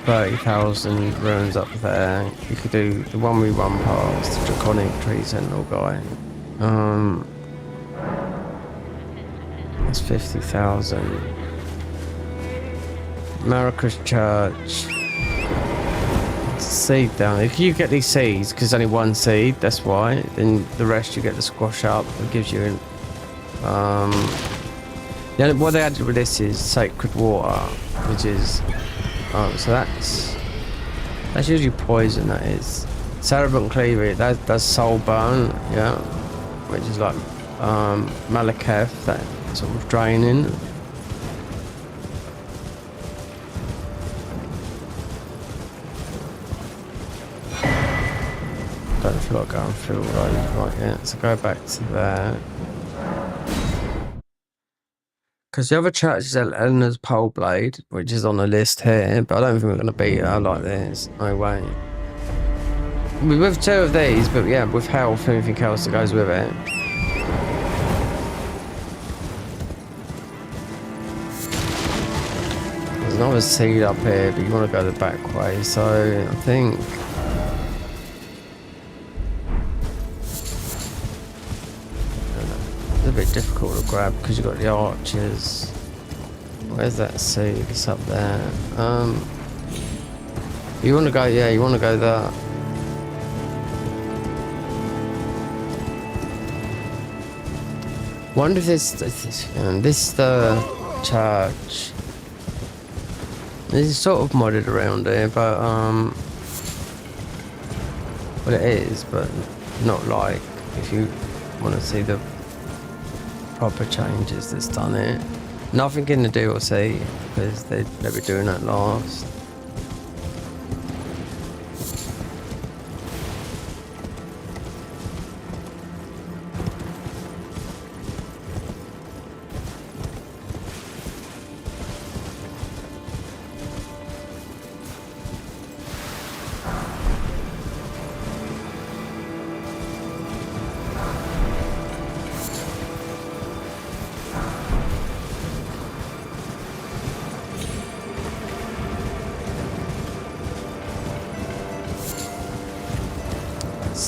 30,000 ruins up there. You could do the one we run past, the Draconic Tree Sentinel guy. That's 50,000. America's Church. Seed down. If you get these seeds, because only one seed, that's why. Then the rest you get to squash up. It gives you. Yeah, what they added with this is sacred water, which is. So that's usually poison. That is. Cerebrant Cleaver. That's soul burn. Yeah. Which is like Malekith, that sort of draining. Don't feel like going through all those right yet, so go back to there. Because the other church is Eleanor's Pole Blade, which is on the list here, but I don't think we're going to beat her like this. No way. With two of these, but yeah, with health and everything else that goes with it. There's another seed up here, but you want to go the back way, so I think... It's a bit difficult to grab because you've got the archers. Where's that seed? It's up there. You want to go, yeah, you want to go there. Wonder if this is the church. This is sort of modded around here, but well, it is, but not like if you want to see the proper changes that's done here. Nothing in the DLC because they were doing that last.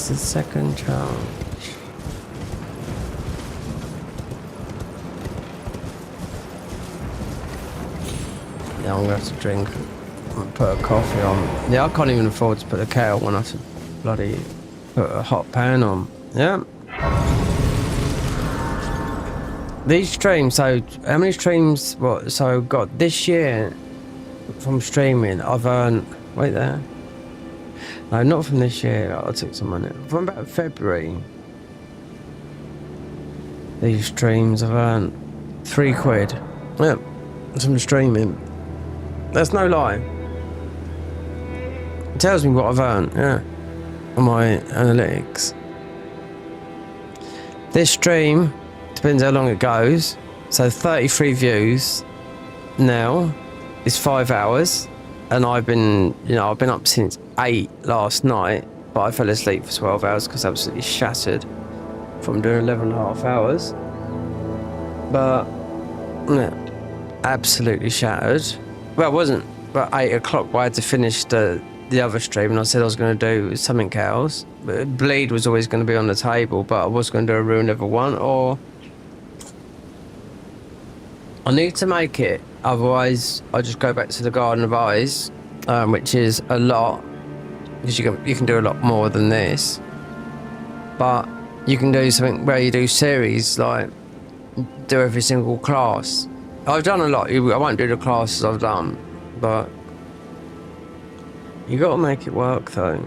is the second challenge. Yeah, I'm gonna have to drink and put a coffee on. Yeah, I can't even afford to put a kettle when I have to bloody put a hot pan on. Yeah. These streams, so how many streams, what, so got this year from streaming, I've earned, wait there. No, not from this year, I took some money. From about February, these streams I've earned £3. Yeah, from streaming. That's no lie. It tells me what I've earned, yeah, on my analytics. This stream, depends how long it goes. So 33 views now is 5 hours. And I've been up since 8 last night, but I fell asleep for 12 hours because I was absolutely shattered from doing 11.5 hours. But, yeah, absolutely shattered. Well, it wasn't, but 8 o'clock, I had to finish the other stream, and I said I was going to do something else. Bleed was always going to be on the table, but I was going to do a Rule Level 1, or I need to make it, otherwise I just go back to the Garden of Eyes, which is a lot, because you can do a lot more than this. But you can do something where you do series, like do every single class. I've done a lot. I won't do the classes I've done, but you got to make it work though.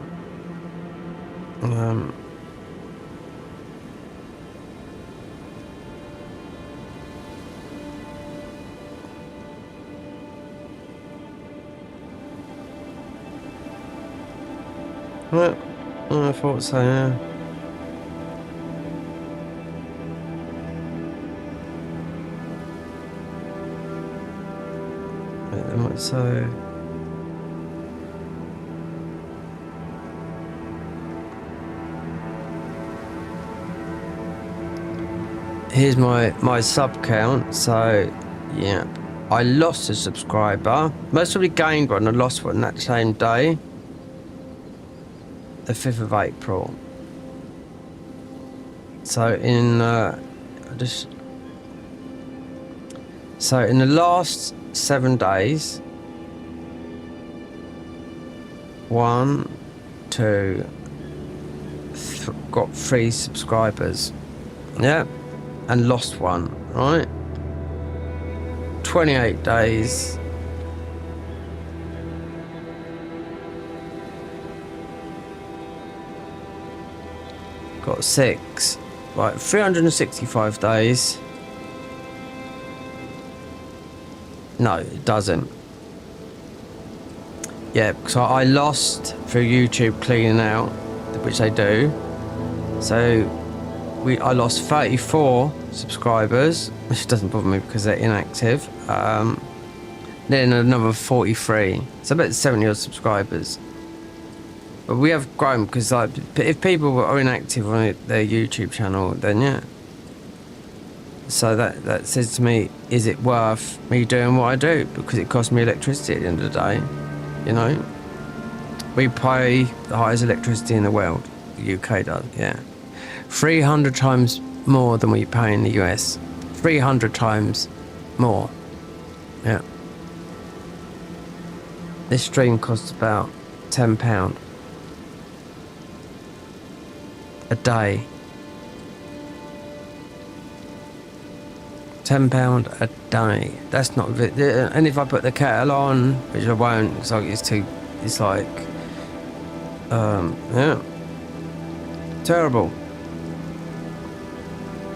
Well, I thought so, yeah. So here's my sub count. So yeah, I lost a subscriber. Most probably gained one. I lost one that same day, the 5th of April. So in the last 7 days, got 3 subscribers, yeah, and lost one, right? 28 days, got 6, right? 365 days. No, it doesn't. Yeah, because I lost through YouTube cleaning out, which they do. So I lost 34 subscribers, which doesn't bother me because they're inactive. Then another 43. So about 70 odd subscribers. But we have grown because, like, if people are inactive on their YouTube channel, then yeah. So that says to me, is it worth me doing what I do? Because it costs me electricity at the end of the day, you know? We pay the highest electricity in the world. The UK does, yeah. 300 times more than we pay in the US. 300 times more, yeah. This stream costs about £10 a day. £10 a day. That's not. And if I put the kettle on, which I won't, it's like it's like, yeah, terrible.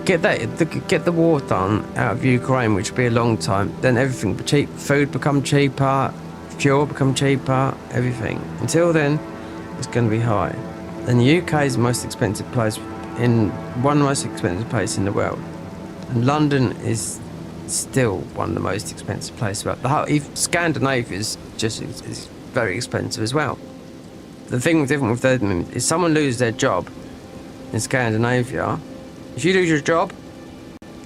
Get the war done out of Ukraine, which would be a long time. Then everything be cheap. Food become cheaper, fuel become cheaper, everything. Until then, it's going to be high. And the UK is the most expensive place one of the most expensive places in the world. And London is still one of the most expensive places. But Scandinavia is very expensive as well. The thing different with them is someone loses their job in Scandinavia. If you lose your job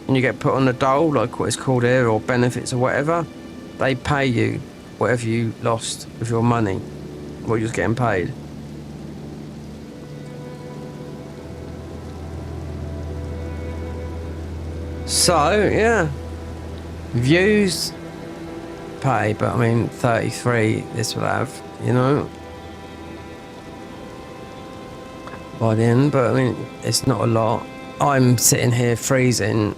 and you get put on the dole, like what it's called here, or benefits or whatever, they pay you whatever you lost with your money, what you're getting paid. So yeah, views, pay, but I mean 33 this will have, you know, by the end, but I mean it's not a lot. I'm sitting here freezing.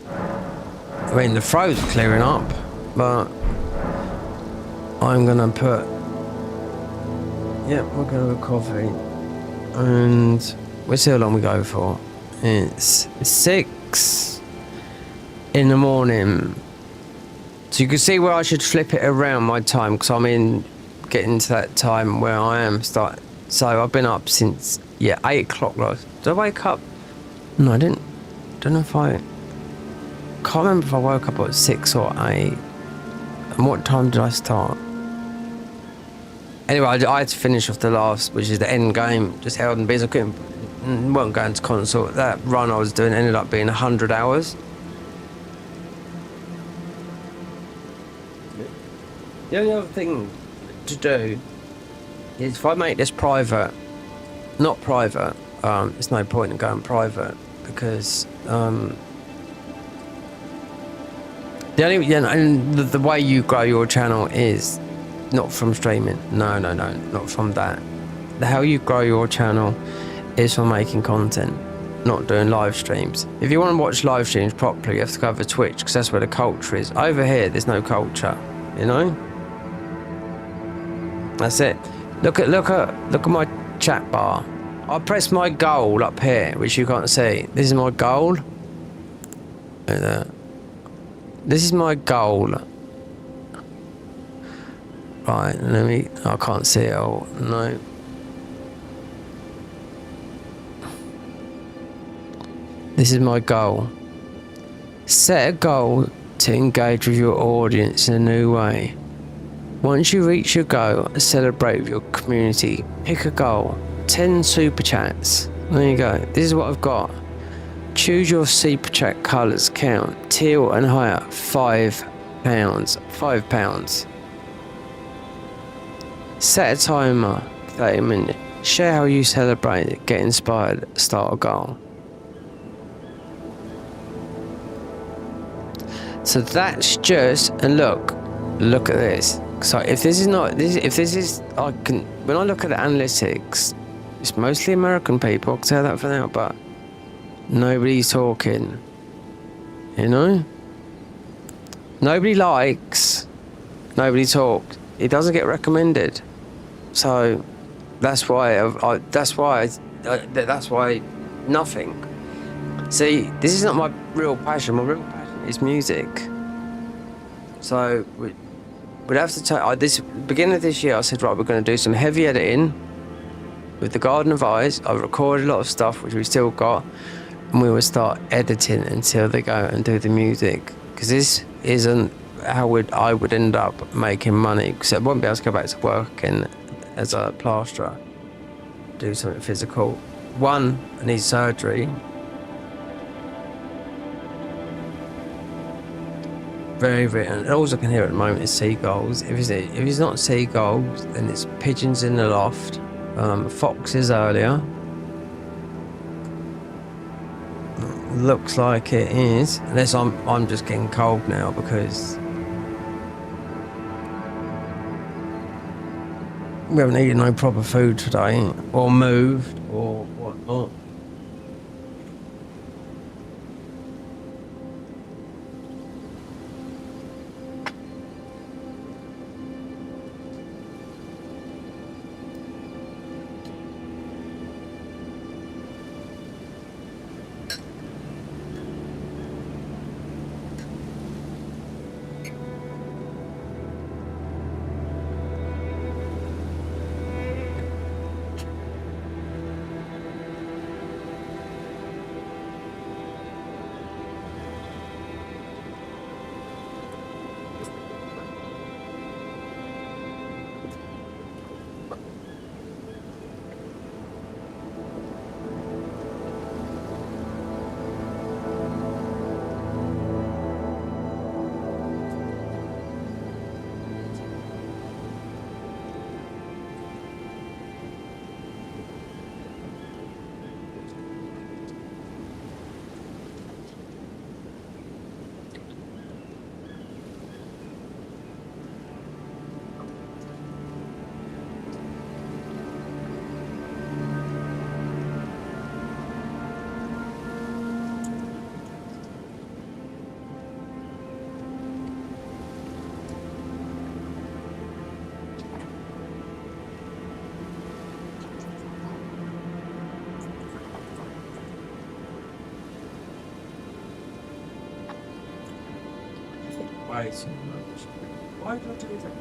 I mean the throat's clearing up, but I'm gonna put, yep, we're gonna have coffee, and we'll see how long we go for. It's 6 in the morning, so you can see where I should flip it around my time, because I'm in getting to that time where I am start. So I've been up since 8 o'clock last. Did I wake up? No, I didn't. Don't know if I can't remember if I woke up at 6 or 8. And what time did I start? Anyway, I had to finish off the last, which is the end game, just Elden because I wasn't going to console. That run I was doing ended up being 100 hours. The only other thing to do is if I make this private, not private, there's no point in going private because the way you grow your channel is not from streaming. No, not from that. How you grow your channel is from making content, not doing live streams. If you want to watch live streams properly, you have to go over Twitch because that's where the culture is. Over here, there's no culture, you know. That's it. Look at my chat bar. I press my goal up here, which you can't see. This is my goal. This is my goal. Right, I can't see it all. No. This is my goal. Set a goal to engage with your audience in a new way. Once you reach your goal, celebrate with your community. Pick a goal. 10 super chats. There you go. This is what I've got. Choose your super chat colours. Count. Teal and higher. £5. £5. Set a timer. 30 minutes. Share how you celebrate it. Get inspired. Start a goal. So that's just, and look at this. So if this is not, if this is, I can, when I look at the analytics, it's mostly American people, I can tell that for now, but nobody's talking, you know? Nobody likes, nobody talks. It doesn't get recommended. So that's why, that's why nothing. See, this is not my real passion. My real passion is music. So we'd have to take this beginning of this year. I said, right, we're going to do some heavy editing with the Garden of Eyes. I recorded a lot of stuff which we still got, and we will start editing until they go and do the music, because this isn't how I would end up making money, because I won't be able to go back to work and as a plasterer, do something physical. One, I need surgery. Very, and all I can hear at the moment is seagulls. If it's not seagulls, then it's pigeons in the loft, foxes earlier. Looks like it is, unless I'm just getting cold now because we haven't eaten no proper food today, or moved, or whatnot. Wait so much. Why did I do that?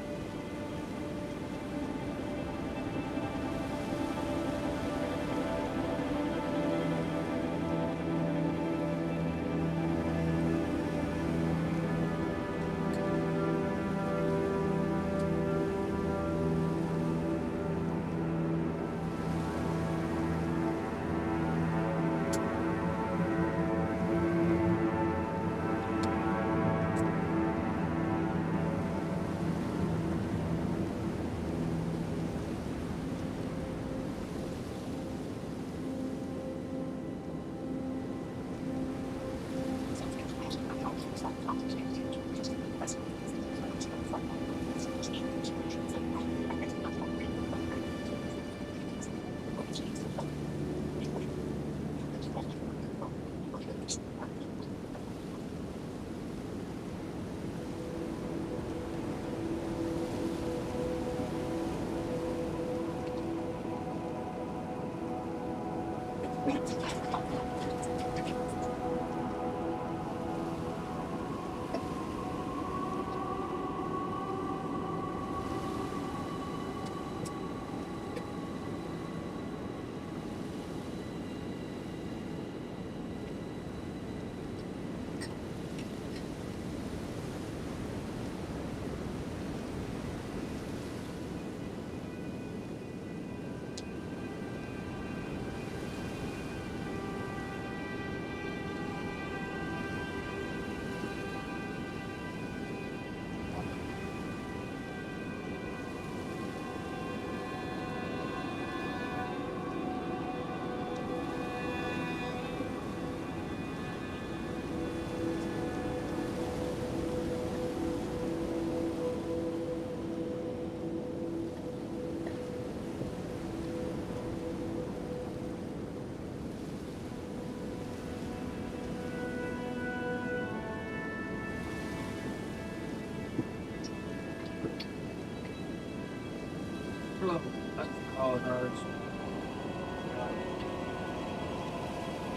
Oh, no.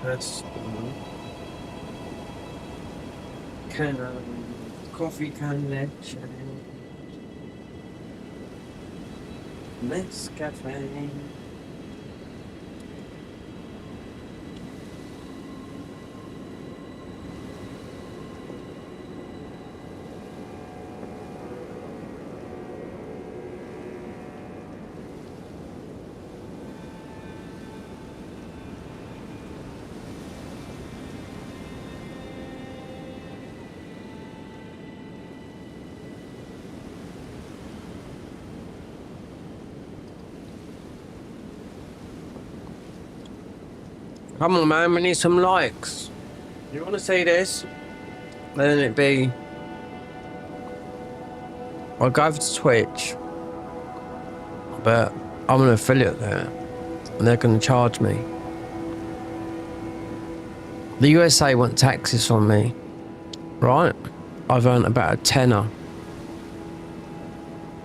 That's can coffee can leche. Nescafe. Come on, man, we need some likes. You want to see this? Then it be. I'll go over to Twitch, but I'm an affiliate there, and they're going to charge me. The USA want taxes from me, right? I've earned about a tenner.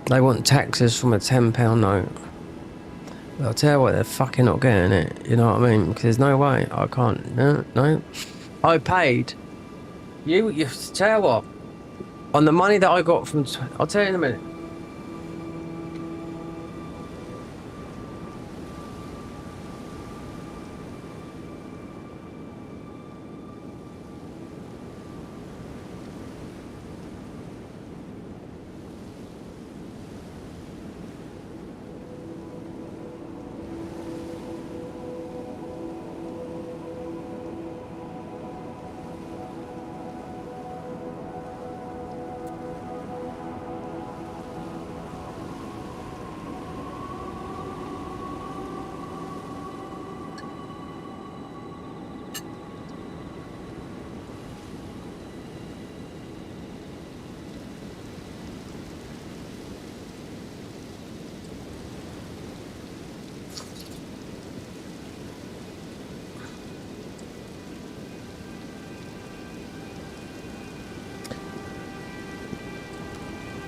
They want taxes from a £10 note. I'll tell you what, they're fucking not getting it. You know what I mean? Because there's no way. I can't. No. I paid. You tell you what. On the money that I got from... I'll tell you in a minute.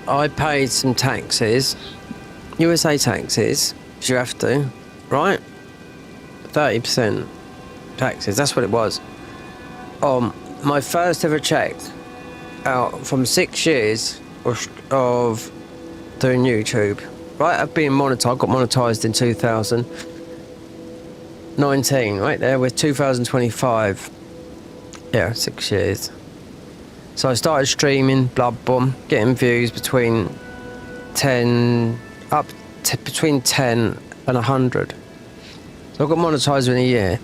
I paid some taxes, USA taxes, because you have to, right? 30% taxes, that's what it was. My first ever check out from 6 years of doing YouTube. Right, I've been monetized. Got monetized in 2019. Right there, with 2025. Yeah, 6 years. So I started streaming, boom, getting views between 10 between 10 and 100. So I got monetized in a year,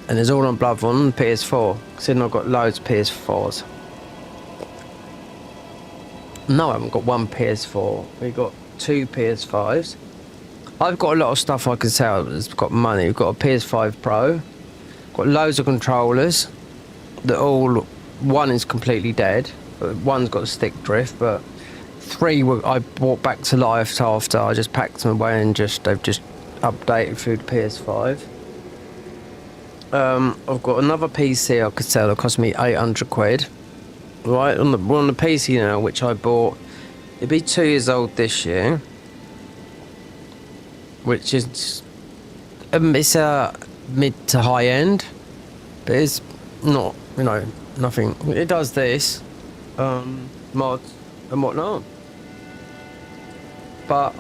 and it's all on Bloodborne and PS4. Considering I've got loads of PS4s. No, I haven't got one PS4. We got 2 PS5s. I've got a lot of stuff I can sell that's got money. We've got a PS5 Pro. Got loads of controllers. That all, one is completely dead. But one's got a stick drift, but 3 I brought back to life after I just packed them away and they've just updated through the PS5. I've got another PC I could sell that cost me 800 quid. Right, on the PC now, which I bought, it'd be 2 years old this year, which is it's a mid to high end, but it's not, nothing. It does this, mods and whatnot, but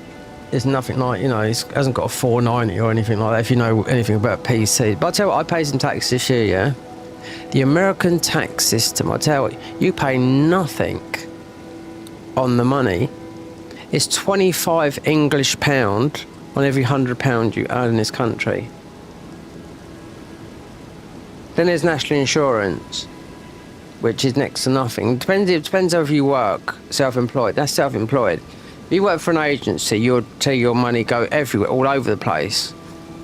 it's nothing like, it hasn't got a 490 or anything like that, if you know anything about PC. But I tell you what, I paid some tax this year, yeah. The American tax system, I tell you pay nothing on the money. It's 25 English pound on every £100 you earn in this country. Then there's national insurance, which is next to nothing. It depends if you work self-employed. That's self-employed. If you work for an agency, you'll see your money go everywhere, all over the place.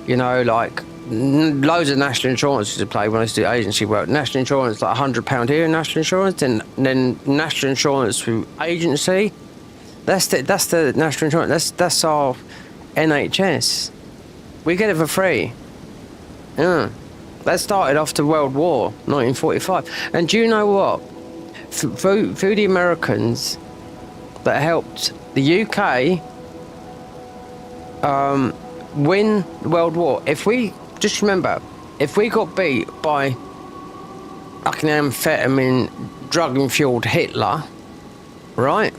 Like loads of national insurance to play when I used to do agency work. National insurance, like £100 here, national insurance, then national insurance through agency. That's the national insurance. That's our NHS. We get it for free. Yeah, that started after World War, 1945. And do you know what? Through the Americans that helped the UK win the World War. If we just remember, if we got beat by fucking amphetamine, drug-fueled Hitler, right?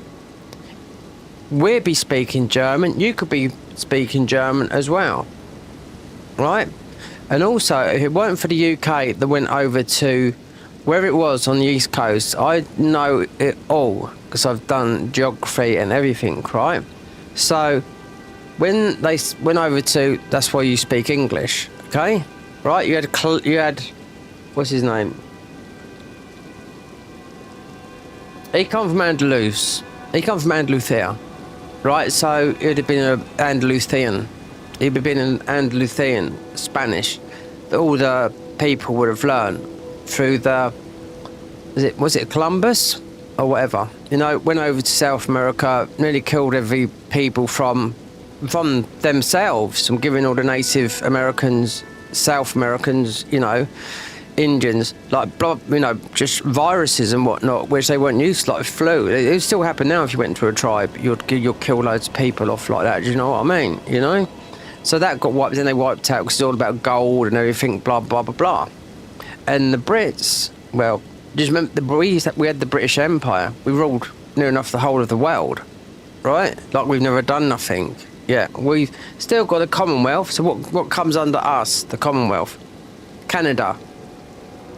We'd be speaking German. You could be speaking German as well, right? And also, if it weren't for the UK that went over to where it was on the East Coast, I know it all because I've done geography and everything, right? So when they went over to, that's why you speak English, okay? Right? You had, what's his name? He come from Andalus. He come from Andalusia, right? So it would have been an Andalusian. It would have been an Andalusian Spanish that all the people would have learned through was it Columbus or whatever? Went over to South America, nearly killed every people from themselves, from giving all the Native Americans, South Americans, Indians, just viruses and whatnot, which they weren't used to, like flu. It would still happen now if you went into a tribe. You'll kill loads of people off like that. Do you know what I mean? So that got wiped. Then they wiped out because it's all about gold and everything. Blah blah blah blah. And the Brits, well, just remember we had the British Empire. We ruled near enough the whole of the world, right? Like we've never done nothing. Yeah, we've still got the Commonwealth. So what comes under us? The Commonwealth, Canada,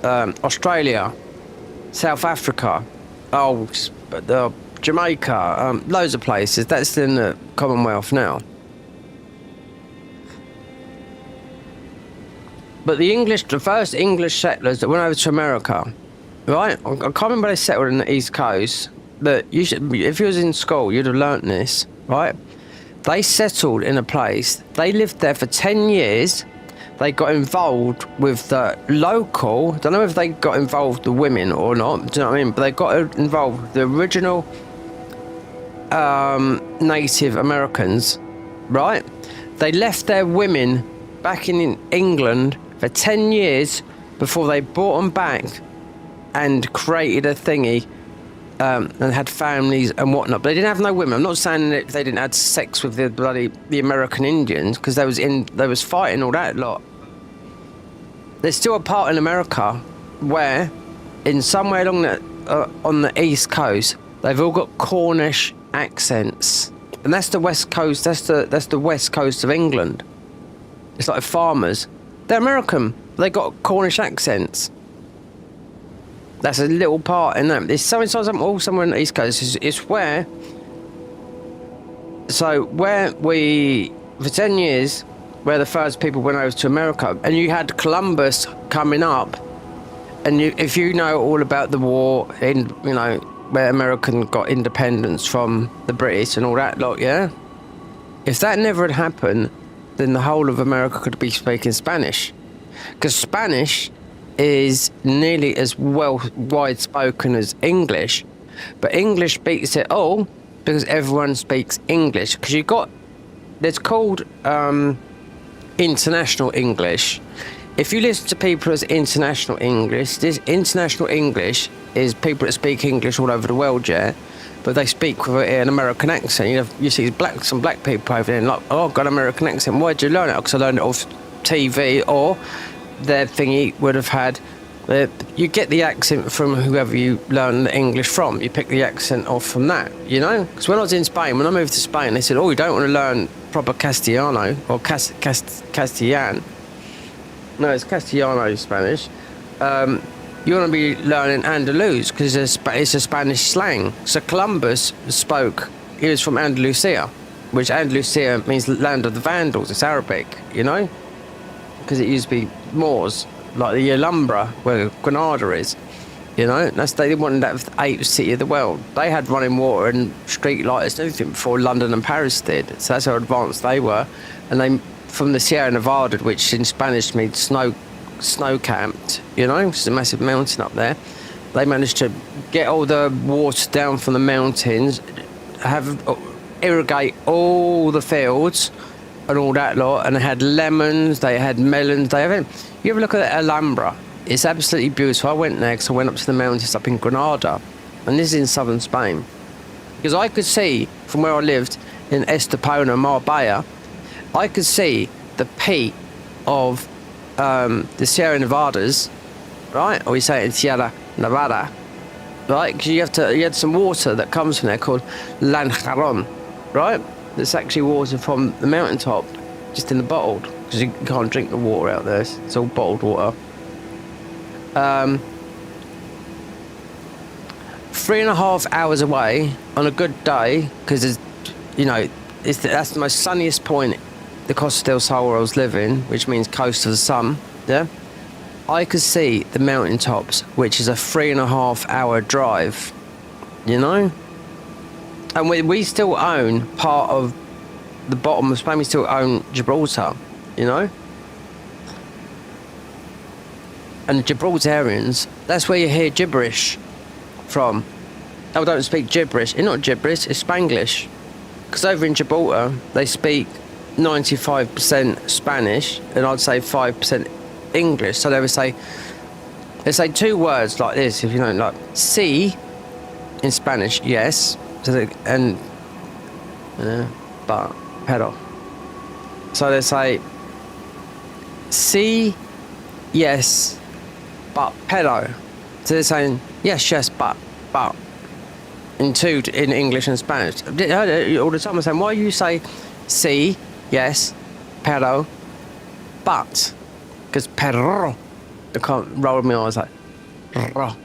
Australia, South Africa, Jamaica, loads of places. That's in the Commonwealth now. But the first English settlers that went over to America, right? I can't remember they settled in the East Coast. But if you was in school, you'd have learnt this, right? They settled in a place. They lived there for 10 years. They got involved with the local. Don't know if they got involved with the women or not. Do you know what I mean? But they got involved with the original Native Americans, right? They left their women back in England for 10 years before they brought them back and created a thingy and had families and whatnot. But they didn't have no women. I'm not saying that they didn't have sex with the American Indians, because they was fighting all that lot. There's still a part in America where, in somewhere along on the East Coast, they've all got Cornish accents, and that's the West Coast. That's the West Coast of England. It's like farmers. They're American. They got Cornish accents. That's a little part in that. It's somewhere on the East Coast. It's where. So where we for 10 years, where the first people went over to America, and you had Columbus coming up, and if you know all about the war in where American got independence from the British and all that lot, yeah. If that never had happened, then the whole of America could be speaking Spanish, because Spanish is nearly as well wide spoken as English, but English beats it all because everyone speaks English. Because there's called international English. If you listen to people as international English, this international English is people that speak English all over the world, yeah, but they speak with an American accent. You see some black people over there, and like, oh, I've got an American accent. Why'd you learn it? Because I learned it off TV, or their thingy would have had. You get the accent from whoever you learn the English from. You pick the accent off from that, Because when I was in Spain, when I moved to Spain, they said, oh, you don't want to learn proper Castellano or Castellan. No, it's Castellano Spanish. You want to be learning Andalus because it's a Spanish slang. So Columbus he was from Andalusia, which Andalusia means land of the Vandals. It's Arabic, because it used to be Moors, like the Alhambra, where Granada is. They wanted that the eighth city of the world. They had running water and street lights and everything before London and Paris did. So that's how advanced they were. And they, from the Sierra Nevada, which in Spanish means snow-capped, which is a massive mountain up there. They managed to get all the water down from the mountains, irrigate all the fields and all that lot, and they had lemons, they had melons, you ever look at the Alhambra? It's absolutely beautiful. I went there because I went up to the mountains up in Granada, and this is in southern Spain. Because I could see, from where I lived in Estepona, Marbella, I could see the peak of the Sierra Nevadas, right? Or we say it in Sierra Nevada, right? Because you had some water that comes from there called Lanjarón, right? That's actually water from the mountaintop, just in the bottled, because you can't drink the water out there. It's all bottled water. 3.5 hours away on a good day, because that's the most sunniest point, the Costa del Sol where I was living, which means coast of the sun, yeah? I could see the mountaintops, which is a 3.5 hour drive, And we still own part of the bottom of Spain. We still own Gibraltar, And Gibraltarians, that's where you hear gibberish from. I don't speak gibberish. It's not gibberish, it's Spanglish. Because over in Gibraltar, they speak 95% Spanish, and I'd say 5% English. So they say two words like this, if you know, like sí in Spanish, yes, and but, pero. So they say sí, yes, but, pero. So they're saying yes, but. In English and Spanish. I heard it all the time. I'm saying, why you say sí, yes, pero, but? Because perro, I can't roll my eyes like perro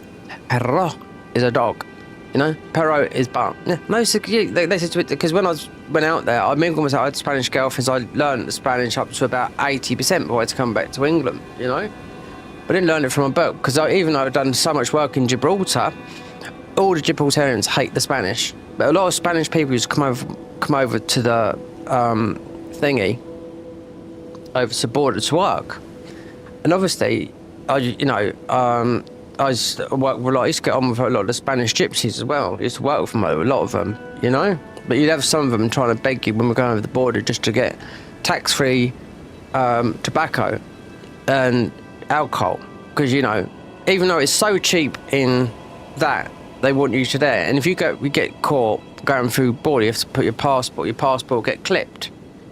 is a dog, Perro is but. Yeah, no, so they said to it, because when I went out there, I mingled myself. I had Spanish girlfriends. I learned Spanish up to about 80% before I had to come back to England. I didn't learn it from a book, because even though I've done so much work in Gibraltar, all the Gibraltarians hate the Spanish, but a lot of Spanish people just come over to the thingy over to the border to work, and obviously I used to work with I used to get on with a lot of the Spanish gypsies as well. I used to work with them, a lot of them, but you'd have some of them trying to beg you when we're going over the border just to get tax-free tobacco and alcohol, because even though it's so cheap in that, they want you to there. And if you get caught going through border, you have to put your passport will get clipped,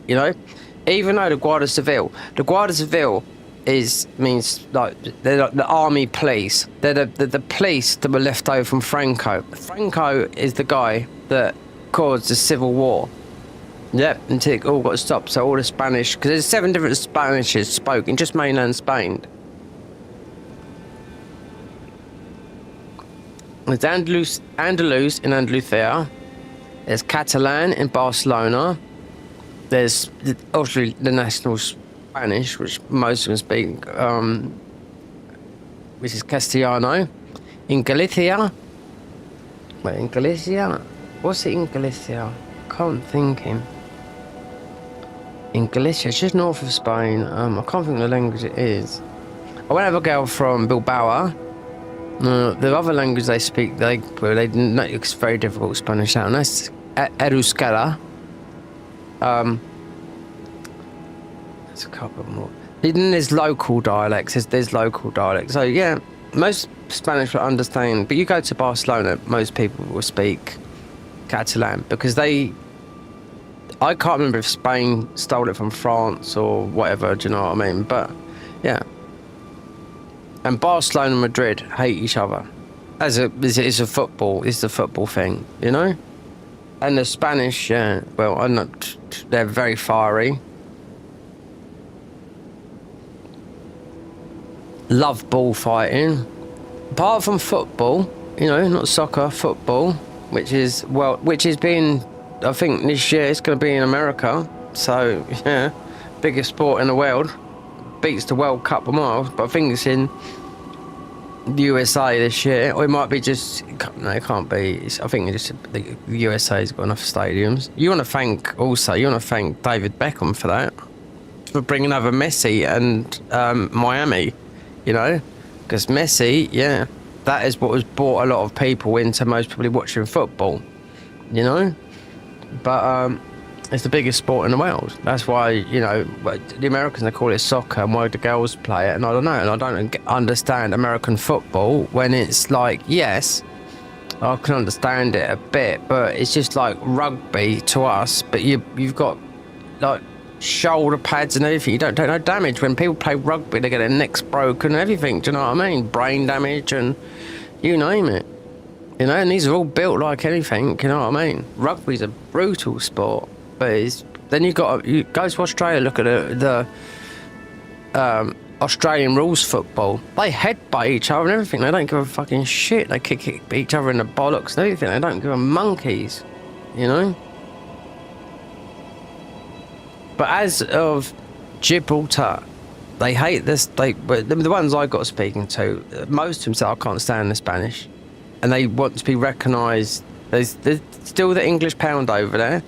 Even though the Guardia Civil means like they're like the army police. They're the police that were left over from Franco. Franco is the guy that caused the civil war. Yep, until it all got stopped. So all the Spanish, because there's 7 different Spanishes spoken, just mainland Spain. There's Andalus in Andalusia. There's Catalan in Barcelona. There's obviously the national Spanish, which most of them speak, which is Castellano. In Galicia. Wait, in Galicia? What's it in Galicia? Can't think him. In Galicia, it's just north of Spain. I can't think of the language it is. I went to have a girl from Bilbao. The other language they speak, it's very difficult Spanish sound. That's Euskara. There's a couple more. Then there's local dialects. There's local dialects. So yeah, most Spanish will understand. But you go to Barcelona, most people will speak Catalan because I can't remember if Spain stole it from France or whatever. Do you know what I mean? But yeah. And Barcelona and Madrid hate each other. It's a football thing, you know? And the Spanish, yeah, well, they're very fiery. Love bullfighting. Apart from football, you know, not soccer, football, which is being, I think this year it's going to be in America. So, yeah, biggest sport in the world. Beats the World Cup a mile, but I think it's in the USA this year, or it might be just, no, it can't be. I think it's just the USA's got enough stadiums. You want to thank David Beckham for that, for bringing over Messi and Miami, you know, because Messi, yeah, that is what has brought a lot of people into most probably watching football, you know, but it's the biggest sport in the world. That's why, you know, the Americans, they call it soccer, and why the girls play it. And I don't know, and I don't understand American football when it's like, yes, I can understand it a bit, but it's just like rugby to us. But you've got like shoulder pads and everything. You don't take no damage. When people play rugby, they get their necks broken and everything. Do you know what I mean? Brain damage and you name it. You know, and these are all built like anything. You know what I mean? Rugby's a brutal sport. But then you go to Australia, look at the Australian rules football. They headbutt each other and everything. They don't give a fucking shit. They kick each other in the bollocks and everything. They don't give a monkeys, you know. But as of Gibraltar, they hate this. The ones I got speaking to, most of them say I can't stand the Spanish, and they want to be recognised. There's still the English pound over there.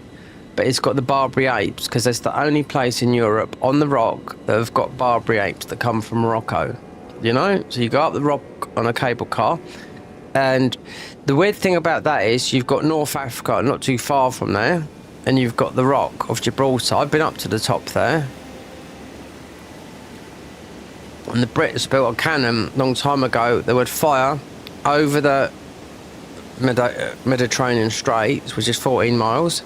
But it's got the Barbary apes because it's the only place in Europe on the rock that have got Barbary apes that come from Morocco, you know? So you go up the rock on a cable car, and the weird thing about that is you've got North Africa not too far from there, and you've got the rock of Gibraltar. I've been up to the top there, and the Brits built a cannon a long time ago that would fire over the Mediterranean Straits, which is 14 miles,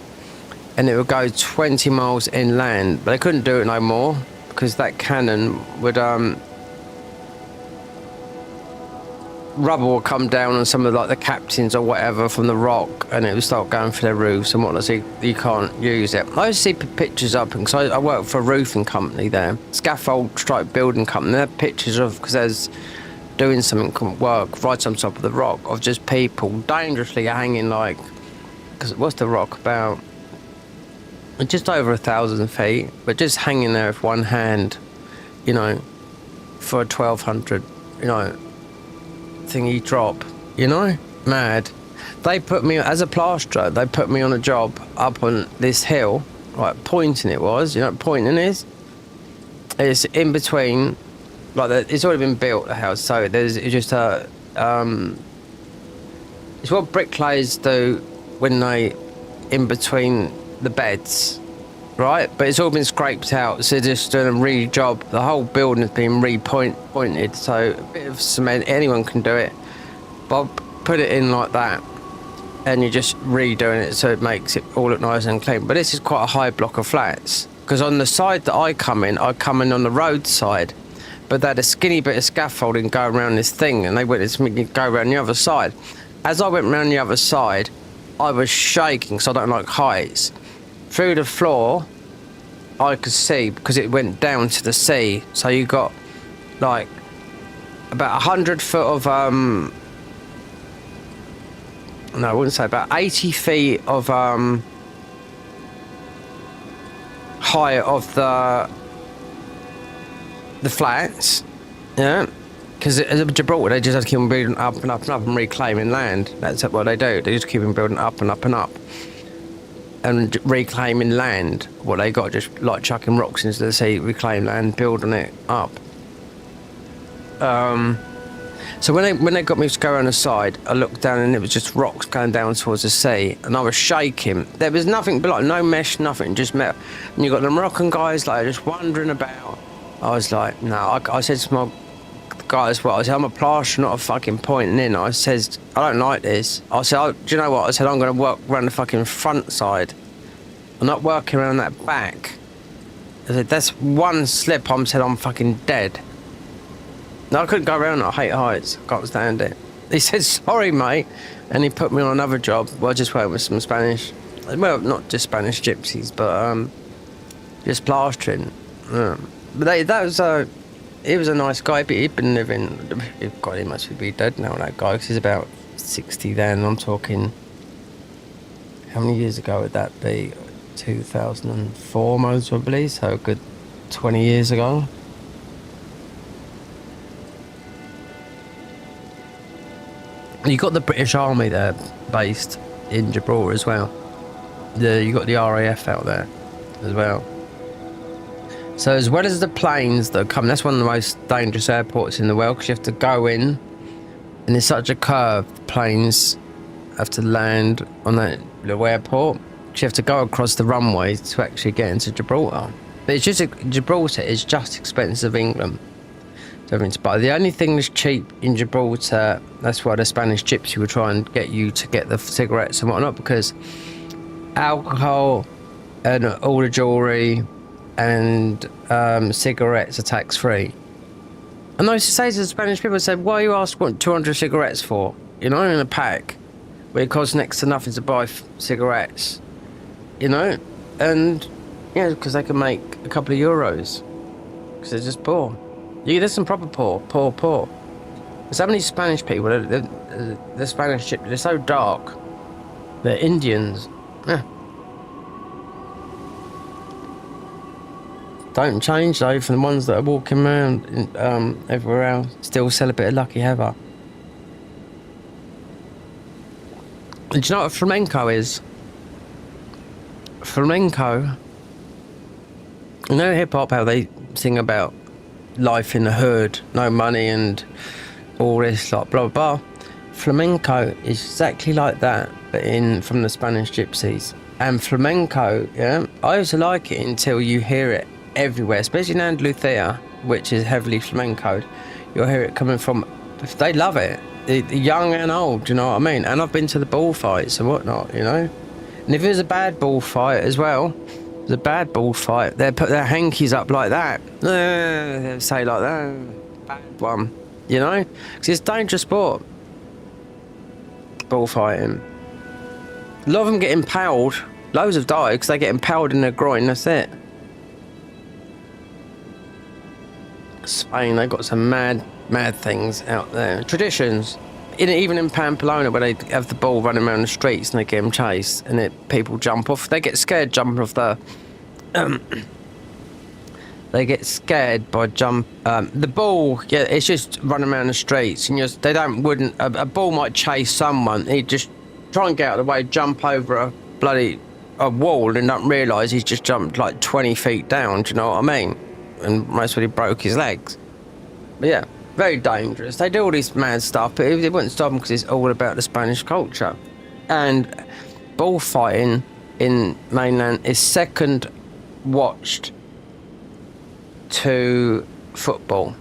and it would go 20 miles inland, but they couldn't do it no more because that cannon would rubble would come down on some of like the captains or whatever from the rock, and it would start going for their roofs and whatnot, so you can't use it. I used to see pictures up because I work for a roofing company there, scaffold strike building company. They have pictures of, because there's doing something work right on top of the rock, of just people dangerously hanging, like, because what's the rock, about just over 1,000 feet, but just hanging there with one hand, you know, for a 1,200, you know, thingy drop, you know, mad. They put me as a plasterer. They put me on a job up on this hill, like pointing. It was, you know, what pointing is. It's in between, like it's already been built, the house. So it's just a, it's what bricklayers do when they in between the beds, right? But it's all been scraped out, so they're just doing a re-job. The whole building has been pointed, so a bit of cement, anyone can do it. Bob, put it in like that, and you're just redoing it so it makes it all look nice and clean. But this is quite a high block of flats, because on the side that I come in on the road side, but they had a skinny bit of scaffolding going around this thing, and they wanted me to go around the other side. As I went around the other side, I was shaking, so I don't like heights. Through the floor, I could see, because it went down to the sea, so you got like about 100 foot of no, I wouldn't say, about 80 feet of height of the flats, yeah, because Gibraltar, they just have to keep on building up and up and up and reclaiming land. That's what they do. They just keep on building up and up and up and reclaiming land. What they got, just like chucking rocks into the sea, reclaim land, building it up. So when they got me to go around the side, I looked down and it was just rocks going down towards the sea, and I was shaking. There was nothing but like no mesh, nothing, just metal. And you got the Moroccan guys like just wandering about. I was like, no. I said to my guy as well, I said, I'm a plasterer, not a fucking pointing in. I said, I don't like this. I said, do you know what? I said, I'm going to work around the fucking front side. I'm not working around that back. I said, that's one slip, I'm fucking dead. No, I couldn't go around. I hate heights. I can't stand it. He said, sorry, mate. And he put me on another job. Well, I just worked with some Spanish. Well, not just Spanish gypsies, but just plastering. But he was a nice guy, but he'd been living. God, he must be dead now, that guy, because he's about 60 then. I'm talking. How many years ago would that be? 2004, most probably. So a good 20 years ago. You got the British Army there, based in Gibraltar as well. You got the RAF out there as well. So as well as the planes that come, that's one of the most dangerous airports in the world, because you have to go in, and it's such a curve. Planes have to land on that little airport, because you have to go across the runway to actually get into Gibraltar. But it's just Gibraltar is just expensive England. But the only thing that's cheap in Gibraltar, that's why the Spanish gypsy would try and get you to get the cigarettes and whatnot, because alcohol and all the jewellery and cigarettes are tax free. And I used to say to the Spanish people, I said, why you ask what 200 cigarettes for? You know, in a pack, where it costs next to nothing to buy cigarettes. You know? And, yeah, because they can make a couple of euros. Because they're just poor. Yeah, there's some proper poor. There's so many Spanish people, the Spanish gypsies, they're so dark. They're Indians. Yeah. Don't change though from the ones that are walking around everywhere else. Still sell a bit of Lucky Heather. Do you know what flamenco is? Flamenco. You know hip hop, how they sing about life in the hood, no money and all this, like blah blah blah. Flamenco is exactly like that, but from the Spanish gypsies. And flamenco, yeah, I used to like it until you hear it everywhere, especially in Andalusia, which is heavily flamencoed. You'll hear it coming from. They love it, the young and old. You know what I mean? And I've been to the bullfights and whatnot, you know. And if it was a bad bullfight as well. The bad bullfight, they put their hankies up like that. They'll say like that, bad one, you know? Because it's dangerous sport, bullfighting. A lot of them get impaled. Loads have died because they get impaled in their groin, that's it. Spain, they've got some mad things out there. Traditions. Even in Pamplona, where they have the bull running around the streets and they get them chased, and people jump off. They get scared jumping off the. They get scared by the bull. Yeah, it's just running around the streets, and a bull might chase someone. He'd just try and get out of the way, jump over a wall, and not realise he's just jumped like 20 feet down. Do you know what I mean? And most he broke his legs. But yeah. Very dangerous. They do all this mad stuff, but it wouldn't stop them because it's all about the Spanish culture. And bullfighting in mainland is second watched to football.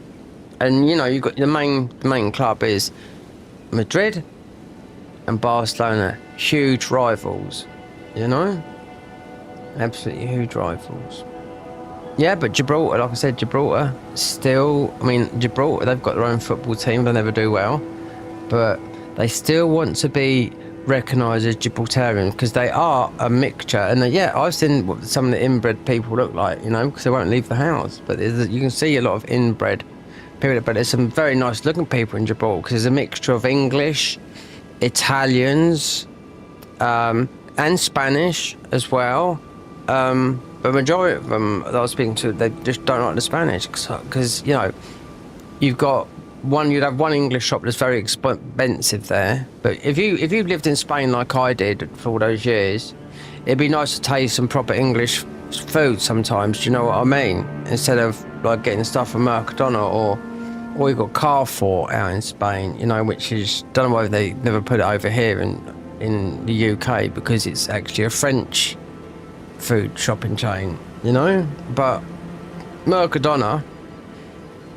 And you know, you've got the main club is Madrid and Barcelona, huge rivals. You know, absolutely huge rivals. Yeah, but Gibraltar, like I said, Gibraltar still. I mean, Gibraltar, they've got their own football team. They never do well, but they still want to be recognised as Gibraltarian because they are a mixture. And yeah, I've seen what some of the inbred people look like, you know, because they won't leave the house. But you can see a lot of inbred people. But there's some very nice looking people in Gibraltar because there's a mixture of English, Italians, and Spanish as well. But the majority of them that I was speaking to, they just don't like the Spanish because, you know, you'd have one English shop that's very expensive there. But if you've lived in Spain like I did for all those years, it'd be nice to taste some proper English food sometimes. Do you know what I mean? Instead of like getting stuff from Mercadona or you've got Carrefour out in Spain, you know, which is, don't know why they never put it over here in the UK because it's actually a French food shopping chain, you know. But Mercadona,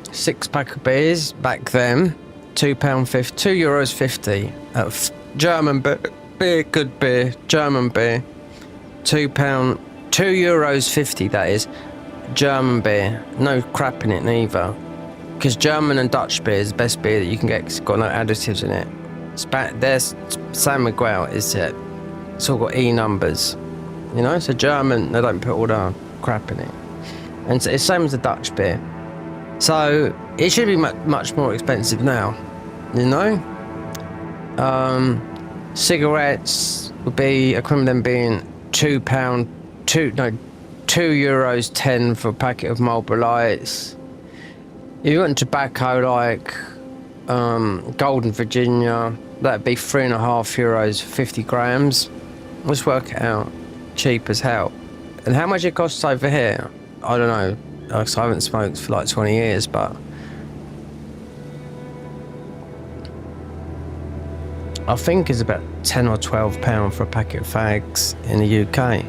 6-pack of beers back then, €2.50. German beer, good beer, German beer, €2.50. That is German beer, no crap in it neither. Because German and Dutch beer is the best beer that you can get. 'Cause it's got no additives in it. There's San Miguel is it? It's all got E numbers. You know, so German, they don't put all the crap in it. And so it's same as the Dutch beer. So it should be much more expensive now, you know? Cigarettes would be equivalent to them being €2.10 for a packet of Marlboro Lights. If you want tobacco like Golden Virginia, that'd be €3.50 for 50 grams. Let's work it out. Cheap as hell. And how much it costs over here? I don't know. I haven't smoked for like 20 years, but I think it's about £10 or £12 for a packet of fags in the UK.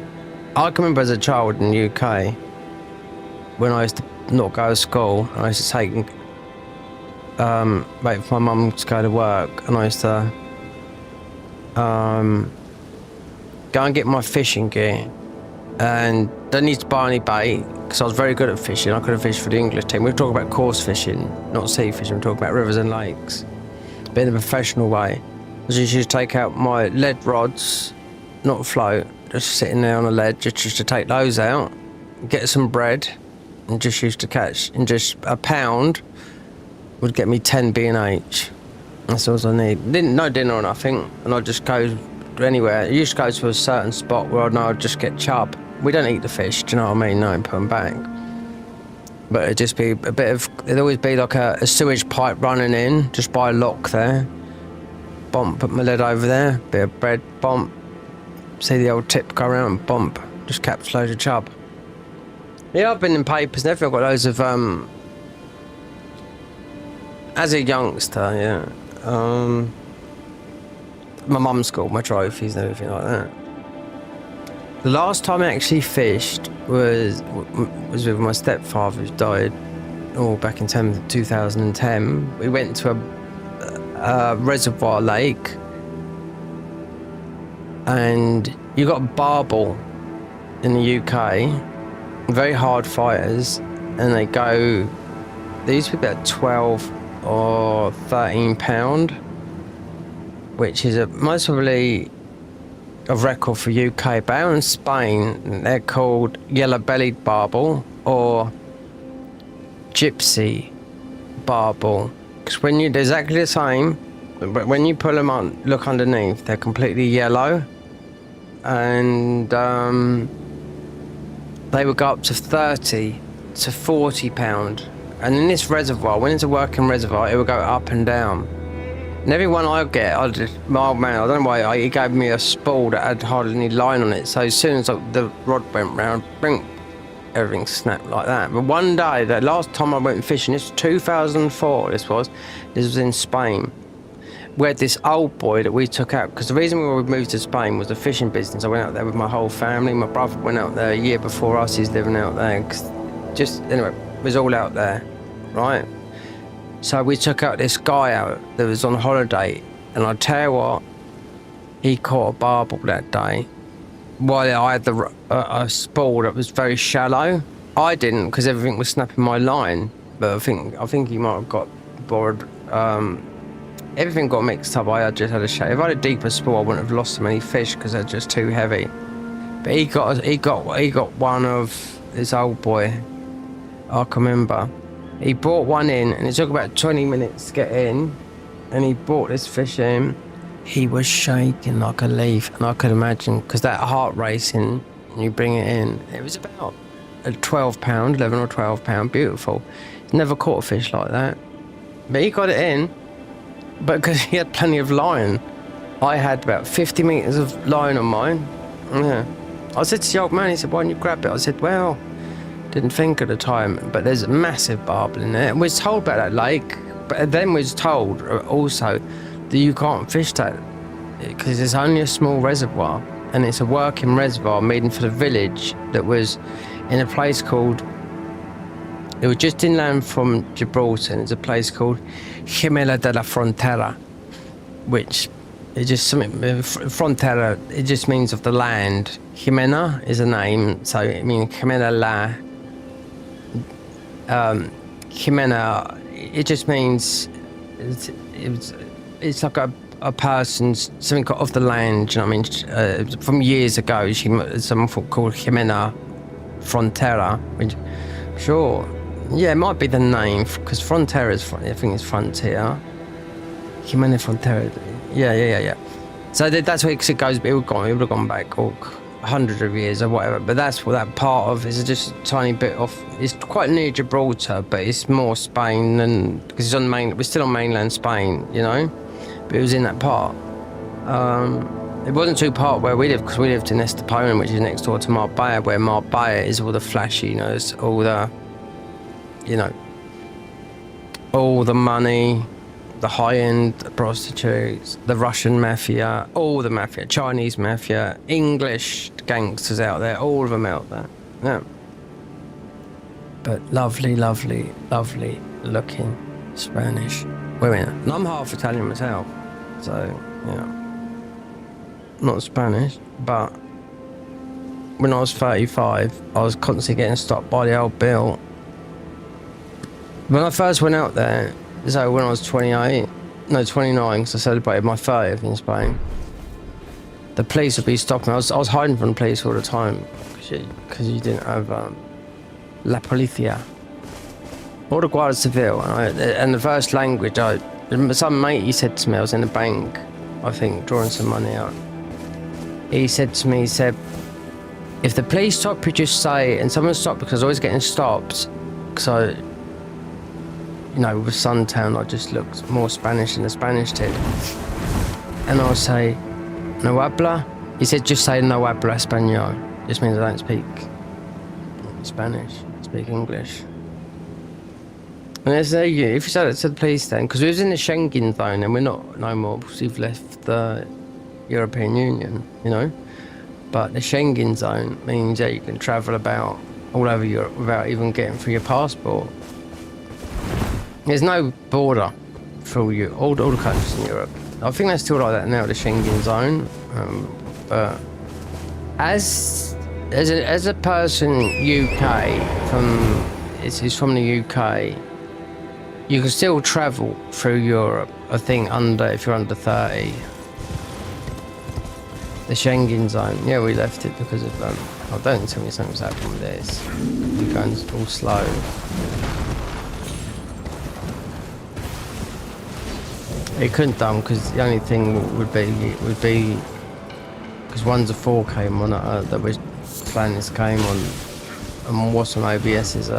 I can remember as a child in the UK when I used to not go to school, I used to take wait for my mum to go to work, and I used to go and get my fishing gear, and didn't need to buy any bait because I was very good at fishing. I could have fished for the English team. We were talking about coarse fishing, not sea fishing. We're talking about rivers and lakes, but in a professional way. I just used to take out my lead rods, not float, just sitting there on a ledge, just to take those out, get some bread, and just used to catch. And just a pound would get me 10 B&H. That's all I need. No dinner or nothing, and I'd just go anywhere. I used to go to a certain spot where I know I'd just get chub. We don't eat the fish, do you know what I mean? No, put them back. But it'd just be a bit of, it'd always be like a sewage pipe running in, just by a lock there. Bump, put my lead over there, bit of bread, bump. See the old tip go around, bump. Just catch loads of chub. Yeah, I've been in papers and everything. I've got loads of, as a youngster, yeah. My mum's got my trophies and everything like that. The last time I actually fished was with my stepfather who died back in 2010. We went to a reservoir lake, and you got barbel in the UK, very hard fighters, and they used to be about 12 or 13 pound, which is most probably a record for UK. But out in Spain, they're called yellow-bellied barbel or gypsy barbel. Because they're exactly the same, but when you pull them on, look underneath, they're completely yellow. And they would go up to 30 to 40 pound. And in this reservoir, when it's a working reservoir, it would go up and down. And every one I get, my old man, I don't know why, he gave me a spool that had hardly any line on it. So as soon as the rod went round, bing, everything snapped like that. But one day, the last time I went fishing, this was 2004, this was in Spain. We had this old boy that we took out, because the reason we moved to Spain was the fishing business. I went out there with my whole family. My brother went out there a year before us, he's living out there. Anyway, it was all out there, right? So we took out this guy out that was on holiday, and I tell you what, he caught a barbel that day. While I had a spool that was very shallow, I didn't because everything was snapping my line. But I think he might have got bored. Everything got mixed up. I just had a shave. If I had a deeper spool, I wouldn't have lost so many fish because they're just too heavy. But he got one of this old boy. I can remember. He brought one in, and it took about 20 minutes to get in. And he brought this fish in. He was shaking like a leaf, and I could imagine because that heart racing. And you bring it in. It was about a 12 pound, 11 or 12 pound. Beautiful. Never caught a fish like that. But he got it in. But because he had plenty of line, I had about 50 meters of line on mine. Yeah. I said to the old man, he said, why don't you grab it? I said, well, didn't think at the time, but there's a massive barbel in there. And we was told about that lake, but then we was told also that you can't fish that because it's only a small reservoir and it's a working reservoir made for the village that was in a place called, it was just inland from Gibraltar, and it's a place called Gemela de la Frontera, which is just something, Frontera, it just means of the land. Jimena is a name, so it means Gemela la, Jimena, it just means, it's like a person's, something of the land, you know what I mean? From years ago, someone called Jimena Frontera, which, sure. Yeah, it might be the name, because Frontera is, I think it's frontier. Jimena Frontera. Yeah. So that's where it goes, it would have gone back hundreds of years or whatever, but that's what that part of is, just a tiny bit off. It's quite near Gibraltar, but it's more Spain than, because it's we're still on mainland Spain, you know? But it was in that part. It wasn't too part where we lived, because we lived in Estepona, which is next door to Marbella, where Marbella is all the flashiness, all the, you know, all the money, the high-end prostitutes, the Russian mafia, all the mafia, Chinese mafia, English gangsters out there, all of them out there. Yeah. But lovely, lovely, lovely looking Spanish women. And I'm half Italian myself, so, yeah. Not Spanish, but when I was 35, I was constantly getting stopped by the old bill. When I first went out there, so when I was 29, because I celebrated my 30th in Spain, the police would be stopping me. I was hiding from the police all the time because you didn't have La Policia or the Guardia Civil. And the first language, some mate, he said to me, I was in a bank, I think, drawing some money out. He said to me, if the police stop you, just say it. And someone stopped because I was always getting stopped. So, you know, with Suntown, I just looked more Spanish than the Spanish did. And I'll say, no habla? He said, just say no habla español. Just means I don't speak Spanish, I speak English. And if you said it to the police then, because we was in the Schengen zone and we're not no more because we've left the European Union, you know. But the Schengen zone means you can travel about all over Europe without even getting through your passport. There's no border through you, all the countries in Europe. I think they're still like that now, the Schengen zone. But as a person is from the UK, you can still travel through Europe. I think if you're under 30. The Schengen zone. Yeah, we left it because of oh, don't tell me something's happened with this. You're going all slow. It couldn't done because the only thing would be because one's a 4K monitor that we're playing this game on, and what's on OBS is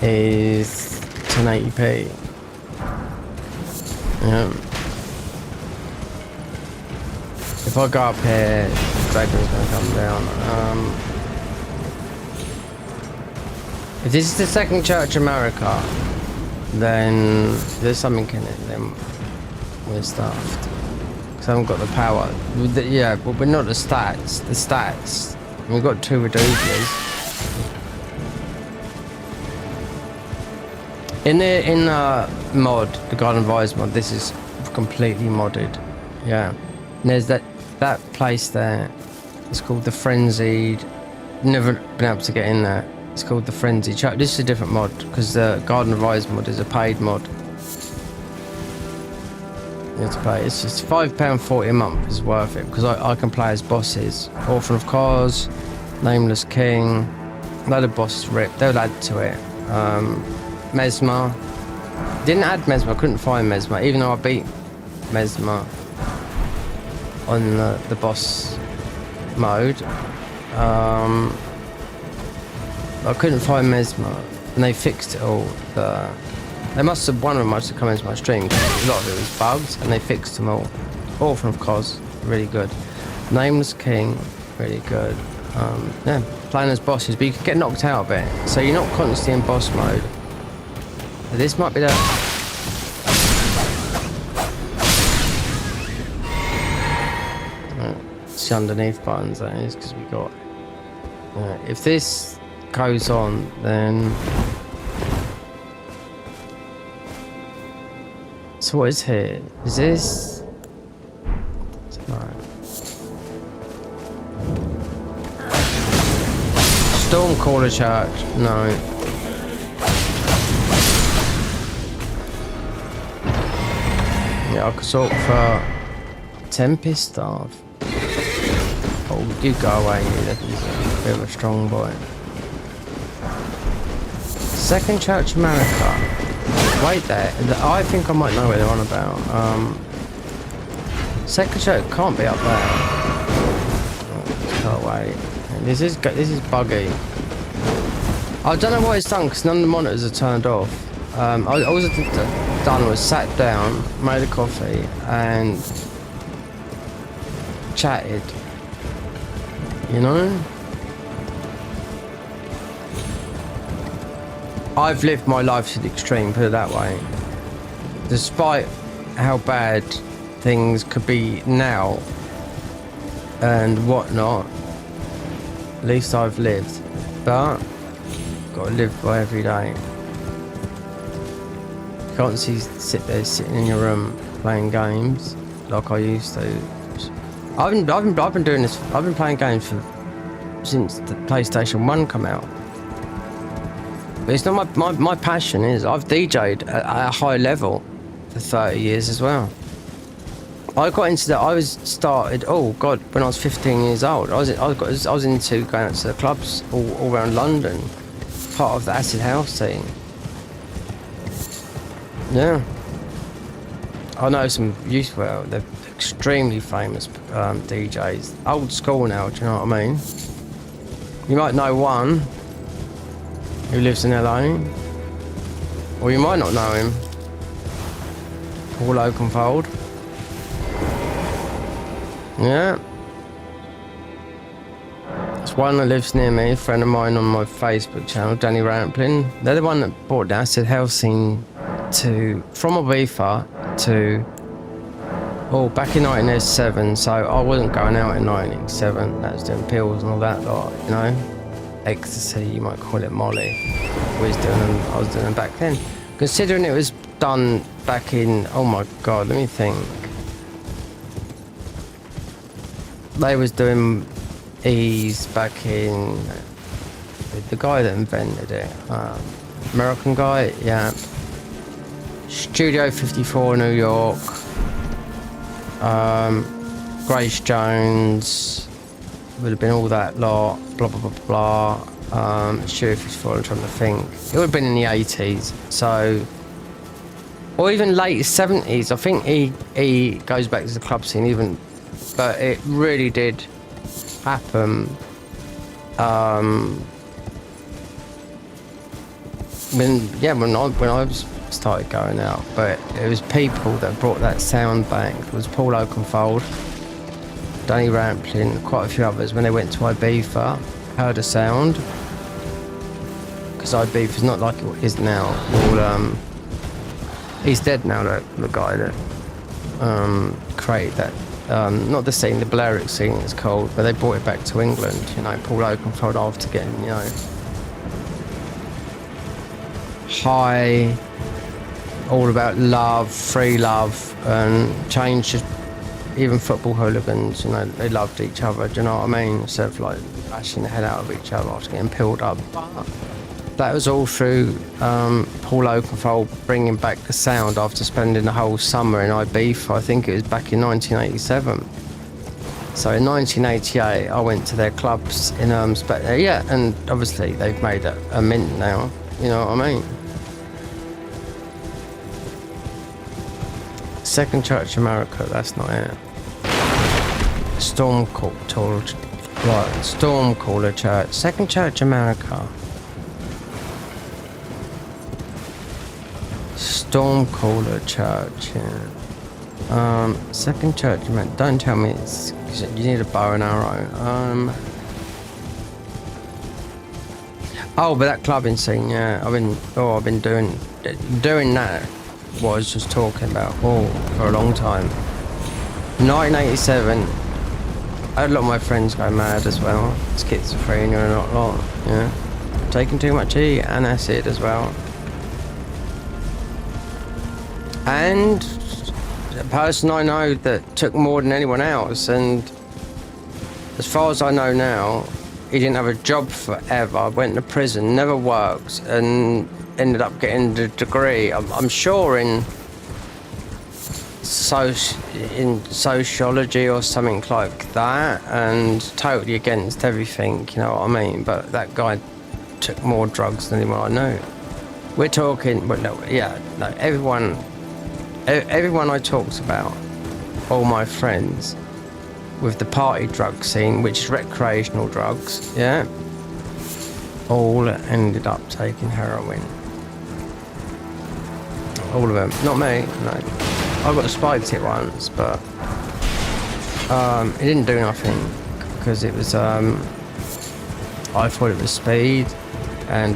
1080p. Yeah. If I go up here, the dragon's gonna come down. If this is the second Church America, then there's something in it, then we're stuffed. Because I haven't got the power. Yeah, but we're not the stats. The stats. We've got 2 Redovias. In the mod, the Garden of Eyes mod, this is completely modded. Yeah. And there's that place there It's called the Frenzied. Never been able to get in there. It's called the Frenzied Church. This is a different mod because the Garden of Eyes mod is a paid mod. You have to pay. It's just £5.40 a month is worth it because I can play as bosses. Orphan of Cause, Nameless King, load of bosses ripped. They'll add to it. Mesmer. Didn't add Mesmer. I couldn't find Mesmer, even though I beat Mesmer on the boss mode. I couldn't find Mesmer, and they fixed it all. They must have, one of them must have come into my stream because a lot of it was bugs, and they fixed them all. Orphan of Cos, really good. Nameless King, really good. Yeah, playing as bosses, but you can get knocked out of it, so you're not constantly in boss mode. This might be the... It's underneath buttons, that is, because we got... if this goes on, then... So what is here? Is this... No. Stormcaller Church? No. Yeah, I could sort for Tempest Staff. Oh, you go away, you little bit of a strong boy. Second Church America. Wait there. I think I might know what they're on about. Second Church can't be up there. Oh, wait. This is buggy. I don't know what it's done because none of the monitors are turned off. All I've done was sat down, made a coffee, and chatted. You know? I've lived my life to the extreme, put it that way. Despite how bad things could be now and whatnot, at least I've lived. But gotta live by every day. You can't sit there sitting in your room playing games like I used to. I've been doing this. I've been playing games since the PlayStation 1 come out. But it's not my passion. Is I've DJ'd at a high level for 30 years as well. I got into that. I was started. Oh God, when I was 15 years old, I was into going out to the clubs all around London, part of the acid house scene. Yeah, I know some useful. They're extremely famous DJs. Old school now. Do you know what I mean? You might know one who lives in LA, or you might not know him. Paul Oakenfold. Yeah. There's one that lives near me, a friend of mine on my Facebook channel, Danny Ramplin. They're the one that brought the acid house scene from Ibiza to back in 1987, so I wasn't going out in 1987. That was doing pills and all that lot, you know. Ecstasy, you might call it Molly. I was doing them back then. Considering it was done back in, oh my God, let me think. They was doing E's back in, the guy that invented it, American guy, yeah. Studio 54, New York. Grace Jones, would have been all that lot, blah blah blah blah. Studio 54, I'm trying to think. It would have been in the 80s, so, or even late 70s. I think he goes back to the club scene even, but it really did happen. When I was started going out, but it was people that brought that sound back. It was Paul Oakenfold, Danny Ramplin, quite a few others. When they went to Ibiza, heard a sound, because Ibiza's not like it is now. Well, he's dead now, the guy that created that, not the scene, the Balearic scene it's called, but they brought it back to England, you know. Paul Oakenfold, after getting, you know, high, all about love, free love, and changed even football hooligans, you know, they loved each other, do you know what I mean? Instead of like bashing the head out of each other after getting peeled up. But that was all through Paul Oakenfold bringing back the sound after spending the whole summer in Ibiza. I think it was back in 1987. So in 1988, I went to their clubs in yeah, and obviously they've made a mint now, you know what I mean? Second Church America, that's not it. Stormcaller Church. Second Church America. Stormcaller Church, yeah. Second Church America. Don't tell me it's... You need a bow and arrow. Oh, but that clubbing scene, yeah. I've been doing that. What I was just talking about for a long time. 1987. I had a lot of my friends go mad as well. Schizophrenia and a lot, yeah. Taking too much E and acid as well. And a person I know that took more than anyone else, and as far as I know now, he didn't have a job forever, went to prison, never worked, and ended up getting the degree. I'm sure in sociology or something like that, and totally against everything, you know what I mean? But that guy took more drugs than anyone I know. We're talking, but no, yeah, no, everyone I talked about, all my friends, with the party drug scene, which is recreational drugs, yeah, all ended up taking heroin. All of them. Not me, no. I got spiked it once, but it didn't do nothing because it was, I thought it was speed, and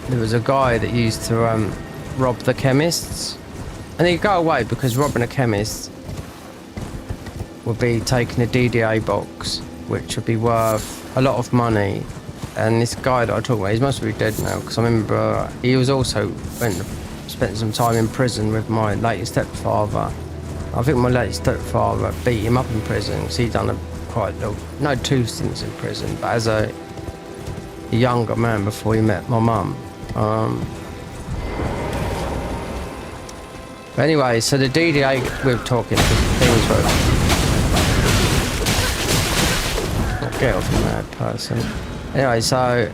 there was a guy that used to rob the chemists, and he'd go away because robbing a chemist would be taking a DDA box, which would be worth a lot of money. And this guy that I talk about, he must be dead now, because I remember he was also spent some time in prison with my late stepfather. I think my late stepfather beat him up in prison because he'd done two stints in prison, but as a younger man before he met my mum. But anyway, so the DDA we're talking things were... Get off, you mad person. Anyway, so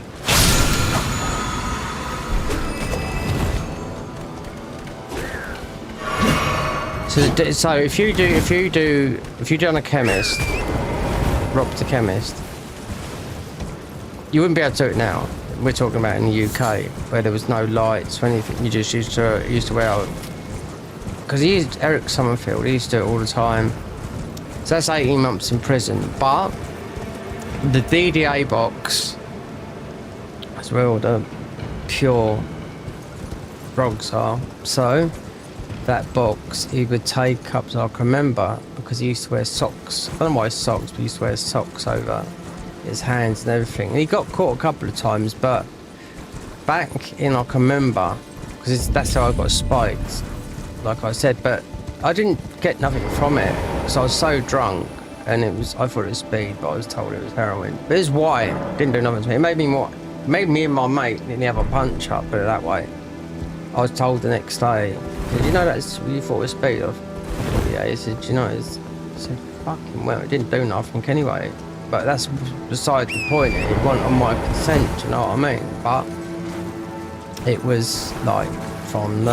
if you done a chemist, robbed the chemist, you wouldn't be able to do it now. We're talking about in the UK, where there was no lights or anything. You just used to wear, because Eric Summerfield, he used to do it all the time. So that's 18 months in prison, but the DDA box, that's where all the pure drugs are. So that box he would take up, so I can remember, because he used to wear socks. I don't know why socks, but he used to wear socks over his hands and everything. And he got caught a couple of times, but back in, I can remember, because that's how I got spiked, like I said, but I didn't get nothing from it because I was so drunk. And I thought it was speed, but I was told it was heroin. But it's white, didn't do nothing to me. It made me and my mate didn't have a punch up, put it that way. I was told the next day, did you know you thought it was speed? I thought, yeah, he said, you know, I said, fucking well, it didn't do nothing anyway. But that's beside the point, it wasn't on my consent, you know what I mean? But it was like from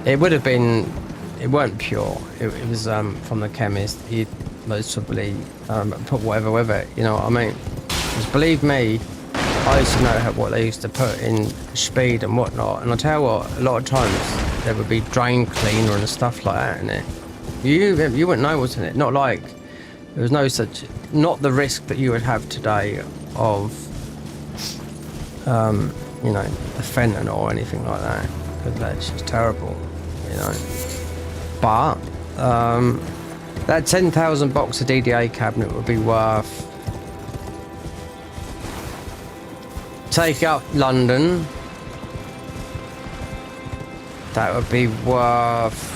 it would have been, it weren't pure, it was from the chemist. He'd most probably put whatever with it, you know what I mean? Because believe me, I used to know what they used to put in speed and whatnot, and I tell you what, a lot of times there would be drain cleaner and stuff like that in it. You wouldn't know what's in it. Not like there was no such, not the risk that you would have today of you know, the fentanyl or anything like that, because that's just terrible, you know. But that 10,000 box of DDA cabinet would be worth, take up London, that would be worth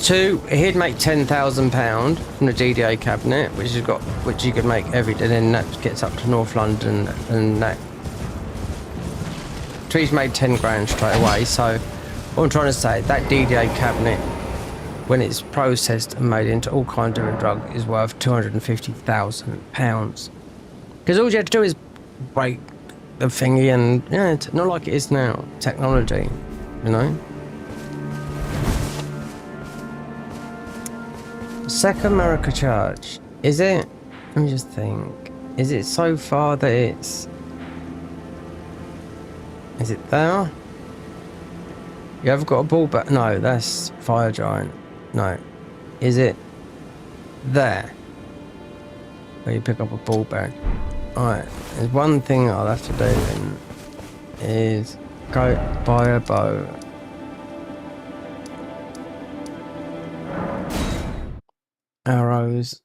He'd make £10,000 from the DDA cabinet, which you could make every day. Then that gets up to North London, and that. So he's made 10 grand straight away. So what I'm trying to say, that DDA cabinet, when it's processed and made into all kinds of different drugs, is worth £250,000. Because all you have to do is break the thingy, and yeah, it's not like it is now. Technology, you know. Second America Church. Is it? Let me just think. Is it so far that it's... Is it there? You ever got a ball back? No, that's Fire Giant. No. Is it there? Where you pick up a ball bag. Alright, there's one thing I'll have to do then. Is go buy a bow. Arrows.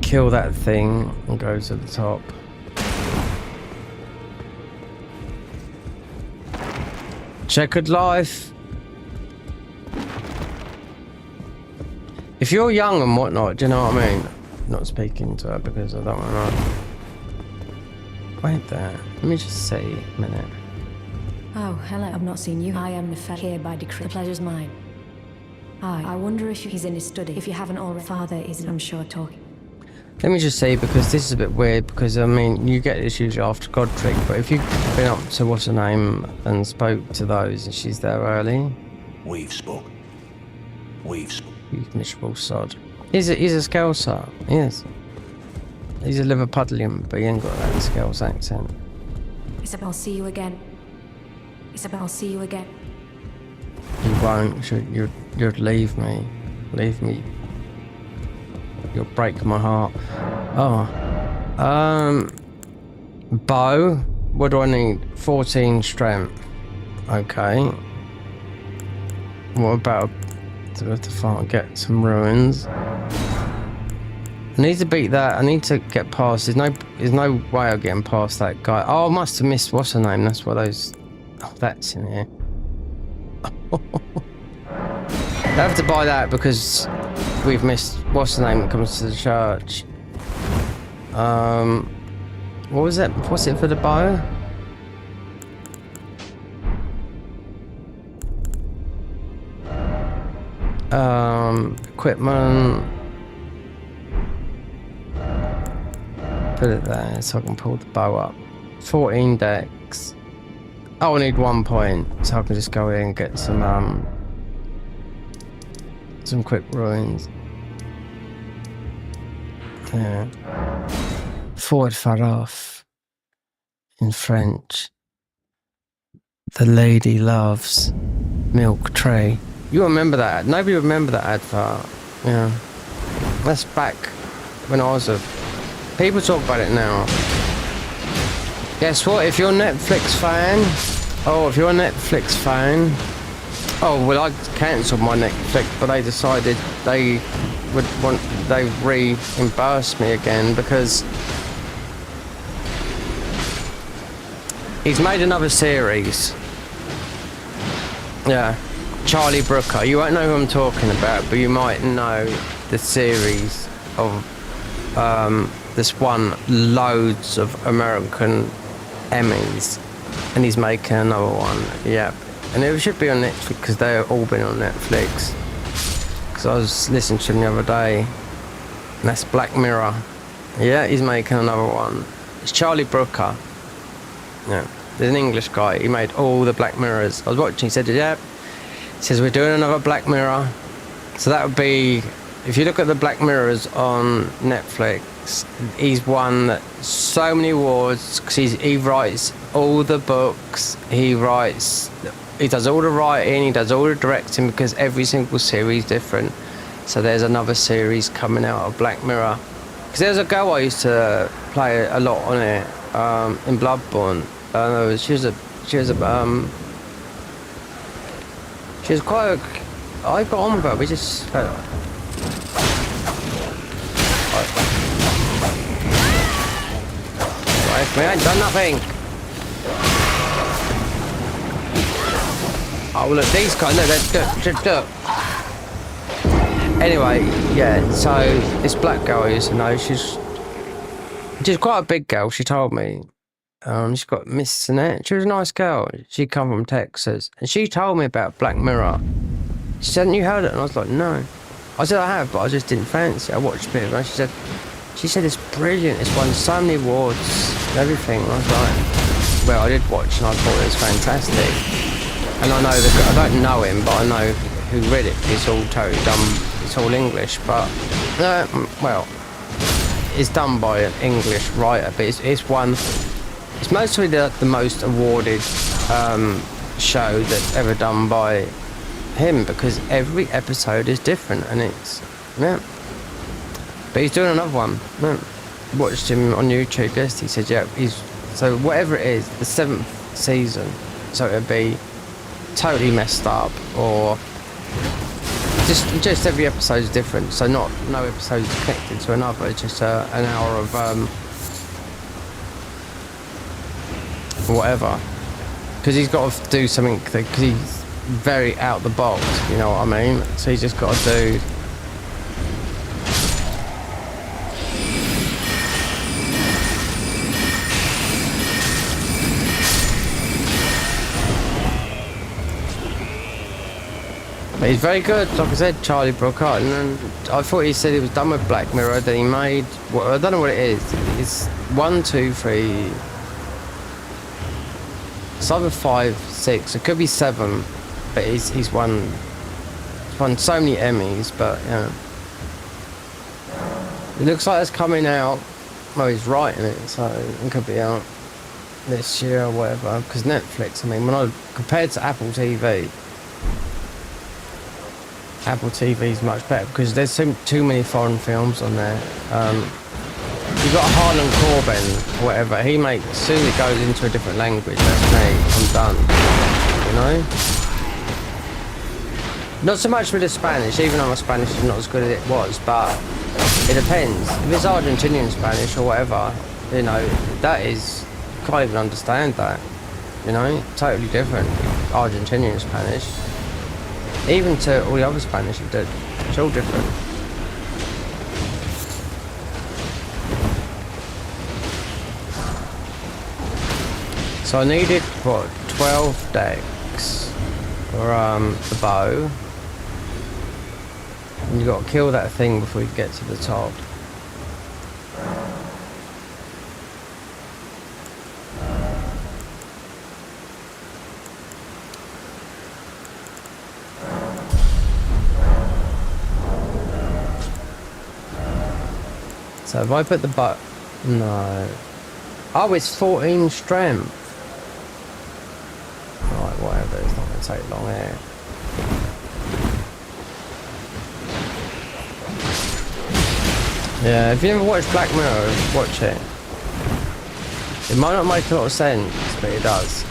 Kill that thing and go to the top. Checkered life. If you're young and whatnot, do you know what I mean? Not speaking to her because I don't want to know. Wait there. Let me just see a minute. Oh, hello. I've not seen you. I am the fed here by decree. The pleasure's mine. I wonder if he's in his study. If you haven't already, father is, I'm sure, talking. Let me just see, because this is a bit weird, because I mean, you get this usually after Godric, but if you've been up to what's her name and spoke to those and she's there early. We've spoke. You miserable sod. He's a Scouser. He is. He's a Liverpudlian, but he ain't got that Scouse accent. Isabel, I'll see you again. Isabel, I'll see you again. You won't. You'd leave me. Leave me. You'll break my heart. Oh. Bow. What do I need? 14 strength. Okay. What about to get some ruins? I need to beat that. I need to get past. There's no way of getting past that guy. Oh, I must have missed what's her name. That's why those. Oh, that's in here. I have to buy that because we've missed what's the name that comes to the church. What was it? What's it for the bow? Equipment. Put it there so I can pull the bow up. 14 decks. Oh, I need 1 point, so I can just go in and get some quick ruins. Yeah. Forward far off. In French. The lady loves milk tray. You remember that? Nobody remember that advert. Yeah. That's back when I was a... People talk about it now. Guess what? If you're a Netflix fan... Oh, if you're a Netflix fan... Oh, well, I cancelled my Netflix, but they decided they reimbursed me again because he's made another series. Yeah, Charlie Brooker. You won't know who I'm talking about, but you might know the series of this one loads of American Emmys, and he's making another one. Yeah. And it should be on Netflix because they've all been on Netflix. Because I was listening to him the other day. And that's Black Mirror. Yeah, he's making another one. It's Charlie Brooker. Yeah, there's an English guy. He made all the Black Mirrors. I was watching, he said, yeah. He says, we're doing another Black Mirror. So that would be, if you look at the Black Mirrors on Netflix, he's won so many awards because he writes all the books. He does all the writing, he does all the directing because every single series is different. So there's another series coming out of Black Mirror. Because there's a girl I used to play a lot on it in Bloodborne. She was quite. I got on with her. We just. We ain't done nothing. Oh, look, these guys, look. Anyway, yeah, so this black girl I used to know, she's quite a big girl, she told me. She's got Miss Annette. She was a nice girl. She come from Texas. And she told me about Black Mirror. She said, "Hadn't you heard it?" And I was like, "No." I said, "I have, but I just didn't fancy it. I watched a bit of it." She said, "It's brilliant. It's won so many awards and everything." And I was like, well, I did watch and I thought it was fantastic. And I know I don't know him, but I know who read it. It's all totally done. It's all English, but well, it's done by an English writer. But it's one. It's mostly the most awarded show that's ever done by him, because every episode is different, and it's But he's doing another one. Watched him on YouTube yesterday. He said, "Yeah, so whatever it is, the 7th season. So it'll be totally messed up, or just every episode is different. So no episode is connected to another. It's just an hour of whatever. Because he's got to do something. Because he's very out the box. You know what I mean? So he's just got to do." But he's very good, like I said, Charlie Brooker. And I thought he said he was done with Black Mirror, then he made, well, I don't know what it is. It's 1, 2, 3. It's either 5, 6. It could be 7. But he's won so many Emmys. But yeah, it looks like it's coming out. Well, he's writing it, so it could be out this year or whatever. Because Netflix, I mean, when I compared to Apple TV. Apple TV is much better because there's too many foreign films on there. You've got Harlan Coben, whatever. He makes, as soon as it goes into a different language, that's me. I'm done. You know? Not so much with the Spanish, even though my Spanish is not as good as it was, but it depends. If it's Argentinian Spanish or whatever, you know, that is, you can't even understand that. You know? Totally different. Argentinian Spanish. Even to all the other Spanish you did. It's all different. So I needed, what, 12 decks for the bow. And you got to kill that thing before you get to the top. So if I put the no. Oh, it's 14 strength. Right, whatever, it's not going to take long here. Yeah, if you ever watched Black Mirror, watch it. It might not make a lot of sense, but it does.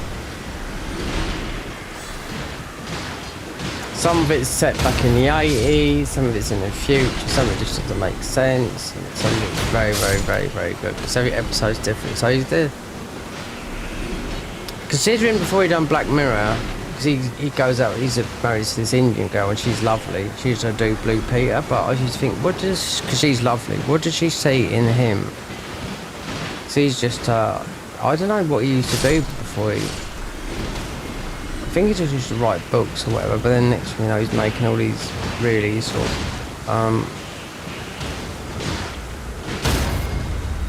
Some of it's set back in the 80s, some of it's in the future, some of it just doesn't make sense, and some of it's very, very, very, very good. Because every episode's different. So he's there. Considering before he done Black Mirror, because he goes out, he's married to this Indian girl and she's lovely. She used to do Blue Peter, but I used to think, because she's lovely, what does she see in him? So he's just, I don't know what he used to do before he... I think he just used to write books or whatever, but then next thing you know, he's making all these really sort of,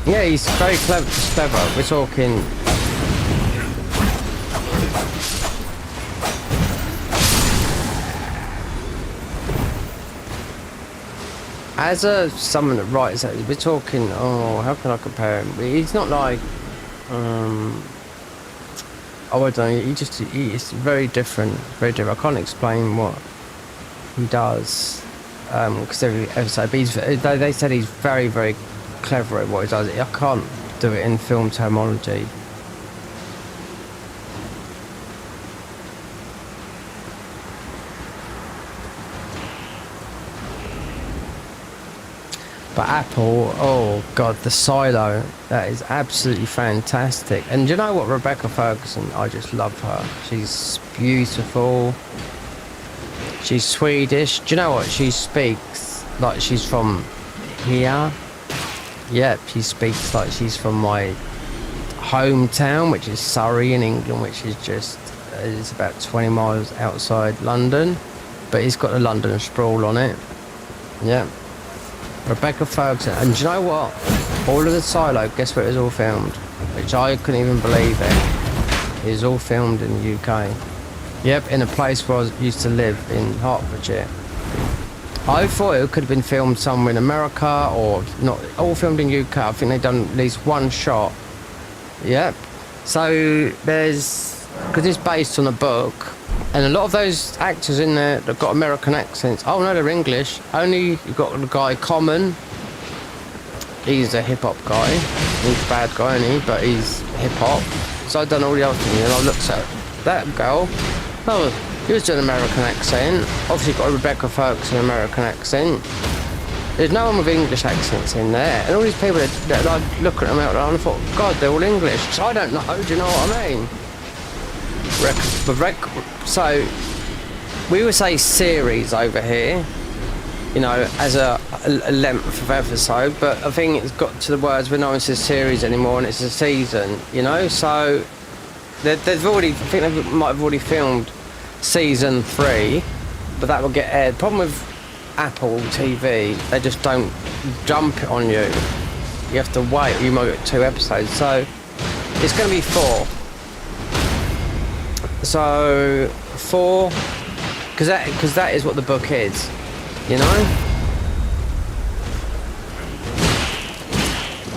yeah, he's very clever. We're talking. As someone that writes that, we're talking. Oh, how can I compare him? He's not like. I don't know. It's very different. Very different. I can't explain what he does because every episode. But they said he's very, very clever at what he does. I can't do it in film terminology. But Apple, oh god, the silo, that is absolutely fantastic. And do you know what, Rebecca Ferguson, I just love her. She's beautiful. She's Swedish. Do you know what, she speaks like she's from here. Yep, she speaks like she's from my hometown, which is Surrey in England, which is just, it's about 20 miles outside London. But it's got the London sprawl on it. Yeah. Rebecca Ferguson, and do you know what? All of the silo, guess where it was all filmed? Which I couldn't even believe it. It was all filmed in the UK. Yep, in a place where I used to live in Hertfordshire. I thought it could have been filmed somewhere in America, or not, all filmed in UK. I think they've done at least one shot. Yep. So there's, because it's based on a book, and a lot of those actors in there that got American accents, oh no, they're English. Only you've got the guy Common. He's a hip-hop guy. He's a bad guy, isn't he? But he's hip-hop. So I've done all the other things, and I looked at that girl. Oh, he was doing an American accent. Obviously got a Rebecca Ferguson American accent. There's no one with English accents in there. And all these people that like look at them out there, and I thought, God, they're all English. So I don't know, do you know what I mean? So we would say series over here, you know, as a length of episode, but I think it's got to the words where no one says series anymore and it's a season, you know. So they've already, I think they might have already filmed season 3, but that will get aired. Problem with Apple TV, they just don't dump it on you. You have to wait. You might get 2 episodes, so it's going to be 4. So 4, because that is what the book is, you know.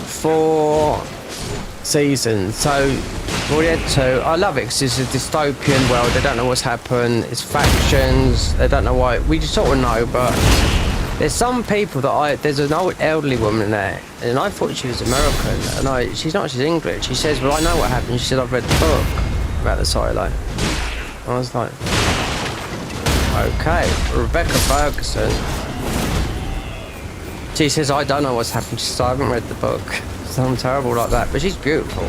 4 seasons. So we already had 2. I love it because it's a dystopian world. They don't know what's happened. It's factions. They don't know why. We just sort of know, but there's some people that there's an old elderly woman in there, and I thought she was American, and she's not. She's English. She says, "Well, I know what happened." She said, "I've read the book about the silo." I was like, okay, Rebecca Ferguson. She says, I don't know what's happened. She says, I haven't read the book. So I'm terrible like that. But she's beautiful.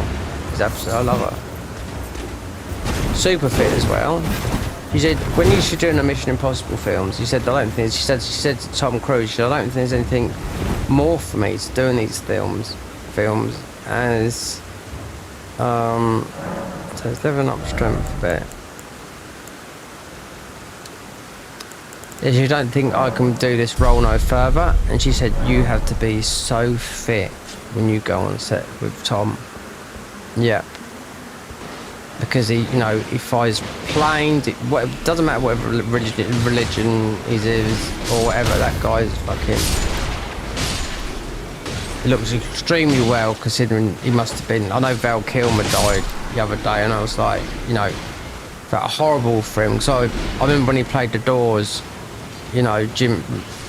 She's absolutely, I love her. Super fit as well. She said, when you should do the Mission Impossible films, she said, I don't think, she said to Tom Cruise, she said, I don't think there's anything more for me to do in these films as, so it's living up strength a bit. You don't think I can do this role no further? And she said, you have to be so fit when you go on set with Tom. Yeah. Because he, you know, he flies planes, it doesn't matter whatever religion he is or whatever, that guy's fucking... He looks extremely well considering he must have been... I know Val Kilmer died the other day and I was like, you know, that horrible for him. So I remember when he played The Doors, you know, Jim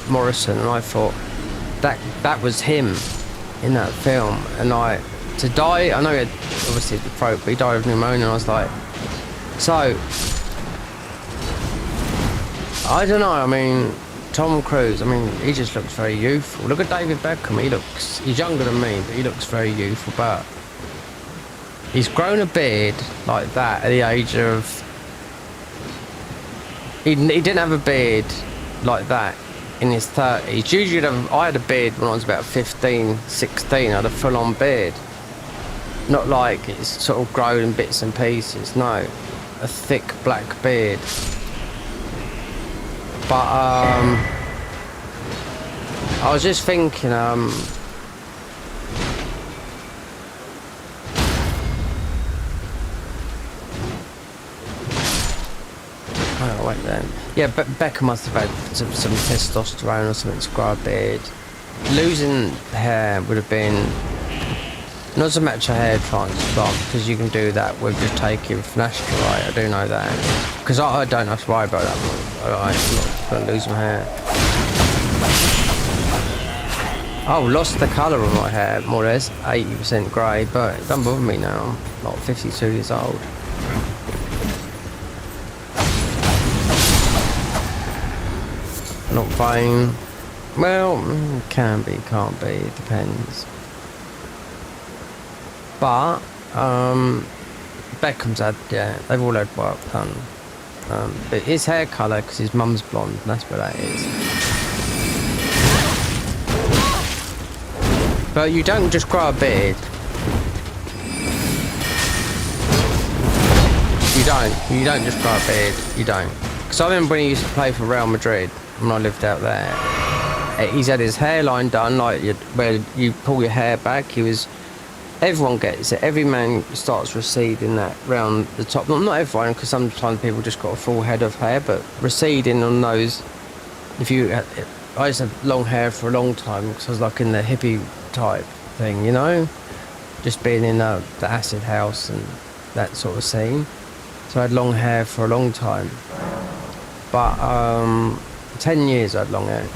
Morrison, and I thought that was him in that film. And to die, I know he had obviously the throat, but he died of pneumonia, and I was like, so I don't know, I mean, Tom Cruise, I mean, he just looks very youthful. Look at David Beckham, he's younger than me, but he looks very youthful. But he's grown a beard like that at the age of, he didn't have a beard like that in his 30s. Usually I had a beard when I was about 15, 16. I had a full-on beard. Not like it's sort of grown in bits and pieces, no. A thick black beard. But I was just thinking, oh, wait then. Yeah, but Becca must have had some testosterone or something to grow a beard. Losing hair would have been not so much a hair transplant, because you can do that with just taking finasteride. I do know that. Because I don't have to worry about that one. I'm not going to lose my hair. Oh, lost the colour of my hair, more or less. 80% grey, but it doesn't bother me now. I'm not 52 years old. Not vain. Well, can be, can't be. It depends. But Beckham's had, yeah, they've all had work done. But his hair colour, because his mum's blonde, and that's what that is. But you don't just grow a beard. You don't just grow a beard. You don't. Because I remember when he used to play for Real Madrid, when I lived out there, he's had his hairline done, like where you pull your hair back. Everyone gets it. Every man starts receding that round the top. Not everyone, because sometimes people just got a full head of hair, but receding on those. I used to have long hair for a long time because I was like in the hippie type thing, you know, just being in the acid house and that sort of scene. So I had long hair for a long time, but 10 years I had long hair.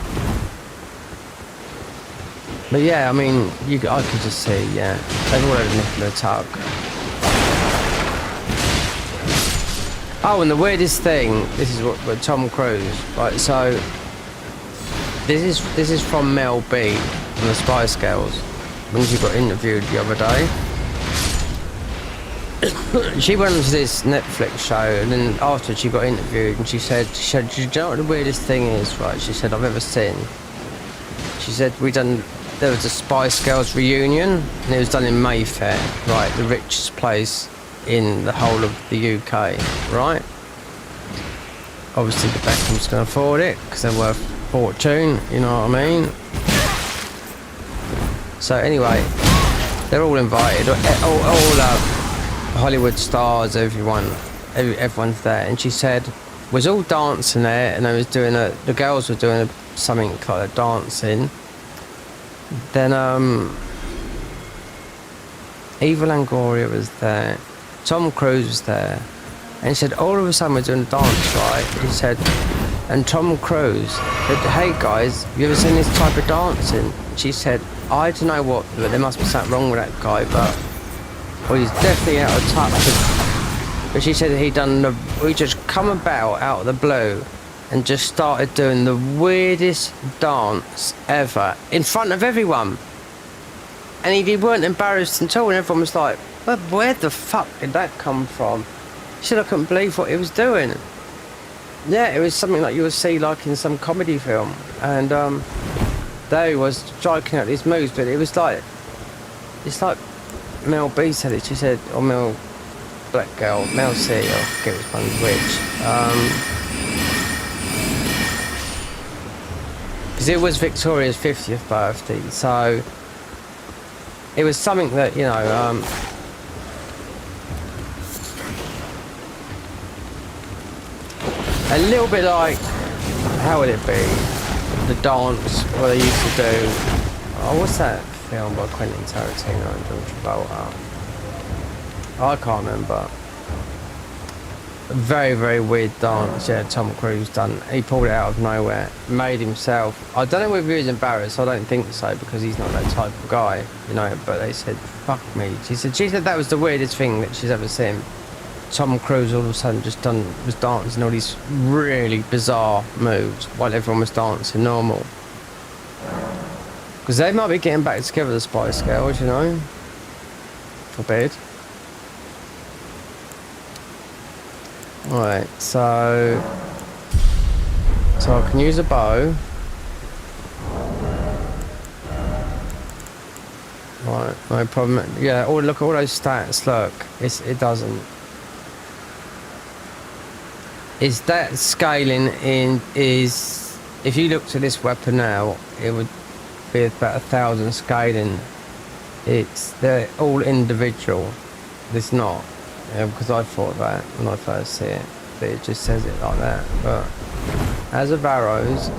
But yeah, I mean, I could just see, yeah, they've all had a nip and a tuck. Oh, and the weirdest thing, this is what Tom Cruise, right? So this is from Mel B from the Spice Girls when she got interviewed the other day. She went to this Netflix show, and then after she got interviewed, and she said, "Do you know what the weirdest thing is, right?" She said, "I've ever seen." She said, there was a Spice Girls reunion, and it was done in Mayfair, right, the richest place in the whole of the UK, right? Obviously, the Beckhams can afford it because they're worth a fortune, you know what I mean? So anyway, they're all invited, all Hollywood stars, everyone's there, and she said was all dancing there, and they was doing the girls were doing something kind of dancing. Then Eva Longoria was there, Tom Cruise was there, and he said all of a sudden we're doing a dance, right? He said, and Tom Cruise said, "Hey guys, have you ever seen this type of dancing?" She said, "I don't know what, but there must be something wrong with that guy, but well, he's definitely out of touch." But she said he just come about out of the blue and just started doing the weirdest dance ever in front of everyone. And he weren't embarrassed at all, and everyone was like, "Well, where the fuck did that come from?" She said, "I couldn't believe what he was doing." Yeah, it was something like you would see like in some comedy film. And there he was striking out these moves, but it's like Mel B said it. She said, or Mel Black Girl, Mel C, I forget which one's which. Because it was Victoria's 50th birthday, so it was something that, you know, a little bit like, how would it be? The dance, what they used to do. Oh, what's that film by Quentin Tarantino and John Travolta? I can't remember. A very, very weird dance, yeah, Tom Cruise done. He pulled it out of nowhere, made himself. I don't know whether he was embarrassed, I don't think so, because he's not that type of guy, you know, but they said, "Fuck me." She said that was the weirdest thing that she's ever seen. Tom Cruise all of a sudden was dancing all these really bizarre moves while everyone was dancing normal. Because they might be getting back together, the Spice Girls, you know. Forbid. Right, so I can use a bow. Right, no problem. Yeah, look at all those stats. Look, it doesn't. Is that scaling is if you looked at this weapon now, it would be about 1,000 scaling. They're all individual. It's not. Yeah, because I thought that when I first see it, but it just says it like that. But as of arrows,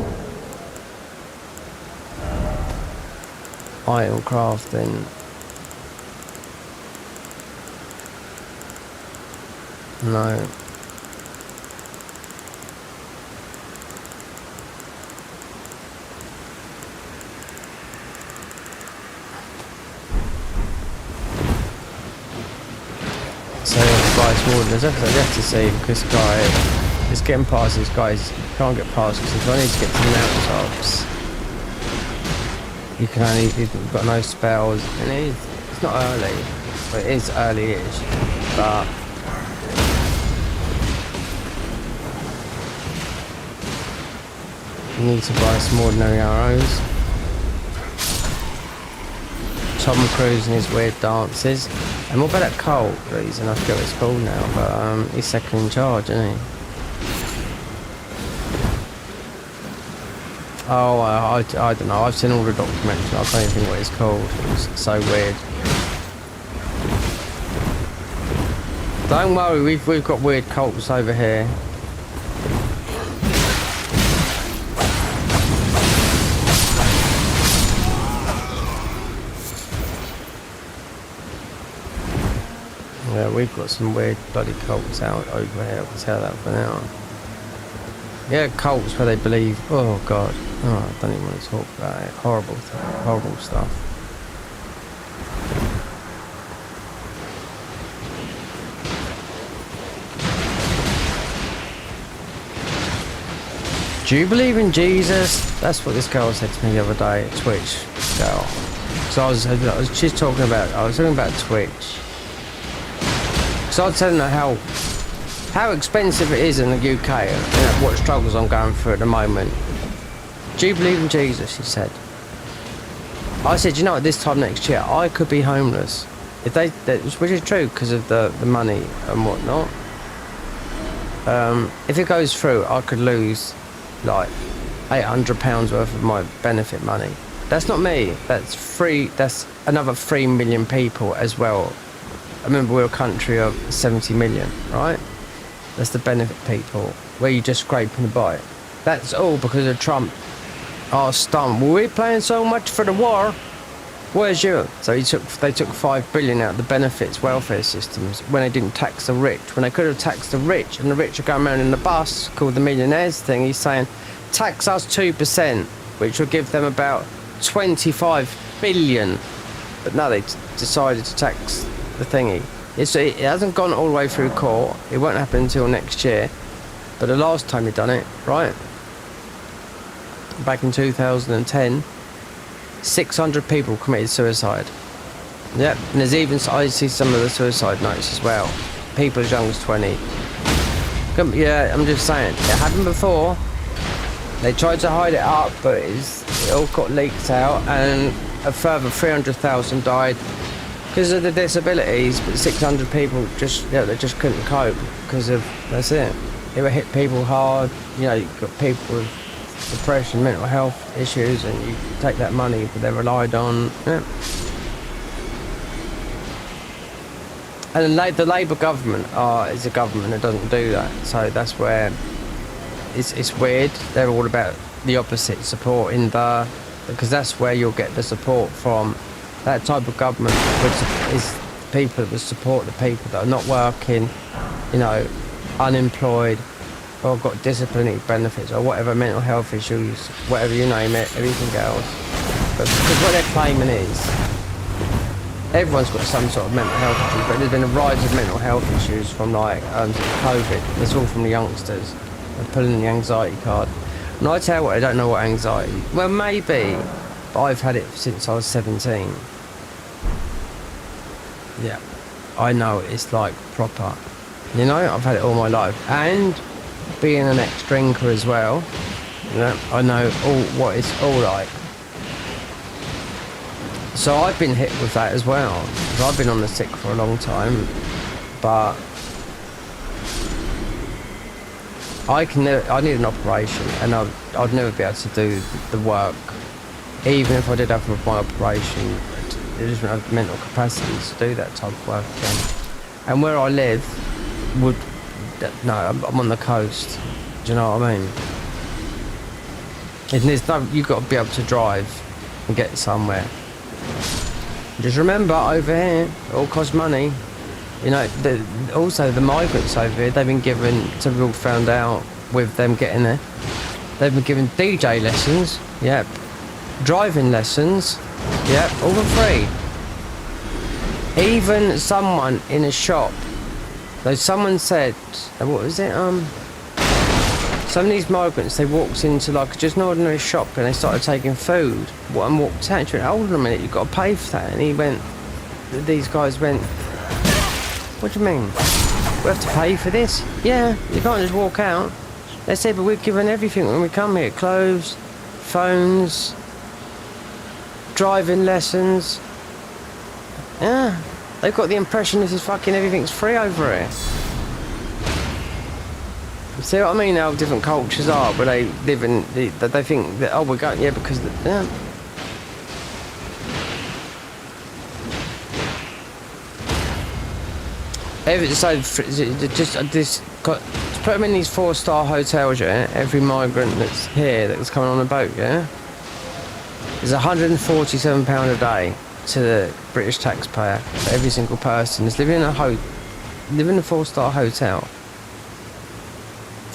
item crafting, no. So Bryce Warden, there's everything you have to see, because this guy is getting past these guys, can't get past because I need to get to the mountaintops. you can only, you've got no spells, and it's not early, but it is early-ish, but you need to buy some ordinary arrows. Tom Cruise and his weird dances. And what about that cult reason? I forget what it's called now, but he's second in charge, isn't he? Oh, I don't know. I've seen all the documentaries. I can't even think what it's called. It was so weird. Don't worry, we've got weird cults over here. Yeah, we've got some weird bloody cults out over here. I can tell that for now. Yeah, cults where they believe. Oh God. Oh, I don't even want to talk about it. Horrible stuff. Do you believe in Jesus? That's what this girl said to me the other day. Twitch girl. So I was talking about Twitch. So I was telling her how expensive it is in the UK and what struggles I'm going through at the moment. Do you believe in Jesus? She said. I said, you know, at this time next year, I could be homeless. Which is true because of the money and whatnot. If it goes through, I could lose like £800 worth of my benefit money. That's not me. That's free. That's another 3 million people as well. I remember we're a country of 70 million, right? That's the benefit people, where you just scraping the bite. That's all because of Trump. Oh, stunned. Well, we're paying so much for the war. Where's you? So they took 5 billion out of the benefits welfare systems when they didn't tax the rich. When they could have taxed the rich, and the rich are going around in the bus called the millionaires thing. He's saying, tax us 2%, which will give them about 25 billion. But no, they decided to tax the thingy. It hasn't gone all the way through court. It won't happen until next year. But the last time you've done it, right? Back in 2010, 600 people committed suicide. Yep, and there's even, I see some of the suicide notes as well. People as young as 20. Yeah, I'm just saying, it happened before. They tried to hide it up, but it all got leaked out, and a further 300,000 died because of the disabilities, but 600 people they just couldn't cope because of, that's it. It would hit people hard. You know, you've got people with depression, mental health issues, and you take that money that they relied on. Yeah. And the Labour government is a government that doesn't do that, so that's where it's weird. They're all about the opposite, supporting because that's where you'll get the support from. That type of government is people that will support the people that are not working, you know, unemployed, or got disciplinary benefits, or whatever, mental health issues, whatever you name it, everything else. But because what they're claiming is, everyone's got some sort of mental health issue, but there's been a rise of mental health issues from like COVID. It's all from the youngsters. They're pulling the anxiety card. And I tell you what, I don't know what anxiety. Well, maybe, but I've had it since I was 17. Yeah, I know it's like proper. You know, I've had it all my life. And being an ex-drinker as well, you know, I know what it's all like. So I've been hit with that as well. Because I've been on the sick for a long time, but I need an operation, and I'd never be able to do the work, even if I did have my operation. I just don't have mental capacity to do that type of work again. And where I live I'm on the coast. Do you know what I mean? And you've got to be able to drive and get somewhere. Just remember, over here, it all costs money. You know, also the migrants over here, they've been given, some people found out with them getting there, they've been given DJ lessons, yep, driving lessons, yep, all for free. Even someone in a shop, though someone said, what was it, Some of these migrants, they walked into like just an ordinary shop and they started taking food. And walked out and she went, hold on a minute, you've got to pay for that. And these guys went, what do you mean? We have to pay for this? Yeah, you can't just walk out. They said, but we're given everything when we come here. Clothes, phones, driving lessons. Yeah, they've got the impression this is fucking everything's free over here. See what I mean? How different cultures are, but they live in that they think that, oh, we're going, yeah, because yeah. So just put them in these 4-star hotels, yeah. Every migrant that's here that's coming on a boat, yeah, is £147 a day to the British taxpayer. For every single person is living in a 4-star hotel.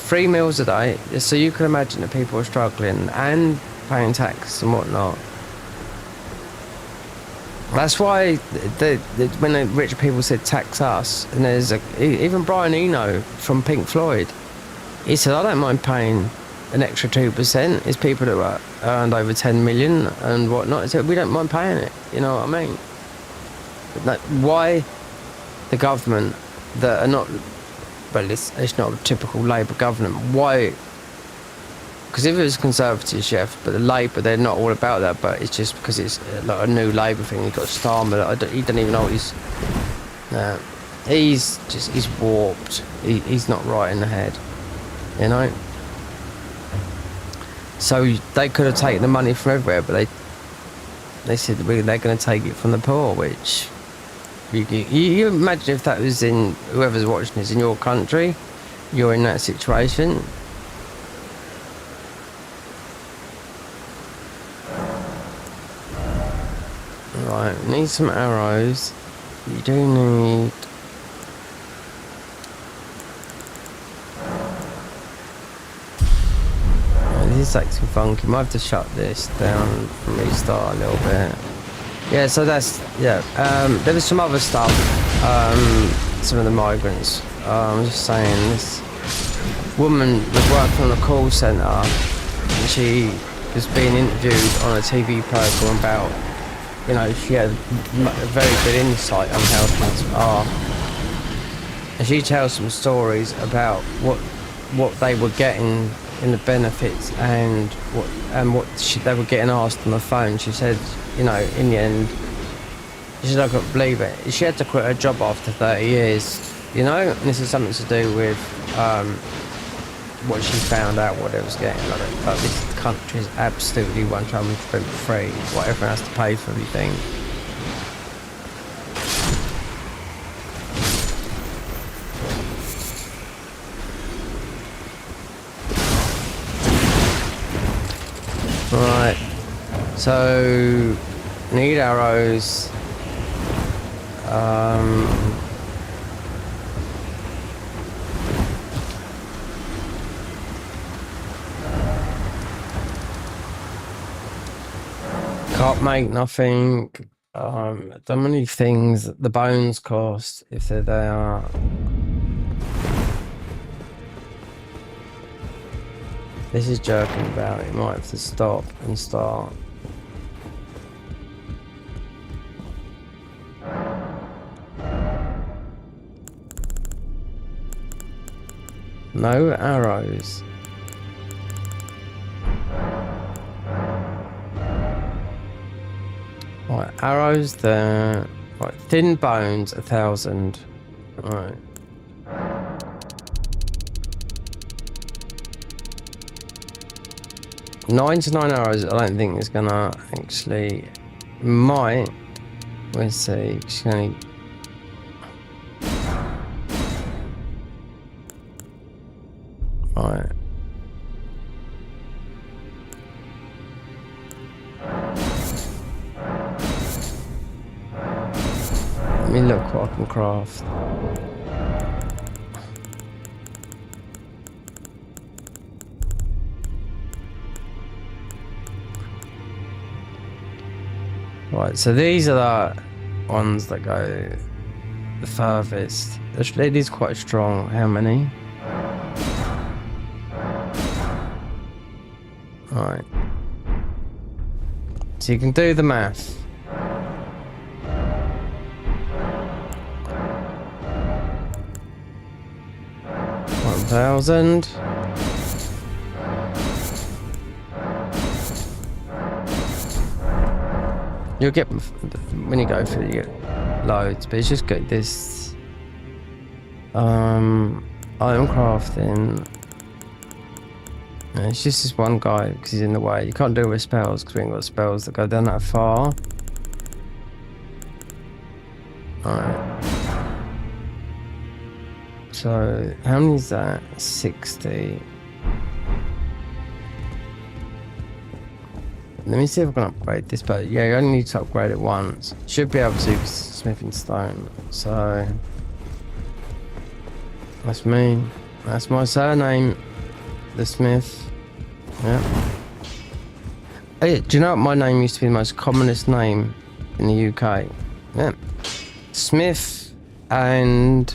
3 meals a day, so you can imagine that people are struggling and paying tax and whatnot. That's why when the rich people said tax us, and there's even Brian Eno from Pink Floyd, he said, I don't mind paying an extra 2%. It's people that were earned over 10 million and whatnot. He said, we don't mind paying it, you know what I mean? But why the government that are not, well, it's not a typical Labour government. Why? Because if it was Conservative, chef, but the Labour, they're not all about that. But it's just because it's like a new Labour thing. You've got Starmer. He doesn't even know what he's warped. He's not right in the head, you know. So they could have taken the money from everywhere, but they said they're going to take it from the poor, which. You imagine if that was in whoever's watching this in your country, you're in that situation. Right, need some arrows. You do need. Oh, this is actually funky. Might have to shut this down and restart a little bit. Yeah, so that's, yeah, there was some other stuff, some of the migrants, I'm just saying, this woman was working on a call centre, and she was being interviewed on a TV programme about, you know, she had a very good insight on how things are, and she tells some stories about what they were getting in the benefits and what they were getting asked on the phone. She said, you know, in the end, she said, I couldn't believe it. She had to quit her job after 30 years, you know, and this is something to do with what she found out, what it was getting. Like this country is absolutely 100% free. What everyone has to pay for everything. Right, so need arrows. Can't make nothing. Don't many things the bones cost if they're there. This is jerking about. You might have to stop and start. No arrows. Right, arrows there. Right, thin bones, 1,000. Right. Nine to 9 arrows, I don't think is gonna actually. Might. Let's see. She's gonna. Right. Let me look what I can craft. Right, so these are the ones that go the furthest. It is quite strong. How many? Alright. So you can do the math. $1,000. You'll get, when you go through, you get loads, but it's just got this item crafting. It's just this one guy because he's in the way. You can't do it with spells because we ain't got spells that go down that far. Alright. So, how many is that? 60. Let me see if I can upgrade this, but yeah, you only need to upgrade it once. Should be able to use smithing stone. So, that's me. That's my surname. The Smith. Yeah. Hey, do you know what my name used to be the most commonest name in the UK? Yeah. Smith and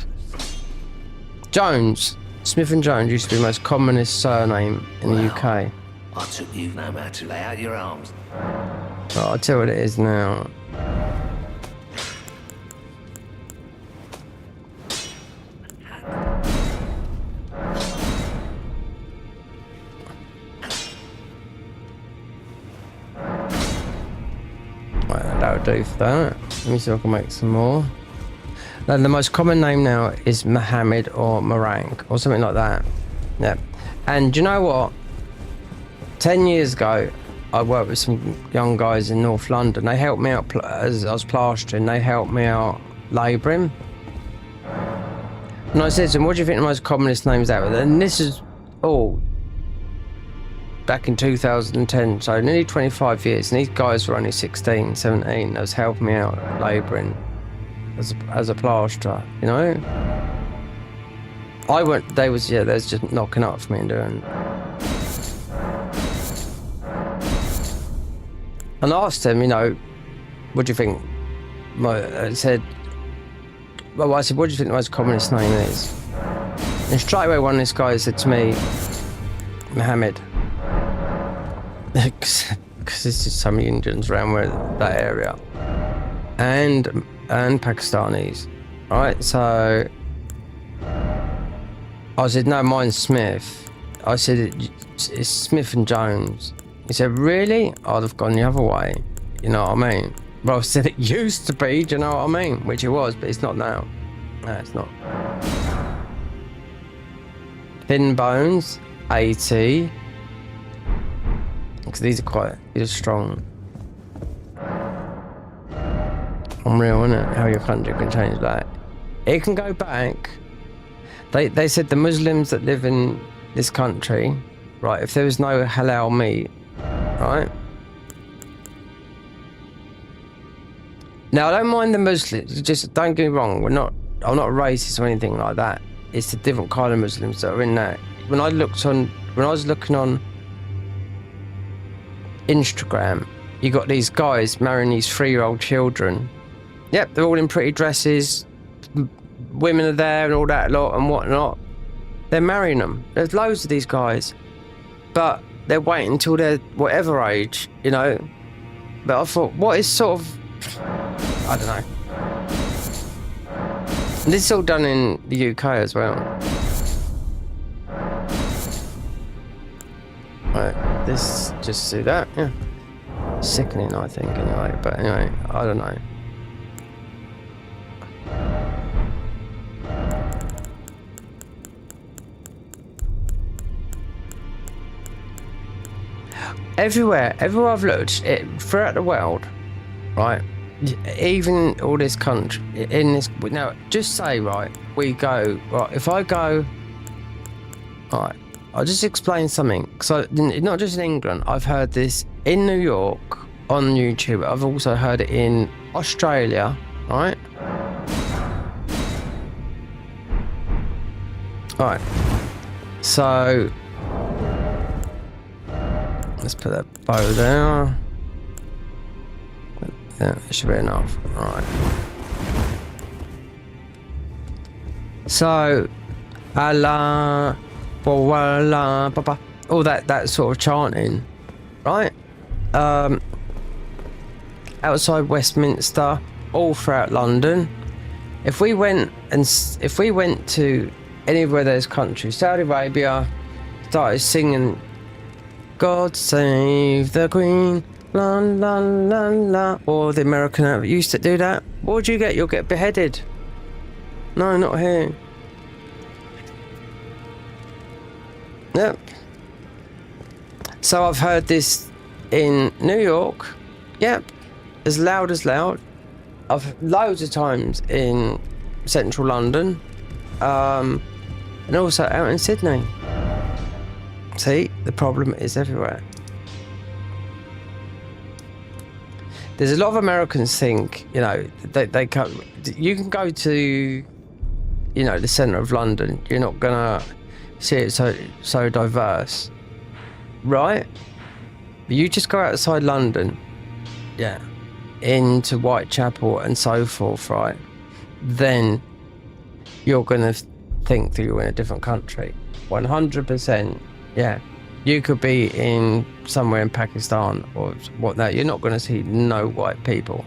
Jones. Smith and Jones used to be the most commonest surname in the UK. I took you no matter to lay out your arms. Oh, I'll tell you what it is now. Right, that'll do for that. Let me see if I can make some more. Now, the most common name now is Mohammed or Marang or something like that. Yeah. And do you know what? 10 years ago, I worked with some young guys in North London. They helped me out as I was plastering. They helped me out labouring. And I said to them, what do you think the most commonest names out there? And this is all back in 2010, so nearly 25 years. And these guys were only 16, 17. They was helping me out labouring as a plasterer, you know? They was just knocking up for me and doing. And I asked him, you know, what do you think? I said, what do you think the most commonest name is? And straight away, one of these guys said to me, Mohammed. Because there's just so many Indians around that area. And Pakistanis. Right, so I said, no, mine's Smith. I said, it's Smith and Jones. He said, really? I'd have gone the other way. You know what I mean? Well, I said it used to be, do you know what I mean? Which it was, but it's not now. No, it's not. Thin bones, 80. Because these are strong. Unreal, isn't it? How your country can change that. It can go back. They said the Muslims that live in this country, right, if there was no halal meat, right? Now, I don't mind the Muslims, just don't get me wrong, I'm not racist or anything like that. It's the different kind of Muslims that are in that. When I was looking on Instagram, you got these guys marrying these 3-year-old children. Yep, they're all in pretty dresses, women are there and all that lot and whatnot. They're marrying them. There's loads of these guys. But they're waiting until they're whatever age, you know. But I thought, what is sort of, I don't know. And this is all done in the UK as well. Right, this, just see that, yeah. Sickening, I think, anyway. But anyway, I don't know. Everywhere I've looked, throughout the world, right, even all this country, in this, now, just say, right, we go, right, if I go, right, I'll just explain something, because not just in England, I've heard this in New York, on YouTube, I've also heard it in Australia, right, alright, so, let's put that bow there. Yeah, it should be enough. Alright. So, Allah, Baba, all that sort of chanting. outside Westminster, all throughout London. If we went to anywhere of those countries, Saudi Arabia, started singing God Save the Queen, la la la la, or the American anthem used to do that, what would you get? You'll get beheaded. No, not here. Yep. So I've heard this in New York. Yep. As loud as loud. I've loads of times in central London. And also out in Sydney. See, the problem is everywhere. There's a lot of Americans think, you know, they come, you can go to, you know, the centre of London, you're not gonna see it so diverse, right? But you just go outside London, yeah, into Whitechapel and so forth, right? Then you're gonna think that you're in a different country. 100%, yeah. You could be in somewhere in Pakistan or whatnot. You're not going to see no white people.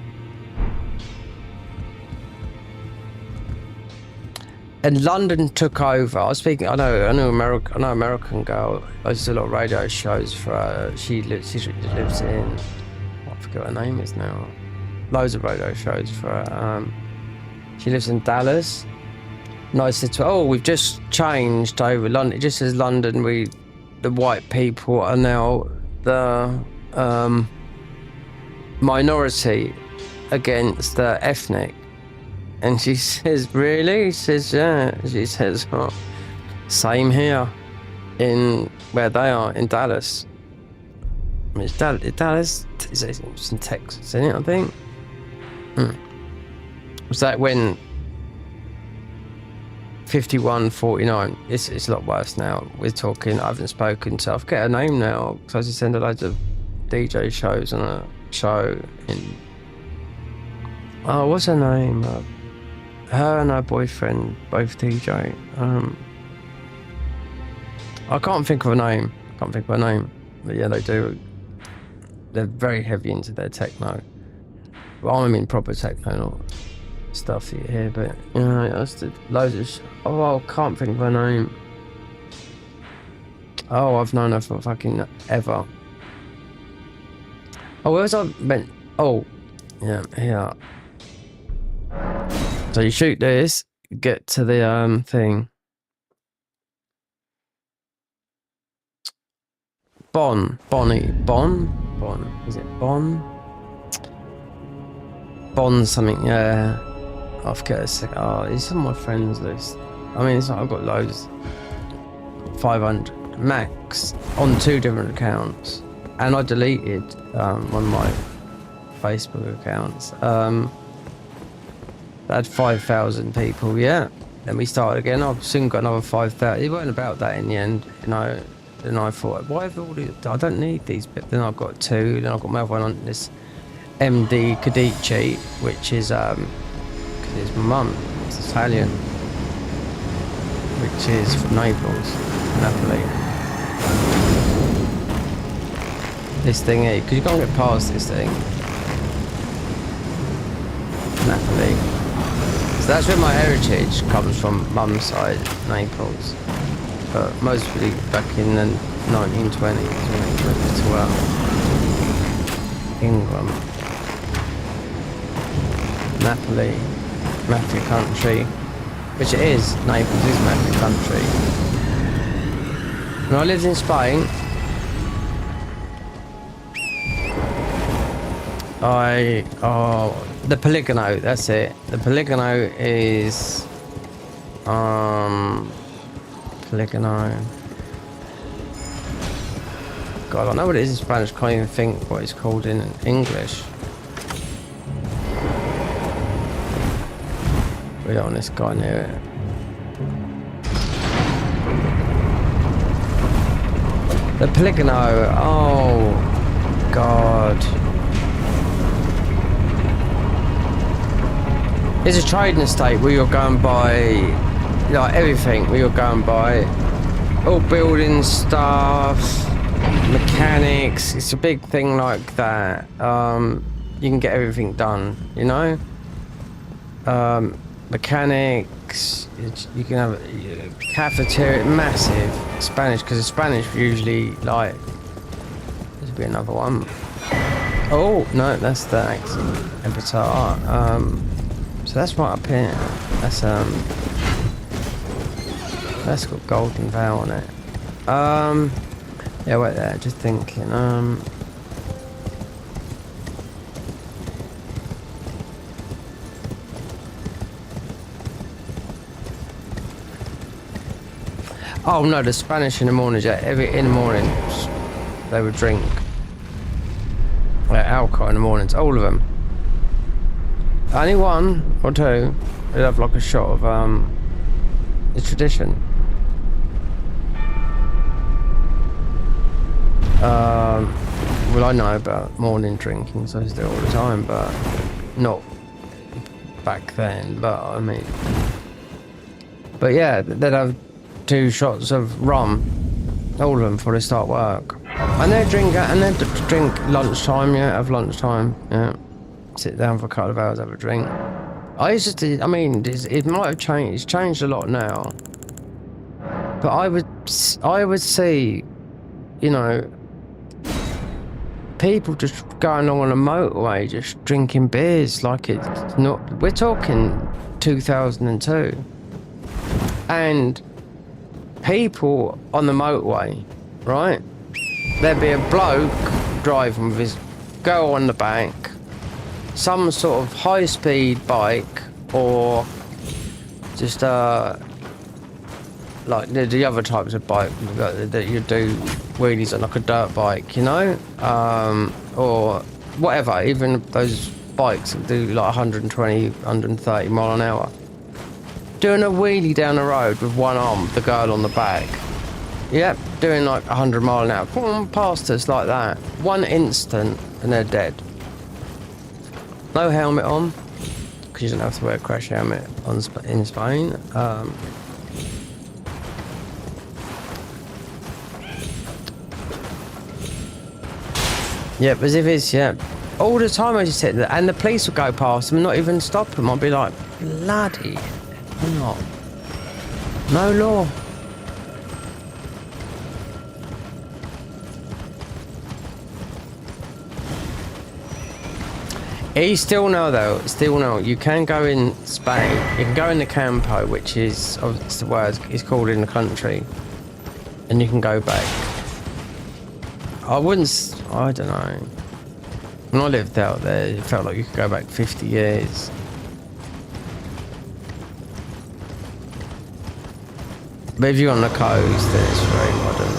And London took over. I was speaking. I know American girl. I used to do a lot of radio shows for her. She lives in. I forget what her name is now. Loads of radio shows for her. She lives in Dallas. And I said to her, "Oh, we've just changed over London. It just says London. The white people are now the minority against the ethnic." And she says, "Really?" She says, "Yeah." She says, "Oh, same here in where they are in Dallas." I mean, it's Dallas it's in Texas, isn't it, I think? Was that when 51-49. It's a lot worse now. We're talking. I haven't spoken to. I forget her name now because I just send her loads of DJ shows on a show in. Oh, what's her name? Her and her boyfriend both DJ. I can't think of a name. But yeah, they do. They're very heavy into their techno. Well, I mean proper techno, not stuff you hear, but you know, I just did loads of I can't think of her name. Oh, I've known her for fucking ever. Oh, where was I meant? Oh, yeah, here. So you shoot this, get to the thing. Bon, is it Bon? Bon something, yeah. I forget a second. Oh, it's on my friends list. I mean, it's like I've got loads. 500 max on 2 different accounts, and I deleted one of my Facebook accounts. That had 5,000 people. Yeah. Then we started again. I've soon got another 5,000. It weren't about that in the end, you know. Then I thought, why have all these? I don't need these. But then I've got 2. Then I've got my other one on this MD Cadici, which is his mum, it's Italian, which is from Naples, Napoli. This thing here, because you can't get past this thing. Napoli. So that's where my heritage comes from, mum's side, Naples. But mostly back in the 1920s when it went to England. Napoli. Mafia country, which it is. Naples is mafia country. When I lived in Spain, the Poligano, that's it. The Poligano is Poligano. God, I know what it is in Spanish, can't even think what it's called in English. We don't want this guy near it. The Poligano, oh God. It's a trading estate where you're going by, like everything, where you're going by all building stuff, mechanics. It's a big thing like that. You can get everything done, you know. Mechanics. You can have a cafeteria, massive Spanish, because the Spanish usually like. There'll be another one. Oh no, that's the Avatar. So that's right up here. That's got Golden Veil on it. Yeah, wait there. Just thinking. Oh no, the Spanish in the mornings. Yeah, in the mornings they would drink alcohol in the mornings. All of them. Only one or two. They'd have like a shot of it's tradition. Well, I know about morning drinking, so I do it all the time, but not back then. But I mean, but yeah, they'd have 2 shots of rum, all of them, before they start work. And they drink lunchtime. Yeah, have lunchtime. Yeah, sit down for a couple of hours, have a drink. I used to. I mean, it might have changed. It's changed a lot now. But I would see, you know, people just going along on a motorway, just drinking beers like it's not. We're talking 2002, and people on the motorway, right? There'd be a bloke driving with his girl on the back, some sort of high-speed bike, or just like the other types of bike that you do wheelies on, like a dirt bike, you know, or whatever. Even those bikes that do like 120, 130 mile an hour, doing a wheelie down the road with one arm, with the girl on the back. Yep, doing like 100 mile an hour, boom, past us like that. One instant and they're dead. No helmet on, because you don't have to wear a crash helmet in Spain. Yep, as if it's, yeah. All the time I just sit there, and the police would go past them and not even stop them. I'd be like, bloody hell. No law. Still no, you can go in Spain, you can go in the Campo, which is, it's the word it's called in the country, and you can go back. I don't know. When I lived out there, it felt like you could go back 50 years. But if you're on the coast, then it's very modern.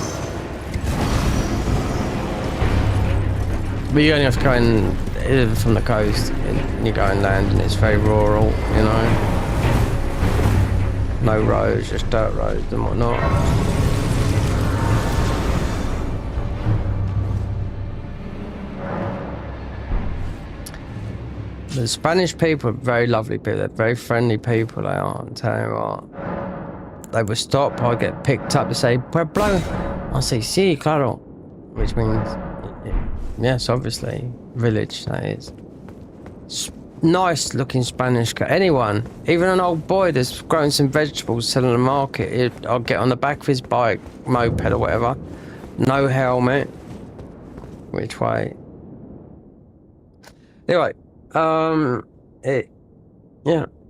But you only have to go in from the coast, and you go inland, and it's very rural, you know. No roads, just dirt roads and whatnot. The Spanish people are very lovely people. They're very friendly people. They are. I'm telling you what. They would stop. I get picked up to say "Pueblo." I say "Sí, claro," which means yes, obviously, village. That is. Nice looking Spanish guy. Anyone, even an old boy that's growing some vegetables selling at the market, I'll get on the back of his bike, moped or whatever. No helmet. Which way? Anyway. Yeah,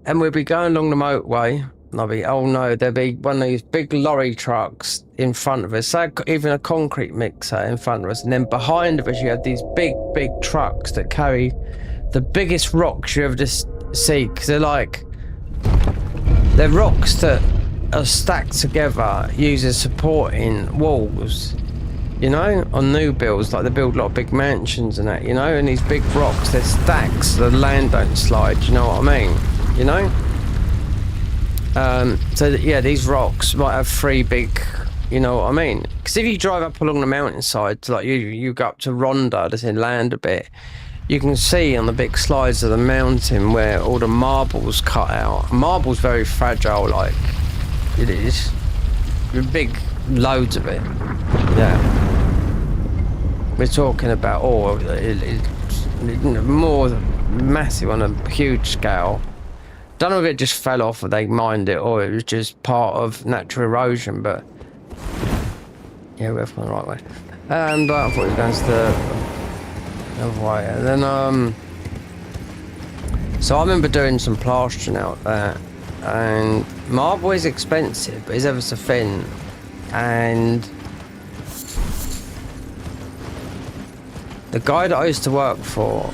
and we'll be going along the motorway, and I'll be, oh no, there'll be one of these big lorry trucks in front of us, so even a concrete mixer in front of us, and then behind of us you have these big trucks that carry the biggest rocks you ever just see, because they're rocks that are stacked together using supporting walls. You know, on new builds, like they build a lot of big mansions and that, you know, and these big rocks, they're stacks, the land don't slide, you know what I mean? You know? Yeah, these rocks might have 3 big, you know what I mean? Because if you drive up along the mountainside, like you go up to Ronda, that's inland a bit, you can see on the big slides of the mountain where all the marble's cut out. Marble's very fragile, like, it is. Big loads of it. Yeah. we're talking about, more massive on a huge scale. Don't know if it just fell off or they mined it or it was just part of natural erosion, but yeah, we're going the right way. But I thought it was going to the other way. And then, so I remember doing some plastering out there, and marble is expensive, but it's ever so thin. And the guy that I used to work for,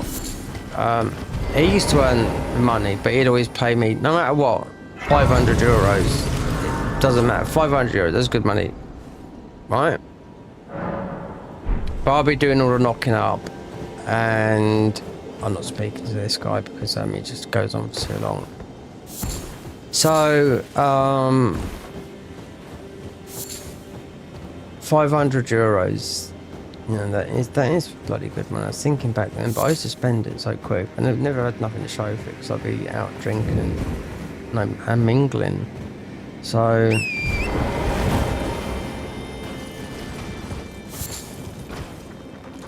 he used to earn money, but he'd always pay me, no matter what, 500 euros. It doesn't matter, 500 euros, that's good money, right? But I'll be doing all the knocking up, and I'm not speaking to this guy because it just goes on for too long. So, 500 euros. You know, that is bloody good money. I was thinking back then, but I used to spend it so quick. And I've never had nothing to show for it because I'd be out drinking and mingling. So,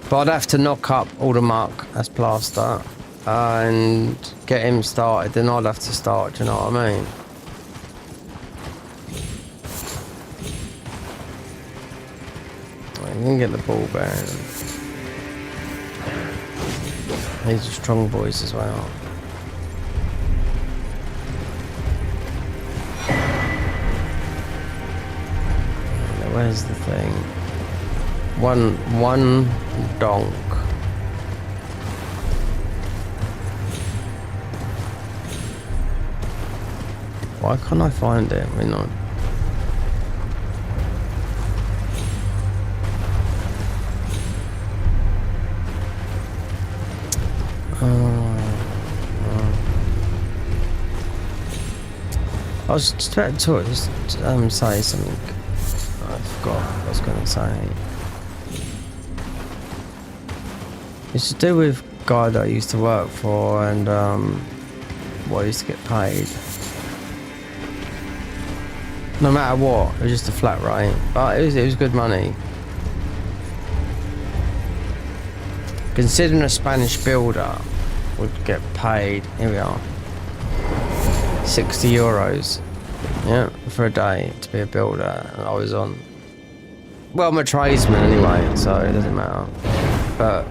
but I'd have to knock up all the muck as plaster and get him started. Then I'd have to start. Do you know what I mean? You can get the ball bearing. These are strong boys as well. Where's the thing? One donk. Why can't I find it? We're not. I was just about to say something. I forgot what I was going to say. It's to do with a guy that I used to work for and what I used to get paid. No matter what, it was just a flat rate, but it was good money. Considering a Spanish builder would get paid, here we are, 60 euros, yeah, for a day to be a builder, and I was on, well, I'm a tradesman anyway, so it doesn't matter, but,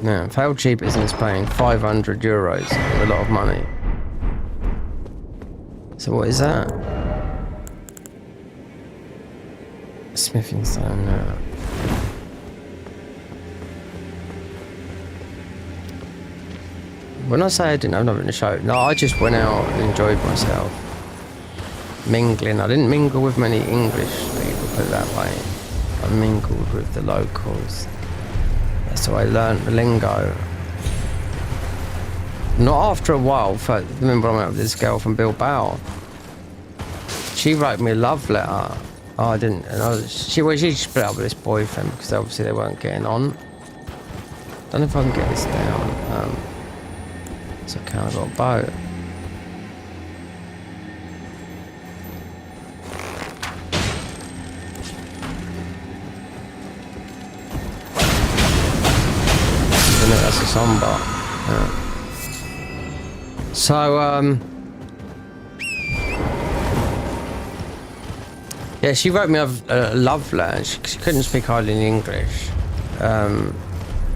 yeah, for how cheap it is in Spain, 500 euros is a lot of money. So what is that? Smithing stone, yeah. When I say I didn't have nothing to show, no, I just went out and enjoyed myself. Mingling. I didn't mingle with many English people, put it that way. I mingled with the locals. That's how I learnt the lingo. Not after a while, remember I went with this girl from Bilbao. She wrote me a love letter. Oh, I didn't. And she split up with this boyfriend because obviously they weren't getting on. Don't know if I can get this down. So I kind of got a boat. Isn't it? That's a sunbar. Yeah. So, yeah, she wrote me a love letter. She couldn't speak hardly any English.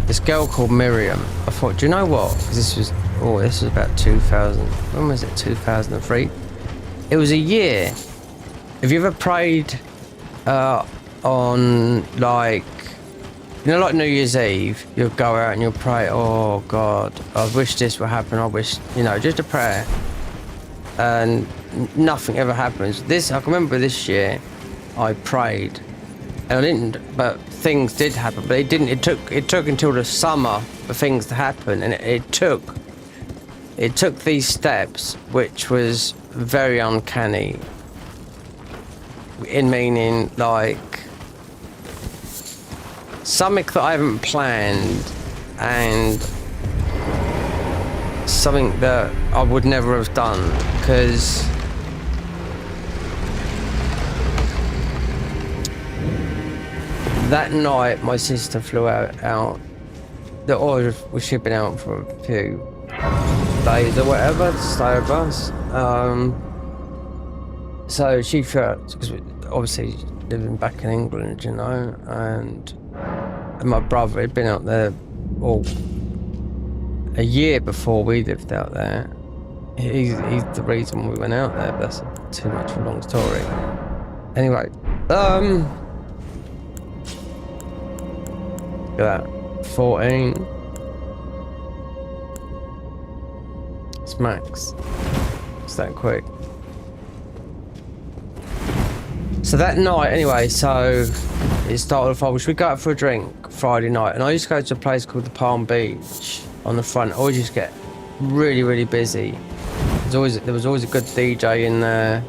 This girl called Miriam. I thought, do you know what? Because this was about 2000. When was it? 2003. It was a year. Have you ever prayed on like New Year's Eve? You'll go out and you'll pray. Oh God, I wish this would happen. I wish, just a prayer, and nothing ever happens. I can remember this year, I prayed, and I didn't. But things did happen. But it didn't. It took until the summer for things to happen, and it took these steps, which was very uncanny. In meaning, like, something that I haven't planned, and something that I would never have done, because that night, my sister flew out. The order was shipping out for a few days or whatever to stay with us. So she felt, because obviously living back in England, you know, and my brother had been out there all a year before we lived out there. He's the reason we went out there, but that's too much of a long story. Anyway, look at that, 14. It's max. It's that quick. So that night, anyway, so it started off, should we go out for a drink Friday night? And I used to go to a place called the Palm Beach on the front. I always used to get really, really busy. There was always a good DJ in there.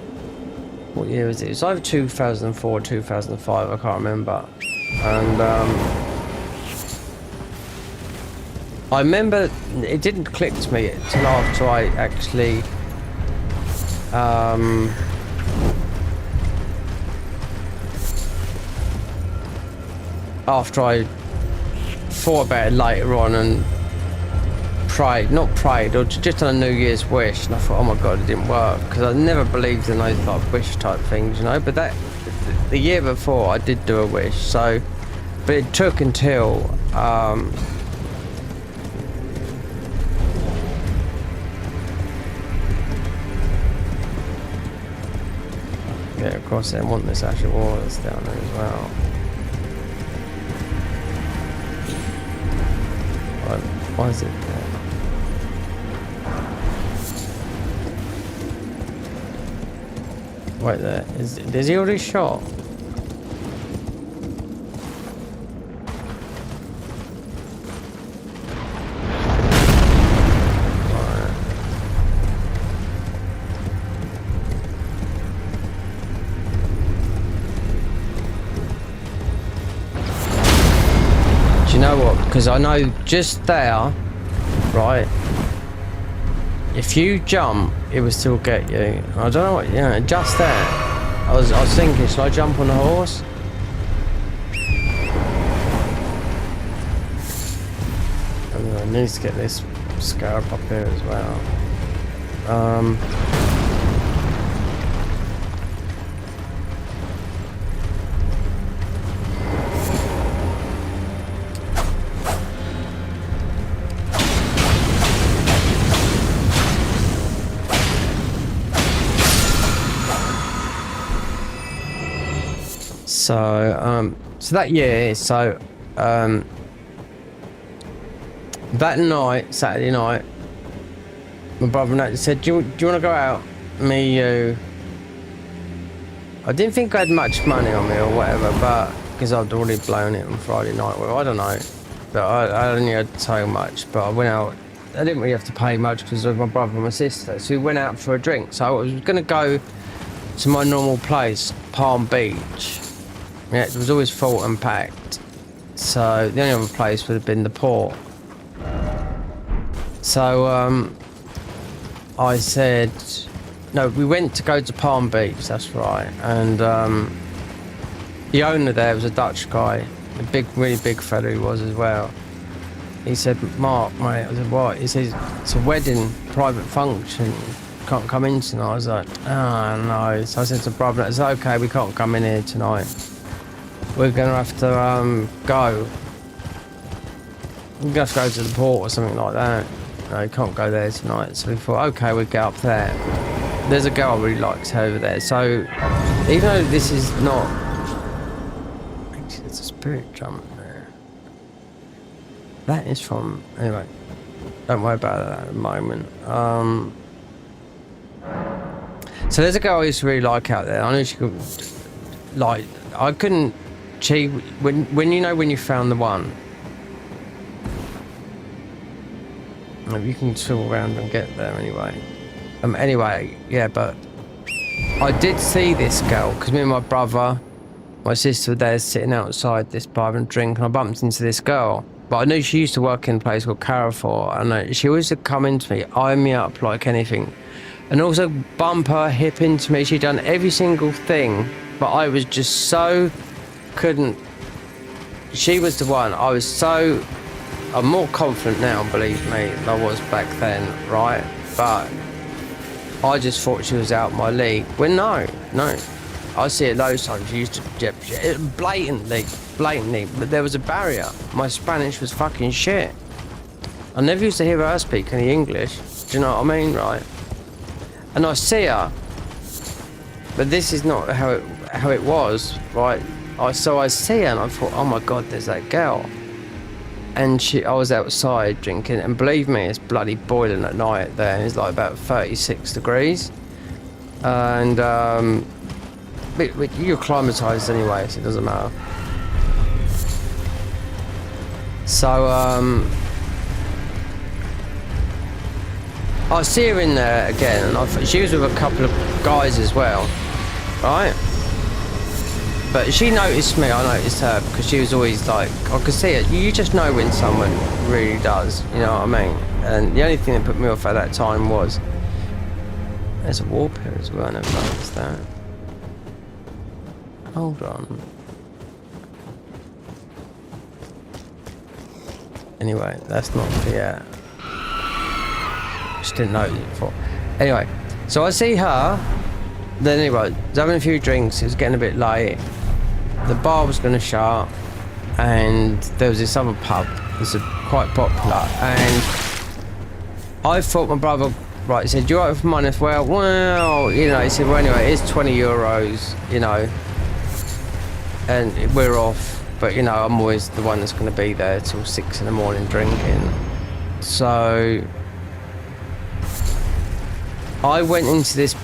What year was it? It was either 2004 or 2005, I can't remember. And I remember it didn't click to me until after I actually after I thought about it later on and prayed, or just on a New Year's wish, and I thought, oh my God, it didn't work, because I never believed in those like wish type things, you know. But the year before I did do a wish, so, but it took until yeah, of course I want this Asher Waters down there as well. Why is it there? Wait there. Is he already shot? Right. Do you know what? Because I know just there, right? If you jump, it will still get you. I don't know what, you know, just there. I was thinking, should I jump on the horse? And I need to get this scarab up here as well. So that year, that night, Saturday night, my brother and I said, do you want to go out? Me, you. I didn't think I had much money on me or whatever, but because I'd already blown it on Friday night. Well, I don't know, but I only had so much. But I went out. I didn't really have to pay much because of my brother and my sister. So we went out for a drink. So I was going to go to my normal place, Palm Beach. Yeah, it was always full and packed. So the only other place would have been the port. So I said, no, we went to go to Palm Beach, that's right. And the owner there was a Dutch guy, a big, really big fella he was as well. He said, Mark, mate, I said, what? He says, it's a wedding, private function. Can't come in tonight. I was like, oh no. So I said to brother, I said, okay, we can't come in here tonight. We're gonna have to go. We're gonna have to go to the port or something like that. No, you can't go there tonight. So we thought, okay, we'll get up there. There's a girl I really likes over there. So even though this is not, actually, there's a spirit jump there. That is from, anyway. Don't worry about that at the moment. So there's a girl I used to really like out there. I knew she could, like, I couldn't. When you know when you found the one, you can swim around and get there anyway. Anyway, yeah, but I did see this girl because me and my brother, my sister were there sitting outside this bar and drink, and I bumped into this girl. But I knew she used to work in a place called Carrefour, and she always would come into me, eye me up like anything, and also bump her hip into me. She'd done every single thing, but I was just so couldn't she was the one. I'm more confident now, believe me, than I was back then, right? But I just thought she was out my league. Well, no. I see it loads of times. She used to blatantly, but there was a barrier. My Spanish was fucking shit. I never used to hear her speak any English. Do you know what I mean, right? And I see her, but this is not how it was, right? I see her and I thought, oh my god, there's that girl. And I was outside drinking, and believe me, it's bloody boiling at night there. It's like about 36 degrees, and but you're acclimatized anyway, so it doesn't matter. So I see her in there again, and she was with a couple of guys as well, right? But she noticed me, I noticed her, because she was always like, I could see it. You just know when someone really does, you know what I mean? And the only thing that put me off at that time was, there's a warp here as well, I never noticed that. Hold on. Anyway, that's not the, just didn't notice it before. Anyway, so I see her, then anyway, I was having a few drinks, it was getting a bit late. The bar was going to shut, and there was this other pub that's quite popular, and I thought my brother, right, he said, do you want it for money? Well, you know, he said, well, anyway, it's 20 euros, you know, and we're off, but, you know, I'm always the one that's going to be there till 6 in the morning drinking. So I went into this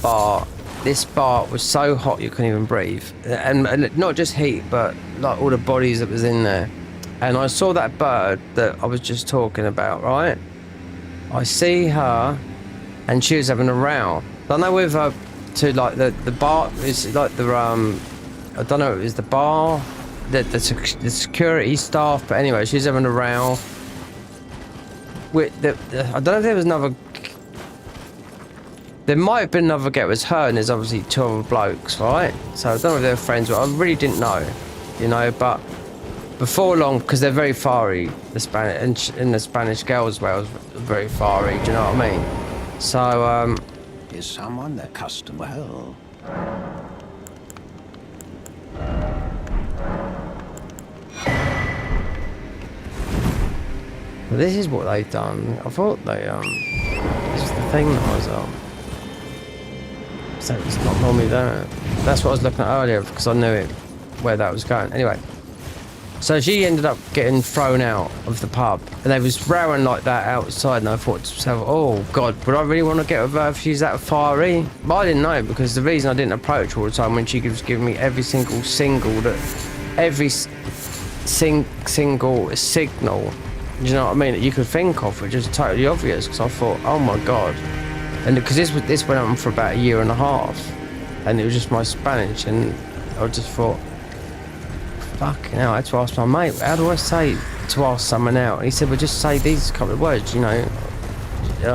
bar. This bar was so hot you couldn't even breathe, and not just heat, but like all the bodies that was in there. And I saw that bird that I was just talking about, right? I see her, and she was having a row. I don't know whether to like the bar is like the I don't know if it was the bar, the security staff, but anyway, she was having a row with I don't know if there was another. There might have been another girl. It was her, and there's obviously 2 other blokes, right? So I don't know if they were friends, but I really didn't know, you know. But before long, because they're very fiery, the Spanish and the Spanish girls as well is very fiery. Do you know what I mean? So is someone that custom well? But this is what they've done. I thought they this is the thing that I was so it's not normally there. That's what I was looking at earlier, because I knew it where that was going. Anyway, so she ended up getting thrown out of the pub, and they was rowing like that outside, and I thought to myself, oh god, would I really want to get with her if she's that fiery? But I didn't know, because the reason I didn't approach her all the time, when she was giving me every single signal, do you know what I mean, that you could think of, which is totally obvious, because I thought, oh my god. And because this went on for about 1.5 years, and it was just my Spanish, and I just thought, fucking hell, I had to ask my mate, how do I say to ask someone out? And he said, well, just say these couple of words, you know, do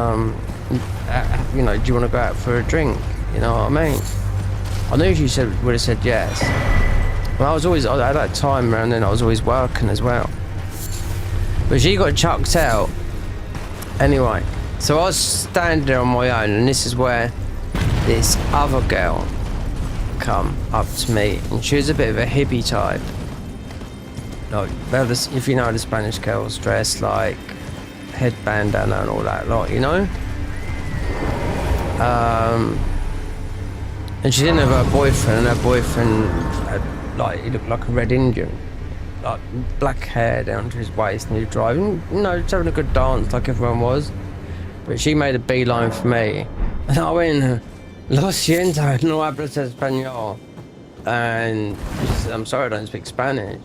you want to go out for a drink? You know what I mean? I knew she would have said yes. Well, at that time around then, I was always working as well. But she got chucked out. Anyway, so I was standing there on my own, and this is where this other girl come up to me, and she was a bit of a hippie type. Like, if you know the Spanish girls dress like headband and all that lot, you know? And she didn't have her boyfriend, and her boyfriend had, he looked like a red Indian. Like black hair down to his waist, and he was driving, you know, just having a good dance like everyone was. But she made a beeline for me, and I went, lo siento, no hablas español. And she said, I'm sorry, I don't speak Spanish.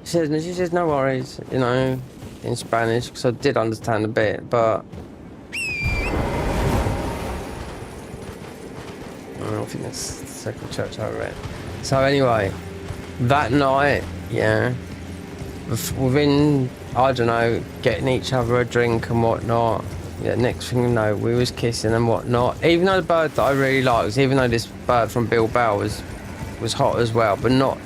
She says, no worries, you know, in Spanish, because I did understand a bit, but I think that's the second church I read. So anyway, that night, yeah, within, I don't know, getting each other a drink and whatnot, yeah, next thing you know, we was kissing and whatnot. Even though the bird that I really liked, even though this bird from Bilbao was hot as well, but not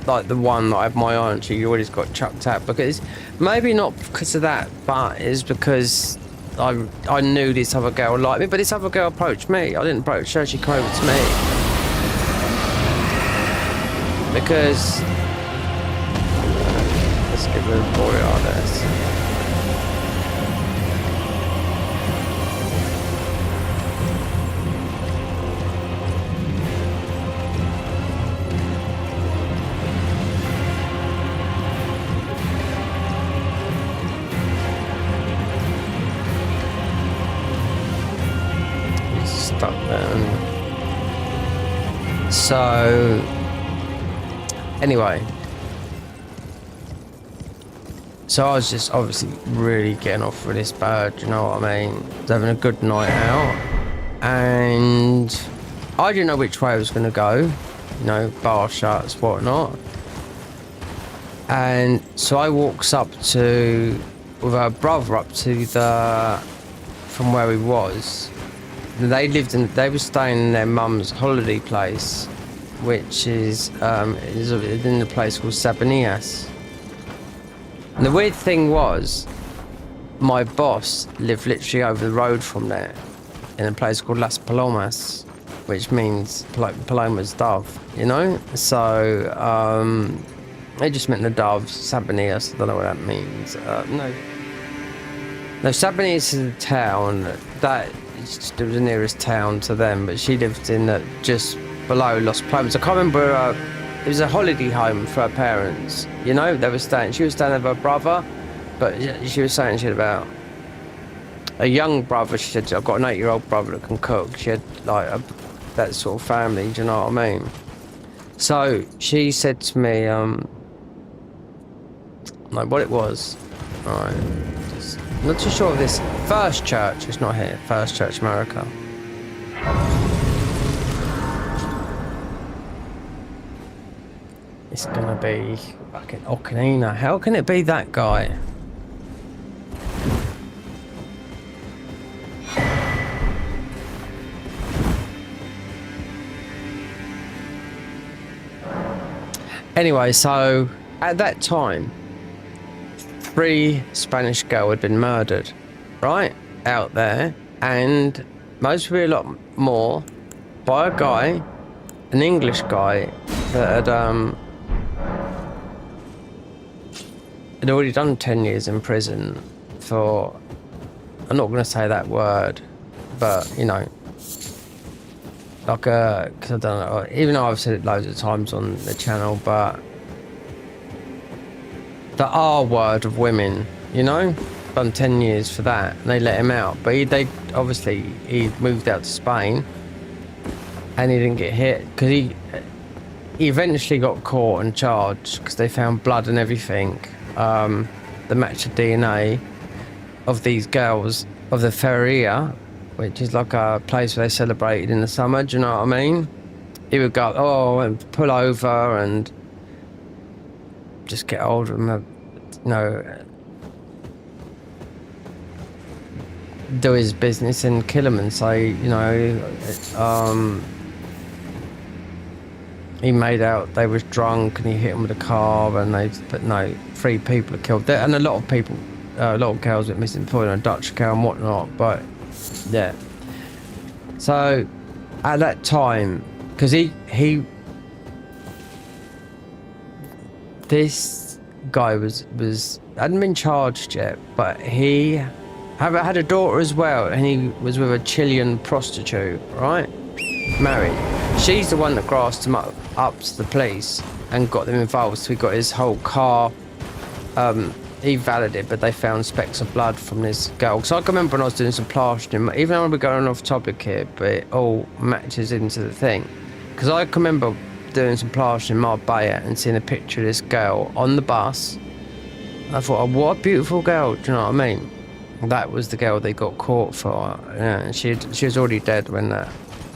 like the one that I have my eye on, she always got chucked out, because maybe not because of that, but it's because I knew this other girl liked me, but this other girl approached me. I didn't approach her, she came over to me. Because let's get rid of boy on this. Stuck there. So anyway, so I was just obviously really getting off for this bird, you know what I mean? I was having a good night out, and I didn't know which way I was going to go, you know, bar shuts, whatnot. And so I walks up to, with her brother up to the, from where he was. They were staying in their mum's holiday place, which is in a place called Sabanias. And the weird thing was, my boss lived literally over the road from there, in a place called Las Palomas, which means Paloma's dove, you know? So, it just meant the doves, Sabanias, I don't know what that means. No, Sabanias is a town that it was the nearest town to them, but she lived in just below Los Palomas. I can't remember. It was a holiday home for her parents. You know, they were staying. She was staying with her brother, but she was saying she had about a young brother. She said, "I've got an 8-year-old brother that can cook." She had like that sort of family. Do you know what I mean? So she said to me, like what it was. Right. Not too sure of this. First Church, it's not here. First Church, America. It's gonna be fucking Ocarina. How can it be that guy? Anyway, so at that time, 3 Spanish girls had been murdered, right, out there, and mostly a lot more by a guy, an English guy that had already done 10 years in prison for, I'm not going to say that word, but you know, like because I don't know, even though I've said it loads of times on the channel, but the R word of women, you know, done 10 years for that, and they let him out. But he moved out to Spain, and he didn't get hit because he eventually got caught and charged because they found blood and everything. The match of DNA of these girls of the Feria, which is like a place where they celebrated in the summer. Do you know what I mean? He would go, and pull over and just get hold of him, you know, do his business and kill him and say, you know, he made out they was drunk and he hit him with a car, and but no, 3 people are killed there, and a lot of people, a lot of girls went missing, including a Dutch girl and whatnot. But yeah, so at that time, because this guy hadn't been charged yet, but he had a daughter as well, and he was with a Chilean prostitute, right? Married. She's the one that grassed him up to the police and got them involved. So he got his whole car evalidated, but they found specks of blood from this girl. So I can remember when I was doing some plastering, even though we're going off topic here, but it all matches into the thing. Because I can remember doing some plastering in Marbella and seeing a picture of this girl on the bus. I thought, oh, what a beautiful girl, do you know what I mean? That was the girl they got caught for. Yeah, and she was already dead when that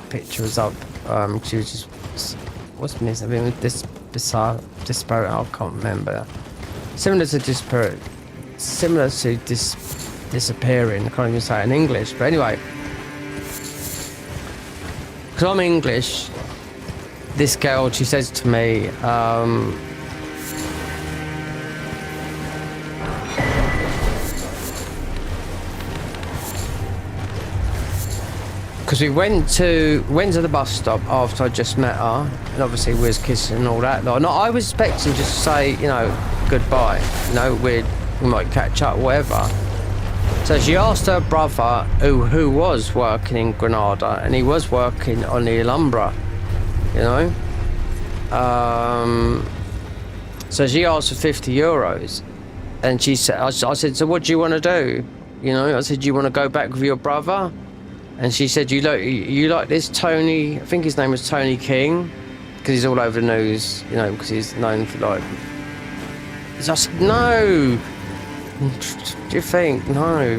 picture was up. She was just, what's the name? I mean, this bizarre, disparate, I can't remember. Similar to disappearing, I can't even say it in English, but anyway. Because I'm English, this girl, she says to me, because we went to the bus stop after I just met her, and obviously we was kissing and all that. Like, no, I was expecting just to say, you know, goodbye. You know, we might catch up, whatever. So she asked her brother, who was working in Granada, and he was working on the Alhambra, you know. So she asked for €50, and she said, I said, so what do you want to do? You know, I said, do you want to go back with your brother? And she said, you like this Tony, I think his name was Tony King, because he's all over the news, you know, because he's known for like... So I said, no. Do you think? No.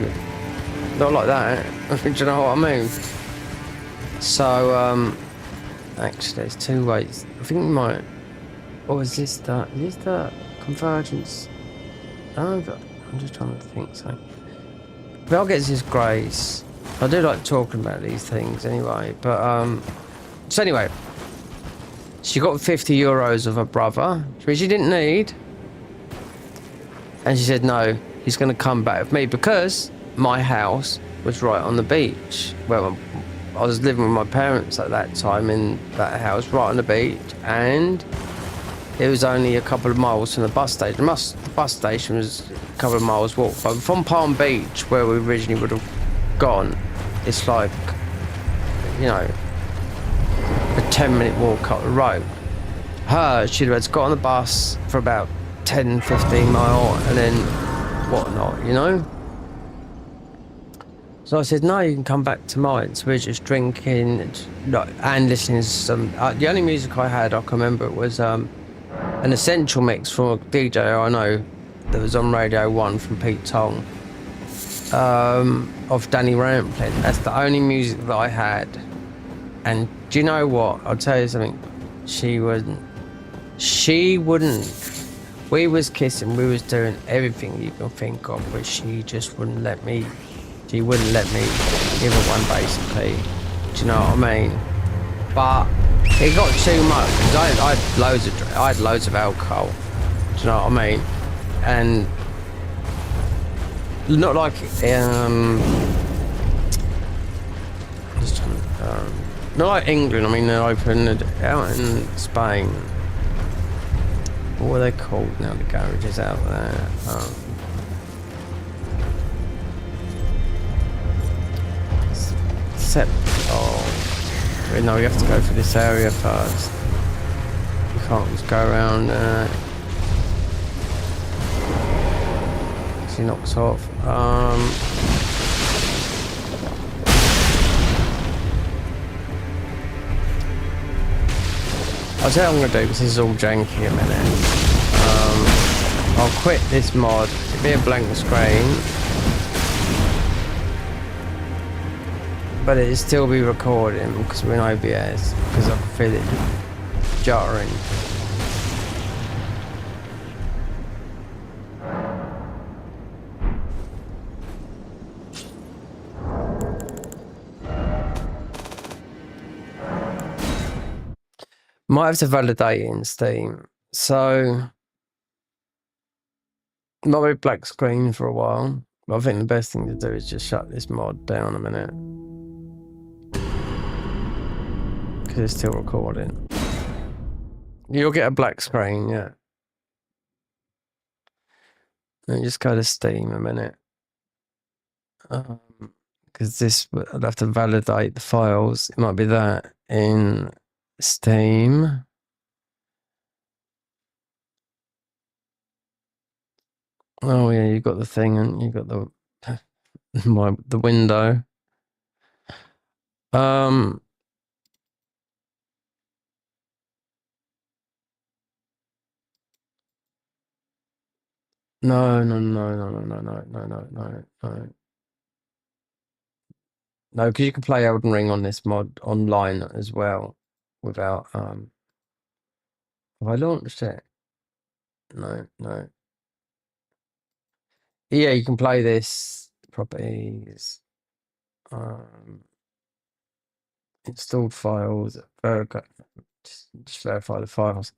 Not like that. Do you know what I mean? So, actually, there's two ways. I think we might... Or is this the convergence? I'm just trying to think something. Belle gets his grace. I do like talking about these things anyway, but so anyway, she got €50 of her brother, which she didn't need, and she said no, he's going to come back with me because my house was right on the beach. Well, I was living with my parents at that time in that house right on the beach, and it was only a couple of miles from the bus station. The bus station was a couple of miles walk, but from Palm Beach, where we originally would have gone, it's like, you know, a 10-minute walk up the road. She'd have got on the bus for about 10-15 mile and then whatnot, you know. So I said, no, you can come back to mine. So we're just drinking and listening to some... the only music I had, I can remember, it was an Essential mix from a DJ I know that was on Radio 1 from Pete Tong, of Danny Rampling. That's the only music that I had. And do you know what? I'll tell you something. She wouldn't. We was kissing, we was doing everything you can think of, but she just wouldn't let me. She wouldn't let me give her one, basically. Do you know what I mean? But it got too much because I had loads of alcohol. Do you know what I mean? And not like not like England. I mean, they opened out in Spain. What are they called now? The garages out there. No, you have to go through this area first. You can't just go around. She knocks off. I'll tell you what I'm going to do, because this is all janky a minute. I'll quit this mod. It'll be a blank screen. But it'll still be recording because we're in OBS, because I can feel it jarring. Might have to validate it in Steam. So, might be black screen for a while. But I think the best thing to do is just shut this mod down a minute. Because it's still recording. You'll get a black screen, yeah. Let me just go to Steam a minute. Because this, I'd have to validate the files. It might be that in Steam. Oh yeah, you got the thing, and you got the the window. No. No, because you can play Elden Ring on this mod online as well without have I launched it? No. Yeah, you can play this properties. Installed files, just verify the files.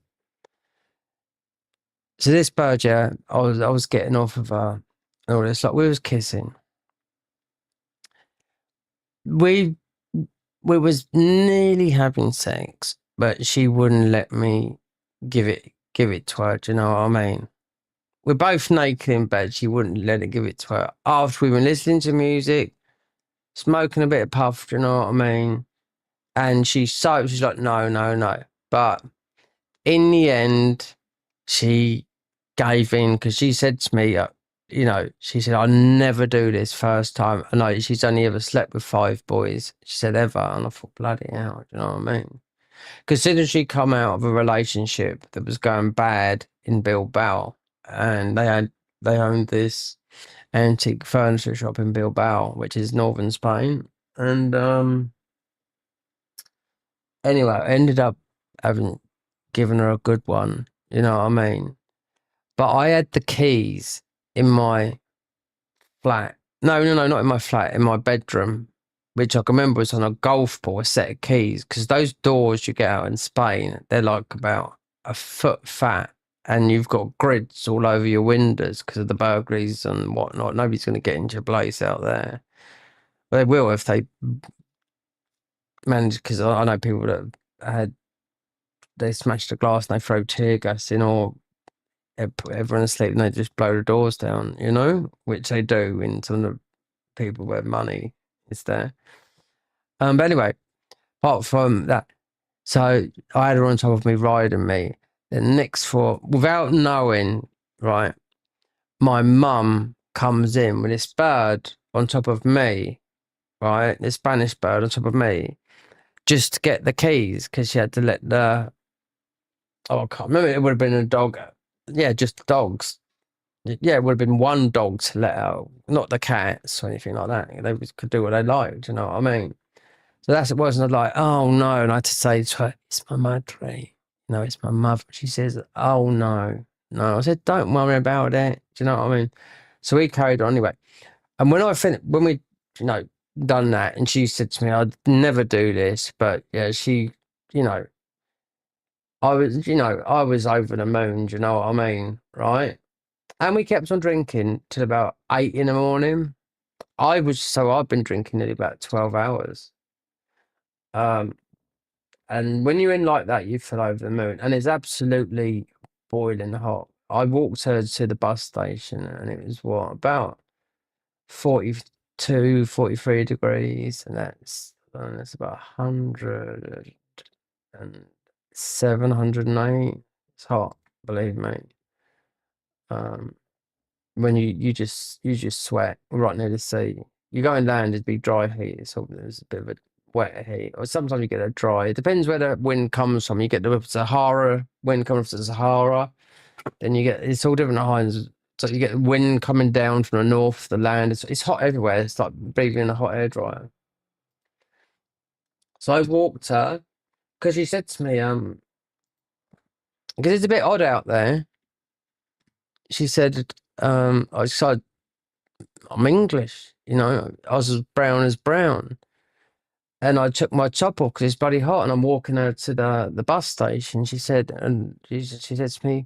So this bird, yeah, I was getting off of all this, like we was kissing. We we was nearly having sex, but she wouldn't let me give it to her. Do you know what I mean? We're both naked in bed. She wouldn't let it give it to her. After we were listening to music, smoking a bit of puff, do you know what I mean? And she's like, no, no, no. But in the end, she gave in because she said to me, you know, she said, I'll never do this first time. I know she's only ever slept with 5 boys. She said ever. And I thought, bloody hell, do you know what I mean? Considering she come out of a relationship that was going bad in Bilbao, and they owned this antique furniture shop in Bilbao, which is northern Spain. And anyway, I ended up having given her a good one, you know what I mean? But I had the keys in my flat. No, not in my flat, in my bedroom, which I can remember was on a golf ball, a set of keys, because those doors you get out in Spain, they're like about a foot fat, and you've got grids all over your windows because of the burglaries and whatnot. Nobody's going to get into your place out there. But they will if they manage, because I know people that they smash the glass and they throw tear gas in, or put everyone asleep and they just blow the doors down, you know, which they do in some of the people where money is there. But anyway, apart from that, so I had her on top of me, riding me. Then without knowing, right, my mum comes in with this bird on top of me, right, this Spanish bird on top of me, just to get the keys, because she had to let I can't remember, it would have been a dog. Yeah, just dogs. Yeah, it would have been one dog to let out, not the cats or anything like that. They could do what they liked, you know what I mean? So it wasn't like, oh no, and I had to say to her, it's my madre. No, it's my mother. She says, oh no. I said, don't worry about it. Do you know what I mean? So we carried on anyway. And when we, you know, done that, and she said to me, I'd never do this, but yeah, she, you know, I was over the moon, do you know what I mean? Right? And we kept on drinking till about 8 in the morning. I've been drinking nearly about 12 hours. And when you're in like that, you feel over the moon, and it's absolutely boiling hot. I walked her to the bus station, and it was about 42, 43 degrees, and that's about 107, 108. It's hot, believe me. When you just sweat right near the sea. You go inland, it'd be dry heat. There's a bit of a wet heat, or sometimes you get a dry. It depends where the wind comes from. You get the Sahara wind coming from the Sahara, then it's all different kinds. So you get the wind coming down from the north, the land. It's hot everywhere. It's like breathing in a hot air dryer. So I walked her, because she said to me, because it's a bit odd out there. She said, I'm English, you know, I was as brown as brown. And I took my top off because it's bloody hot, and I'm walking her to the bus station. She said, she said to me,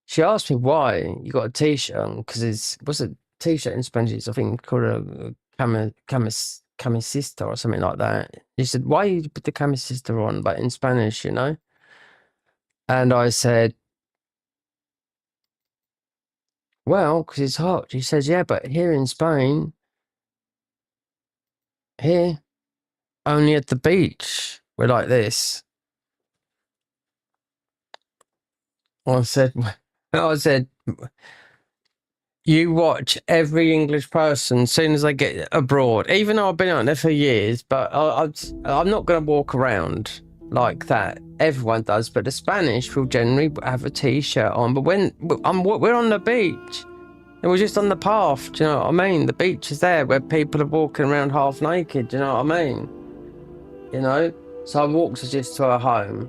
she asked me why you got a t-shirt on, because what's a t-shirt in Spanish? I think called a camisista or something like that. She said, why you put the camisista on, but in Spanish, you know? And I said, well, because it's hot. She says, yeah, but here in Spain, only at the beach, we're like this. I said, you watch every English person as soon as they get abroad, even though I've been out there for years, but I'm not going to walk around like that. Everyone does, but the Spanish will generally have a t-shirt on. But when we're on the beach, and we're just on the path, do you know what I mean? The beach is there where people are walking around half naked, do you know what I mean? You know? So I walked her just to her home.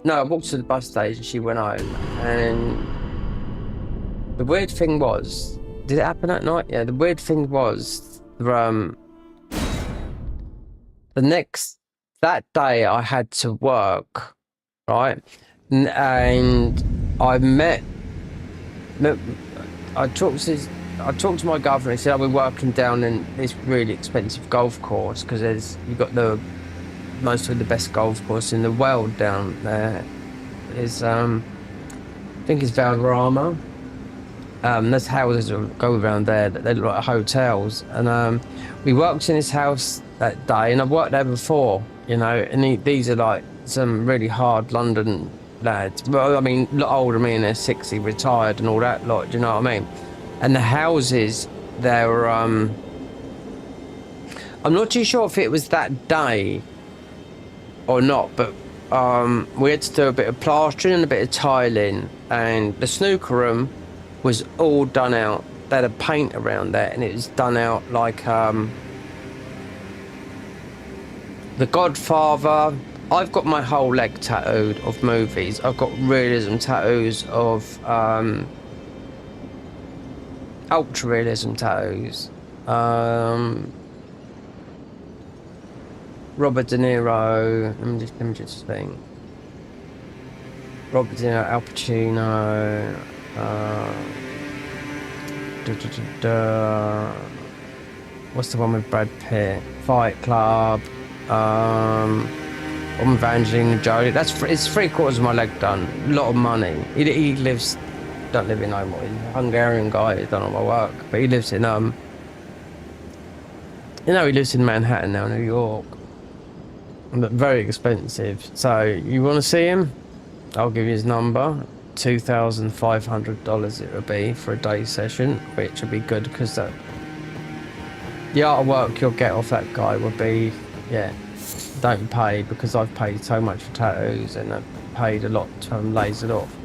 No, I walked to the bus station, she went home, and the weird thing was, did it happen that night? Yeah, the weird thing was, that day I had to work, right? And I talked to my governor. He said, I'll be working down in this really expensive golf course, because you've got the mostly the best golf course in the world down there. Is I think it's Valderrama. There's houses that go around there that they're like hotels, and we worked in his house that day, and I've worked there before, you know, and these are like some really hard London lads. Well, I mean, a lot older than me, and they're 60, retired and all that lot, do you know what I mean? And the houses, they were, I'm not too sure if it was that day or not, but we had to do a bit of plastering and a bit of tiling, and the snooker room was all done out. They had a paint around there, and it was done out like The Godfather. I've got my whole leg tattooed of movies. I've got realism tattoos of ultra realism tattoos. Robert De Niro. Let me just think. Robert De Niro, Al Pacino. What's the one with Brad Pitt? Fight Club. One with Angelina Jolie. It's 3/4 of my leg done. A lot of money. He lives. Don't live in no more. He's a Hungarian guy. He's done all my work, but he lives in he lives in Manhattan now, New York. But very expensive. So you want to see him? I'll give you his number. $2,500 it would be for a day session, which would be good because the artwork you'll get off that guy would be, don't pay, because I've paid so much for tattoos and I've paid a lot to laser it off.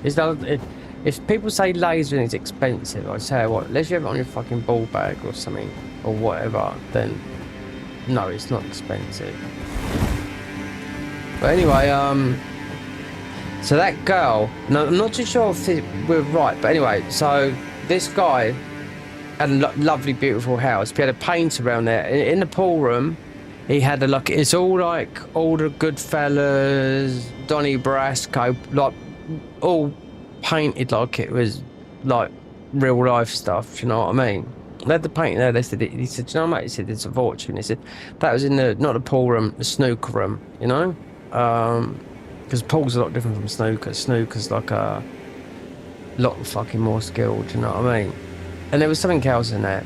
If people say lasering is expensive, I say what, unless you have it on your fucking ball bag or something or whatever, then no, it's not expensive. But anyway, so that girl, no, I'm not too sure if we're right, but anyway, so this guy had a lovely, beautiful house. He had a paint around there. In the pool room, he had it's all like all the Goodfellas, Donnie Brasco, like all painted like it was like real life stuff, you know what I mean? They had the paint there. He said, you know, mate, he said, it's a fortune. He said, that was in not the pool room, the snooker room, you know? Because pool's a lot different from snooker. Snooker's like a lot fucking more skilled, you know what I mean? And there was something else in there.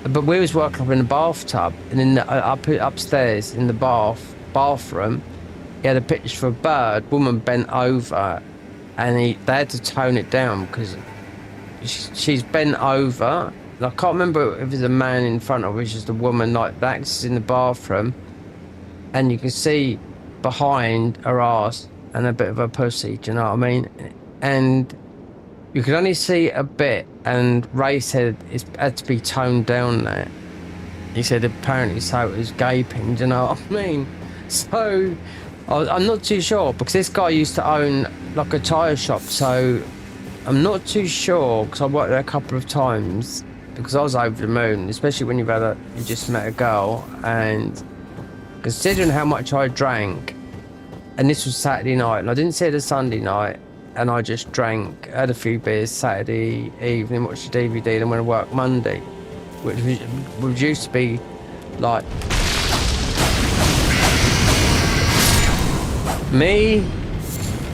But we was working up in the bathtub, and in upstairs in the bathroom, he had a picture for a bird, woman bent over, and they had to tone it down because she's bent over. And I can't remember if there's a man in front of her, it's just a woman like that. It's in the bathroom, and you can see behind her ass and a bit of her pussy, do you know what I mean? And you could only see a bit, and Ray said it had to be toned down there. He said apparently so it was gaping, do you know what I mean? So I'm not too sure, because this guy used to own like a tyre shop, so I'm not too sure, because I worked there a couple of times, because I was over the moon, especially when you just met a girl, and considering how much I drank, and this was Saturday night, and I didn't see it a Sunday night, and I just drank, had a few beers Saturday evening, watched the DVD, then went to work Monday, which used to be like me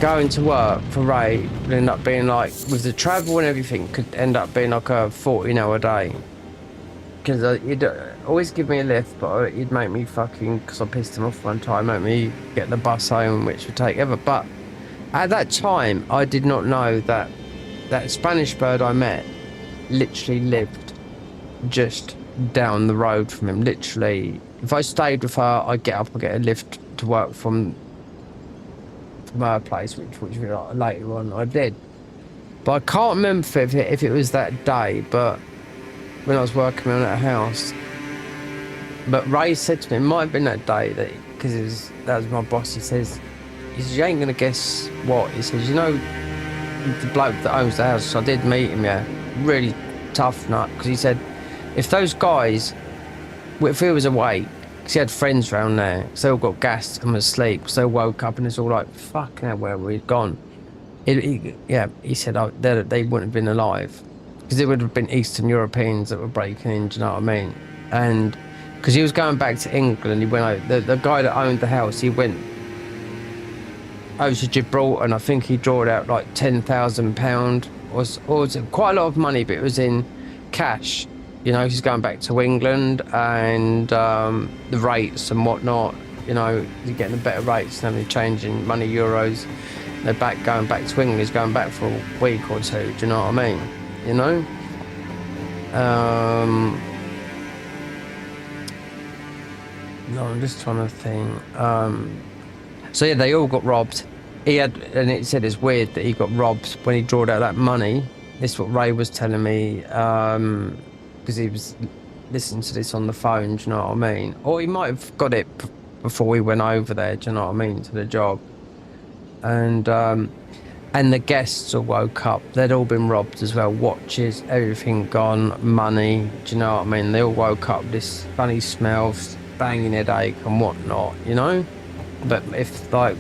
going to work for Ray would end up being like, with the travel and everything, could end up being like a 14-hour day. Because he'd always give me a lift, but he'd make me fucking, because I pissed him off one time, make me get the bus home, which would take ever. But at that time, I did not know that that Spanish bird I met literally lived just down the road from him. Literally, if I stayed with her, I'd get up and get a lift to work from her place, which later on I did. But I can't remember if it was that day, but when I was working on that house. But Ray said to me, it might have been that day, because that was my boss. He says, you ain't gonna guess what. He says, you know, the bloke that owns the house. So I did meet him, yeah, really tough nut. Because he said, if those guys, if he was awake, because he had friends around there, so they all got gassed and was asleep. So they woke up and it's all like, fuck now, where we'd gone. He said, they wouldn't have been alive. Because it would have been Eastern Europeans that were breaking in, do you know what I mean? And because he was going back to England. He went out, the guy that owned the house, he went over to Gibraltar, and I think he drawed out like £10,000, or was it quite a lot of money, but it was in cash. You know, he's going back to England, and the rates and whatnot, you know, you're getting the better rates and they're changing money, euros. They're going back to England. He's going back for a week or two. Do you know what I mean? You know? No, I'm just trying to think. So yeah, they all got robbed. He had, and it said it's weird that he got robbed when he drawed out that money. This is what Ray was telling me, because he was listening to this on the phone. Do you know what I mean? Or he might have got it before we went over there. Do you know what I mean? To the job, and the guests all woke up. They'd all been robbed as well. Watches, everything gone, money. Do you know what I mean? They all woke up. This funny smell, banging headache and whatnot. You know, but if like.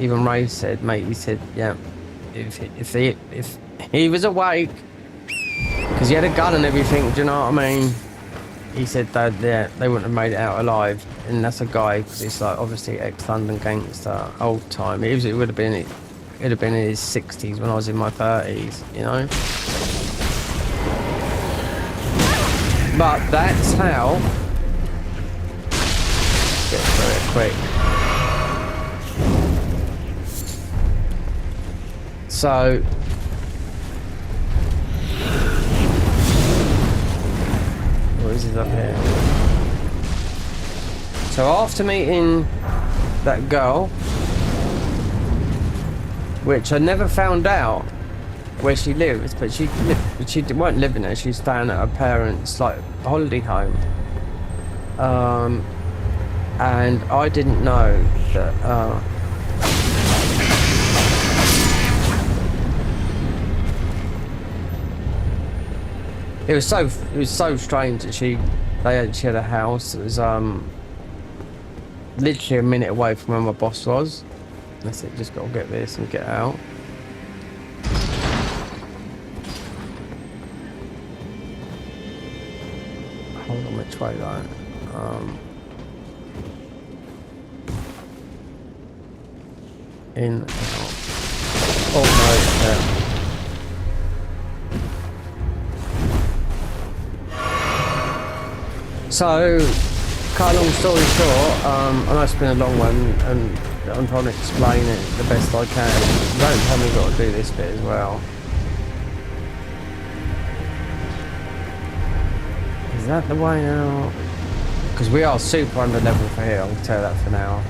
Even Ray said, mate, he said, yeah, if he was awake, because he had a gun and everything, do you know what I mean? He said that, yeah, they wouldn't have made it out alive. And that's a guy, because he's like, obviously ex-London gangster, old time. It would have been, it'd have been in his 60s when I was in my 30s, you know? But that's how, get through it quick. So, what is it up here? So after meeting that girl, which I never found out where she lives, but she weren't living there. She was staying at her parents' like holiday home, and I didn't know that. It was so strange that she had a house that was literally a minute away from where my boss was. That's it, just gotta get this and get out. Hold on, which way though? In, out. Oh no, yeah. So, cut a long story short, I know it's been a long one, and I'm trying to explain it the best I can. Don't tell me I've got to do this bit as well. Is that the way out? Because we are super under level for here, I'll tell you that for now.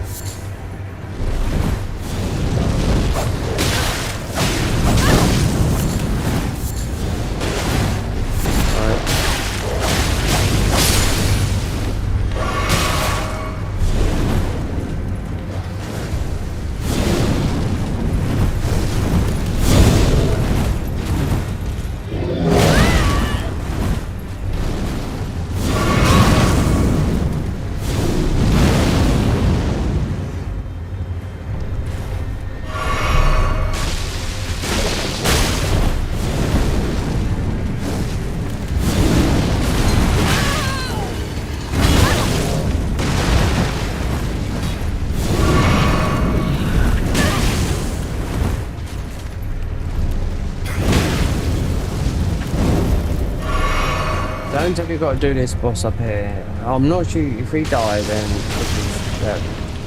Don't tell me you've got to do this boss up here. I'm not sure if we die then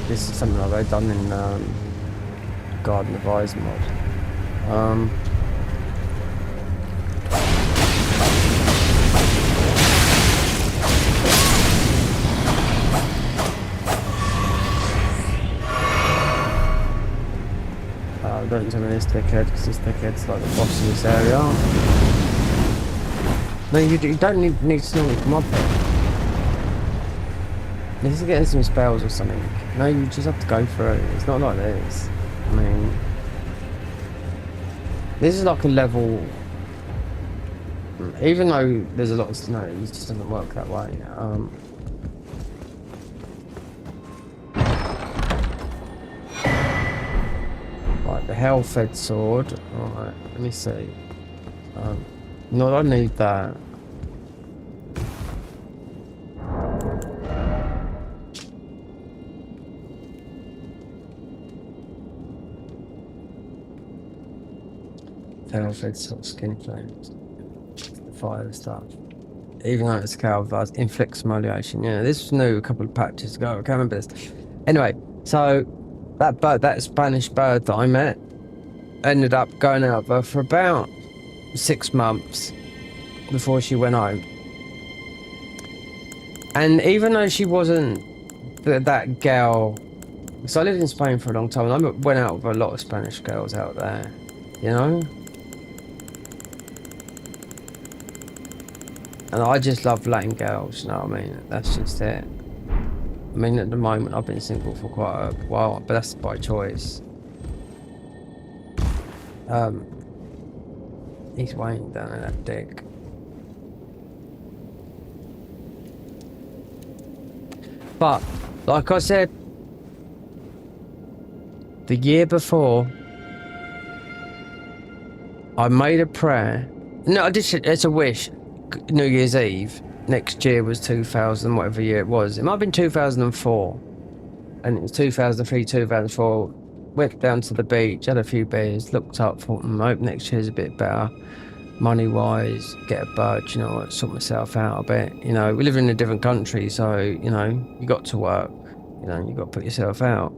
this is something I've done in Garden of Eyes mod. Don't tell me this dickhead, because this dickhead's like the boss in this area. No, you don't need to normally come up here. This is getting some spells or something. No, you just have to go through it. It's not like this. I mean, this is like a level. Even though there's a lot of snow, it just doesn't work that way. Right, the hell-fed sword. Alright, let me see. No, I don't need that. Pale fed sort of skin flames. The fire stuff. Even though it's calvars, inflicts humiliation. Yeah, this was new a couple of patches ago. I can't remember this. Anyway, so that bird, that Spanish bird that I met, ended up going out there for about 6 months before she went home. And even though she wasn't that girl, because I lived in Spain for a long time, and I went out with a lot of Spanish girls out there, you know? And I just love Latin girls, you know what I mean? That's just it. I mean, at the moment, I've been single for quite a while, but that's by choice. He's waiting down in that dick. But, like I said, the year before, I made a prayer. No, I did. It's a wish. New Year's Eve. Next year was 2000, whatever year it was. It might have been 2004. And it was 2003, 2004. Went down to the beach, had a few beers, looked up, thought, I hope next year's a bit better. Money-wise, get a budge, you know, sort myself out a bit. You know, we live in a different country, so, you know, you got to work. You know, you got to put yourself out.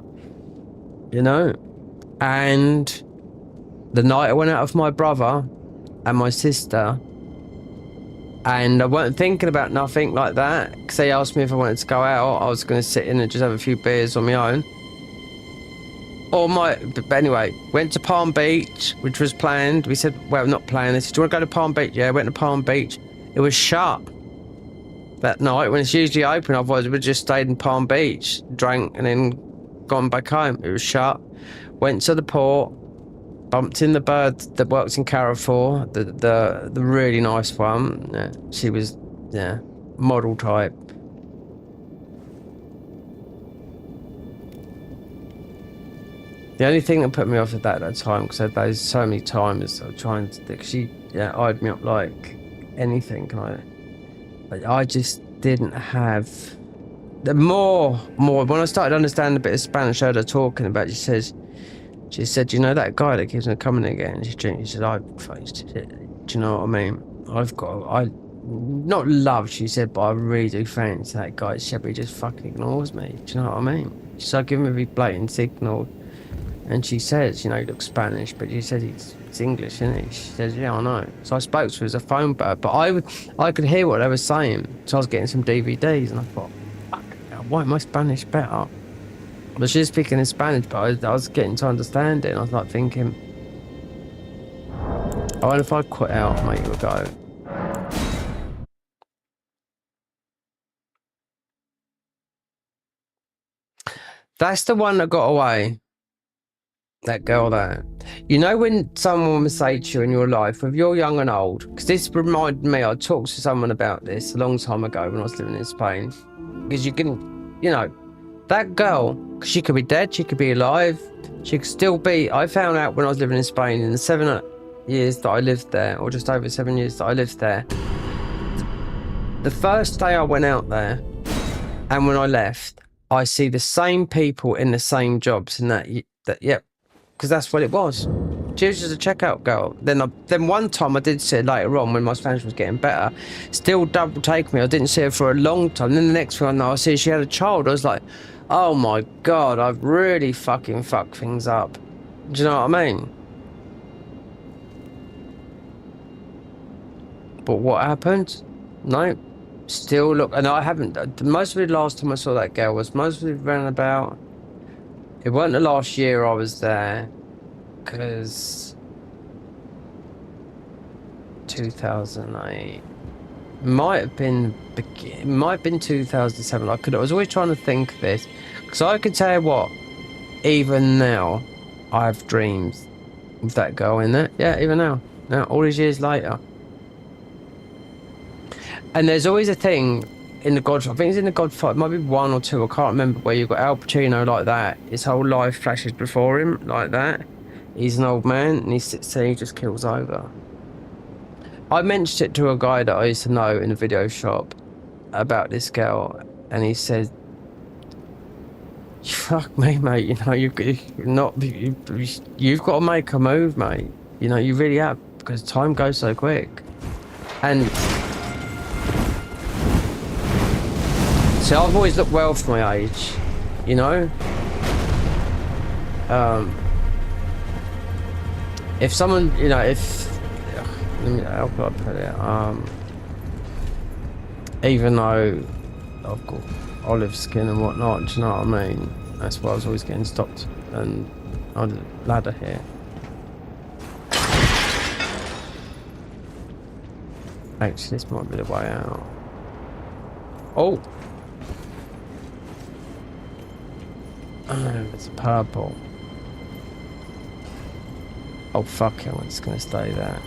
You know? And the night I went out with my brother and my sister, and I wasn't thinking about nothing like that, because they asked me if I wanted to go out. I was going to sit in and just have a few beers on my own. But anyway, went to Palm Beach, which was planned. We said, well, not planned. They said, do you want to go to Palm Beach? Yeah, went to Palm Beach. It was shut that night when it's usually open. Otherwise, we just stayed in Palm Beach, drank, and then gone back home. It was shut. Went to the port, bumped in the bird that works in Carrefour, the really nice one. Yeah, she was, yeah, model type. The only thing that put me off at that time, because there's so many times I was trying to, she eyed me up like anything, I just didn't have the more when I started understanding a bit of Spanish, I heard her talking about. She said, you know that guy that keeps on coming again? She said, I faced it. Do you know what I mean? Not love, she said, but I really do fancy that guy. He just fucking ignores me. Do you know what I mean? So I give him a blatant signal. And she says, you know, he looks Spanish, but she said it's English, isn't he? She says, yeah, I know. So I spoke to her as a phone bird, but I could hear what they were saying. So I was getting some DVDs, and I thought, fuck, why am I Spanish better? But she was speaking in Spanish, but I was getting to understand it, and I was like thinking, I wonder if I quit out, mate, it would go. That's the one that got away. That girl there. You know when someone would say to you in your life, whether you're young and old, because this reminded me, I talked to someone about this a long time ago when I was living in Spain, because you can, you know, that girl, she could be dead, she could be alive, she could still be. I found out when I was living in Spain in the 7 years that I lived there, or just over 7 years that I lived there, the first day I went out there, and when I left, I see the same people in the same jobs, and yep. Because that's what it was. She was just a checkout girl. Then one time I did see her later on when my Spanish was getting better. Still double take me. I didn't see her for a long time. Then the next thing I know, I see she had a child. I was like, oh my God, I've really fucking fucked things up. Do you know what I mean? But what happened? No. Still look, and I haven't, most of the last time I saw that girl was mostly around about, it wasn't the last year I was there, because 2008 might have been 2007. I was always trying to think of this, because I could tell you what, even now I have dreams of that girl in there. Yeah, even now all these years later. And there's always a thing in the Godfather, I think it's in the Godfather, it might be 1 or 2, I can't remember, where you've got Al Pacino like that. His whole life flashes before him like that. He's an old man and he sits there, he just kills over. I mentioned it to a guy that I used to know in a video shop about this girl, and he said, fuck me, mate, you know, you've got to make a move, mate. You know, you really have, because time goes so quick. And so I've always looked well for my age, you know. If someone, you know, how could I put it? Even though I've got olive skin and whatnot, do you know what I mean? That's why I was always getting stopped and on the ladder here. Actually, this might be the way out. Oh! Oh, it's purple. Oh, fuck it, I'm just gonna stay there.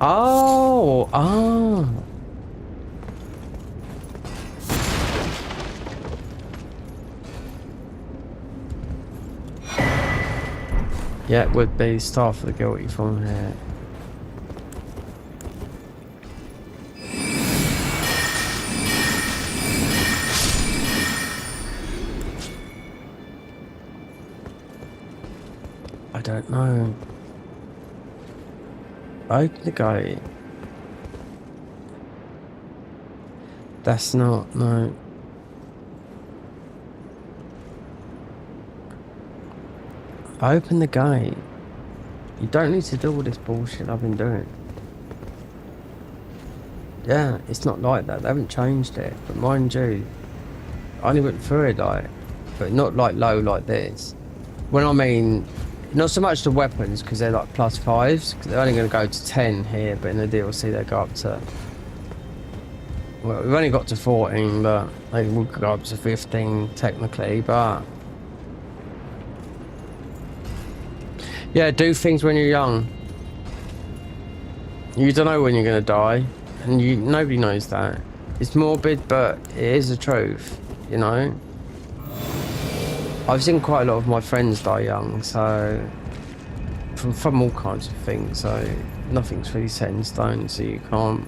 Oh! Oh! Yeah, it would be Star for the Guilty from here. I don't know. Open the gate. That's not, no. Open the gate. You don't need to do all this bullshit I've been doing. Yeah, it's not like that. They haven't changed it. But mind you, I only went through it like, but not like low like this. When I mean, not so much the weapons, because they're like +5s, because they're only going to go to 10 here, but in the DLC they go up to, well, we've only got to 14, but they will go up to 15 technically, but yeah, do things when you're young. You don't know when you're going to die, and nobody knows that. It's morbid, but it is the truth, you know? I've seen quite a lot of my friends die young, so from all kinds of things, so nothing's really set in stone, so you can't.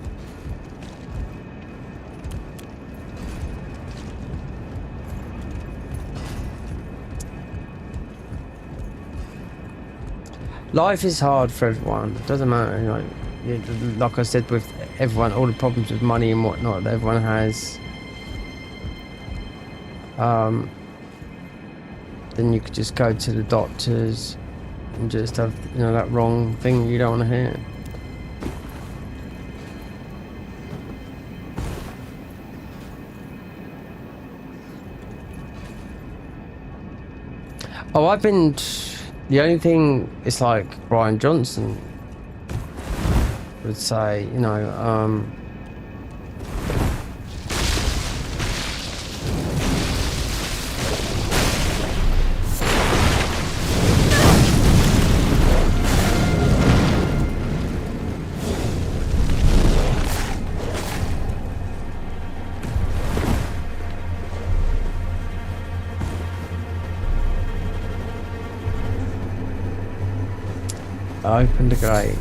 Life is hard for everyone. It doesn't matter, you know, like I said, with everyone, all the problems with money and whatnot that everyone has. Then you could just go to the doctors and just have, you know, that wrong thing you don't want to hear. Oh, I've been. The only thing is like Brian Johnson would say, you know, open the gate.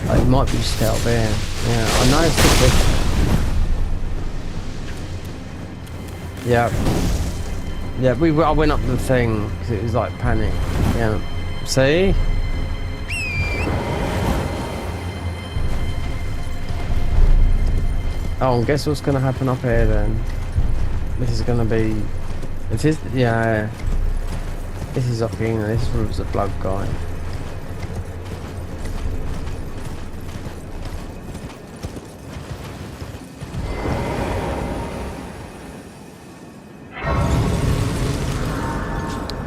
Oh, it might be just out there. Yeah, I know it's yeah. Yeah, I went up the thing because it was like panic. Yeah. See? Oh, and guess what's going to happen up here then? This is going to be... It is... Yeah. This is up here. This was a blood guy.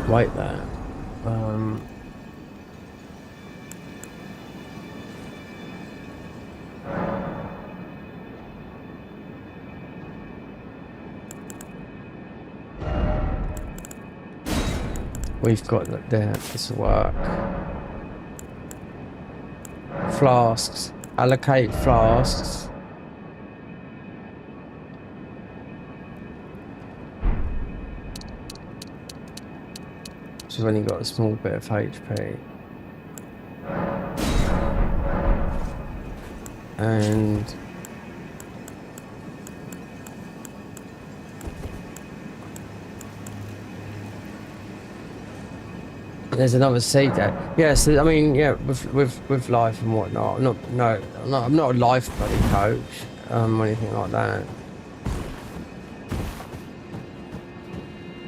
Wait there. We've got that there. This will work. Flasks. Allocate flasks. because we've only got a small bit of HP. And there's another seat there. Yes, I mean, yeah, with life and whatnot. I'm not a life buddy coach, or anything like that.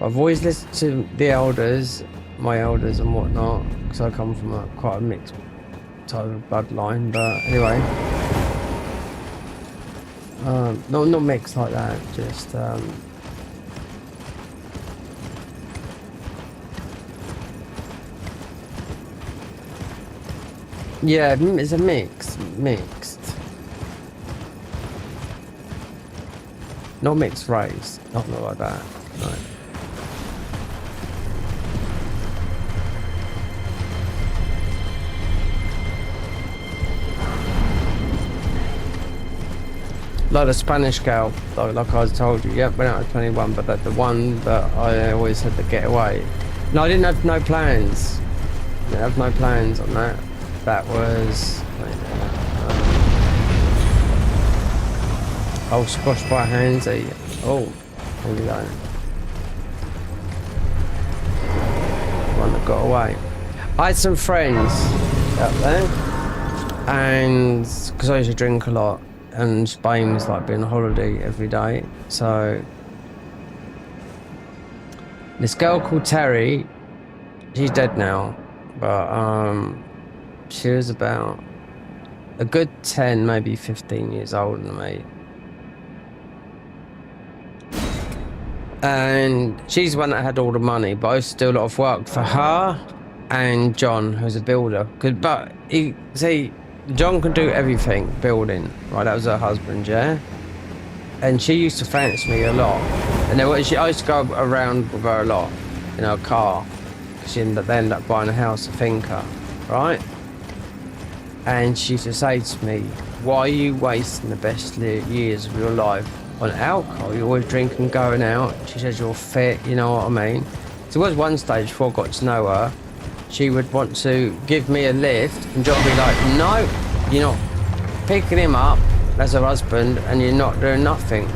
I've always listened to the elders, my elders and whatnot, because I come from quite a mixed type of bloodline. But anyway, not mixed like that. Just yeah, it's a mixed, not mixed race, nothing like that. No. Like the Spanish girl, like I told you, yep, went out at 21, but the one that I always had to get away. No, I didn't have no plans. I didn't have no plans on that. That was... I was squashed by Handsy. Oh, here we go. One that got away. I had some friends out there, and because I used to drink a lot, and Spain was like being a holiday every day. So this girl called Terry, she's dead now, but she was about a good 10, maybe 15 years older than me. And she's the one that had all the money, but I used to do a lot of work for her and John, who's a builder. But John can do everything building, right? That was her husband, yeah? And she used to fancy me a lot. And I used to go around with her a lot in her car. She ended up buying a house, a finca, right? And she used to say to me, why are you wasting the best years of your life on alcohol? You always drink and going out. She says you're fit, you know what I mean? So there was one stage before I got to know her, she would want to give me a lift and John would be like, no, you're not picking him up as her husband and you're not doing nothing.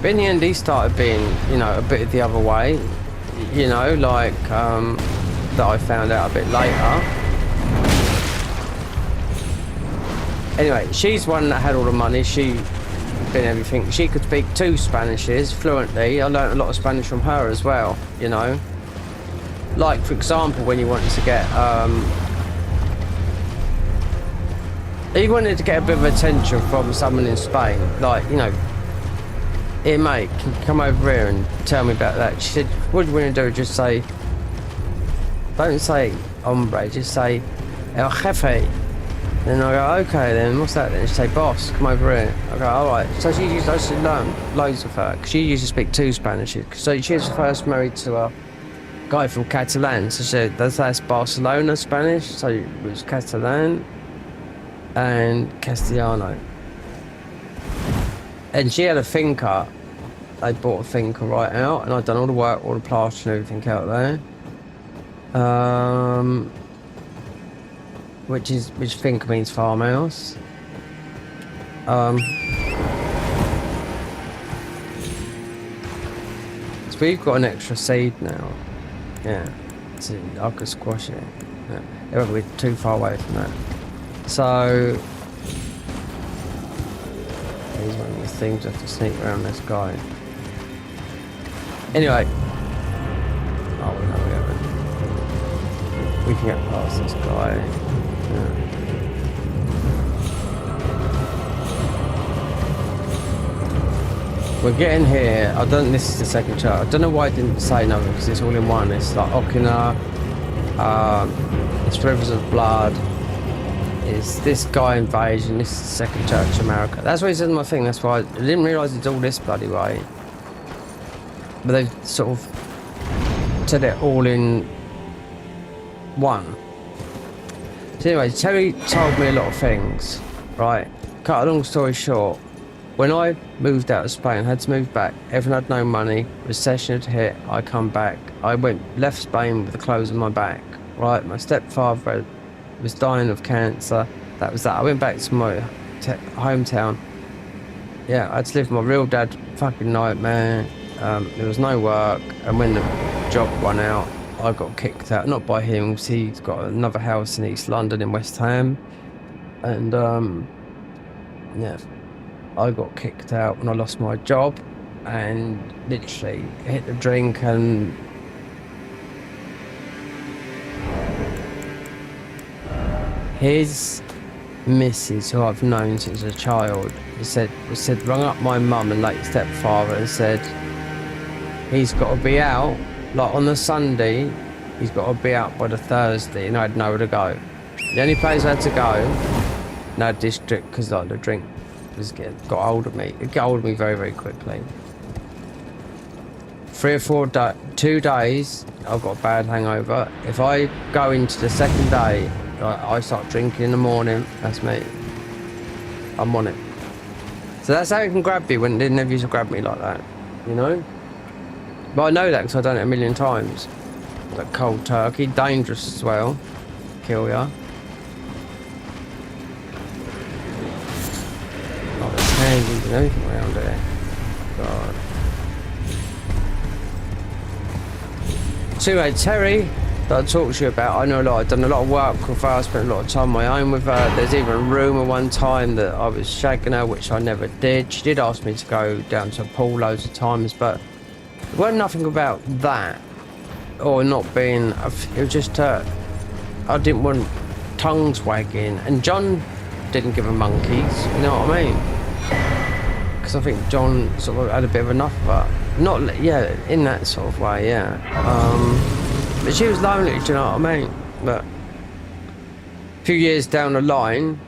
But in the end he started being, a bit the other way, like that I found out a bit later. Anyway, she's one that had all the money, she did everything. She could speak 2 Spanishes fluently. I learnt a lot of Spanish from her as well, Like, for example, when you wanted to get, he wanted to get a bit of attention from someone in Spain, like, here mate, can you come over here and tell me about that? She said, what do you want to do? Just say, don't say hombre, just say el jefe. Then I go, okay then, what's that then? She say, boss, come over here. I go, alright. So I used to learn loads of her, because she used to speak 2 Spanishes. So she was first married to a guy from Catalan, so she said, that's Barcelona Spanish, so it was Catalan and Castellano. And she had a finca. They bought a finca right out, and I'd done all the work, all the plaster and everything out there. Which finca means farmhouse. So we've got an extra seed now. Yeah, so I could squash it. Yeah. It won't be too far away from that. So here's one of these things I have to sneak around this guy. Anyway. Oh no, we haven't. We can get past this guy. Yeah. We're getting here. This is the second chart. I don't know why I didn't say nothing because it's all in one. It's like Okina, it's Rivers of Blood, it's this guy invasion, this is the second Church America. That's what he said in my thing. That's why I didn't realise it's all this bloody way. But they've sort of said it all in one. So anyway, Terry told me a lot of things, right? Cut a long story short, When I moved out of Spain, had to move back, everyone had no money, recession had hit, I come back. I left Spain with the clothes on my back, right? My stepfather was dying of cancer. That was that. I went back to my hometown. Yeah, I had to live with my real dad, fucking nightmare. There was no work, and when the job went out, I got kicked out. Not by him, because he's got another house in East London in West Ham. And, yeah, I got kicked out when I lost my job, and literally hit the drink, and his missus, who I've known since a child, rung up my mum and late stepfather and said he's got to be out, like on the Sunday, he's got to be out by the Thursday, and I had nowhere to go. The only place I had to go, no district, because like the drink got hold of me. It got hold of me very, very quickly. 2 days, I've got a bad hangover. If I go into the second day, I start drinking in the morning. That's me. I'm on it. So that's how it can grab you when it never used to grab me like that, you know? But I know that because I've done it a million times. Like cold turkey, dangerous as well. Kill ya. Oh, there's handles and everything around here. God. So anyway, Terry, that I talked to you about, I know a lot. I've done a lot of work with her. I spent a lot of time on my own with her. There's even a rumour one time that I was shagging her, which I never did. She did ask me to go down to a pool loads of times, but it wasn't nothing about that. Or not being... It was just... I didn't want tongues wagging. And John didn't give a monkeys, you know what I mean? Because I think John sort of had a bit of enough of her. Not... Yeah, in that sort of way, yeah. But she was lonely, do you know what I mean? But a few years down the line,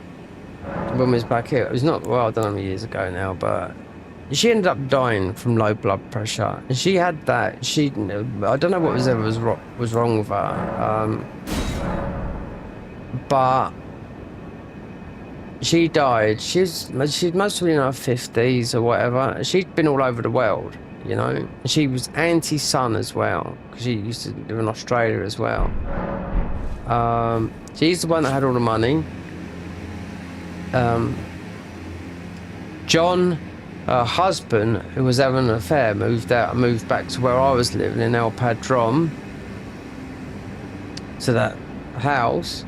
when we was back here, it was not, well, I don't know how many years ago now, but she ended up dying from low blood pressure. And she had that, I don't know what was wrong with her. But she died. She must have been in her 50s or whatever. She'd been all over the world. You know, she was anti-sun as well, because she used to live in Australia as well. She's the one that had all the money. John, her husband, who was having an affair, moved out and moved back to where I was living in El Padron, to that house.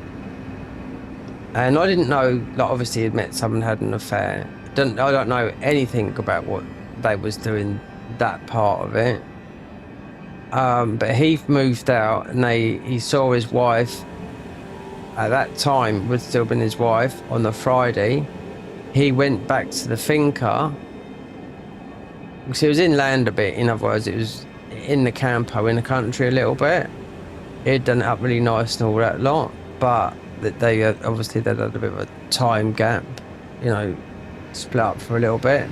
And I didn't know, like, obviously he'd met someone had an affair. I don't know anything about what they was doing, that part of it. But he moved out, and he saw his wife at that time, would still been his wife, on the Friday. He went back to the finca because it was inland a bit. In other words, it was in the campo, in the country a little bit. He'd done it up really nice and all that lot, but they obviously they'd had a bit of a time gap, you know, split up for a little bit.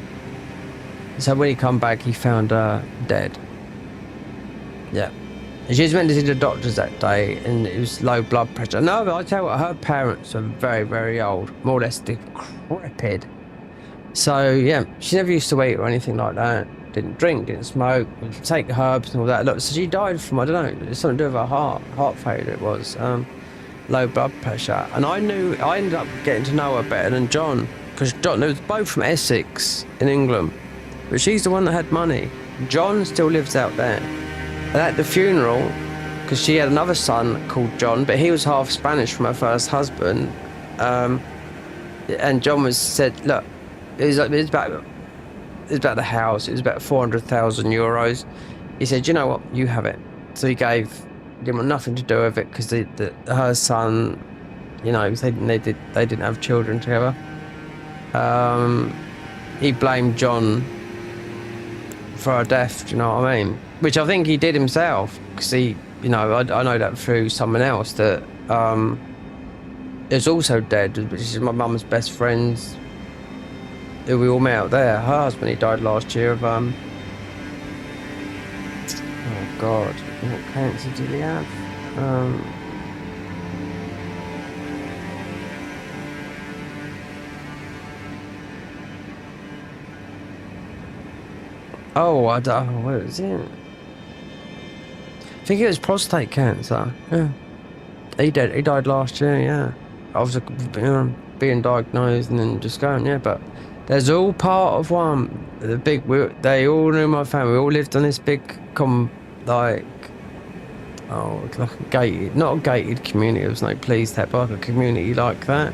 So when he come back, he found her dead. Yeah. And she was meant to see the doctors that day, and it was low blood pressure. No, but I tell you what, her parents are very, very old, more or less decrepit. So yeah, she never used to eat or anything like that. Didn't drink, didn't smoke, would take herbs and all that. Look, so she died from, I don't know, something to do with her heart failure. It was low blood pressure. And I ended up getting to know her better than John, because John, they was both from Essex in England. But she's the one that had money. John still lives out there. And at the funeral, because she had another son called John, but he was half Spanish from her first husband. And John said, look, it was about the house. It was about 400,000 euros. He said, you know what, you have it. So he didn't want nothing to do with it, because her son, you know, they didn't have children together. He blamed John for her death, do you know what I mean? Which I think he did himself, because he, you know, I know that through someone else that is also dead, which is my mum's best friends, who we all met out there. Her husband, he died last year of oh God, what cancer did he have? Oh, I don't. What was it? I think it was prostate cancer. Yeah, he did. He died last year. Yeah, I was being diagnosed and then just going. Yeah, but there's all part of one. The big. They all knew my family. We all lived on this big like. Oh, like a gated, not a gated community. It was no police that, but like a community like that,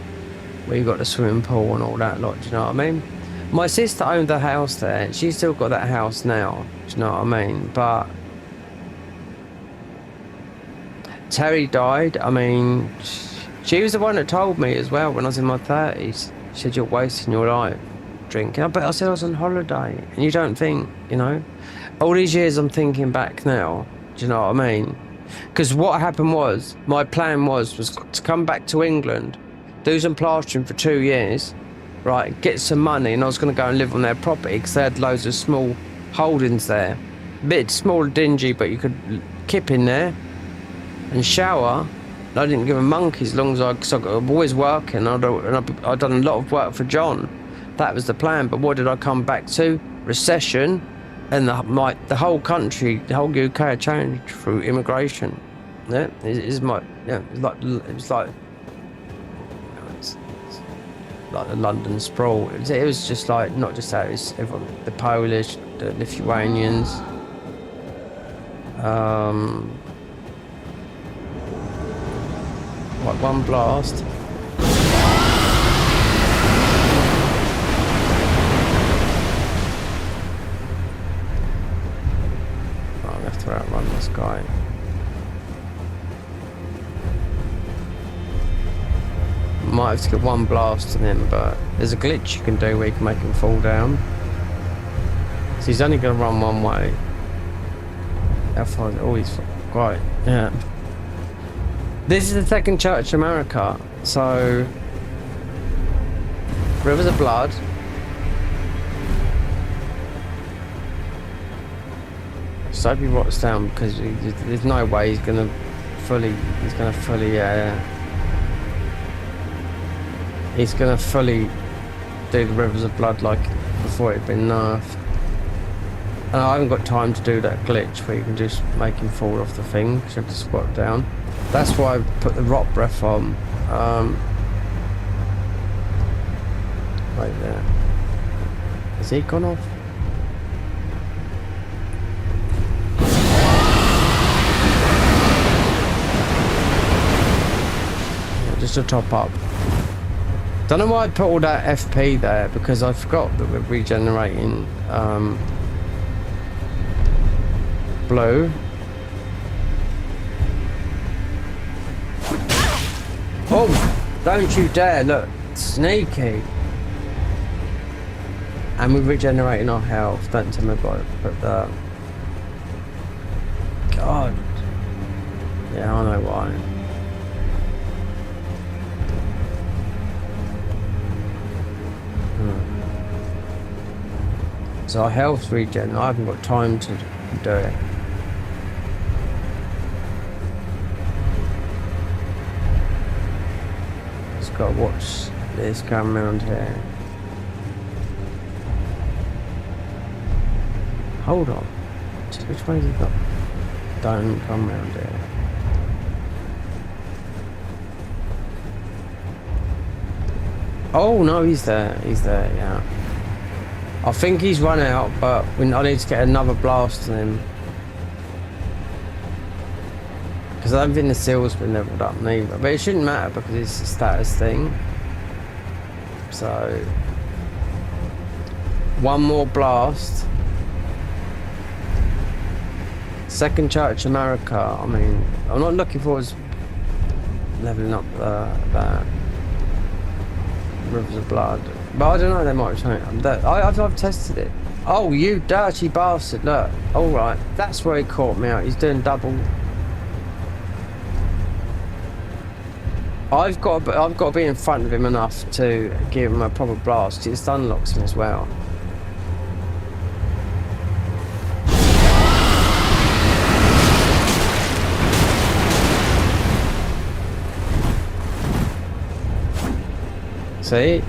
where you got the swimming pool and all that lot. Do you know what I mean? My sister owned a house there. She's still got that house now. Do you know what I mean? But Terry died. I mean, she was the one that told me as well when I was in my 30s. She said, "You're wasting your life drinking." But I said I was on holiday, and you don't think, you know. All these years, I'm thinking back now. Do you know what I mean? Because what happened was, my plan was to come back to England, do some plastering for 2 years, right, get some money, and I was going to go and live on their property because they had loads of small holdings there. A bit small, dingy, but you could kip in there and shower. I didn't give a monkey as long as I'm always working. I'd done a lot of work for John. That was the plan, but what did I come back to? Recession. And the whole country, the whole UK had changed through immigration. Yeah, it's like the London sprawl. It was just like, not just that, it's everyone, the Polish, the Lithuanians. Like one blast. To outrun this guy. Might have to get one blast on him, but there's a glitch you can do where you can make him fall down. So he's only going to run one way. How far is it? Oh, he's quite. Yeah. This is the second Church of America, so Rivers of Blood. So I hope he rots down because there's no way he's gonna fully do the Rivers of Blood like before it'd been nerfed. And I haven't got time to do that glitch where you can just make him fall off the thing, so you have to squat down. That's why I put the rot breath on. Right there. Has he gone off? Just to top up. Don't know why I put all that FP there, because I forgot that we're regenerating blue. Oh, don't you dare, look, sneaky. And we're regenerating our health. Don't tell me about it, but God. Yeah, I know why. So our health regen, I haven't got time to do it. Just got to watch this come around here. Hold on. Which way has he got? Don't come around here. Oh no, he's there. He's there, yeah. I think he's run out, but I need to get another blast on him. Because I don't think the seal's been leveled up neither. But it shouldn't matter because it's a status thing. So one more blast. Second Church America. I mean, I'm not looking forward to leveling up that Rivers of Blood. But I don't know, they might have changed. I've tested it. Oh, you dirty bastard, look. Alright, that's where he caught me out. He's doing double. I've got to be in front of him enough to give him a proper blast. It unlocks him as well. See?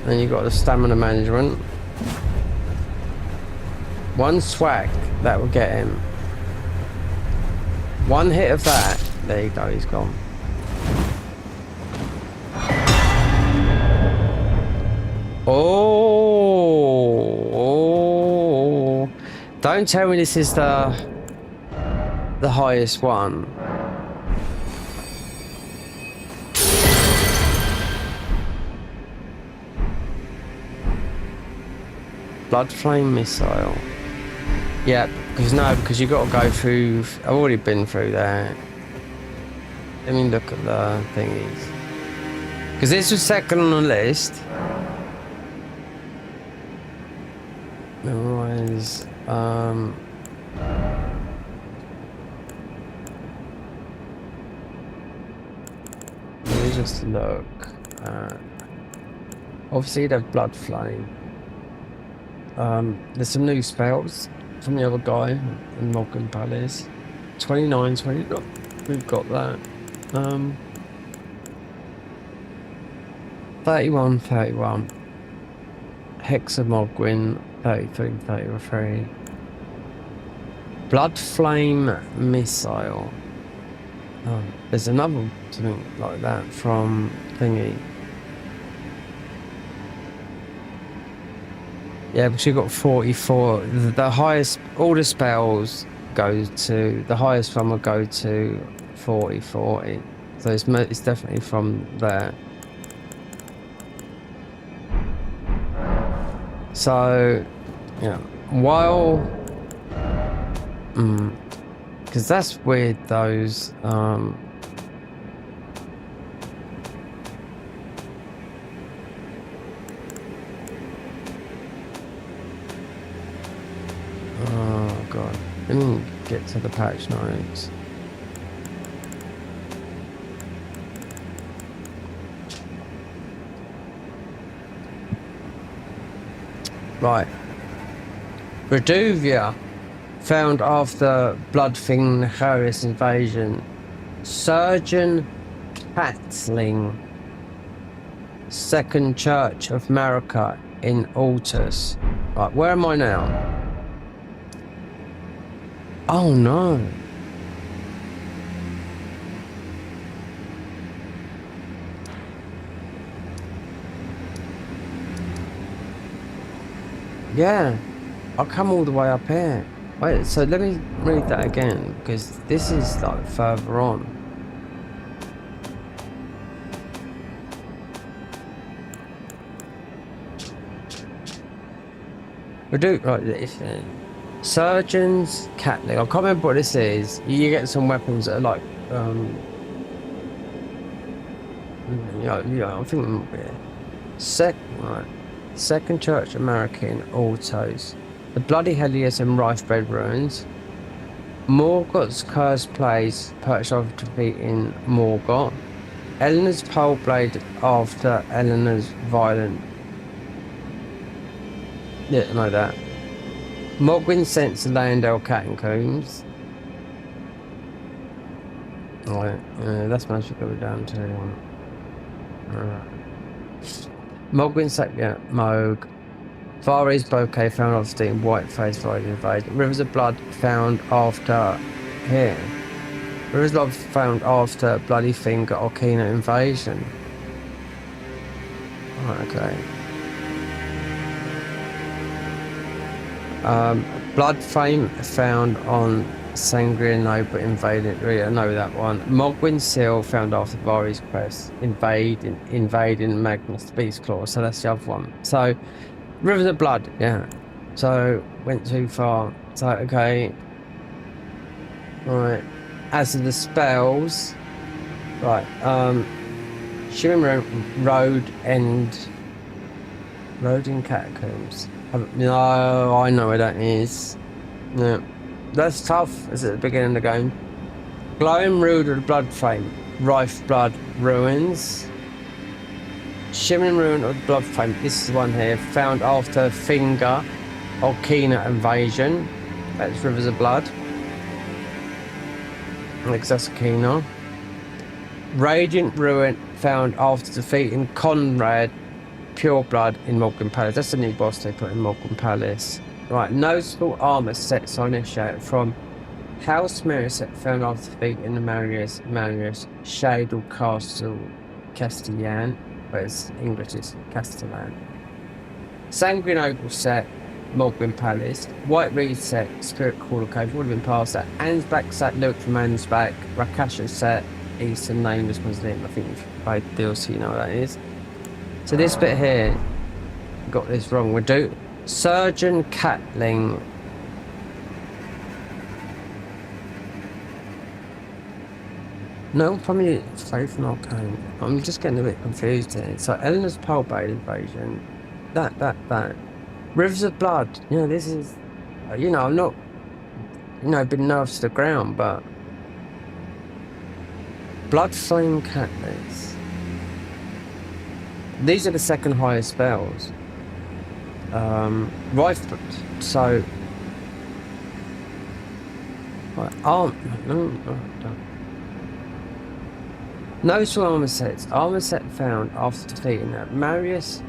Then you've got the stamina management. One swag, that will get him. One hit of that. There you go, he's gone. Oh, don't tell me this is the highest one. Blood flame missile. Yeah, because you got to go through. I've already been through that. Let me look at the thingies. Because this was second on the list. Memorize. Let me just look. Obviously, you'd have blood flame. There's some new spells from the other guy in Morgan Palace. 29, 20. We've got that. 31, 31. Hexamogwin, 33, 33. Blood flame missile. There's another something like that from thingy. Yeah, but you got 44. The highest, all the spells go to, the highest one will go to 40, 40. So it's definitely from there. So, yeah, while, because that's weird, those, oh god, let me get to the patch notes. Right. Reduvia, found after Bloodfing Harris invasion. Surgeon Catling, Second Church of Marika in Altus. Right, where am I now? Oh no. Yeah, I'll come all the way up here. Wait, so let me read that again, because this is like further on. We do right this. Surgeon's Catling. I can't remember what this is. You get some weapons that are like, I think right. Second Church American Autos. The Bloody Helios and Rifebred Ruins. Morgoth's Cursed Place, purchased after defeating Morgoth. Eleanor's Pole Blade after Eleanor's violent. Yeah, I know that. Mogwin sent to Landale Catacombs. Right, that's much to go down to. Mogwin sack, yeah, Moog. Varys bouquet found after steam, Whiteface Varys invasion. Rivers of Blood found after here. Rivers of Blood found after Bloody Finger Orkina invasion. Right, okay. Blood Flame found on Sangria Noble invaded. Yeah, I know that one. Mogwin Seal found after Varys quest. Invading Magnus Beast Claw. So that's the other one. So Rivers of Blood, yeah. So went too far. So okay. Right. As of the spells, right. Shimmering Road in Catacombs. No, I know where that is. No. That's tough, as at the beginning of the game. Glowing Rood of the Blood Flame. Rife Blood Ruins. Shimmering Ruin of the Blood Flame. This is the one here. Found after Finger Orkina invasion. That's Rivers of Blood. Orkina. Radiant Ruin found after defeating Conrad Pure Blood in Morgan Palace. That's the new boss they put in Morgan Palace. Right, noticeable armor sets are initiated from House Mirror set found after defeating the Marius Shadle Castle Castellan, whereas English is Castellan. Sanguine Ogle set, Mogwin Palace. White Reed set, Spirit Caller Cave, would have been past that. Ansback set, Luke from Ansback. Rakasha set, Eastern Nameless Muslim. I think you've played the DLC, you know what that is. So this bit here, got this wrong. We'll do Surgeon Catling. No, probably Faith and Arcane. I'm just getting a bit confused here. So Eleanor's Pole-Blade invasion. That. Rivers of Blood. You know, this is, you know, I'm not, you know, been nerfed to the ground, but Blood Flame Catalyst. These are the second highest spells. Rifle. So, right, no. Noticeable armor sets. Armor set found after defeating that. Marius.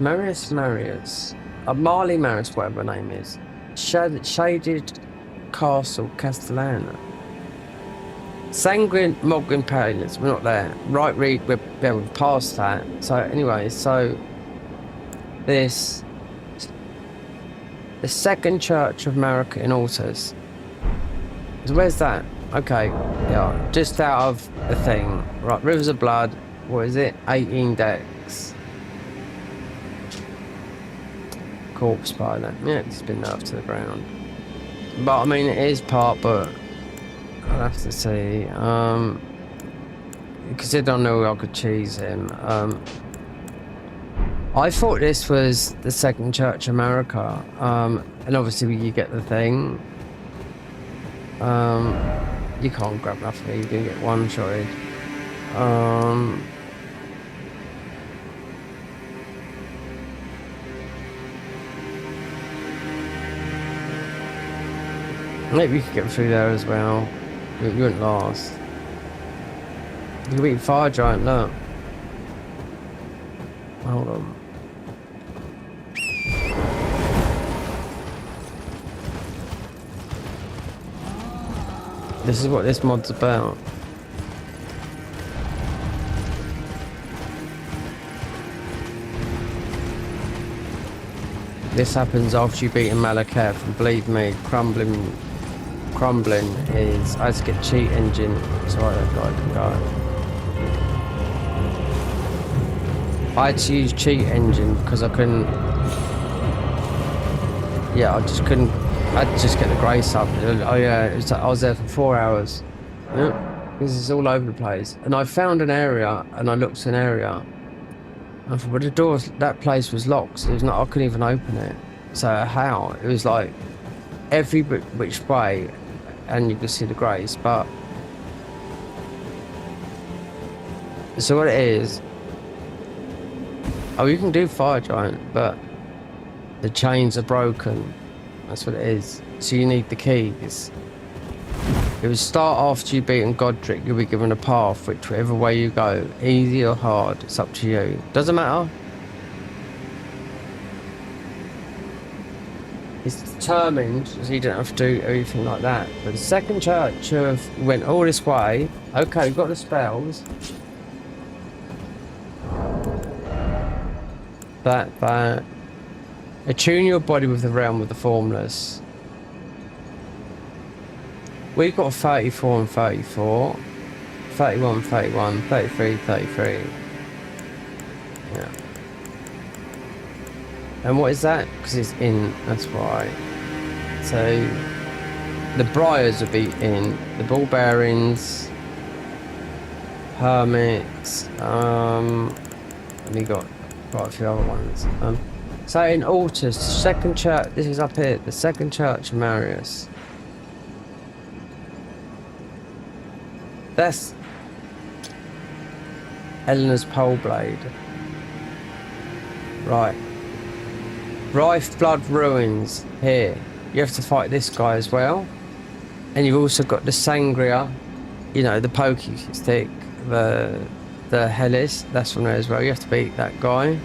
Marley Marius, whatever her name is. Shaded Castle Castellana. Sanguine Mogwin Palace. We're not there. Right Reed, we're past that. So anyway, so this, the Second Church of America in Altars. So where's that? Okay, yeah, just out of the thing. Right, Rivers of Blood, what is it? 18 decks. Corpse Spider. Yeah, it's been nerfed to the ground. But I mean, it is part, but I'll have to see. Because I don't know I could cheese him. I thought this was the Second Church of America. And obviously you get the thing. You can't grab nothing, you're gonna get one-shotted. Maybe you could get through there as well. You wouldn't last. You could beat Fire Giant, look. Hold on. This is what this mod's about. This happens after you beat a Malaketh, and believe me, crumbling is, I had to get cheat engine so that guy can go. I had to use cheat engine because I couldn't, yeah, I just couldn't. I had to just get the grace up. Oh yeah, I was there for 4 hours. Yeah, this is all over the place. And I found an area, and I looked at an area. And I thought, well, the door, that place was locked. So it was not, I couldn't even open it. So how? It was like every which way, and you could see the grace. But so what it is? Oh, you can do Fire Giant, but the chains are broken. That's what it is. So you need the keys. It would start after you've beaten Godric. You'll be given a path, whichever way you go, easy or hard, it's up to you. Doesn't matter. It's determined, so you don't have to do everything like that. But the Second Church went all this way. Okay, we've got the spells. That. Attune your body with the realm of the formless. We've got 34 and 34. 31, 31, 33, 33. Yeah. And what is that? Because it's in, that's why. So, the Briars will be in. The Ball Bearings. Hermits. And we got quite a few other ones. So in Altars, Second Church, this is up here, the Second Church of Marius. That's Eleanor's Pole-Blade. Right. Rife Blood Ruins, here. You have to fight this guy as well. And you've also got the Sangria, you know, the pokey stick, the Hellis, that's from there as well. You have to beat that guy.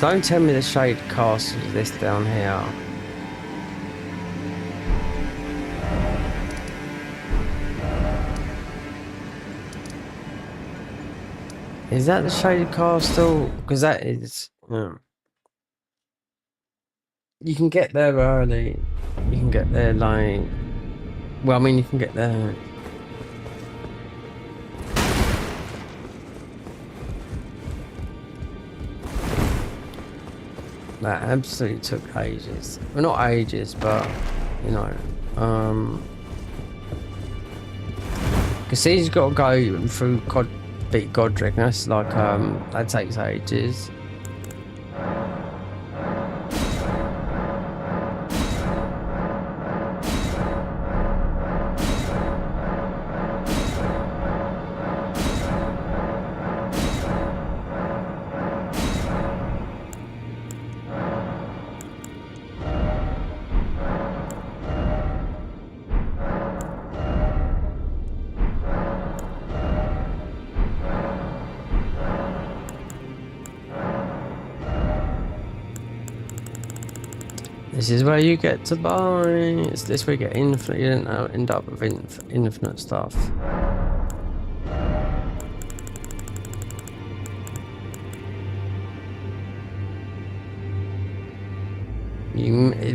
Don't tell me the Shade Castle is this down here. Is that the Shaded Castle? Because that is... You can get there early. You can get there like... Well, I mean, you can get there... That absolutely took ages. Well, not ages, but, you know... Because he's got to go through beat Godric, and that's like, that takes ages. This is where you get to buy. It's this where you get infinite. You don't end up with infinite stuff.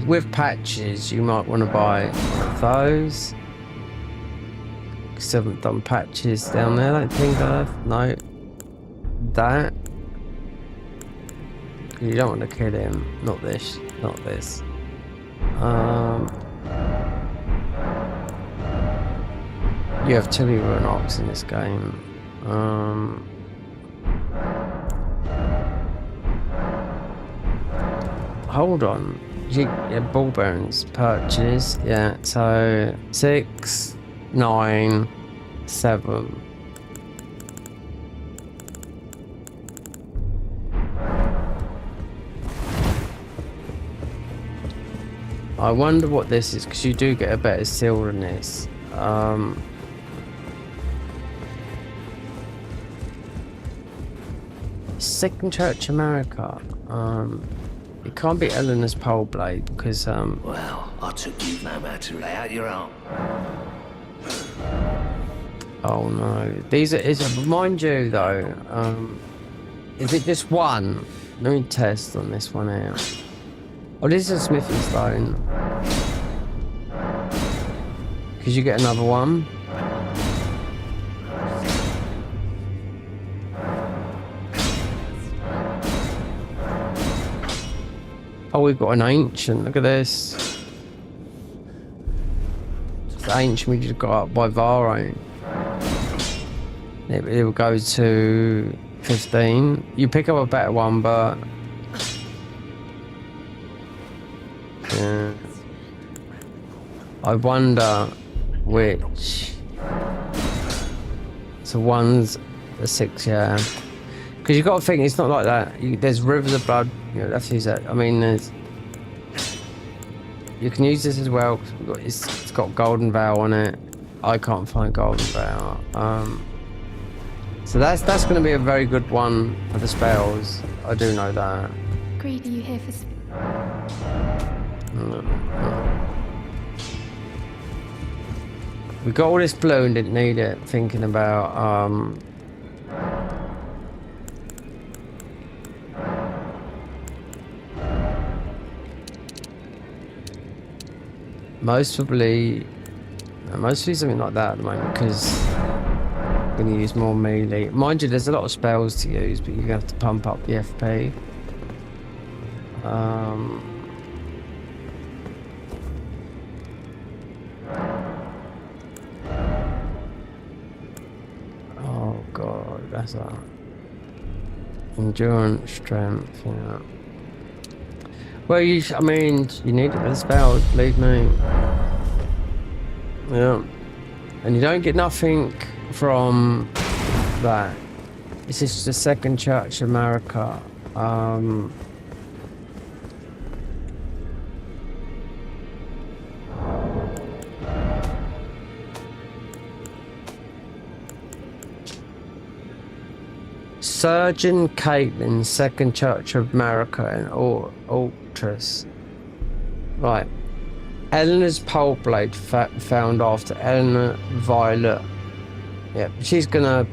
With patches, you might want to buy one of those. Because I haven't done patches down there. I don't think I have. No. That. You don't want to kill him. Not this. Not this. You have Tilly Runox in this game. Hold on. Yeah, ball bearings purchase. Yeah, so 6, 9, 7. I wonder what this is, because you do get a better seal than this. Second Church America. It can't be Eleanor's pole blade because Well, I took you no matter lay out your arm. Oh no. These are mind you though, is it just one? Let me test on this one out. Oh, this is a smithing stone. Because you get another one. Oh, we've got an ancient. Look at this. It's the ancient we just got up by Varro. It will go to 15. You pick up a better one, but... Yeah. I wonder which. So one's a 6, yeah. Because you've got to think it's not like that. There's rivers of blood. You know, that's use that. I mean, there's. You can use this as well. It's got Golden Veil on it. I can't find Golden Veil. So that's going to be a very good one for the spells. I do know that. Greed, are you here for? We got all this blue and didn't need it. Thinking about mostly something like that at the moment because I'm going to use more melee. Mind you, there's a lot of spells to use, but you're going to have to pump up the FP. Oh god, that's a endurance, strength, yeah. Well, I mean, you need it for the spells, believe me. Yeah. And you don't get nothing from that. This is the Second Church America. Surgeon Caitlin, Second Church of America, and Ultras. Right. Eleanor's pole blade found after Eleanor Violet. Yep, she's gonna.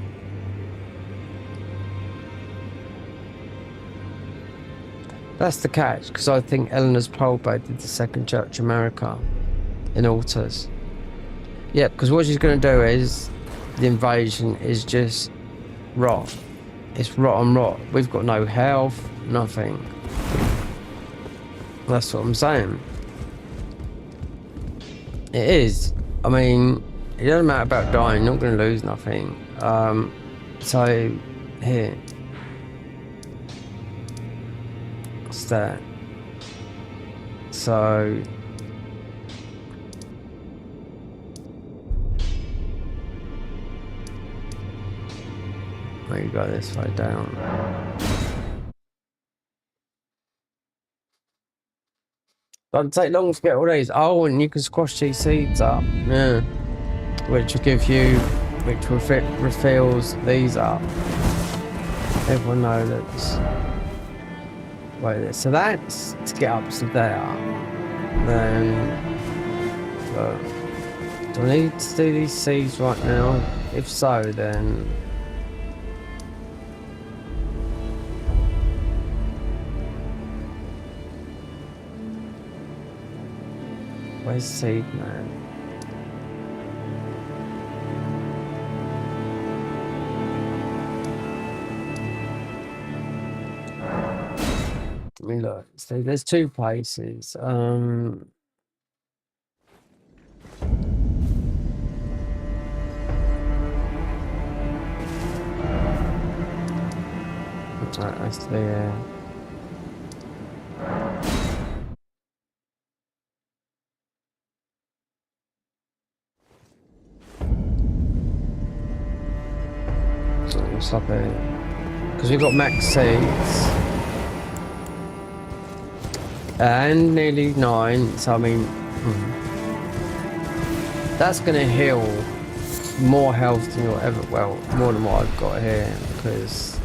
That's the catch, because I think Eleanor's pole blade did the Second Church of America in Altars. Yep, because what she's gonna do is the invasion is just rot. It's rot on rot. We've got no health, nothing. That's what I'm saying. It is. I mean, it doesn't matter about dying. You're not going to lose nothing. So, here. What's that? So... There you go, this way down. Doesn't take long to get all these. Oh, and you can squash these seeds up. Yeah. Which will give you, which refills these up. Everyone knows that's. Wait there. So that's to get up to there. Then. Do I need to do these seeds right now? If so, then. Where's Seed Man? I mean, look, so there's two places. Right, that's the. What's up here? Because we've got max seeds and nearly 9, so I mean that's gonna heal more health than you'll ever, well, more than what I've got here, because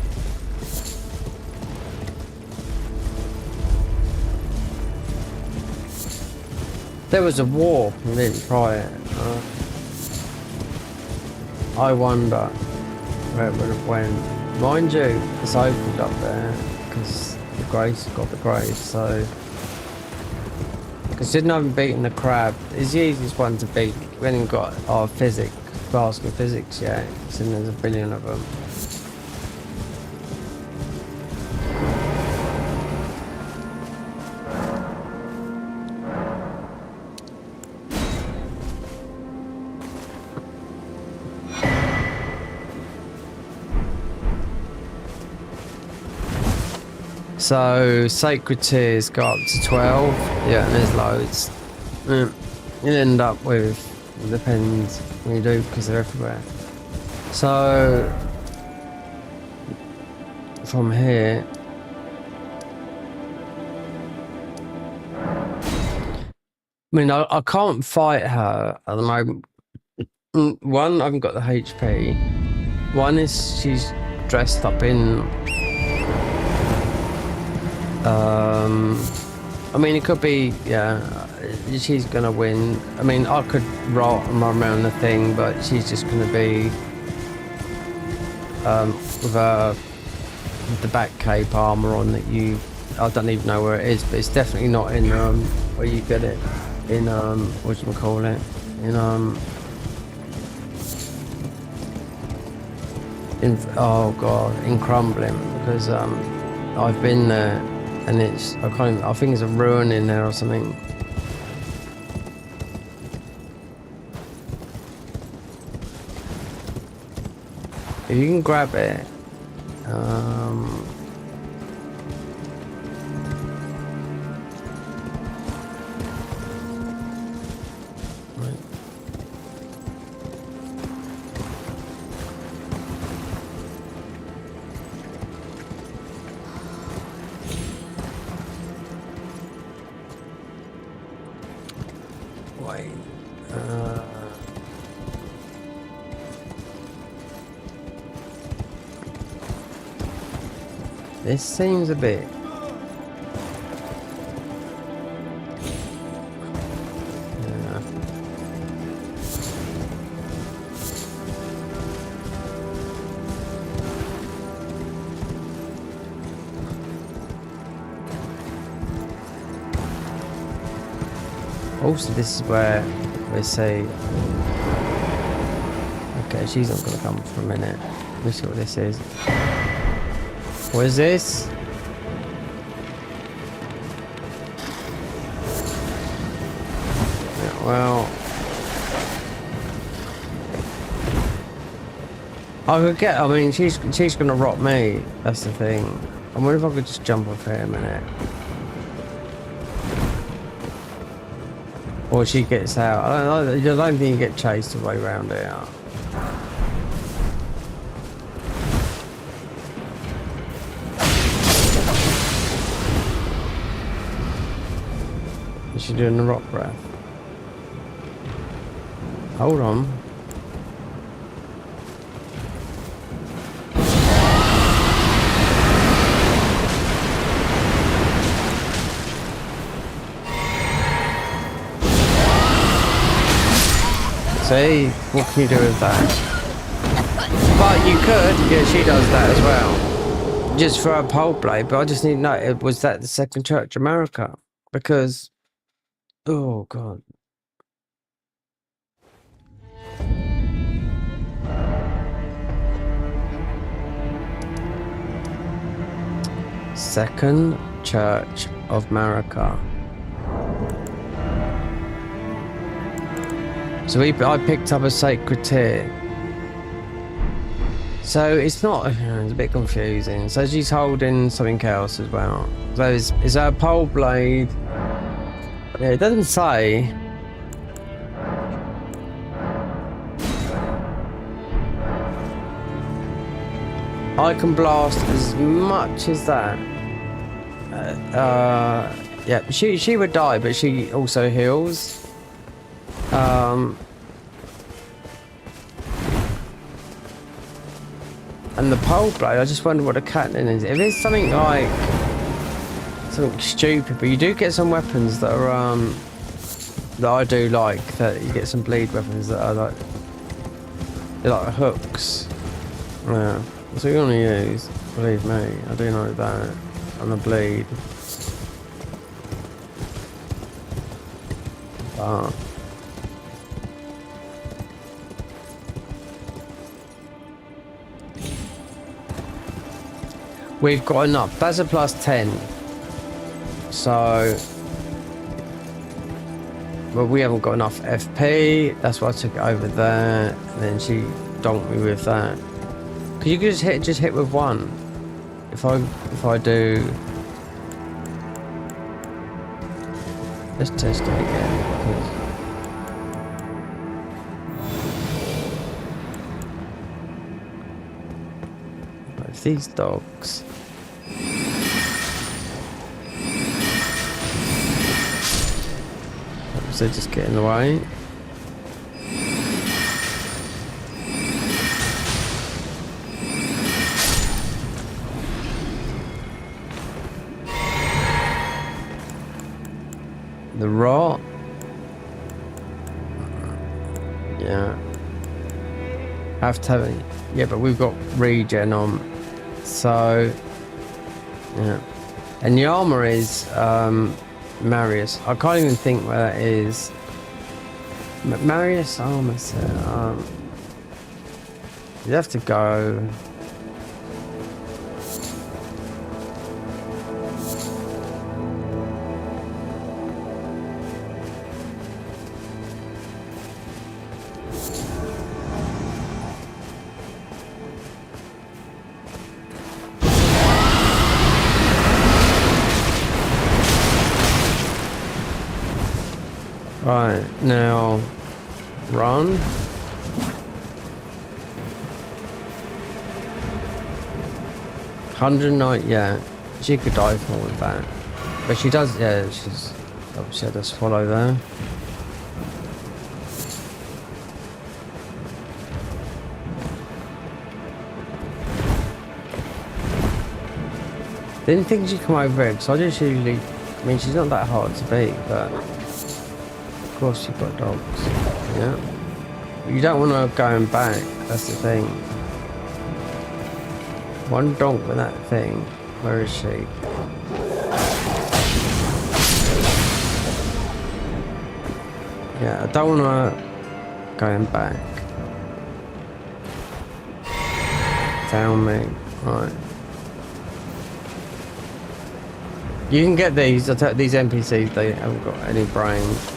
there was a war and didn't try it. I wonder where it would have went. Mind you, it's opened up there because the Grace got the Grace, so considering I haven't beaten the crab, it's the easiest one to beat. We haven't got our basket of physics yet, so there's a billion of them. So, Sacred Tears go up to 12. Yeah, and there's loads. You'll end up with, it depends what you do, because they're everywhere. So, from here, I mean, I can't fight her at the moment. One, I haven't got the HP. One is she's dressed up in... I mean, it could be, yeah, she's gonna win. I mean, I could rot and run around the thing, but she's just gonna be with the back cape armor on that you, I don't even know where it is, but it's definitely not in where you get it in whatchamacallit, in oh god, in Crumbling, because I've been there. And it's, I think there's a ruin in there or something. If you can grab it, This seems a bit... Also, this is where we say, okay, she's not going to come for a minute. Let me see what this is. What is this? Yeah, well, I could get. I mean, she's going to rot me. That's the thing. I wonder if I could just jump off here a minute. Or she gets out. I don't think you get chased away around here. Is she doing the rock breath? Hold on. See, what can you do with that? But you could, yeah, she does that as well. Just for a pole blade, but I just need to know, was that the Second Church of America? Because, oh god. Second Church of America. So I picked up a sacred tear. So it's not, it's a bit confusing. So she's holding something else as well. So is that a pole blade? Yeah, it doesn't say. I can blast as much as that. Yeah, she would die, but she also heals. And the pole blade, I just wonder what the Catelyn is. If it's something like something stupid, but you do get some weapons that are that I do like. That you get some bleed weapons that are like they're like hooks. Yeah, that's what you want to use. Believe me, I do know that. On the bleed. But we've got enough. That's a +10. So, well, we haven't got enough FP. That's why I took it over there. And then she donked me with that. Cause you could just hit with one. If I do, let's test it again. If these dogs. So just get in the way. The rot. Yeah. Have to have it. Yeah, but we've got regen on. So yeah. And the armor is Marius. I can't even think where that is. Marius armor set. You have to go. Right, now run. $109, yeah. She could die for with that. But she does, yeah, she's obviously had a swallow there. Didn't think she'd come over here, because I just usually... I mean, she's not that hard to beat, but... Of course you've got dogs. Yeah. You don't want her going back, that's the thing. One dog with that thing. Where is she? Yeah, I don't want her going back. Found me. Right. You can get these. These NPCs, they haven't got any brains.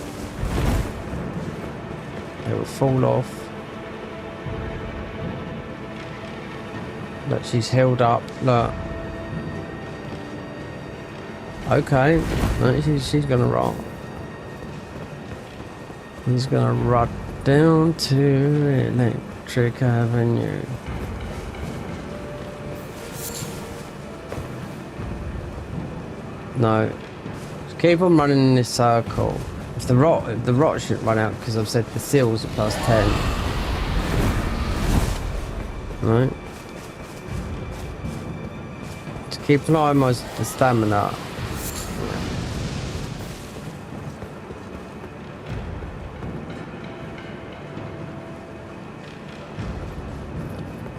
They will fall off. Look, she's held up. Look. Okay. No, she's gonna roll. He's gonna run down to Electric Avenue. No. Just keep on running in this circle. If the rot should run out, because I've said the seals are plus 10. Right. Just keep an eye on the stamina.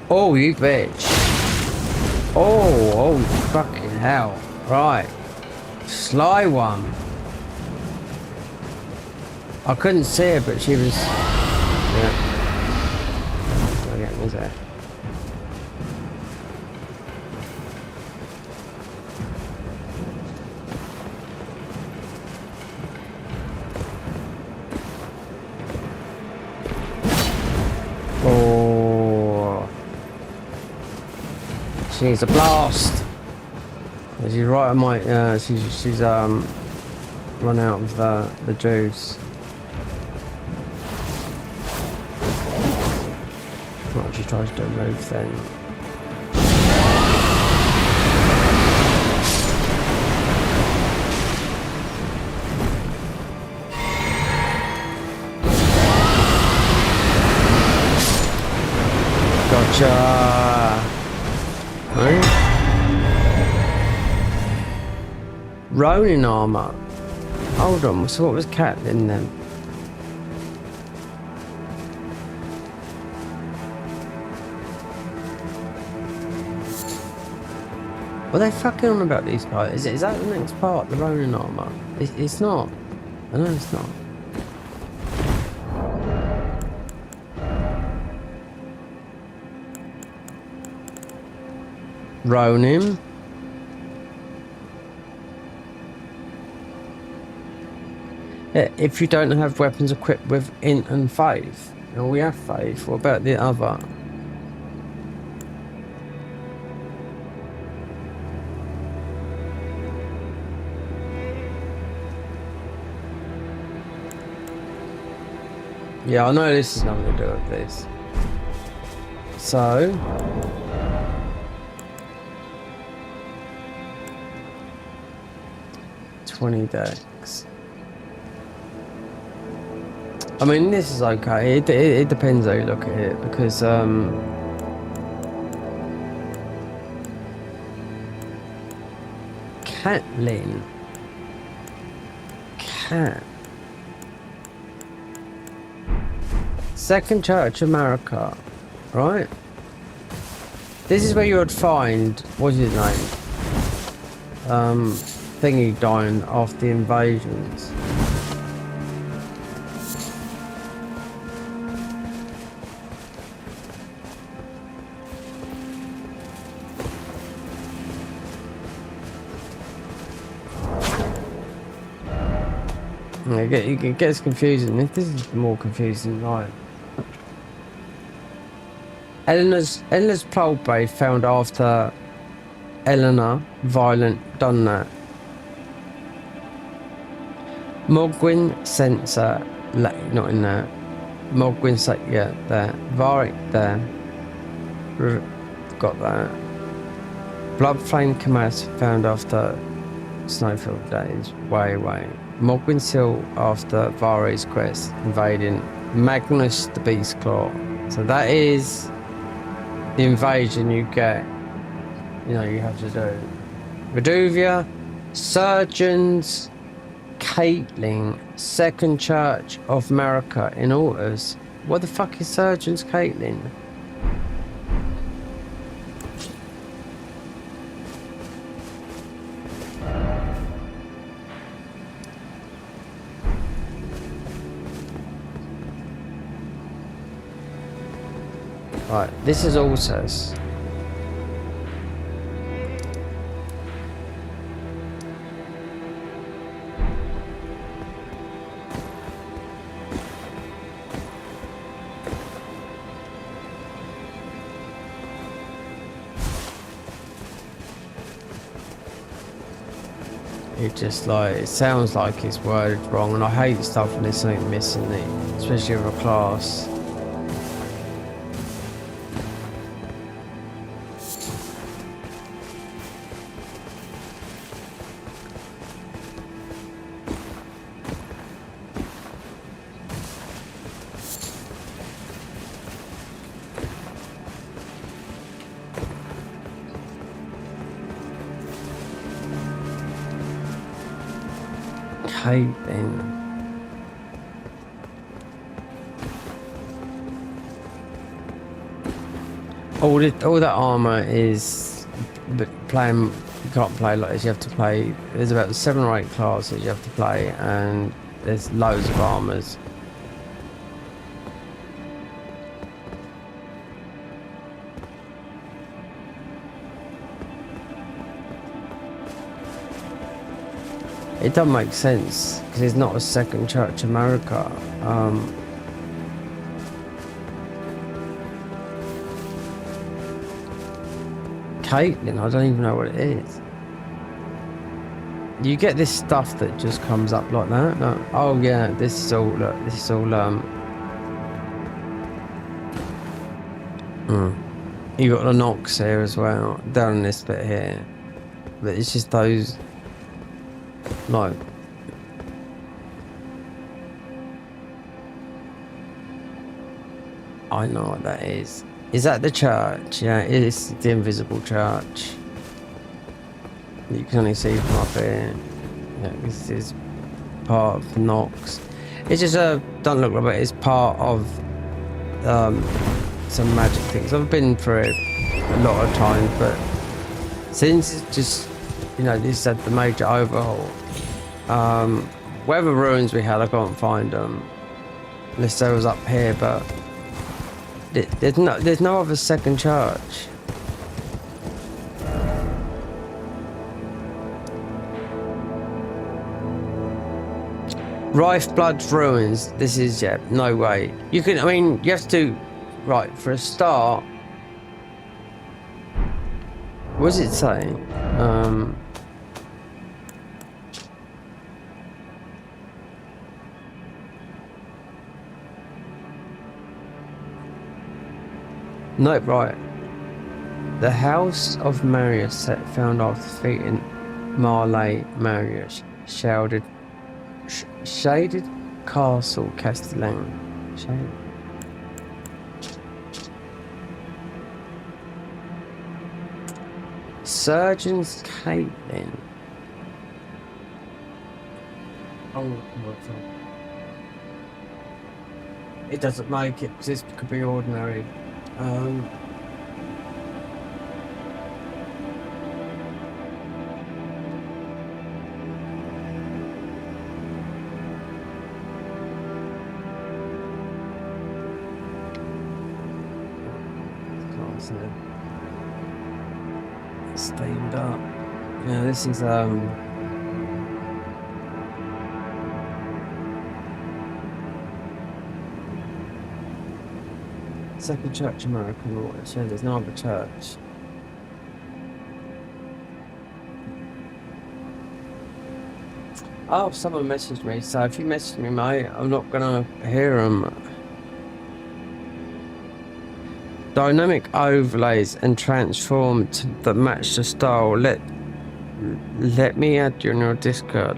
Oh, you bitch. Oh, fucking hell. Right. Sly one. I couldn't see her, but she was... Yeah. Okay, was there? Oh. She needs a blast. She's right on my... she's run out of the juice. What she tries to move then. Gotcha. Right. Ronin armor. Hold on, so what was Cat in then? What are they fucking on about these guys? Is that the next part, the Ronin armor? It's not. I know it's not. Ronin. Yeah, if you don't have weapons equipped with int and faith, and we have faith, what about the other? Yeah, I know this is nothing to do with this. So... $20 decks. I mean, this is okay. It depends how you look at it, because Catlin. Cat. Second Church America, right? This is where you would find, what's his name? Thingy dying after the invasions. It gets confusing. This is more confusing, right? Eleanor's pole blade found after Eleanor Violent done that. Mogwin sensor, not in there. Mogwin set, yeah, there. Varric there. Got that. Blood flame commands found after Snowfield days. Way. Mogwin seal after Vari's quest invading Magnus the Beast Claw. So that is the invasion you get. You know, you have to do. Reduvia, Surgeons, Caitlin, Second Church of America in Altars. What the fuck is Surgeons Caitlin? Right, this is Altars. It just like, it sounds like it's worded wrong, and I hate stuff when there's something missing it, especially with a class. Caitlin. All that armor is, but playing, you can't play like this. You have to play. There's about 7 or 8 classes you have to play, and there's loads of armors. It doesn't make sense because it's not a Second Church America. Caitlin, I don't even know what it is. You get this stuff that just comes up like that. No. Oh yeah, this is all. Look, this is all. You got the knocks here as well, down in this bit here. But it's just those. No. I know what that is. Is that the church? Yeah, it is the invisible church. You can only see from up here. Yeah, this is part of the Nox. It's just don't look like it. It's part of some magic things. I've been through it a lot of times, but since it's just, you know, this had the major overhaul. Whatever ruins we had, I can't find them. Unless they was up here, but there's no other second church. Rife Blood's ruins. This is, yeah, no way. You can, I mean, you have to, right, for a start. What does it say? No, right. The house of Marius found after defeating Marley Marius, shaded Castle Castellane. Surgeons Caitlin. Oh, it doesn't make it because this could be ordinary. Steamed up. Yeah, this is Second Church American Waters. Yeah, there's no other church. Oh, someone messaged me, so if you message me, mate, I'm not gonna hear them. Dynamic overlays and transform that match the style. Let me add you in your Discord.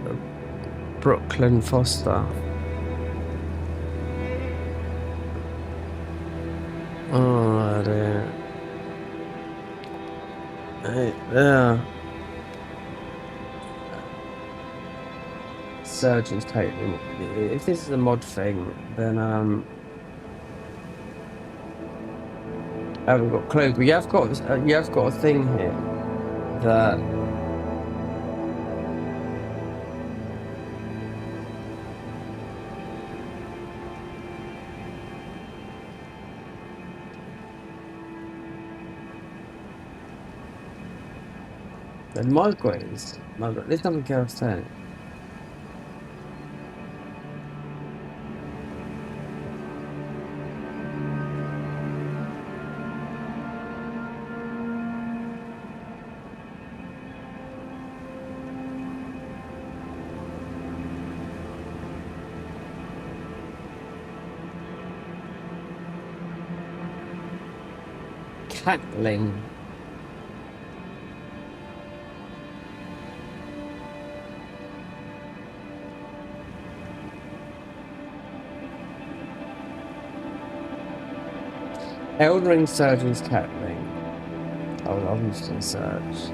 Brooklyn Foster. Oh dear. Hey, yeah. surgeon's Caitlin. If this is a mod thing, then I haven't got a clue. But you have got a thing here that the migraines. There's nothing else there. Cackling. Elden Ring Surgeon's Cackling. Oh, I'm just gonna search.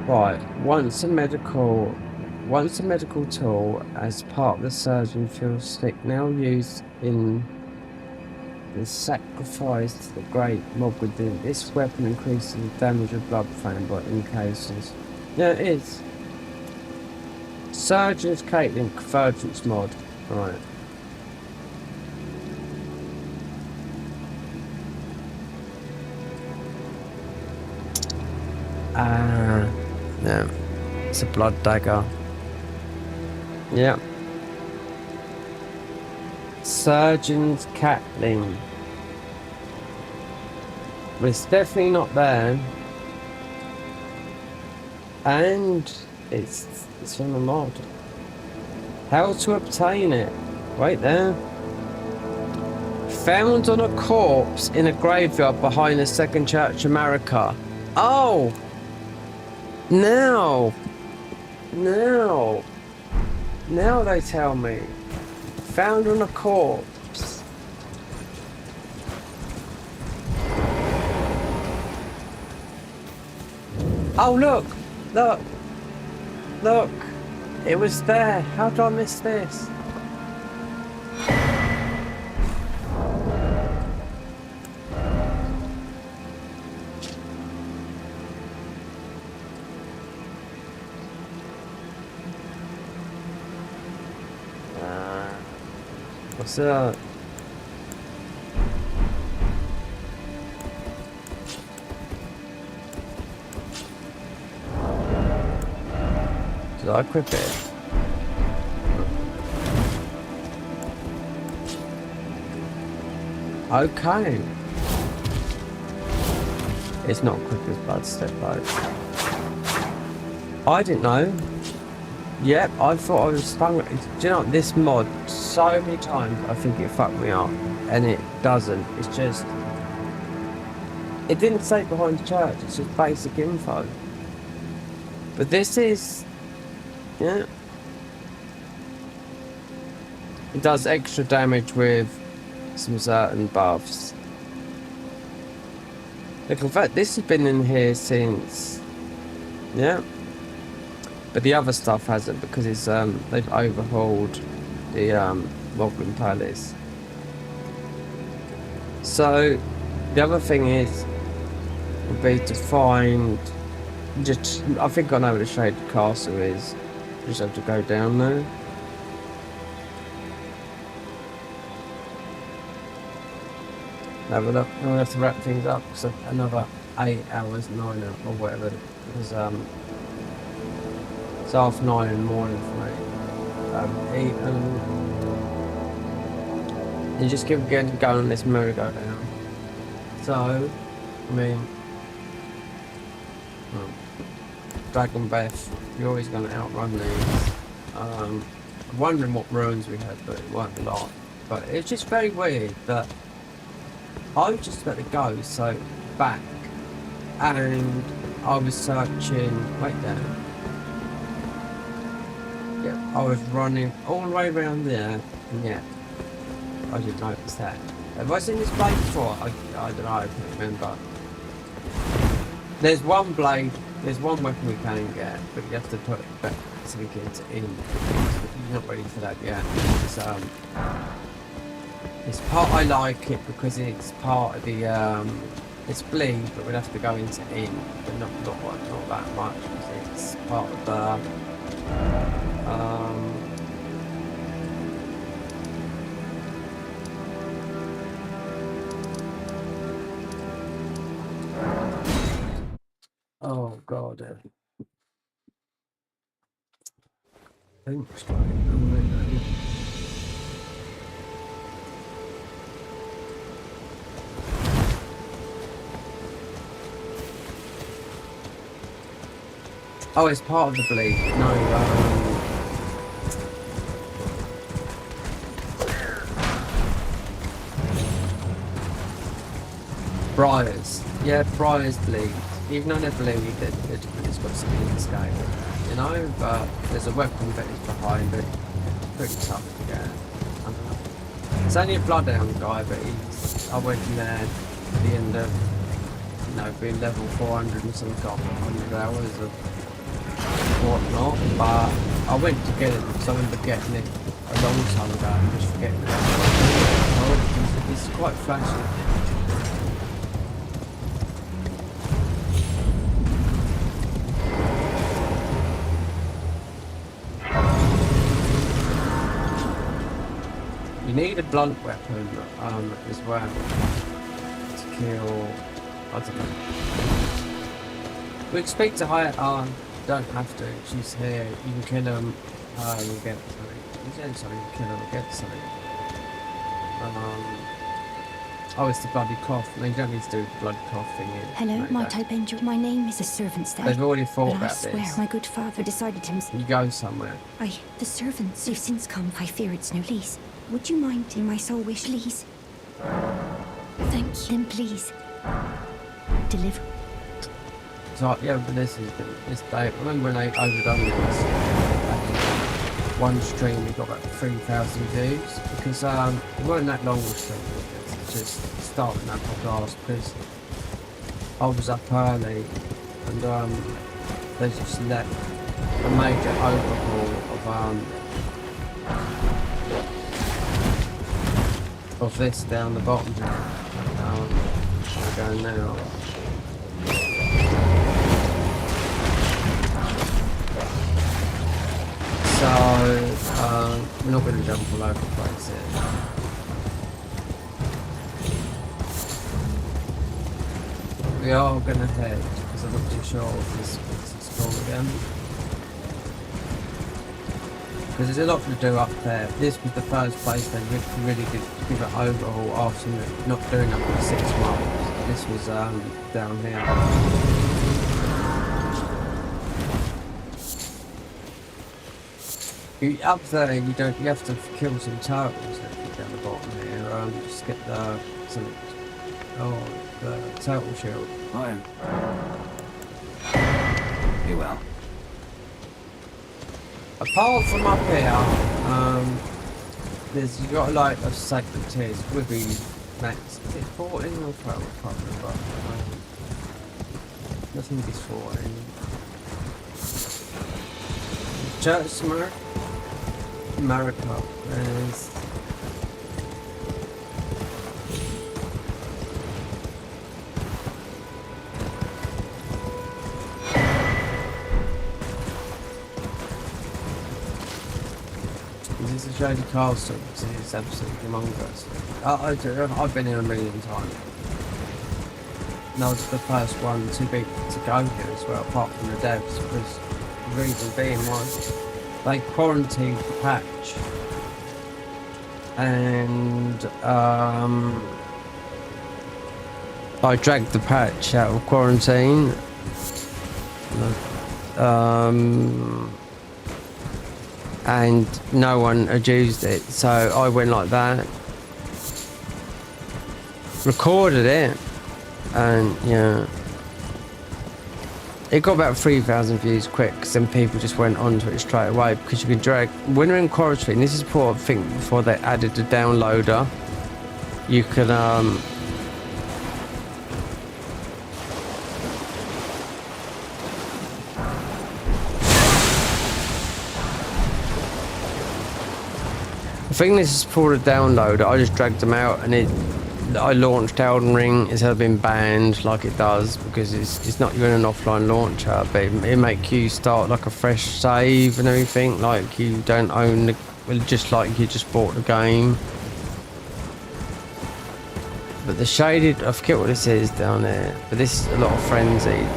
Right, once a medical tool as part of the surgeon feels sick, now used in the sacrifice to the great mob within. This weapon increases the damage of blood flame by in cases. Yeah, it is. Surgeon's Caitlin Convergence mod. Right. Yeah. It's a blood dagger. Yeah. Surgeon's Cackling. But it's definitely not there. And it's from a mod. How to obtain it? Right there. Found on a corpse in a graveyard behind the Second Church America. Oh! Now they tell me. Found on a corpse. Oh, look. It was there. How did I miss this? What's that? Did I equip it? Okay. It's not quick as Bloodstep though. I didn't know. Yep, I thought I was stung. Do you know, this mod, so many times I think it fucked me up. And it doesn't. It's just... It didn't say behind the church, it's just basic info. But this is... Yeah. It does extra damage with some certain buffs. Look, in fact, this has been in here since... Yeah. But the other stuff hasn't, because it's they've overhauled the Moblin Palace. So the other thing is would be to find just, I think I know where the Shaded Castle is. You just have to go down there. Have a look. I'm gonna have to wrap things up, so another 8 hours, 9 hours or whatever, because it's 9:30 in the morning for me. You just keep going on this merry-go-round. So, I mean, Dragon Breath, you're always going to outrun these. I'm wondering what ruins we had, but it weren't a lot. But it's just very weird that I was just about to go, so back, and I was searching, wait there. I was running all the way around there, and yeah, I didn't notice that. Have I seen this blade before? I don't know, I can't remember. There's one blade, there's one weapon we can get, but you have to put back something in. You're not ready for that yet. It's part, I like it because it's part of the, it's bleed, but we'd have to go into in, but not that much, because it's part of the, oh god. Oh, it's part of the bleed. No, Briars. Yeah, Briars bleed. Even though they're bleed, it's got something in the scale, you know, but there's a weapon that is behind it. Pretty tough to get. I don't know. It's only a bloodhound guy, but I went in there at the end of, you know, being level 400 and some got 100 hours of whatnot, but I went to get it because I remember getting it a long time ago and just forgetting it. It's quite flashy. You need a blunt weapon as well to kill. I don't know. We can speak to her. Don't have to. She's here. You can kill him. And get something. You said something. You kill him and get something. Oh, it's the bloody cloth. No, you don't need to do the blood cloth thing. Hello, my type angel. My name is a servant's dad. They've already thought about this. I this. swear, my good father decided himself. You go somewhere. The servants have since come. I fear it's no lease. Would you mind in my soul wish, please? Thank you. Then please. Deliver. So, yeah, but this day. Remember when they overdone this? One stream we got about 3,000 views because it wasn't that long of a stream. It's just starting that podcast because I was up early and they just let a major overhaul of this down the bottom here. We're going now. So we're not going to jump all over the place here. We are going to head because I'm not too sure if this is called again. Because there's a lot to do up there. This was the first place they really did give it overhaul after not doing up for 6 months. This was down here. Up there, you have to kill some turtles down the bottom here. Just get the turtle shield. I am. You well. Apart from up here, you got like a sacred tears, Wibby max. Is it 14 or 12? I can't remember. I think it's 14. Church Smirk. America is this is a shady castle. It's absolutely humongous. I've been here a million times. And I was the first one to go here as well, apart from the devs, because the reason being was they quarantined the patch and I dragged the patch out of quarantine and no one had used it, so I went like that, recorded it, and yeah, It got about 3,000 views quick, because then people just went onto it straight away, because you can drag, when you're in Quarry, and this is before, I think, before they added the downloader, you can, I think this is for the downloader. I just dragged them out, and I launched Elden Ring instead of being banned like it does, because it's not, you're in an offline launcher, but it make you start like a fresh save and everything, like you don't own the, well, just like you just bought the game. But the shaded, I forget what this is down there, but this is a lot of frenzy.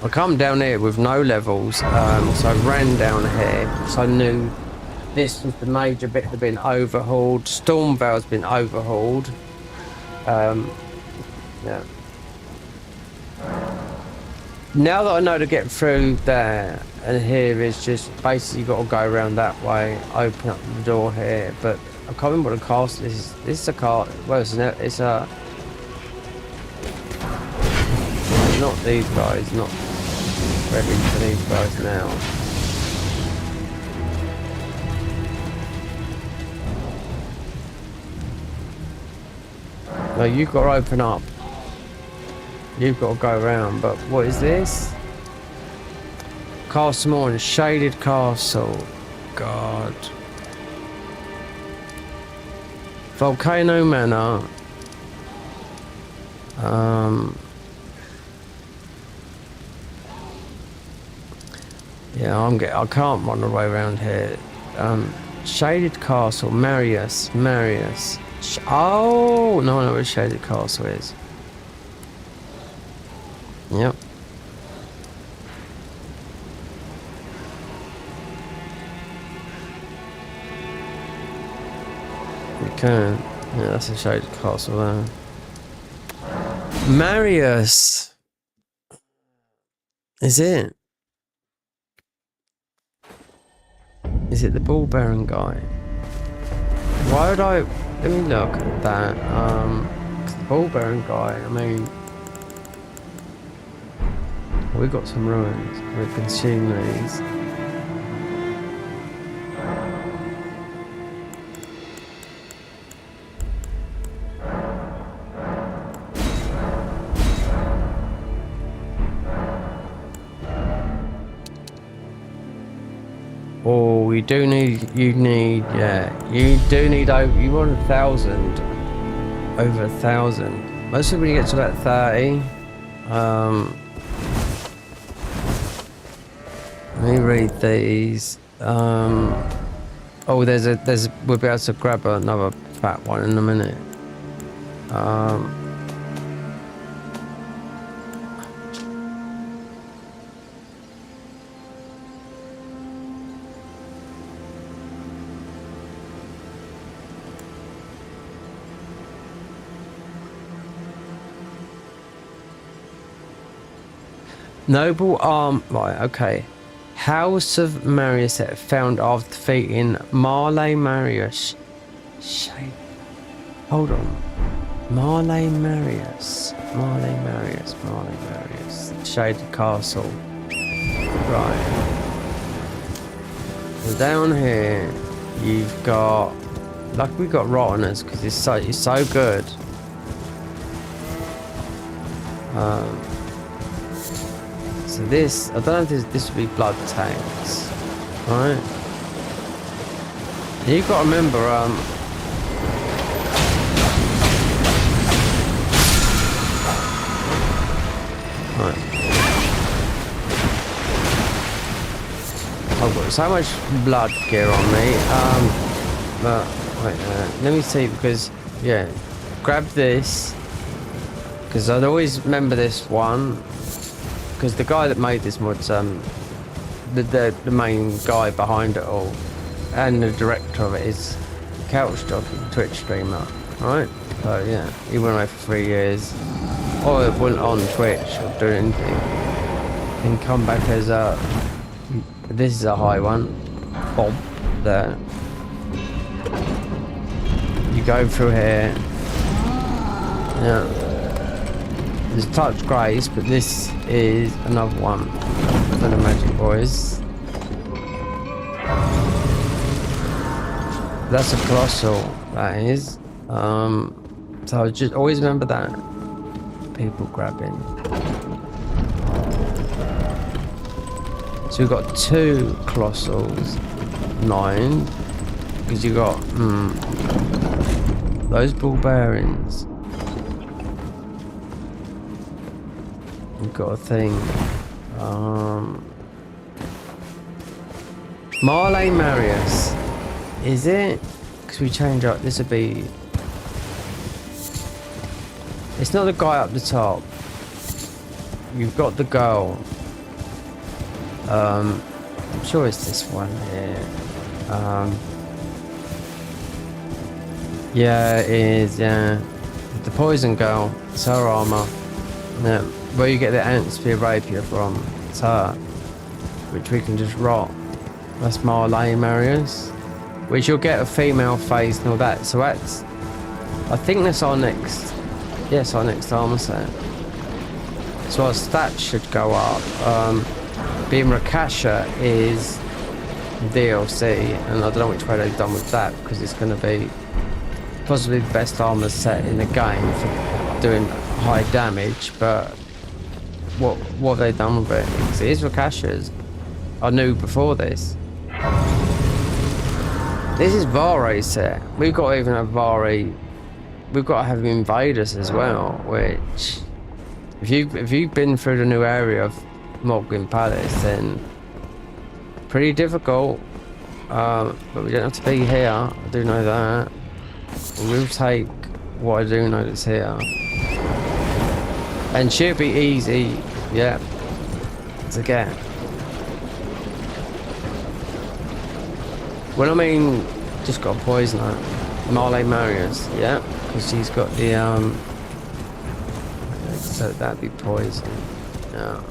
I come down here with no levels, so I ran down here, so I knew this was the major bit that had been overhauled. Stormvale's been overhauled. Yeah. Now that I know to get through there, and here is just basically got to go around that way, open up the door here. But I can't remember what the castle is. This is a car. Well, it's a. Not these guys. Not ready for these guys now. No, you've got to open up. You've got to go around. But what is this? Castle Morn, shaded castle. God. Volcano Manor. Yeah, I can't run the way around here. Shaded castle, Marius. Oh, no, I know where Shaded Castle is. Yep. Okay. Yeah, that's a Shaded Castle there. Marius. Is it? Is it the ball bearing guy? Why would I... Let me look at that. 'Cause the ball bearing guy, I mean... We got some ruins. We consume these. Oh, you do need, yeah, you do need, you want 1,000, over 1,000. Mostly when you get to about 30, let me read these. Oh, we'll be able to grab another fat one in a minute. Noble arm, right, okay. House of Marius found after defeating Marley Marius. Hold on. Marley Marius. Shaded Castle. Right. So down here, you've got. Like we got Rotteners because it's so good. So this, I don't know if this would be blood tanks, right? You've got to remember, right. I've got so much blood gear on me, but wait, let me see, because, yeah, grab this, because I'd always remember this one. Because the guy that made this mod's the main guy behind it all, and the director of it is Couch Jockey, Twitch streamer, right? So yeah, he went away for 3 years, or went on Twitch or do anything, and come back as a. This is a high one, Bob. There. You go through here. Yeah. There's Touch Grace, but this is another one for the Magic Boys. That's a colossal, that is. So just always remember that. People grabbing. So we've got 2 colossals, 9, because you got those ball bearings. We've got a thing. Marley Marius. Is it? Because we change up. This would be. It's not the guy up the top. You've got the girl. I'm sure it's this one here. Yeah, it is. Yeah, the poison girl. It's her armor. Yeah, where you get the Antsphere rapier from. It's her, which we can just rot. That's Marley Marius, which you'll get a female face and all that. So that's. I think that's our next. Yes, our next armor set. So our stats should go up. Being Rakasha is DLC, and I don't know which way they've done with that because it's going to be possibly the best armor set in the game for doing high damage. But what have they done with it? Because it is Rakasha's. I knew before this. This is Vare's set. We've got to even have Vare. We've got to have invaders as well. Which, if you've been through the new area of Morgan Palace, then pretty difficult. But we don't have to be here. I do know that. We'll take what I do know that's here, and should be easy. Yeah, to get. Well, I mean, just got a poisoner, Marley Marius. Yeah, because she's got the so that'd be poison. Yeah.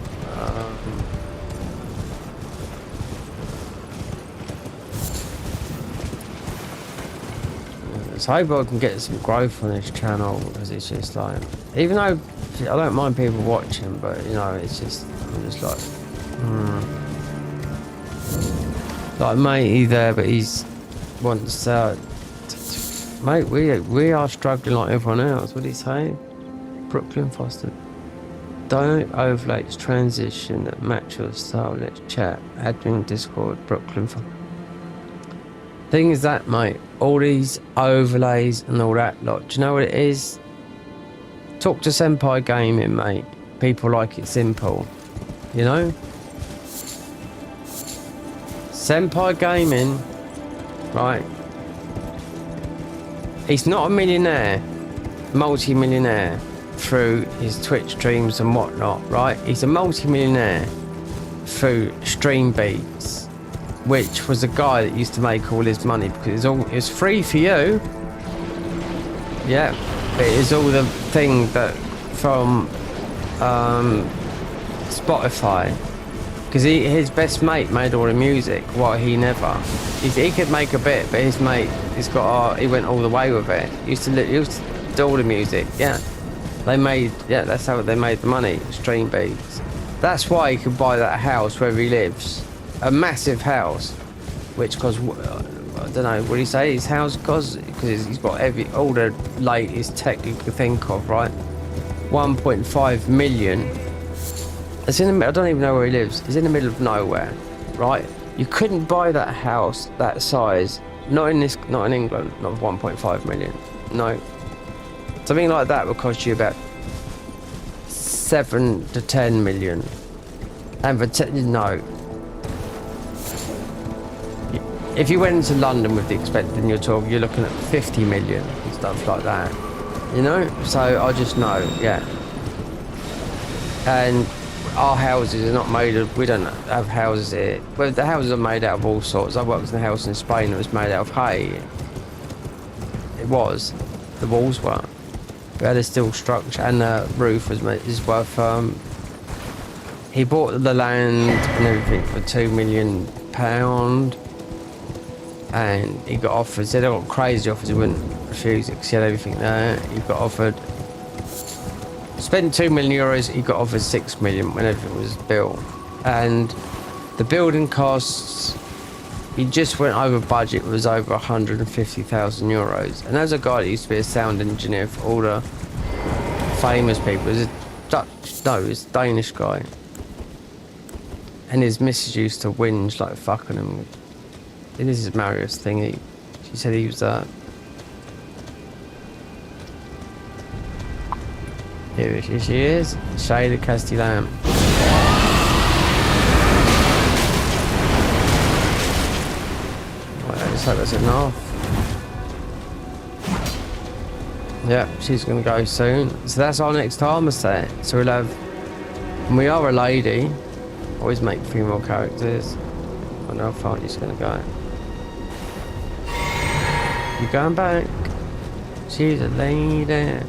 So I hope I can get some growth on this channel, because it's just like, even though I don't mind people watching, but you know, it's just, I'm just like, like matey there, but he's wants mate, we are struggling like everyone else. What did he say? Brooklyn Foster. Don't overlays transition that match your style. Let's chat. Admin Discord. Brooklyn Foster. Thing is that, mate, all these overlays and all that lot, do you know what it is? Talk to Senpai Gaming, mate. People like it simple, you know? Senpai Gaming, right? He's not a millionaire, multi-millionaire through his Twitch streams and whatnot, right? He's a multi-millionaire through Stream Beats, which was a guy that used to make all his money because it was free for you. Yeah, but it is all the thing that from Spotify, because his best mate made all the music while he never. He could make a bit, but his mate, he went all the way with it. He used to do all the music. Yeah, that's how they made the money. Stream Beats. That's why he could buy that house where he lives. A massive house, which costs, I don't know, what do you say his house costs? Because he's got all the latest tech you could think of, right? 1.5 million. It's in the, I don't even know where he lives. He's in the middle of nowhere, right? You couldn't buy that house that size, not in England, not 1.5 million. No, something like that would cost you about 7 to 10 million, and for no. If you went into London with the expecting you're looking at 50 million and stuff like that, you know? So I just know, yeah. And our houses are not made of, we don't have houses here. Well, the houses are made out of all sorts. I worked in a house in Spain that was made out of hay. It was. The walls were. We had a steel structure, and the roof is worth, he bought the land and everything for £2 million. And he got offered, said, I got crazy offers, he wouldn't refuse it because he had everything there. He got offered spent 2 million euros. He got offered 6 million when everything was built, and the building costs. He just went over budget. It was over 150,000 euros. And as a guy that used to be a sound engineer for all the famous people, it was a Dutch, no, it was a Danish guy. And his missus used to whinge like fucking him. And this is Marius thing. She said he was Here she is, Shade of Castellan. Let's hope that's enough. Yeah, she's gonna go soon. So that's our next armor set. So we'll have, and we are a lady. Always make female characters. I know how far she's gonna go. You going back? She's a lady.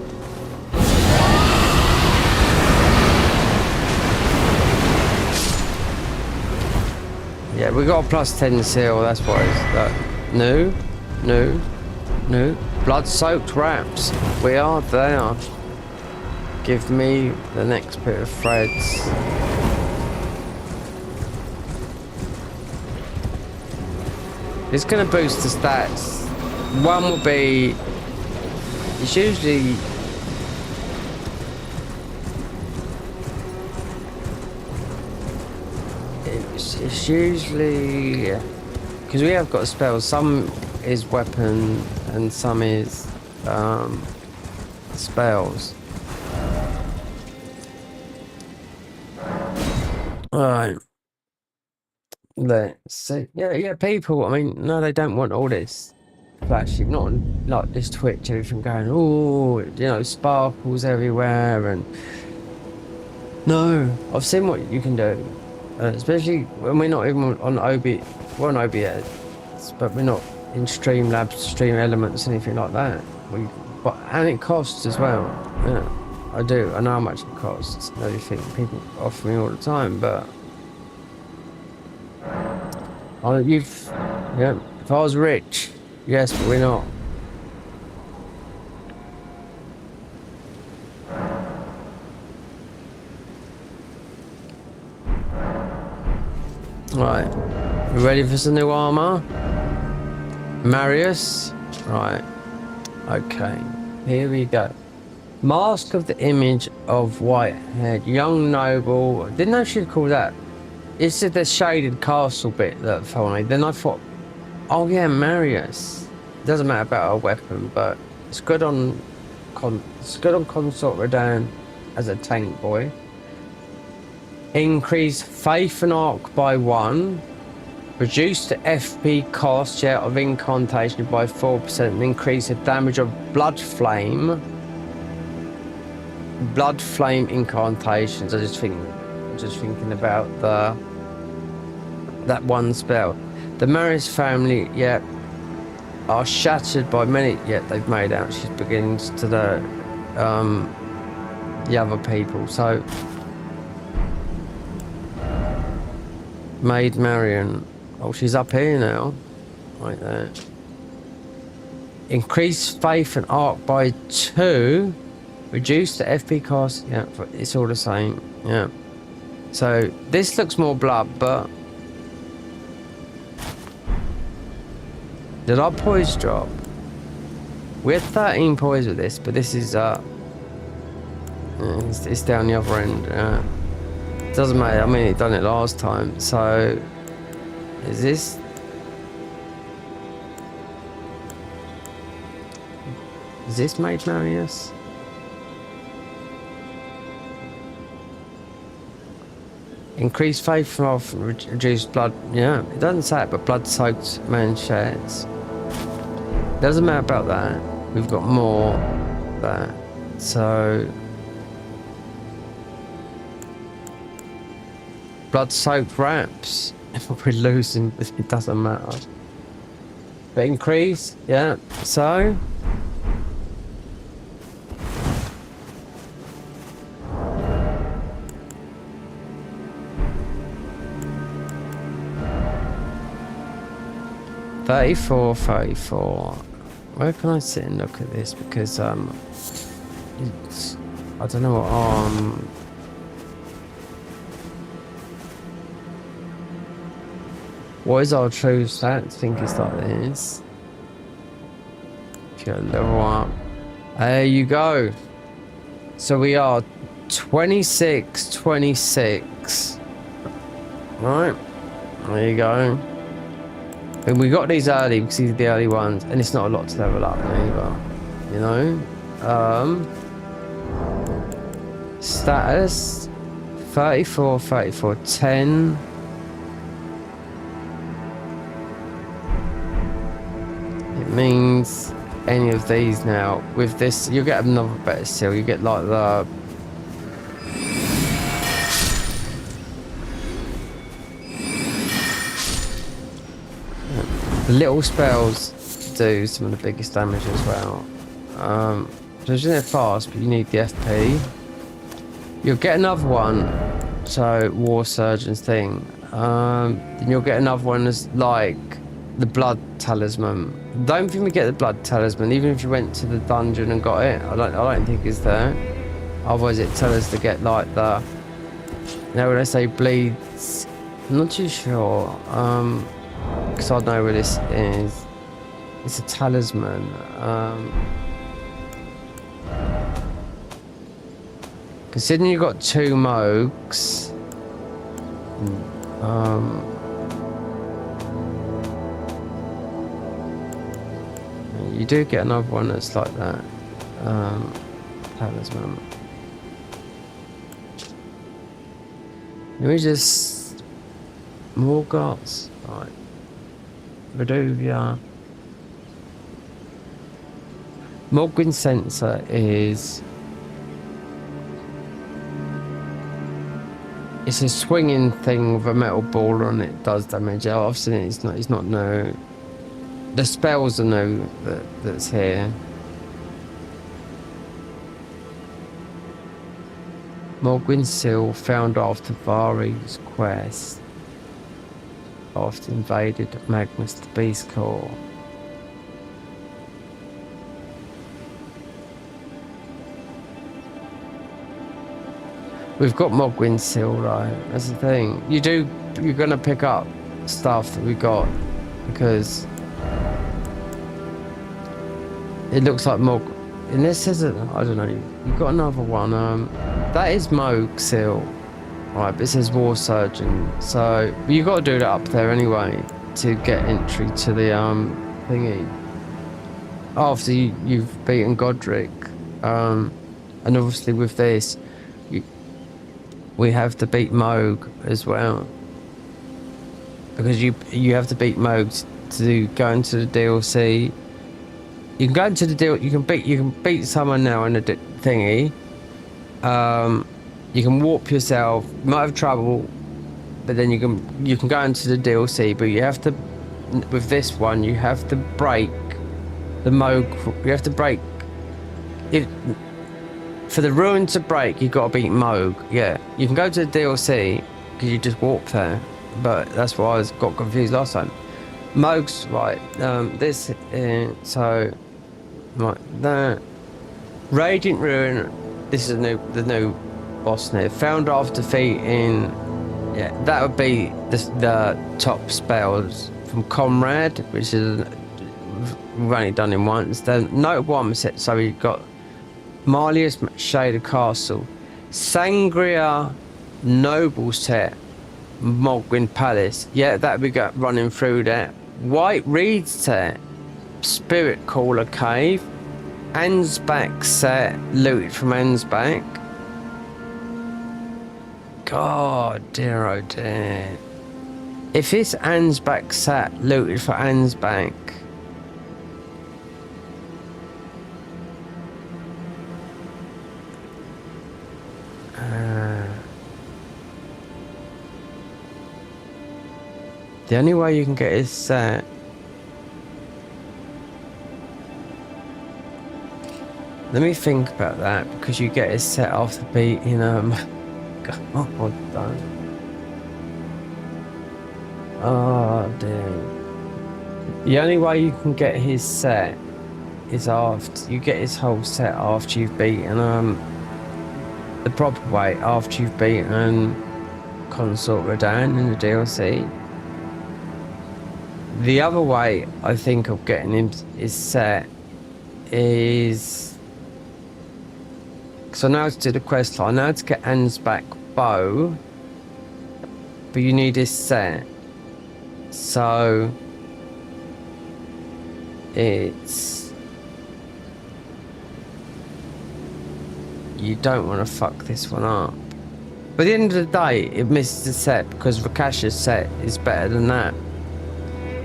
Yeah, we got a +10 seal, that's why it's that. No. Blood-soaked wraps. We are there. Give me the next bit of threads. It's gonna boost the stats. One will be, it's usually it's usually, because we have got spells, some is weapon and some is spells. Alright, let's see. Yeah, people, I mean, no, they don't want all this flashy, not on, like this Twitch, everything going, oh, you know, sparkles everywhere, and no, I've seen what you can do. Especially when we're not even on we're on OBS, but we're not in Streamlabs, Stream Elements, anything like that. And it costs as well. Yeah, I do. I know how much it costs. And everything people offer me all the time, but if I was rich, yes, but we're not. Right, we ready for some new armor? Marius? Right, okay, here we go. Mask of the image of Whitehead, young noble. Didn't know she'd call that. It's the shaded castle bit that fell me. Then I thought, oh yeah, Marius. Doesn't matter about our weapon, but it's good on Consort Radan as a tank boy. Increase faith and arc by 1. Reduce the FP cost of incantation by 4% and increase the damage of blood flame incantations. Just thinking about that one spell. The Marius family, are shattered by many. They've made out. She's beginning to the other people. So. Maid Marion. Oh, she's up here now. Right there. Increase faith and arc by 2. Reduce the FP cost. Yeah, it's all the same. Yeah. So this looks more blood, but did our poise drop? We had 13 poise with this, but this is it's down the other end. Doesn't matter, I mean, it done it last time, so is this Maid Marius? Increase faith from off, reduce blood, yeah, it doesn't say it, but blood soaked man shares. Doesn't matter about that, we've got more of that, so blood-soaked wraps. If we're losing, it doesn't matter. But increase, yeah. So $34. Where can I sit and look at this? Because I don't know what what is our true stat? I think it's like this. Okay, level up. There you go. So we are 26. Right. There you go. And we got these early because these are the early ones, and it's not a lot to level up either. You know? Status 34, 10. It means any of these now. With this, you get another better seal. You get like the little spells do some of the biggest damage as well. So isn't it fast, but you need the FP. You'll get another one, so War Surgeon's thing. Then you'll get another one as like the Blood Talisman. Don't think we get the Blood Talisman, even if you went to the dungeon and got it. I don't think it's there. Otherwise, it tells us to get like the. You know when they say bleeds, I'm not too sure. Because I know where this is. It's a talisman. Considering you've got 2 Mogs, you do get another one that's like that. Talisman. Let me just more gods. Right. Reduvia. Mogwin sensor is. It's a swinging thing with a metal ball on it. Does damage. I've seen it. It's not new. The spells are new that's here. Mogwin seal found after Vari's quest. After invaded Magnus the Beast Core. We've got Mogwin seal though. That's the thing. You're gonna pick up stuff that we got because it looks like Mog. And this says it. I don't know. You've got another one. That is Mog seal. Right, but it says War Surgeon. So you got to do that up there anyway to get entry to the thingy. After you've beaten Godric, and obviously with this, we have to beat Moog as well. Because you have to beat Moog to go into the DLC. You can go into the deal. You can beat someone now in the thingy. You can warp yourself. You might have trouble, but then you can go into the DLC. But you have to, with this one, you have to break the Moog. You have to break it. For the ruin to break, you've got to beat Moog. Yeah, you can go to the DLC because you just warp there, but that's why I got confused last time. Moog's right. This so right that Radiant Ruin. This is the new boss here. Found after defeating. Yeah, that would be the top spells from Comrade, which is we've only done him once. The notable one set. So we got. Marlius Shaded Castle, Sangria Noble Set, Mogwin Palace. Yeah, that we got running through that. White Reed Set, Spirit Caller Cave, Ansbach Set, looted from Ansbach. God dear, oh dear. If it's Ansbach Set, looted for Ansbach. The only way you can get his set let me think about that because you get his set off the beat in God damn. Oh dear. The only way you can get his set is after you get his whole set after you've beaten the proper way after you've beaten Consort Radahn in the DLC. The other way I think of getting him is set is, so now to do the quest line, now to get Ansbach bow, but you need his set. So it's, you don't want to fuck this one up. But at the end of the day, it misses the set because Rakasha's set is better than that.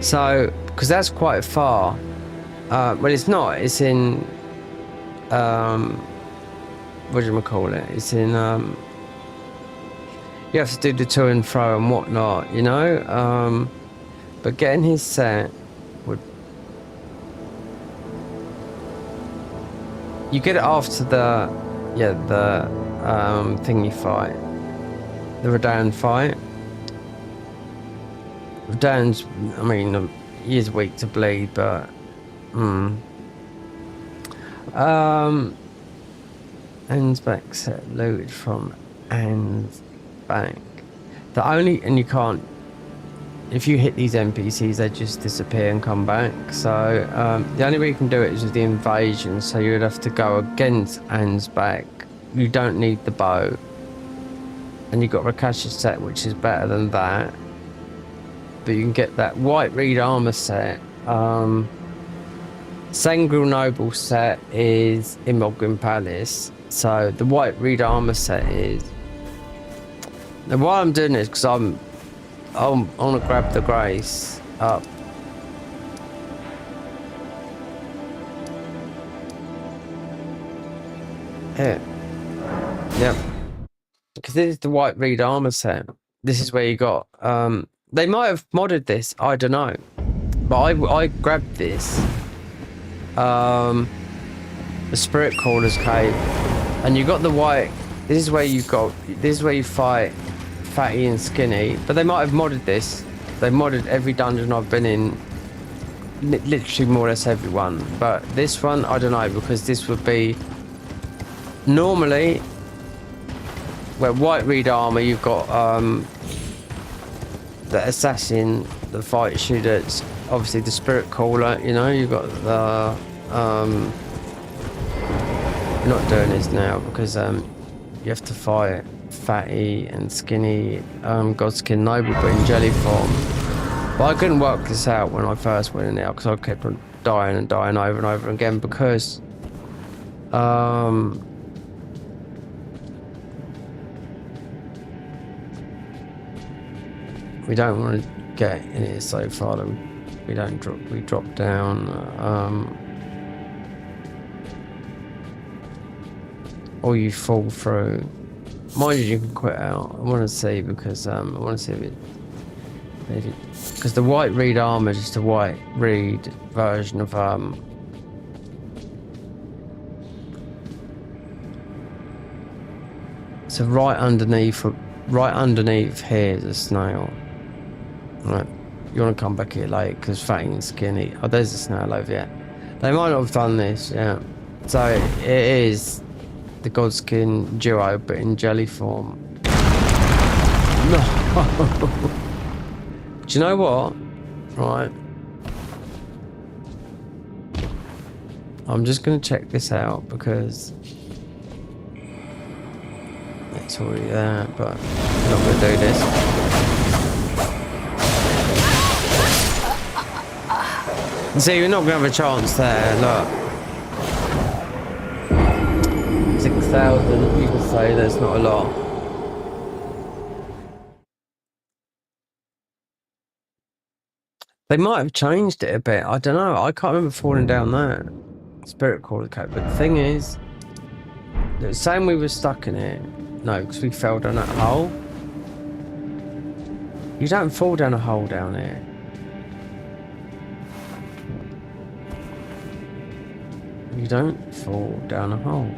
So, because that's quite far. Well, it's not. It's in, what do you call it? It's in, you have to do the to and fro and whatnot, you know? But getting his set would, you get it after the, yeah, the thingy fight, the Radahn fight. Radahn's, I mean, he is weak to bleed, but Ansbach set looted from Ansbach. The only, and you can't, if you hit these NPCs, they just disappear and come back. So the only way you can do it is with the invasion. So you would have to go against Ansbach. You don't need the bow, and you've got Rakasha's set, which is better than that. But you can get that white reed armor set. Sengrill Noble set is Imogbin Palace. So the white reed armor set is. Now why I'm doing this, because I want to grab the grace up. Here. Yep. Because this is the white reed armor set. This is where you got. They might have modded this. I don't know. But I grabbed this. The Spirit Caller's Cave, and you got the white. This is where you got. This is where you fight Fatty and Skinny. But they might have modded this. They modded every dungeon I've been in. Literally more or less everyone. But this one, I don't know, because this would be normally. Well, white reed armor, you've got the assassin, the fight shooter, obviously the Spirit Caller, you know, you've got the I'm not doing this now because you have to fight Fatty and Skinny, Godskin Noble, but in jelly form. But I couldn't work this out when I first went in there because I kept on dying and dying over and over again because we don't want to get in here so far that we don't drop. We drop down, or you fall through. Mind you, can quit out. I want to see because I want to see if it, because the white reed armor is just a white reed version of So right underneath here is a snail. Right, you want to come back here late because Fatty and Skinny. Oh, there's a snail over here. They might not have done this, yeah. So it is the Godskin duo, but in jelly form. No. Do you know what? Right. I'm just going to check this out because it's already there, but I'm not going to do this. See, you're not going to have a chance there, look. 6,000, you can say that's not a lot. They might have changed it a bit, I don't know. I can't remember falling down there. Spirit Caller Cave, but the thing is, the same we were stuck in it. No, because we fell down that hole. You don't fall down a hole down here. You don't fall down a hole.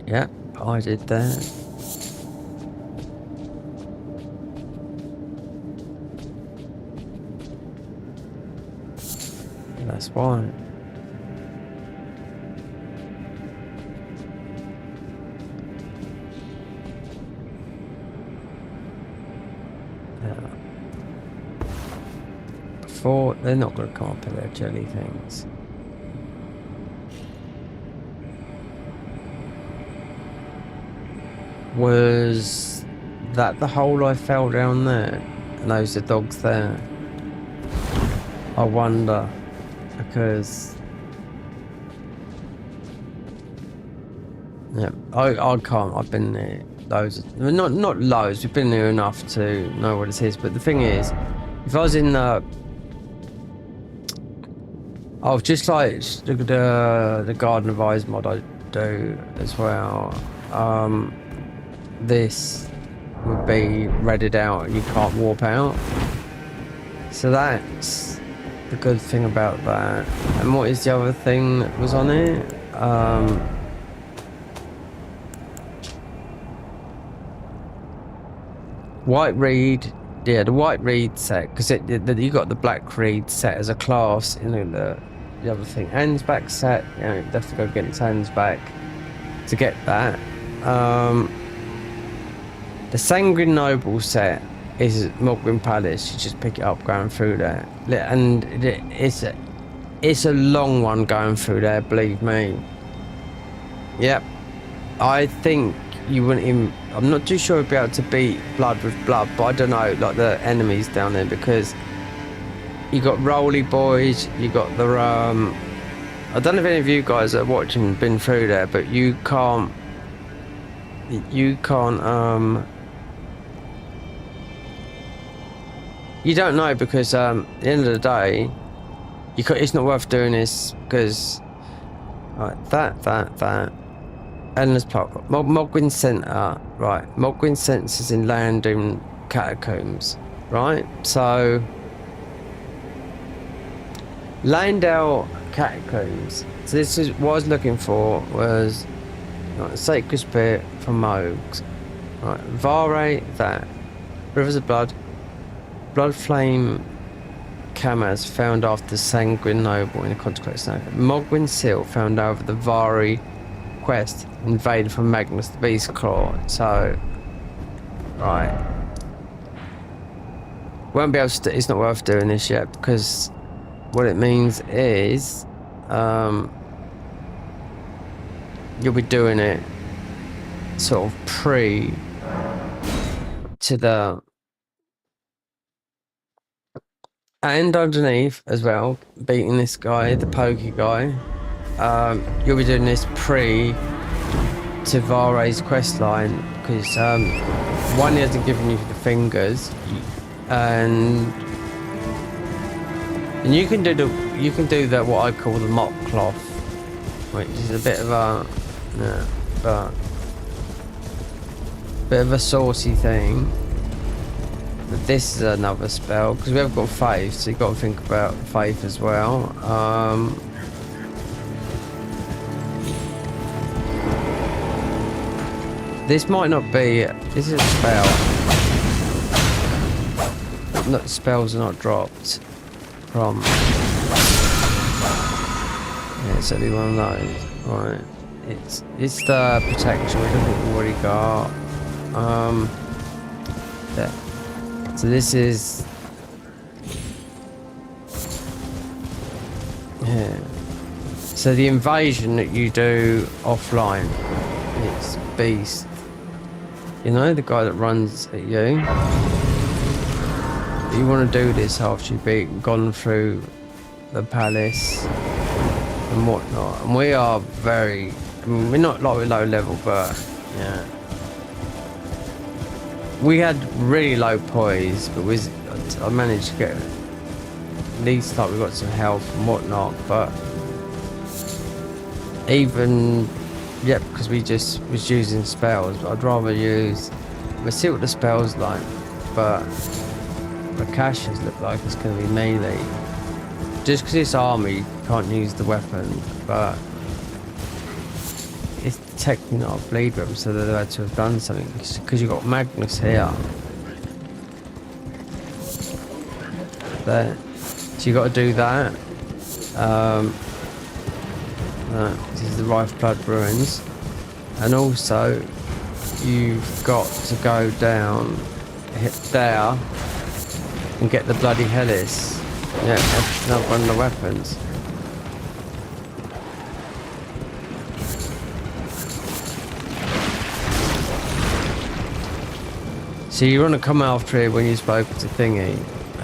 Yep, I did that. That's why. thought they're not going to come up with their jelly things. Was that the hole I fell down there? And those are dogs there? I wonder, because yeah, I can't. I've been there loads. Not loads. We've been there enough to know what it is. But the thing is, if I was in the, oh, just like the Garden of Eyes mod I do as well. This would be redded out and you can't warp out. So that's the good thing about that. And what is the other thing that was on it? White Reed, yeah, the White Reed set, because you got the Black Reed set as a class in the other thing. Hands back set, you know, you have to go get its hands back to get that. The Sanguine Noble set is Mogwin Palace. You just pick it up going through there, and it's a long one going through there. Believe me. Yep, I think you wouldn't even. I'm not too sure you'd be able to beat blood with blood, but I don't know, like the enemies down there, because you got Roly Boys, you got the I don't know if any of you guys that are watching been through there, but you can't. You don't know, because at the end of the day, it's not worth doing this, because right, that endless plot. Mogwin Centre, right? Mogwin Centre is in Landing Catacombs, right? So Landale Catacombs. So this is what I was looking for, was right, Sacred Spirit from Mogs, right? Vare, that Rivers of Blood. Blood Flame Camas found after Sanguine Noble in a Consecrated Snow. Mogwin Seal found over the Vari quest invaded from Magnus the Beast Claw. So, right. Won't be able to, it's not worth doing this yet, because what it means is you'll be doing it sort of pre to the, and underneath as well, beating this guy, the pokey guy. You'll be doing this pre to Vare's quest line, because one, he hasn't given you the fingers, and you can do that what I call the mop cloth, which is a bit of a bit of a saucy thing. But this is another spell, because we have got faith, so you've got to think about faith as well. This might not be. This is a spell. No, spells are not dropped from. Yeah, it's only one of those. Right. It's the protection, which I think we've already got. There. So this is. Yeah. So the invasion that you do offline, it's Beast. You know, the guy that runs at you. You want to do this after you've gone through the palace and whatnot. And we are very, I mean, we're not like we're low level, but yeah. We had really low poise, but I managed to get at least like we got some health and whatnot. But even because we just was using spells, but I'd rather use. We'll see what the spells like, but the caches look like it's going to be melee. Just because it's armor, you can't use the weapon, but it's technically not a bleed weapon, so they've had to have done something, because you've got Magnus here. There. So you got to do that. This is the Rife Blood Ruins. And also, you've got to go down, hit there, and get the bloody Hellis. Yeah, that's not one of the weapons. So you want to come after it when you spoke to Thingy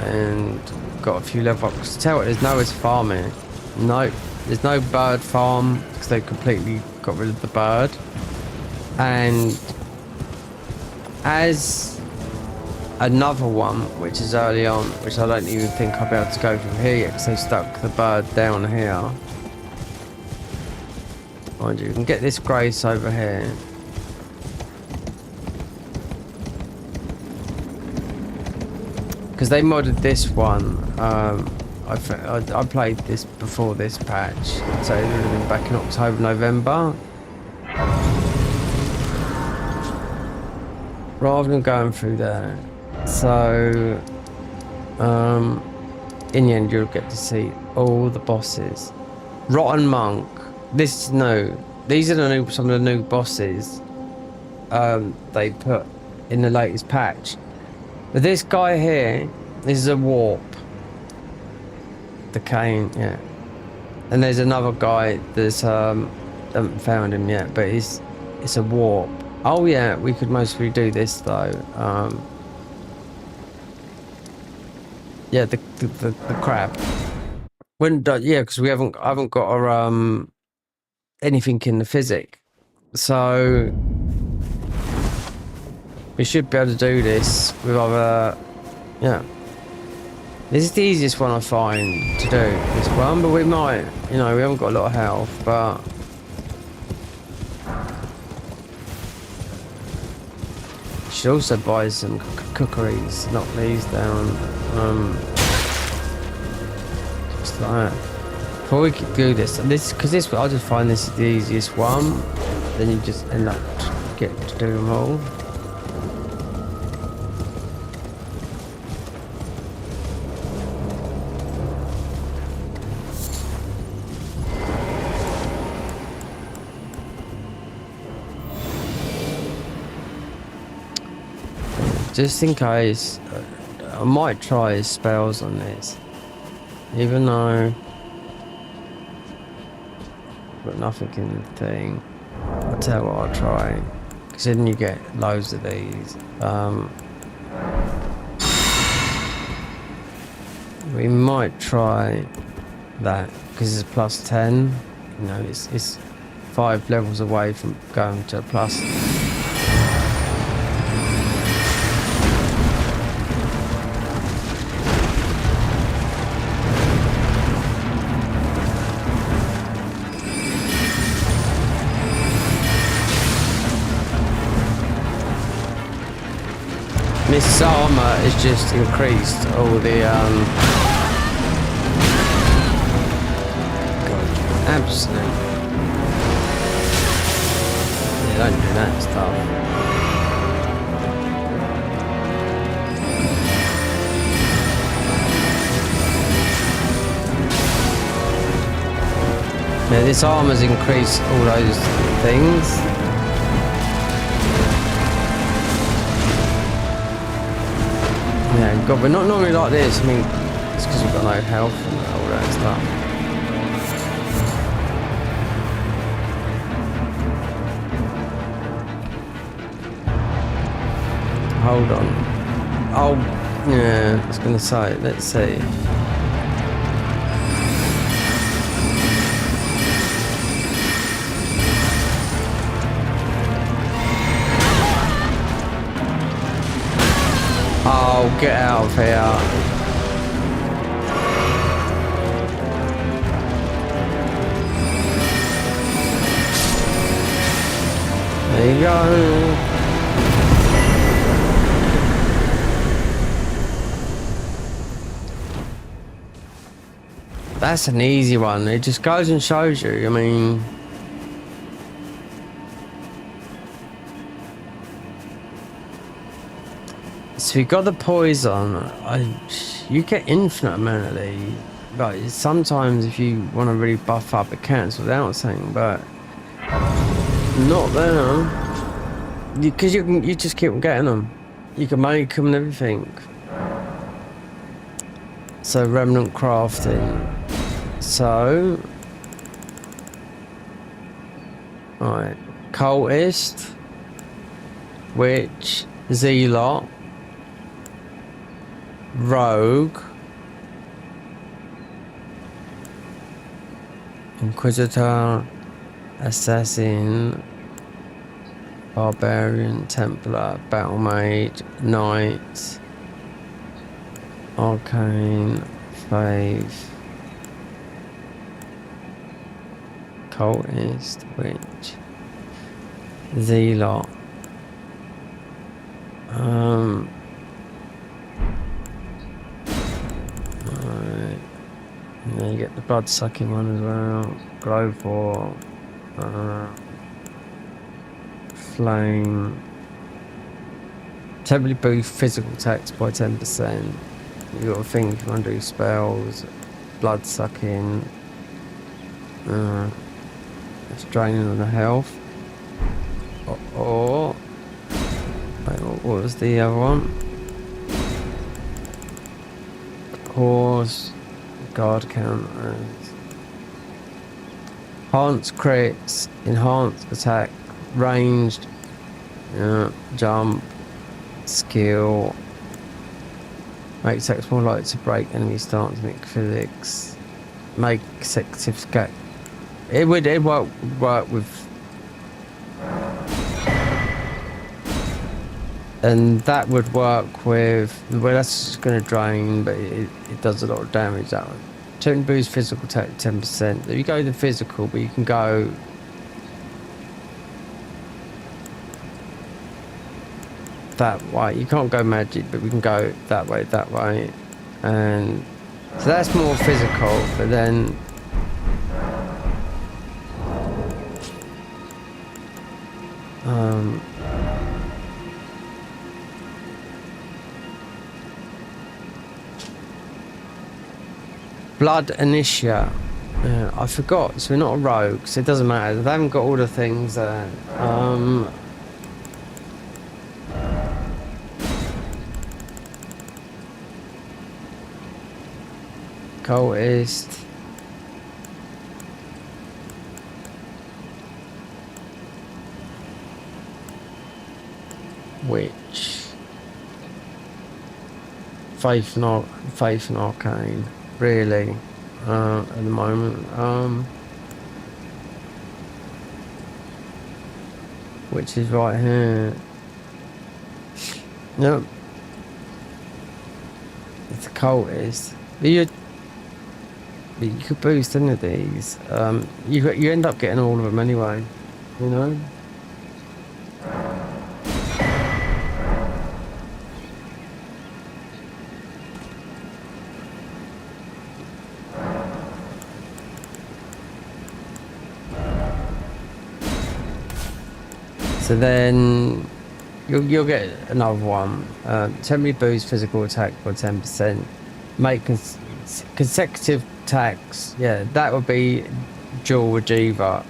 and got a few level ups. Tell it there's nowhere to farm here. No, there's no bird farm because they completely got rid of the bird. And as another one, which is early on, which I don't even think I'll be able to go through here yet because they stuck the bird down here. Mind you, you can get this grace over here. Because they modded this one. I played this before this patch, so it would have been back in October, November. Rather than going through there. So, in the end, you'll get to see all the bosses. Rotten Monk. This is new. These are some of the new bosses they put in the latest patch. But this guy here, this is a warp. The cane, yeah. And there's another guy that's haven't found him yet, but it's a warp. Oh yeah, we could mostly do this though. Yeah, the crab. Wouldn't yeah, because I haven't got a anything in the physic, so we should be able to do this with other. Yeah, this is the easiest one I find to do. This one, but we might, we haven't got a lot of health, but. Should also buy some cookeries, knock these down. Just like that. Before we could do this, because I just find this is the easiest one. Then you just end up getting to do them all. Just in case, I might try spells on this, even though I've got nothing in the thing. I'll tell you what I'll try, because then you get loads of these. We might try that, because it's plus 10, it's 5 levels away from going to plus. This armor is just increased all the God, absolute. Yeah, don't do that stuff. Yeah, this armor's increased all those things. Yeah, God, we're not normally like this. I mean, it's because we've got no health and all that stuff. Hold on. Oh, yeah, I was going to say, let's see. Oh, get out of here. There you go. That's an easy one. It just goes and shows you. I mean... So you got the poison. You get infinite amount of these. But sometimes if you want to really buff up, it cancels out something. But not there, because you just keep getting them. You can make them and everything. So remnant crafting. So, right, cultist, witch, zealot, rogue, inquisitor, assassin, barbarian, templar, battle mage, knight, arcane, faith, cultist, witch, zealot. Right. And then you get the blood sucking one as well. Glowfall, flame. Temporarily boost physical attacks by 10%. You got to think if you want to do spells, blood sucking. It's draining on the health. Or wait, what was the other one? Horse, guard counters, enhanced crits, enhanced attack, ranged, jump, skill, make attacks more likely to break enemy stance, make physics, make consecutive scat. It would work with. And that would work with, well, that's just going to drain, but it does a lot of damage, that one. Turn boost physical attack 10%. If you go the physical, but you can go that way. You can't go magic, but we can go that way. And so that's more physical, but then Blood Initiate. I forgot, so we're not a rogue, so it doesn't matter. They haven't got all the things there. Cultist. Witch. Faith and Arcane. Really, at the moment, which is right here. Yep, it's a cultist. You could boost any of these. You end up getting all of them anyway. You know. So then you'll get another one. Temporary boost physical attack by 10%. Make consecutive attacks. Yeah, that would be dual Rejuva.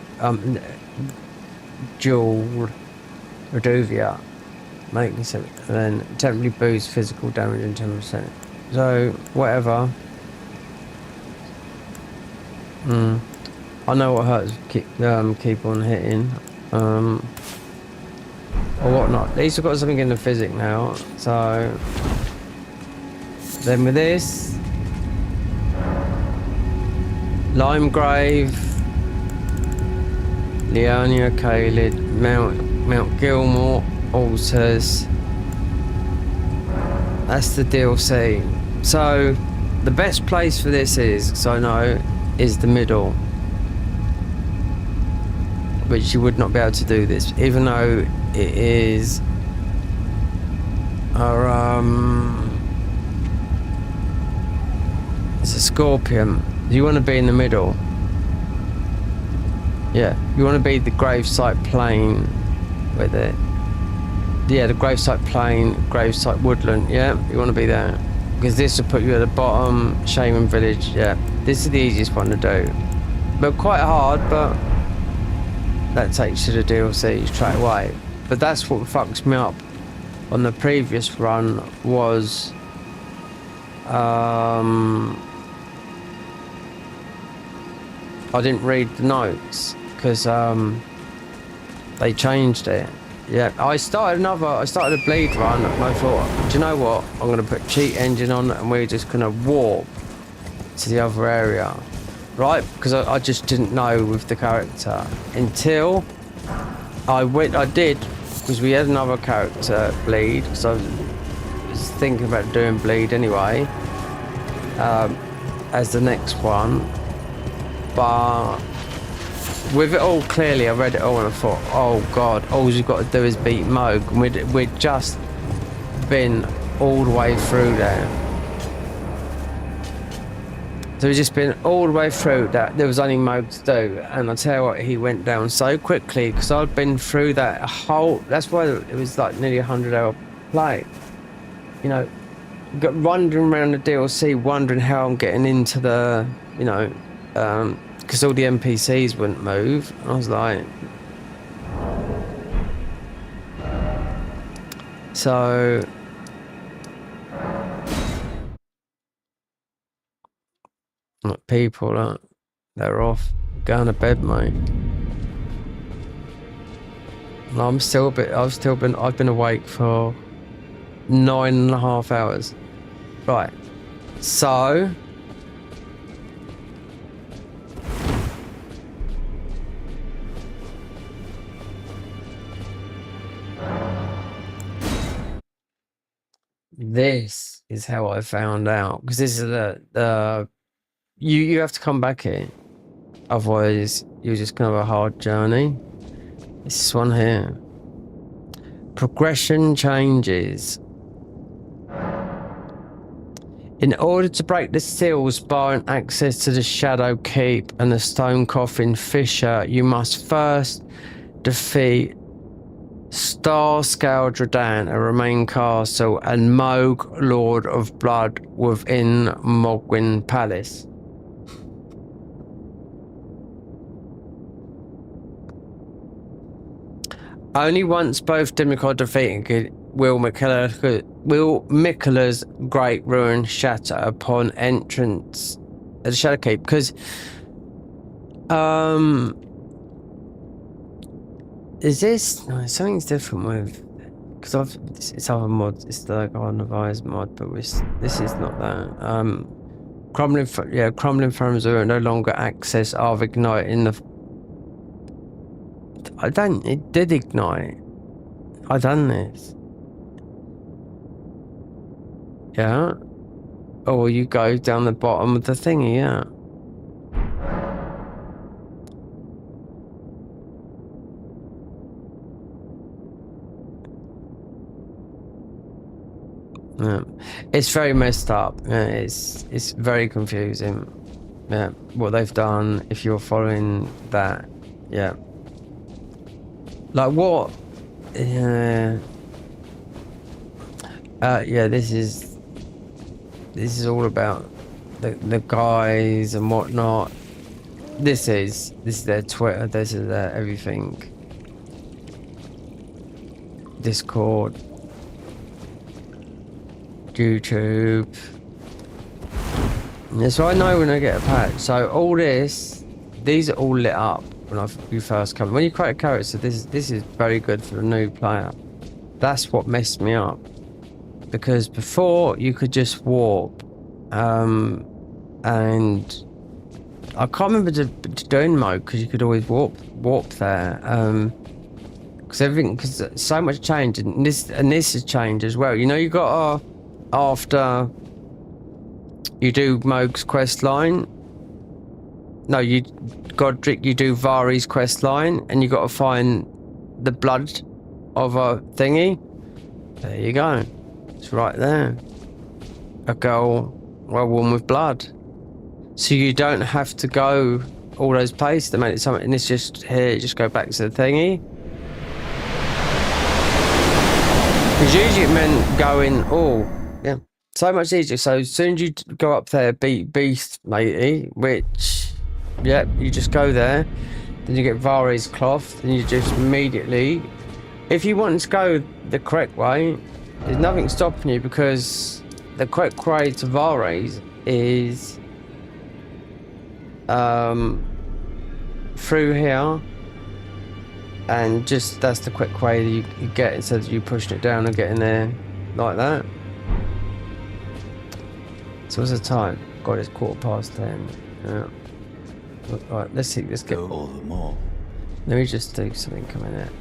Dual Reduvia. Make and then temporarily boost physical damage in 10%. So whatever. I know what hurts. Keep on hitting. Or whatnot. At least I've got something in the physic now. So then with this, Limegrave, Leonia, Caelid, Mount Gilmore, Altars. That's the DLC. So the best place for this is, so I know, is the middle. Which you would not be able to do this, even though it is it's a scorpion. You want to be in the middle. Yeah, you want to be the gravesite plane with it. Yeah, the gravesite plane, gravesite woodland. Yeah, you want to be there because this will put you at the bottom. Shaman village. Yeah, this is the easiest one to do, but quite hard. But that takes you to DLC straight away. But that's what fucks me up on the previous run was I didn't read the notes because they changed it. Yeah, I started a bleed run and I thought, do you know what? I'm going to put cheat engine on and we're just going to warp to the other area. Right? Because I just didn't know with the character until I did, because we had another character bleed, because I was thinking about doing bleed anyway, as the next one. But with it all clearly, I read it all and I thought, oh god, all you've got to do is beat Moog. And we'd just been all the way through there. So we've just been all the way through that. There was only Moog to do. And I tell you what, he went down so quickly because I'd been through that whole... That's why it was like nearly 100-hour play. You know, got wandering around the DLC, wondering how I'm getting into the, you know... because all the NPCs wouldn't move. I was like... So... People, they're off. Going to bed, mate. And I've been awake for 9.5 hours. Right. So... This is how I found out, because this is the you have to come back here, otherwise you're just gonna have a hard journey. This one here, progression changes. In order to break the seals barring access to the Shadow Keep and the Stone Coffin Fissure, you must first defeat Starscale Dradan, a Remain Castle, and Moog, Lord of Blood, within Mogwin Palace. Only once both Demigod defeated will Miquella's Great Ruin shatter upon entrance at the Shadow Keep, because is this... No, something's different with... Because it's other mods. It's the Garden mod, but this is not that. Crumbling Thrones are no longer access of Ignite in the... It did ignite. I done this. Yeah. Oh, you go down the bottom of the thingy, yeah. Yeah. It's very messed up. Yeah, it's very confusing. Yeah, what they've done, if you're following that, yeah. Like what? Yeah. Yeah, this is all about the guys and whatnot. This is their Twitter, this is their everything. Discord, YouTube. Yeah, so I know when I get a patch. So all these are all lit up when you first come. When you create a character, this is very good for a new player. That's what messed me up. Because before you could just warp, and I can't remember doing mode because you could always warp there. Because so much changed, and this has changed as well. You know, you got after you do Moog's quest line. No, Godric, you do Vari's quest line, and you got to find the blood of a thingy. There you go. It's right there. A girl, well, one with blood. So you don't have to go all those places to make it something. And it's just here. You just go back to the thingy. Because usually it meant going, oh, yeah, so much easier. So as soon as you go up there, beat Beast Matey, which, yeah, you just go there. Then you get Vari's cloth, and you just immediately, if you want to go the correct way, there's nothing stopping you, because the quick way to Vares is through here, and just that's the quick way that you get instead of you pushing it down and getting there like that. So what's the time? God, it's 10:15. Yeah. Right, let's see. Let's get all the more. Let me just do something a minute.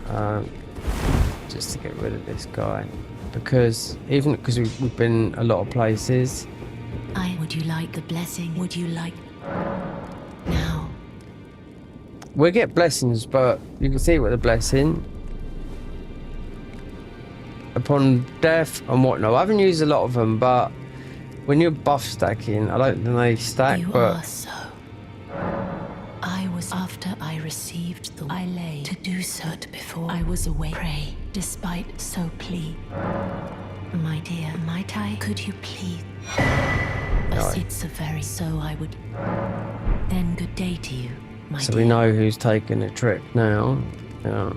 Just to get rid of this guy, because we've been a lot of places. Would you like the blessing? Would you like now? We get blessings, but you can see what the blessing upon death and whatnot. I haven't used a lot of them, but when you're buff stacking, I don't think they stack. You but are so. I was after I received the I lay to do so before I was away. Pray, despite so plead. My dear, might I? Could you please? It's a very so I would. Then good day to you, my so dear. we know who's taking the trick now. Yeah.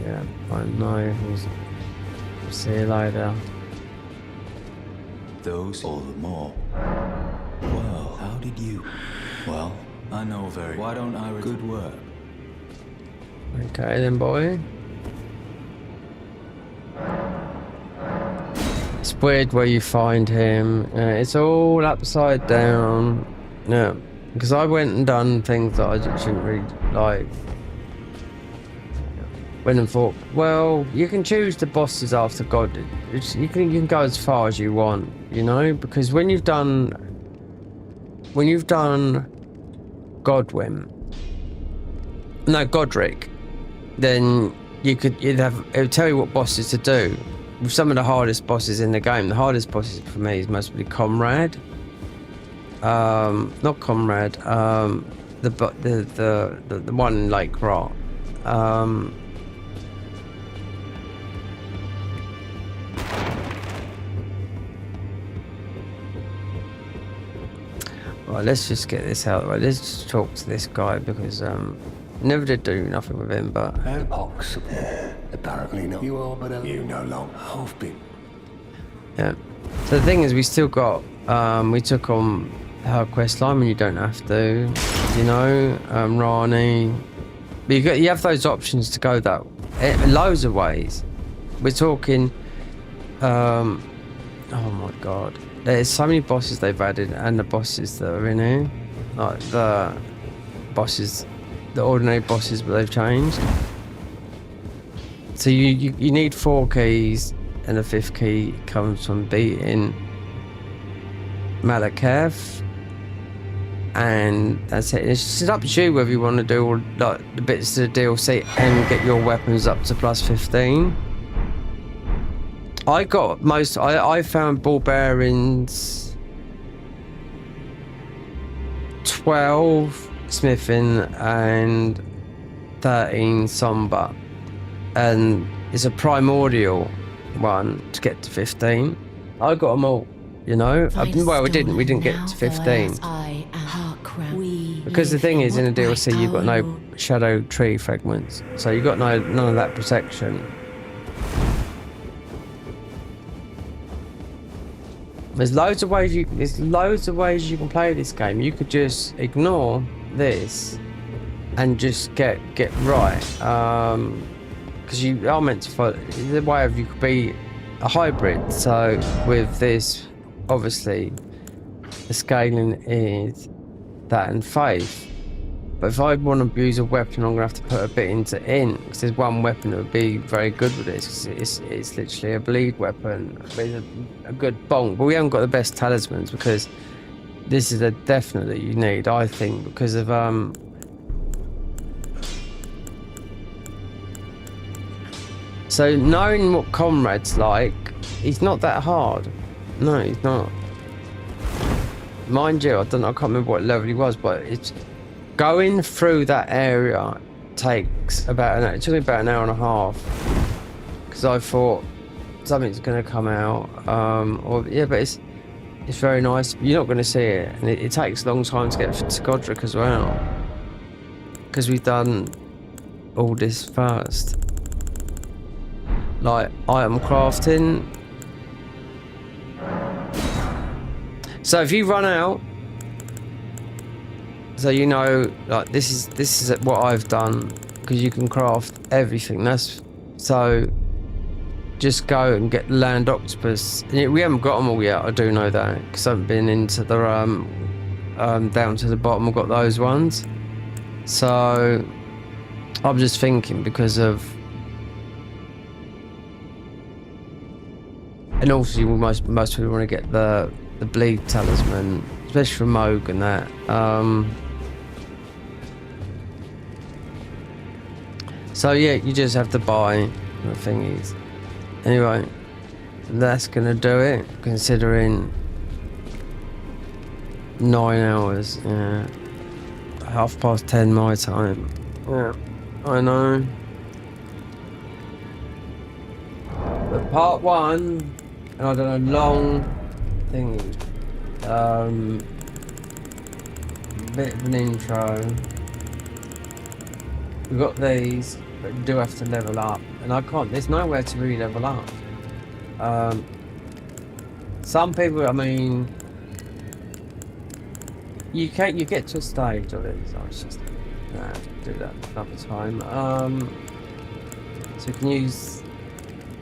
Yeah, I know who's. See you later. Those all the more. Well, how did you? Well, I know very. Why don't I? Good work. Okay then, boy. It's weird where you find him. It's all upside down. Yeah, because I went and done things that I shouldn't really like. Went and thought, well, you can choose the bosses after God. You can go as far as you want, you know, because when you've done Godric, then it would tell you what bosses to do. With some of the hardest bosses in the game, the hardest bosses for me is mostly Comrade. Not Comrade. The one in Lake Rot. Right, let's just get this out of the way. Let's just talk to this guy because never did do nothing with him, but apparently not. You are, but you no longer have been. Yeah. So the thing is, we still got we took on her quest line when you don't have to, you know, Rani. But you have those options to go that loads of ways. We're talking. Oh my god. There's so many bosses they've added, and the bosses that are in here, like the bosses, the ordinary bosses, but they've changed. So you need 4 keys, and the 5th key comes from beating Malakath, and that's it. It's just up to you whether you want to do all like the bits of the DLC and get your weapons up to plus 15. I found ball bearings 12 smithing and 13 somber, and it's a primordial one to get to 15. I got them all, you know. Well, we didn't get to 15 because the thing is, in the DLC you've got no shadow tree fragments, so you got none of that protection. There's loads of ways you can play this game. You could just ignore this and just get right, because you are meant to follow the way of you could be a hybrid. So with this, obviously, the scaling is that and faith. But if I want to use a weapon, I'm gonna have to put a bit into int, because there's one weapon that would be very good with this. It's literally a bleed weapon. It's a good bonk, but we haven't got the best talismans, because this is a definite that you need, I think, because of So knowing what Comrade's like, he's not that hard. No, he's not. Mind you, I can't remember what level he was, but it's. Going through that area takes about an hour. It took me about an hour and a half because I thought something's going to come out. But It's very nice. You're not going to see it, and it takes a long time to get to Godric as well, because we've done all this first. Like item crafting. So if you run out, so you know, like this is what I've done, because you can craft everything. That's so. Just go and get land octopus. We haven't got them all yet. I do know that because I haven't been into the down to the bottom. I've got those ones. So I'm just thinking because of, and also most people want to get the bleed talisman, especially from Moog and that. So yeah, you just have to buy the thingies. Anyway, that's gonna do it, considering 9 hours, yeah. 10:30 my time. Yeah, I know. But part 1, and I've done a long thingy. Bit of an intro. We've got these, but you do have to level up. And I can't, there's nowhere to really level up. Some people, I mean, you get to a stage of it, so it's just, do that another time. So you can use,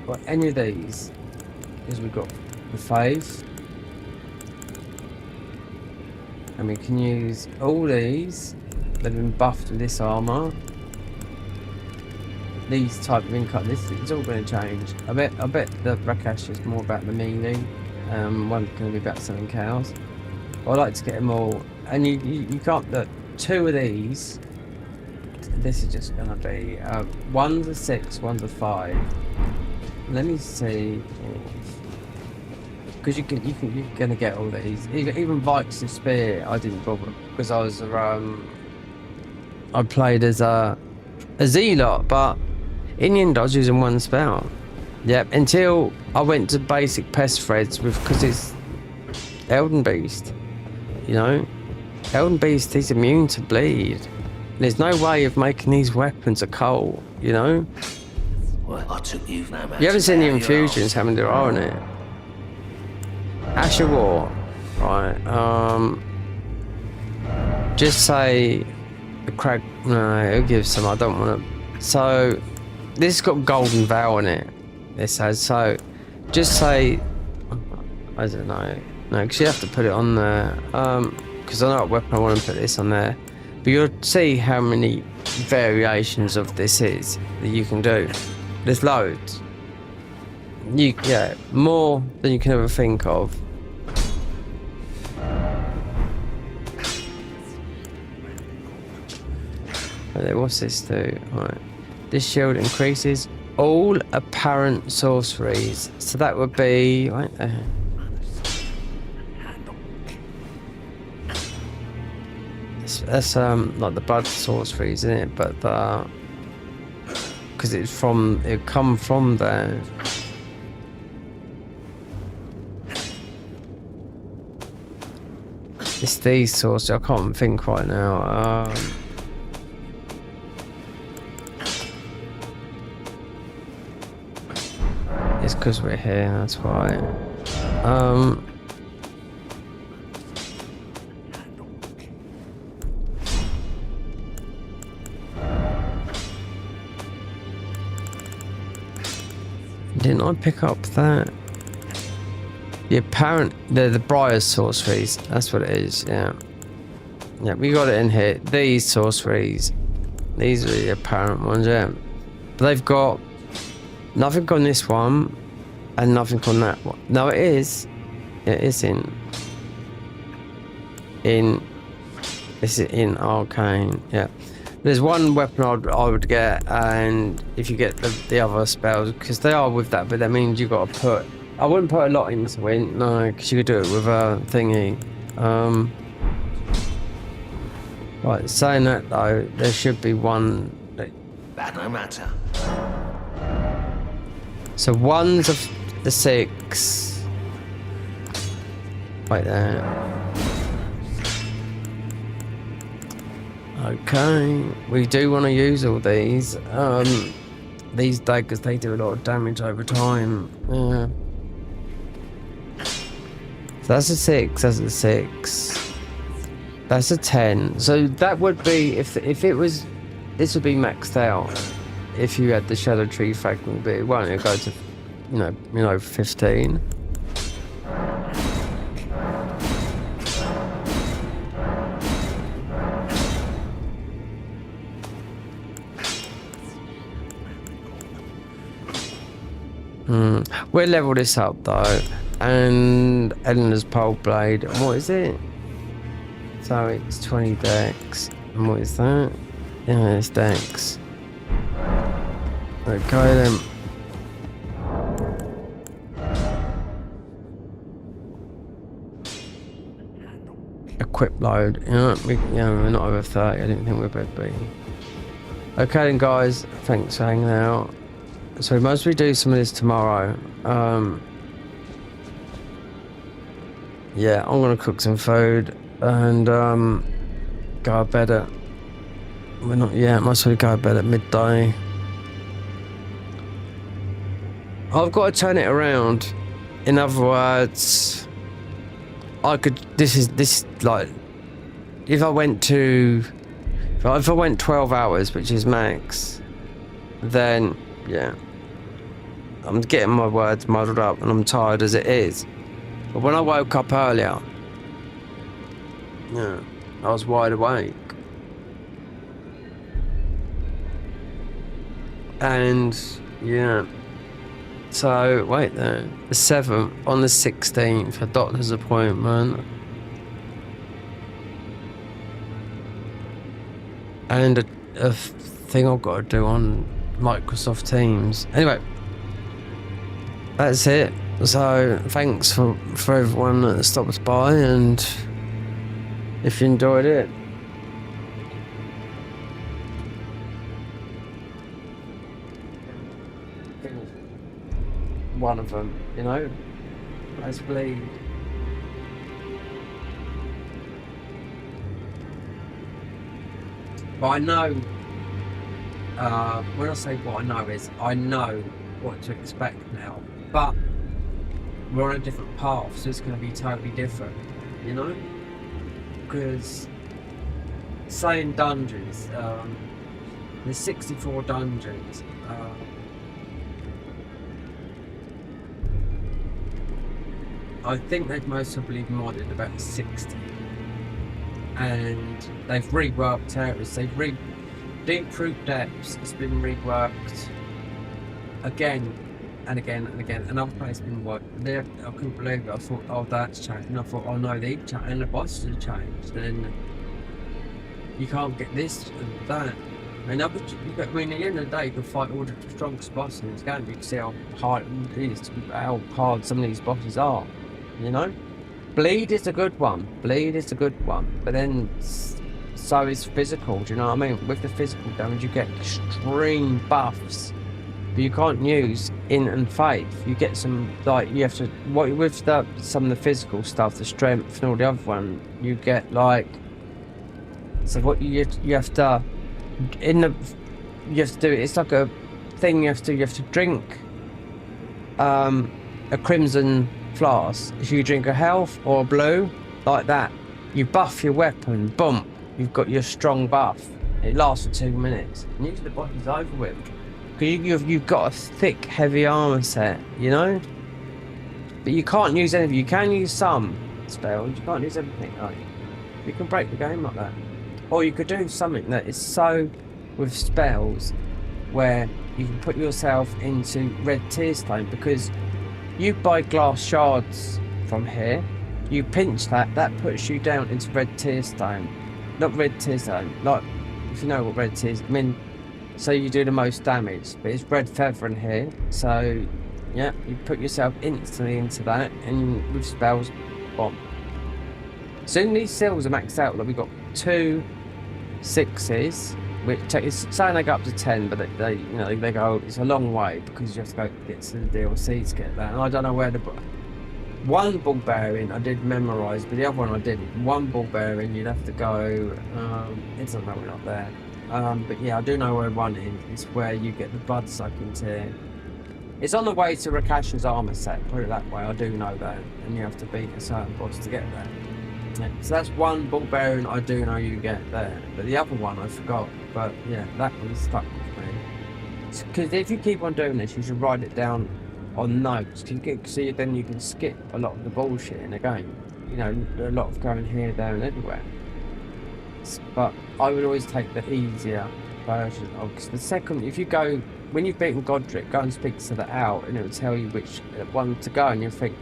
well, any of these, because we've got the faith. And we can use all these, they've been buffed with this armor. These type of income, this is all going to change. I bet the Rakesh is more about the melee. One's going to be about selling cows. But I like to get them all, and you can't. Look, 2 of these. This is just going to be one's a 6, one's a 5. Let me see, because you're going to get all these. Even Vikes and Spear, I didn't bother because I was I played as a Zealot, but in the end I was using one spell. Yep, until I went to basic pest threads because it's Elden Beast. You know, Elden Beast, he's immune to bleed. There's no way of making these weapons a coal. You know. Well, I took you. No you haven't seen the infusions, how many there are in it? Asher War, right? Just say the crag. No, it'll give some. I don't want to. So this has got golden vow in it. This has, so just say, I don't know, no, because you have to put it on there. Because I know what weapon I want to put this on there. But you'll see how many variations of this is that you can do. There's loads. Yeah, more than you can ever think of. What's this do? Right. This shield increases all apparent sorceries. So that would be right there. That's like the blood sorceries, isn't it? But because it come from there. It's these sorceries. I can't think right now. It's because we're here, that's why. Didn't I pick up that? The apparent, the Briar's sorceries, that's what it is, yeah. Yeah, we got it in here. These sorceries, these are the apparent ones, yeah. But they've got nothing on this one, and nothing on that one. No, it is. It is in. This is in Arcane. Yeah. There's one weapon I would get, and if you get the other spells, because they are with that, but that means you got to put. I wouldn't put a lot into it, no, because you could do it with a thingy. Right. Saying that though, there should be one. That no matter. So one's of the 6. Right there. Okay, we do want to use all these. These daggers, they do a lot of damage over time. Yeah. So that's a 6, that's a 6. That's a 10. So that would be, if it was, this would be maxed out if you had the Shadow Tree fragment, but it won't. It'll go to, you know, 15. We'll level this up though, and Eleanor's pole blade. And what is it? So it's 20 dex. And what is that? Yeah, it's dex. Okay then. Equip load. We're not over 30. I didn't think we'd be. Okay then, guys. Thanks for hanging out. So we must do some of this tomorrow. Yeah, I'm gonna cook some food and go to bed at. We're not yet. Must we go to bed at midday? I've got to turn it around. In other words, I could. This is like, if I went 12 hours, which is max, then yeah. I'm getting my words muddled up and I'm tired as it is. But when I woke up earlier, yeah, I was wide awake. And yeah. So wait there. The 7th on the 16th, a doctor's appointment. And a thing I've got to do on Microsoft Teams. Anyway. That's it. So thanks for everyone that stopped by, and if you enjoyed it, one of them, you know, let's bleed. But I know, when I say what I know is, I know what to expect now. But we're on a different path, so it's going to be totally different, you know? Because, say in dungeons, there's 64 dungeons. I think they've most probably modded about 60. And they've reworked areas. Deep Root Depths has been reworked again and again and again. Another place been worked. There, I couldn't believe it. I thought, oh, that's changed. And I thought, oh no, they've changed. And the bosses have changed. And you can't get this and that. And I mean, at the end of the day, you can fight all the strongest bosses in this game. You can see how hard it is, how hard some of these bosses are. You know? Bleed is a good one. Bleed is a good one. But then, so is physical. Do you know what I mean? With the physical damage, you get extreme buffs. But you can't use in and faith. You get some, like, you have to, with some of the physical stuff, the strength and all the other one, you get like, so what you have to, you have to do it, it's like a thing you have to drink a crimson flask. If you drink a health or a blue, like that, you buff your weapon, boom, you've got your strong buff. It lasts for 2 minutes. And usually the body's over with. Because you've got a thick, heavy armor set, you know? But you can't use anything. You can use some spells, you can't use everything, like. You can break the game like that. Or you could do something that is so with spells where you can put yourself into red tear stone, because you buy glass shards from here, you pinch that puts you down into red tear stone. Not red tear stone, like, if you know what red tear is, I mean, so you do the most damage, but it's red feather in here, so yeah, you put yourself instantly into that, and with spells, bomb. Soon these seals are maxed out. Like, we've got 2 6s, which it's saying they go up to 10, but they go, it's a long way, because you have to go get to the DLC to get that, and I don't know where One ball bearing I did memorise, but the other one I didn't. One ball bearing you'd have to go, it doesn't matter, we're not there. But yeah, I do know where one is. It's where you get the blood sucking tier. It's on the way to Rakash's armor set, put it that way, I do know that. And you have to beat a certain boss to get there. Yeah, so that's one ball bearing I do know you get there. But the other one I forgot. But yeah, that one stuck with me. Because if you keep on doing this, you should write it down on notes. So then you can skip a lot of the bullshit in the game. You know, a lot of going here, there and everywhere. But I would always take the easier version of, because the second, if you go, when you've beaten Godric, go and speak to the owl and it will tell you which one to go, and you'll think,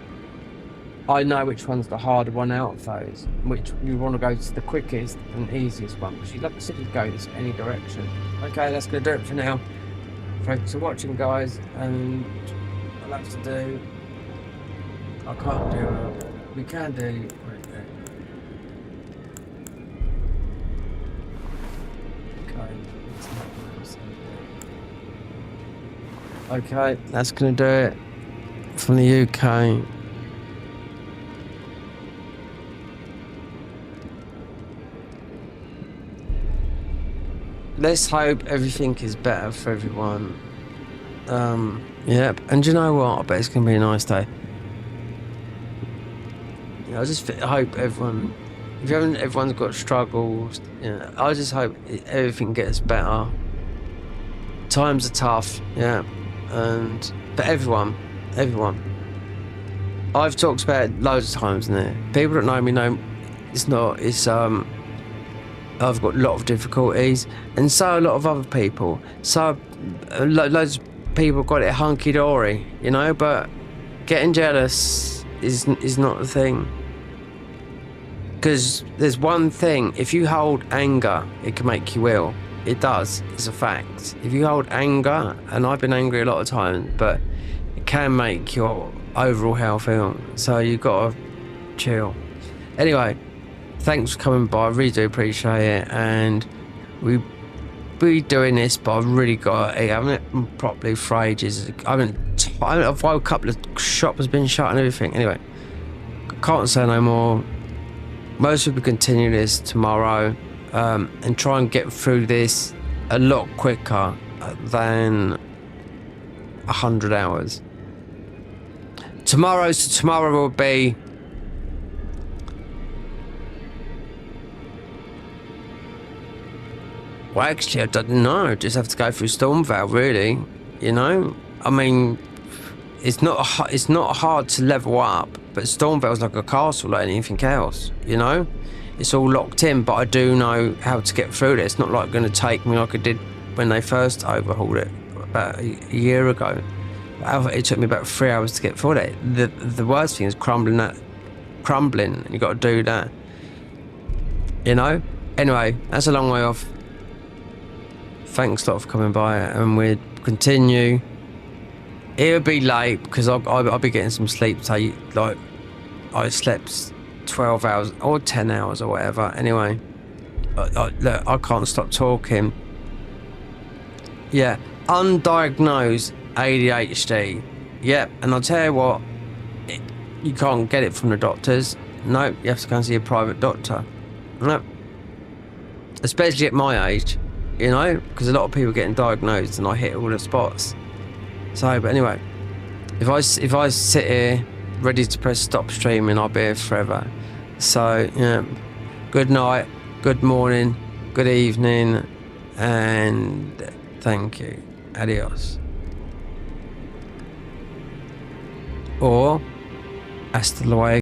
I know which one's the harder one out of those, which you want to go to the quickest and easiest one, because you like I said, you go this any direction. Okay, that's going to do it for now. Thanks for watching, guys, and I'll have to do, I can't do, we can do, right there. Okay, that's going to do it from the UK. Let's hope everything is better for everyone. Yep, and you know what? I bet it's going to be a nice day. Yeah, I just hope everyone, if everyone's got struggles, yeah, I just hope everything gets better. Times are tough, yeah. And but everyone, I've talked about it loads of times in there. People that know me know I've got a lot of difficulties, and so a lot of other people. So loads of people got it hunky-dory, you know, but getting jealous is not the thing. Because there's one thing, if you hold anger, it can make you ill. It does, it's a fact. If you hold anger, and I've been angry a lot of times, but it can make your overall health ill. So you've got to chill. Anyway, thanks for coming by, I really do appreciate it. And we be doing this, but I've really got to eat. I haven't eaten properly for ages. I've woke a couple of shops has been shut and everything. Anyway, can't say no more. Most people continue this tomorrow. And try and get through this a lot quicker than 100 hours. Tomorrow will be well, actually, I don't know. Just have to go through Stormvale, really. You know, I mean, it's not hard to level up, but Stormvale's like a castle, like anything else. You know. It's all locked in, but I do know how to get through it. It's not like going to take me like it did when they first overhauled it about a year ago. It took me about 3 hours to get through it. The worst thing is crumbling, and you got to do that. You know. Anyway, that's a long way off. Thanks a lot for coming by, and we'll continue. It'll be late because I'll be getting some sleep. So like I slept 12 hours or 10 hours or whatever. Anyway, look, I can't stop talking. Yeah, undiagnosed ADHD. Yep, and I'll tell you what, you can't get it from the doctors. Nope, you have to go and see a private doctor. Nope. Especially at my age, you know, because a lot of people are getting diagnosed and I hit all the spots. So, but anyway, if I sit here ready to press stop streaming, I'll be here forever. So yeah, good night, good morning, good evening, and thank you. Adios. Or hasta luego.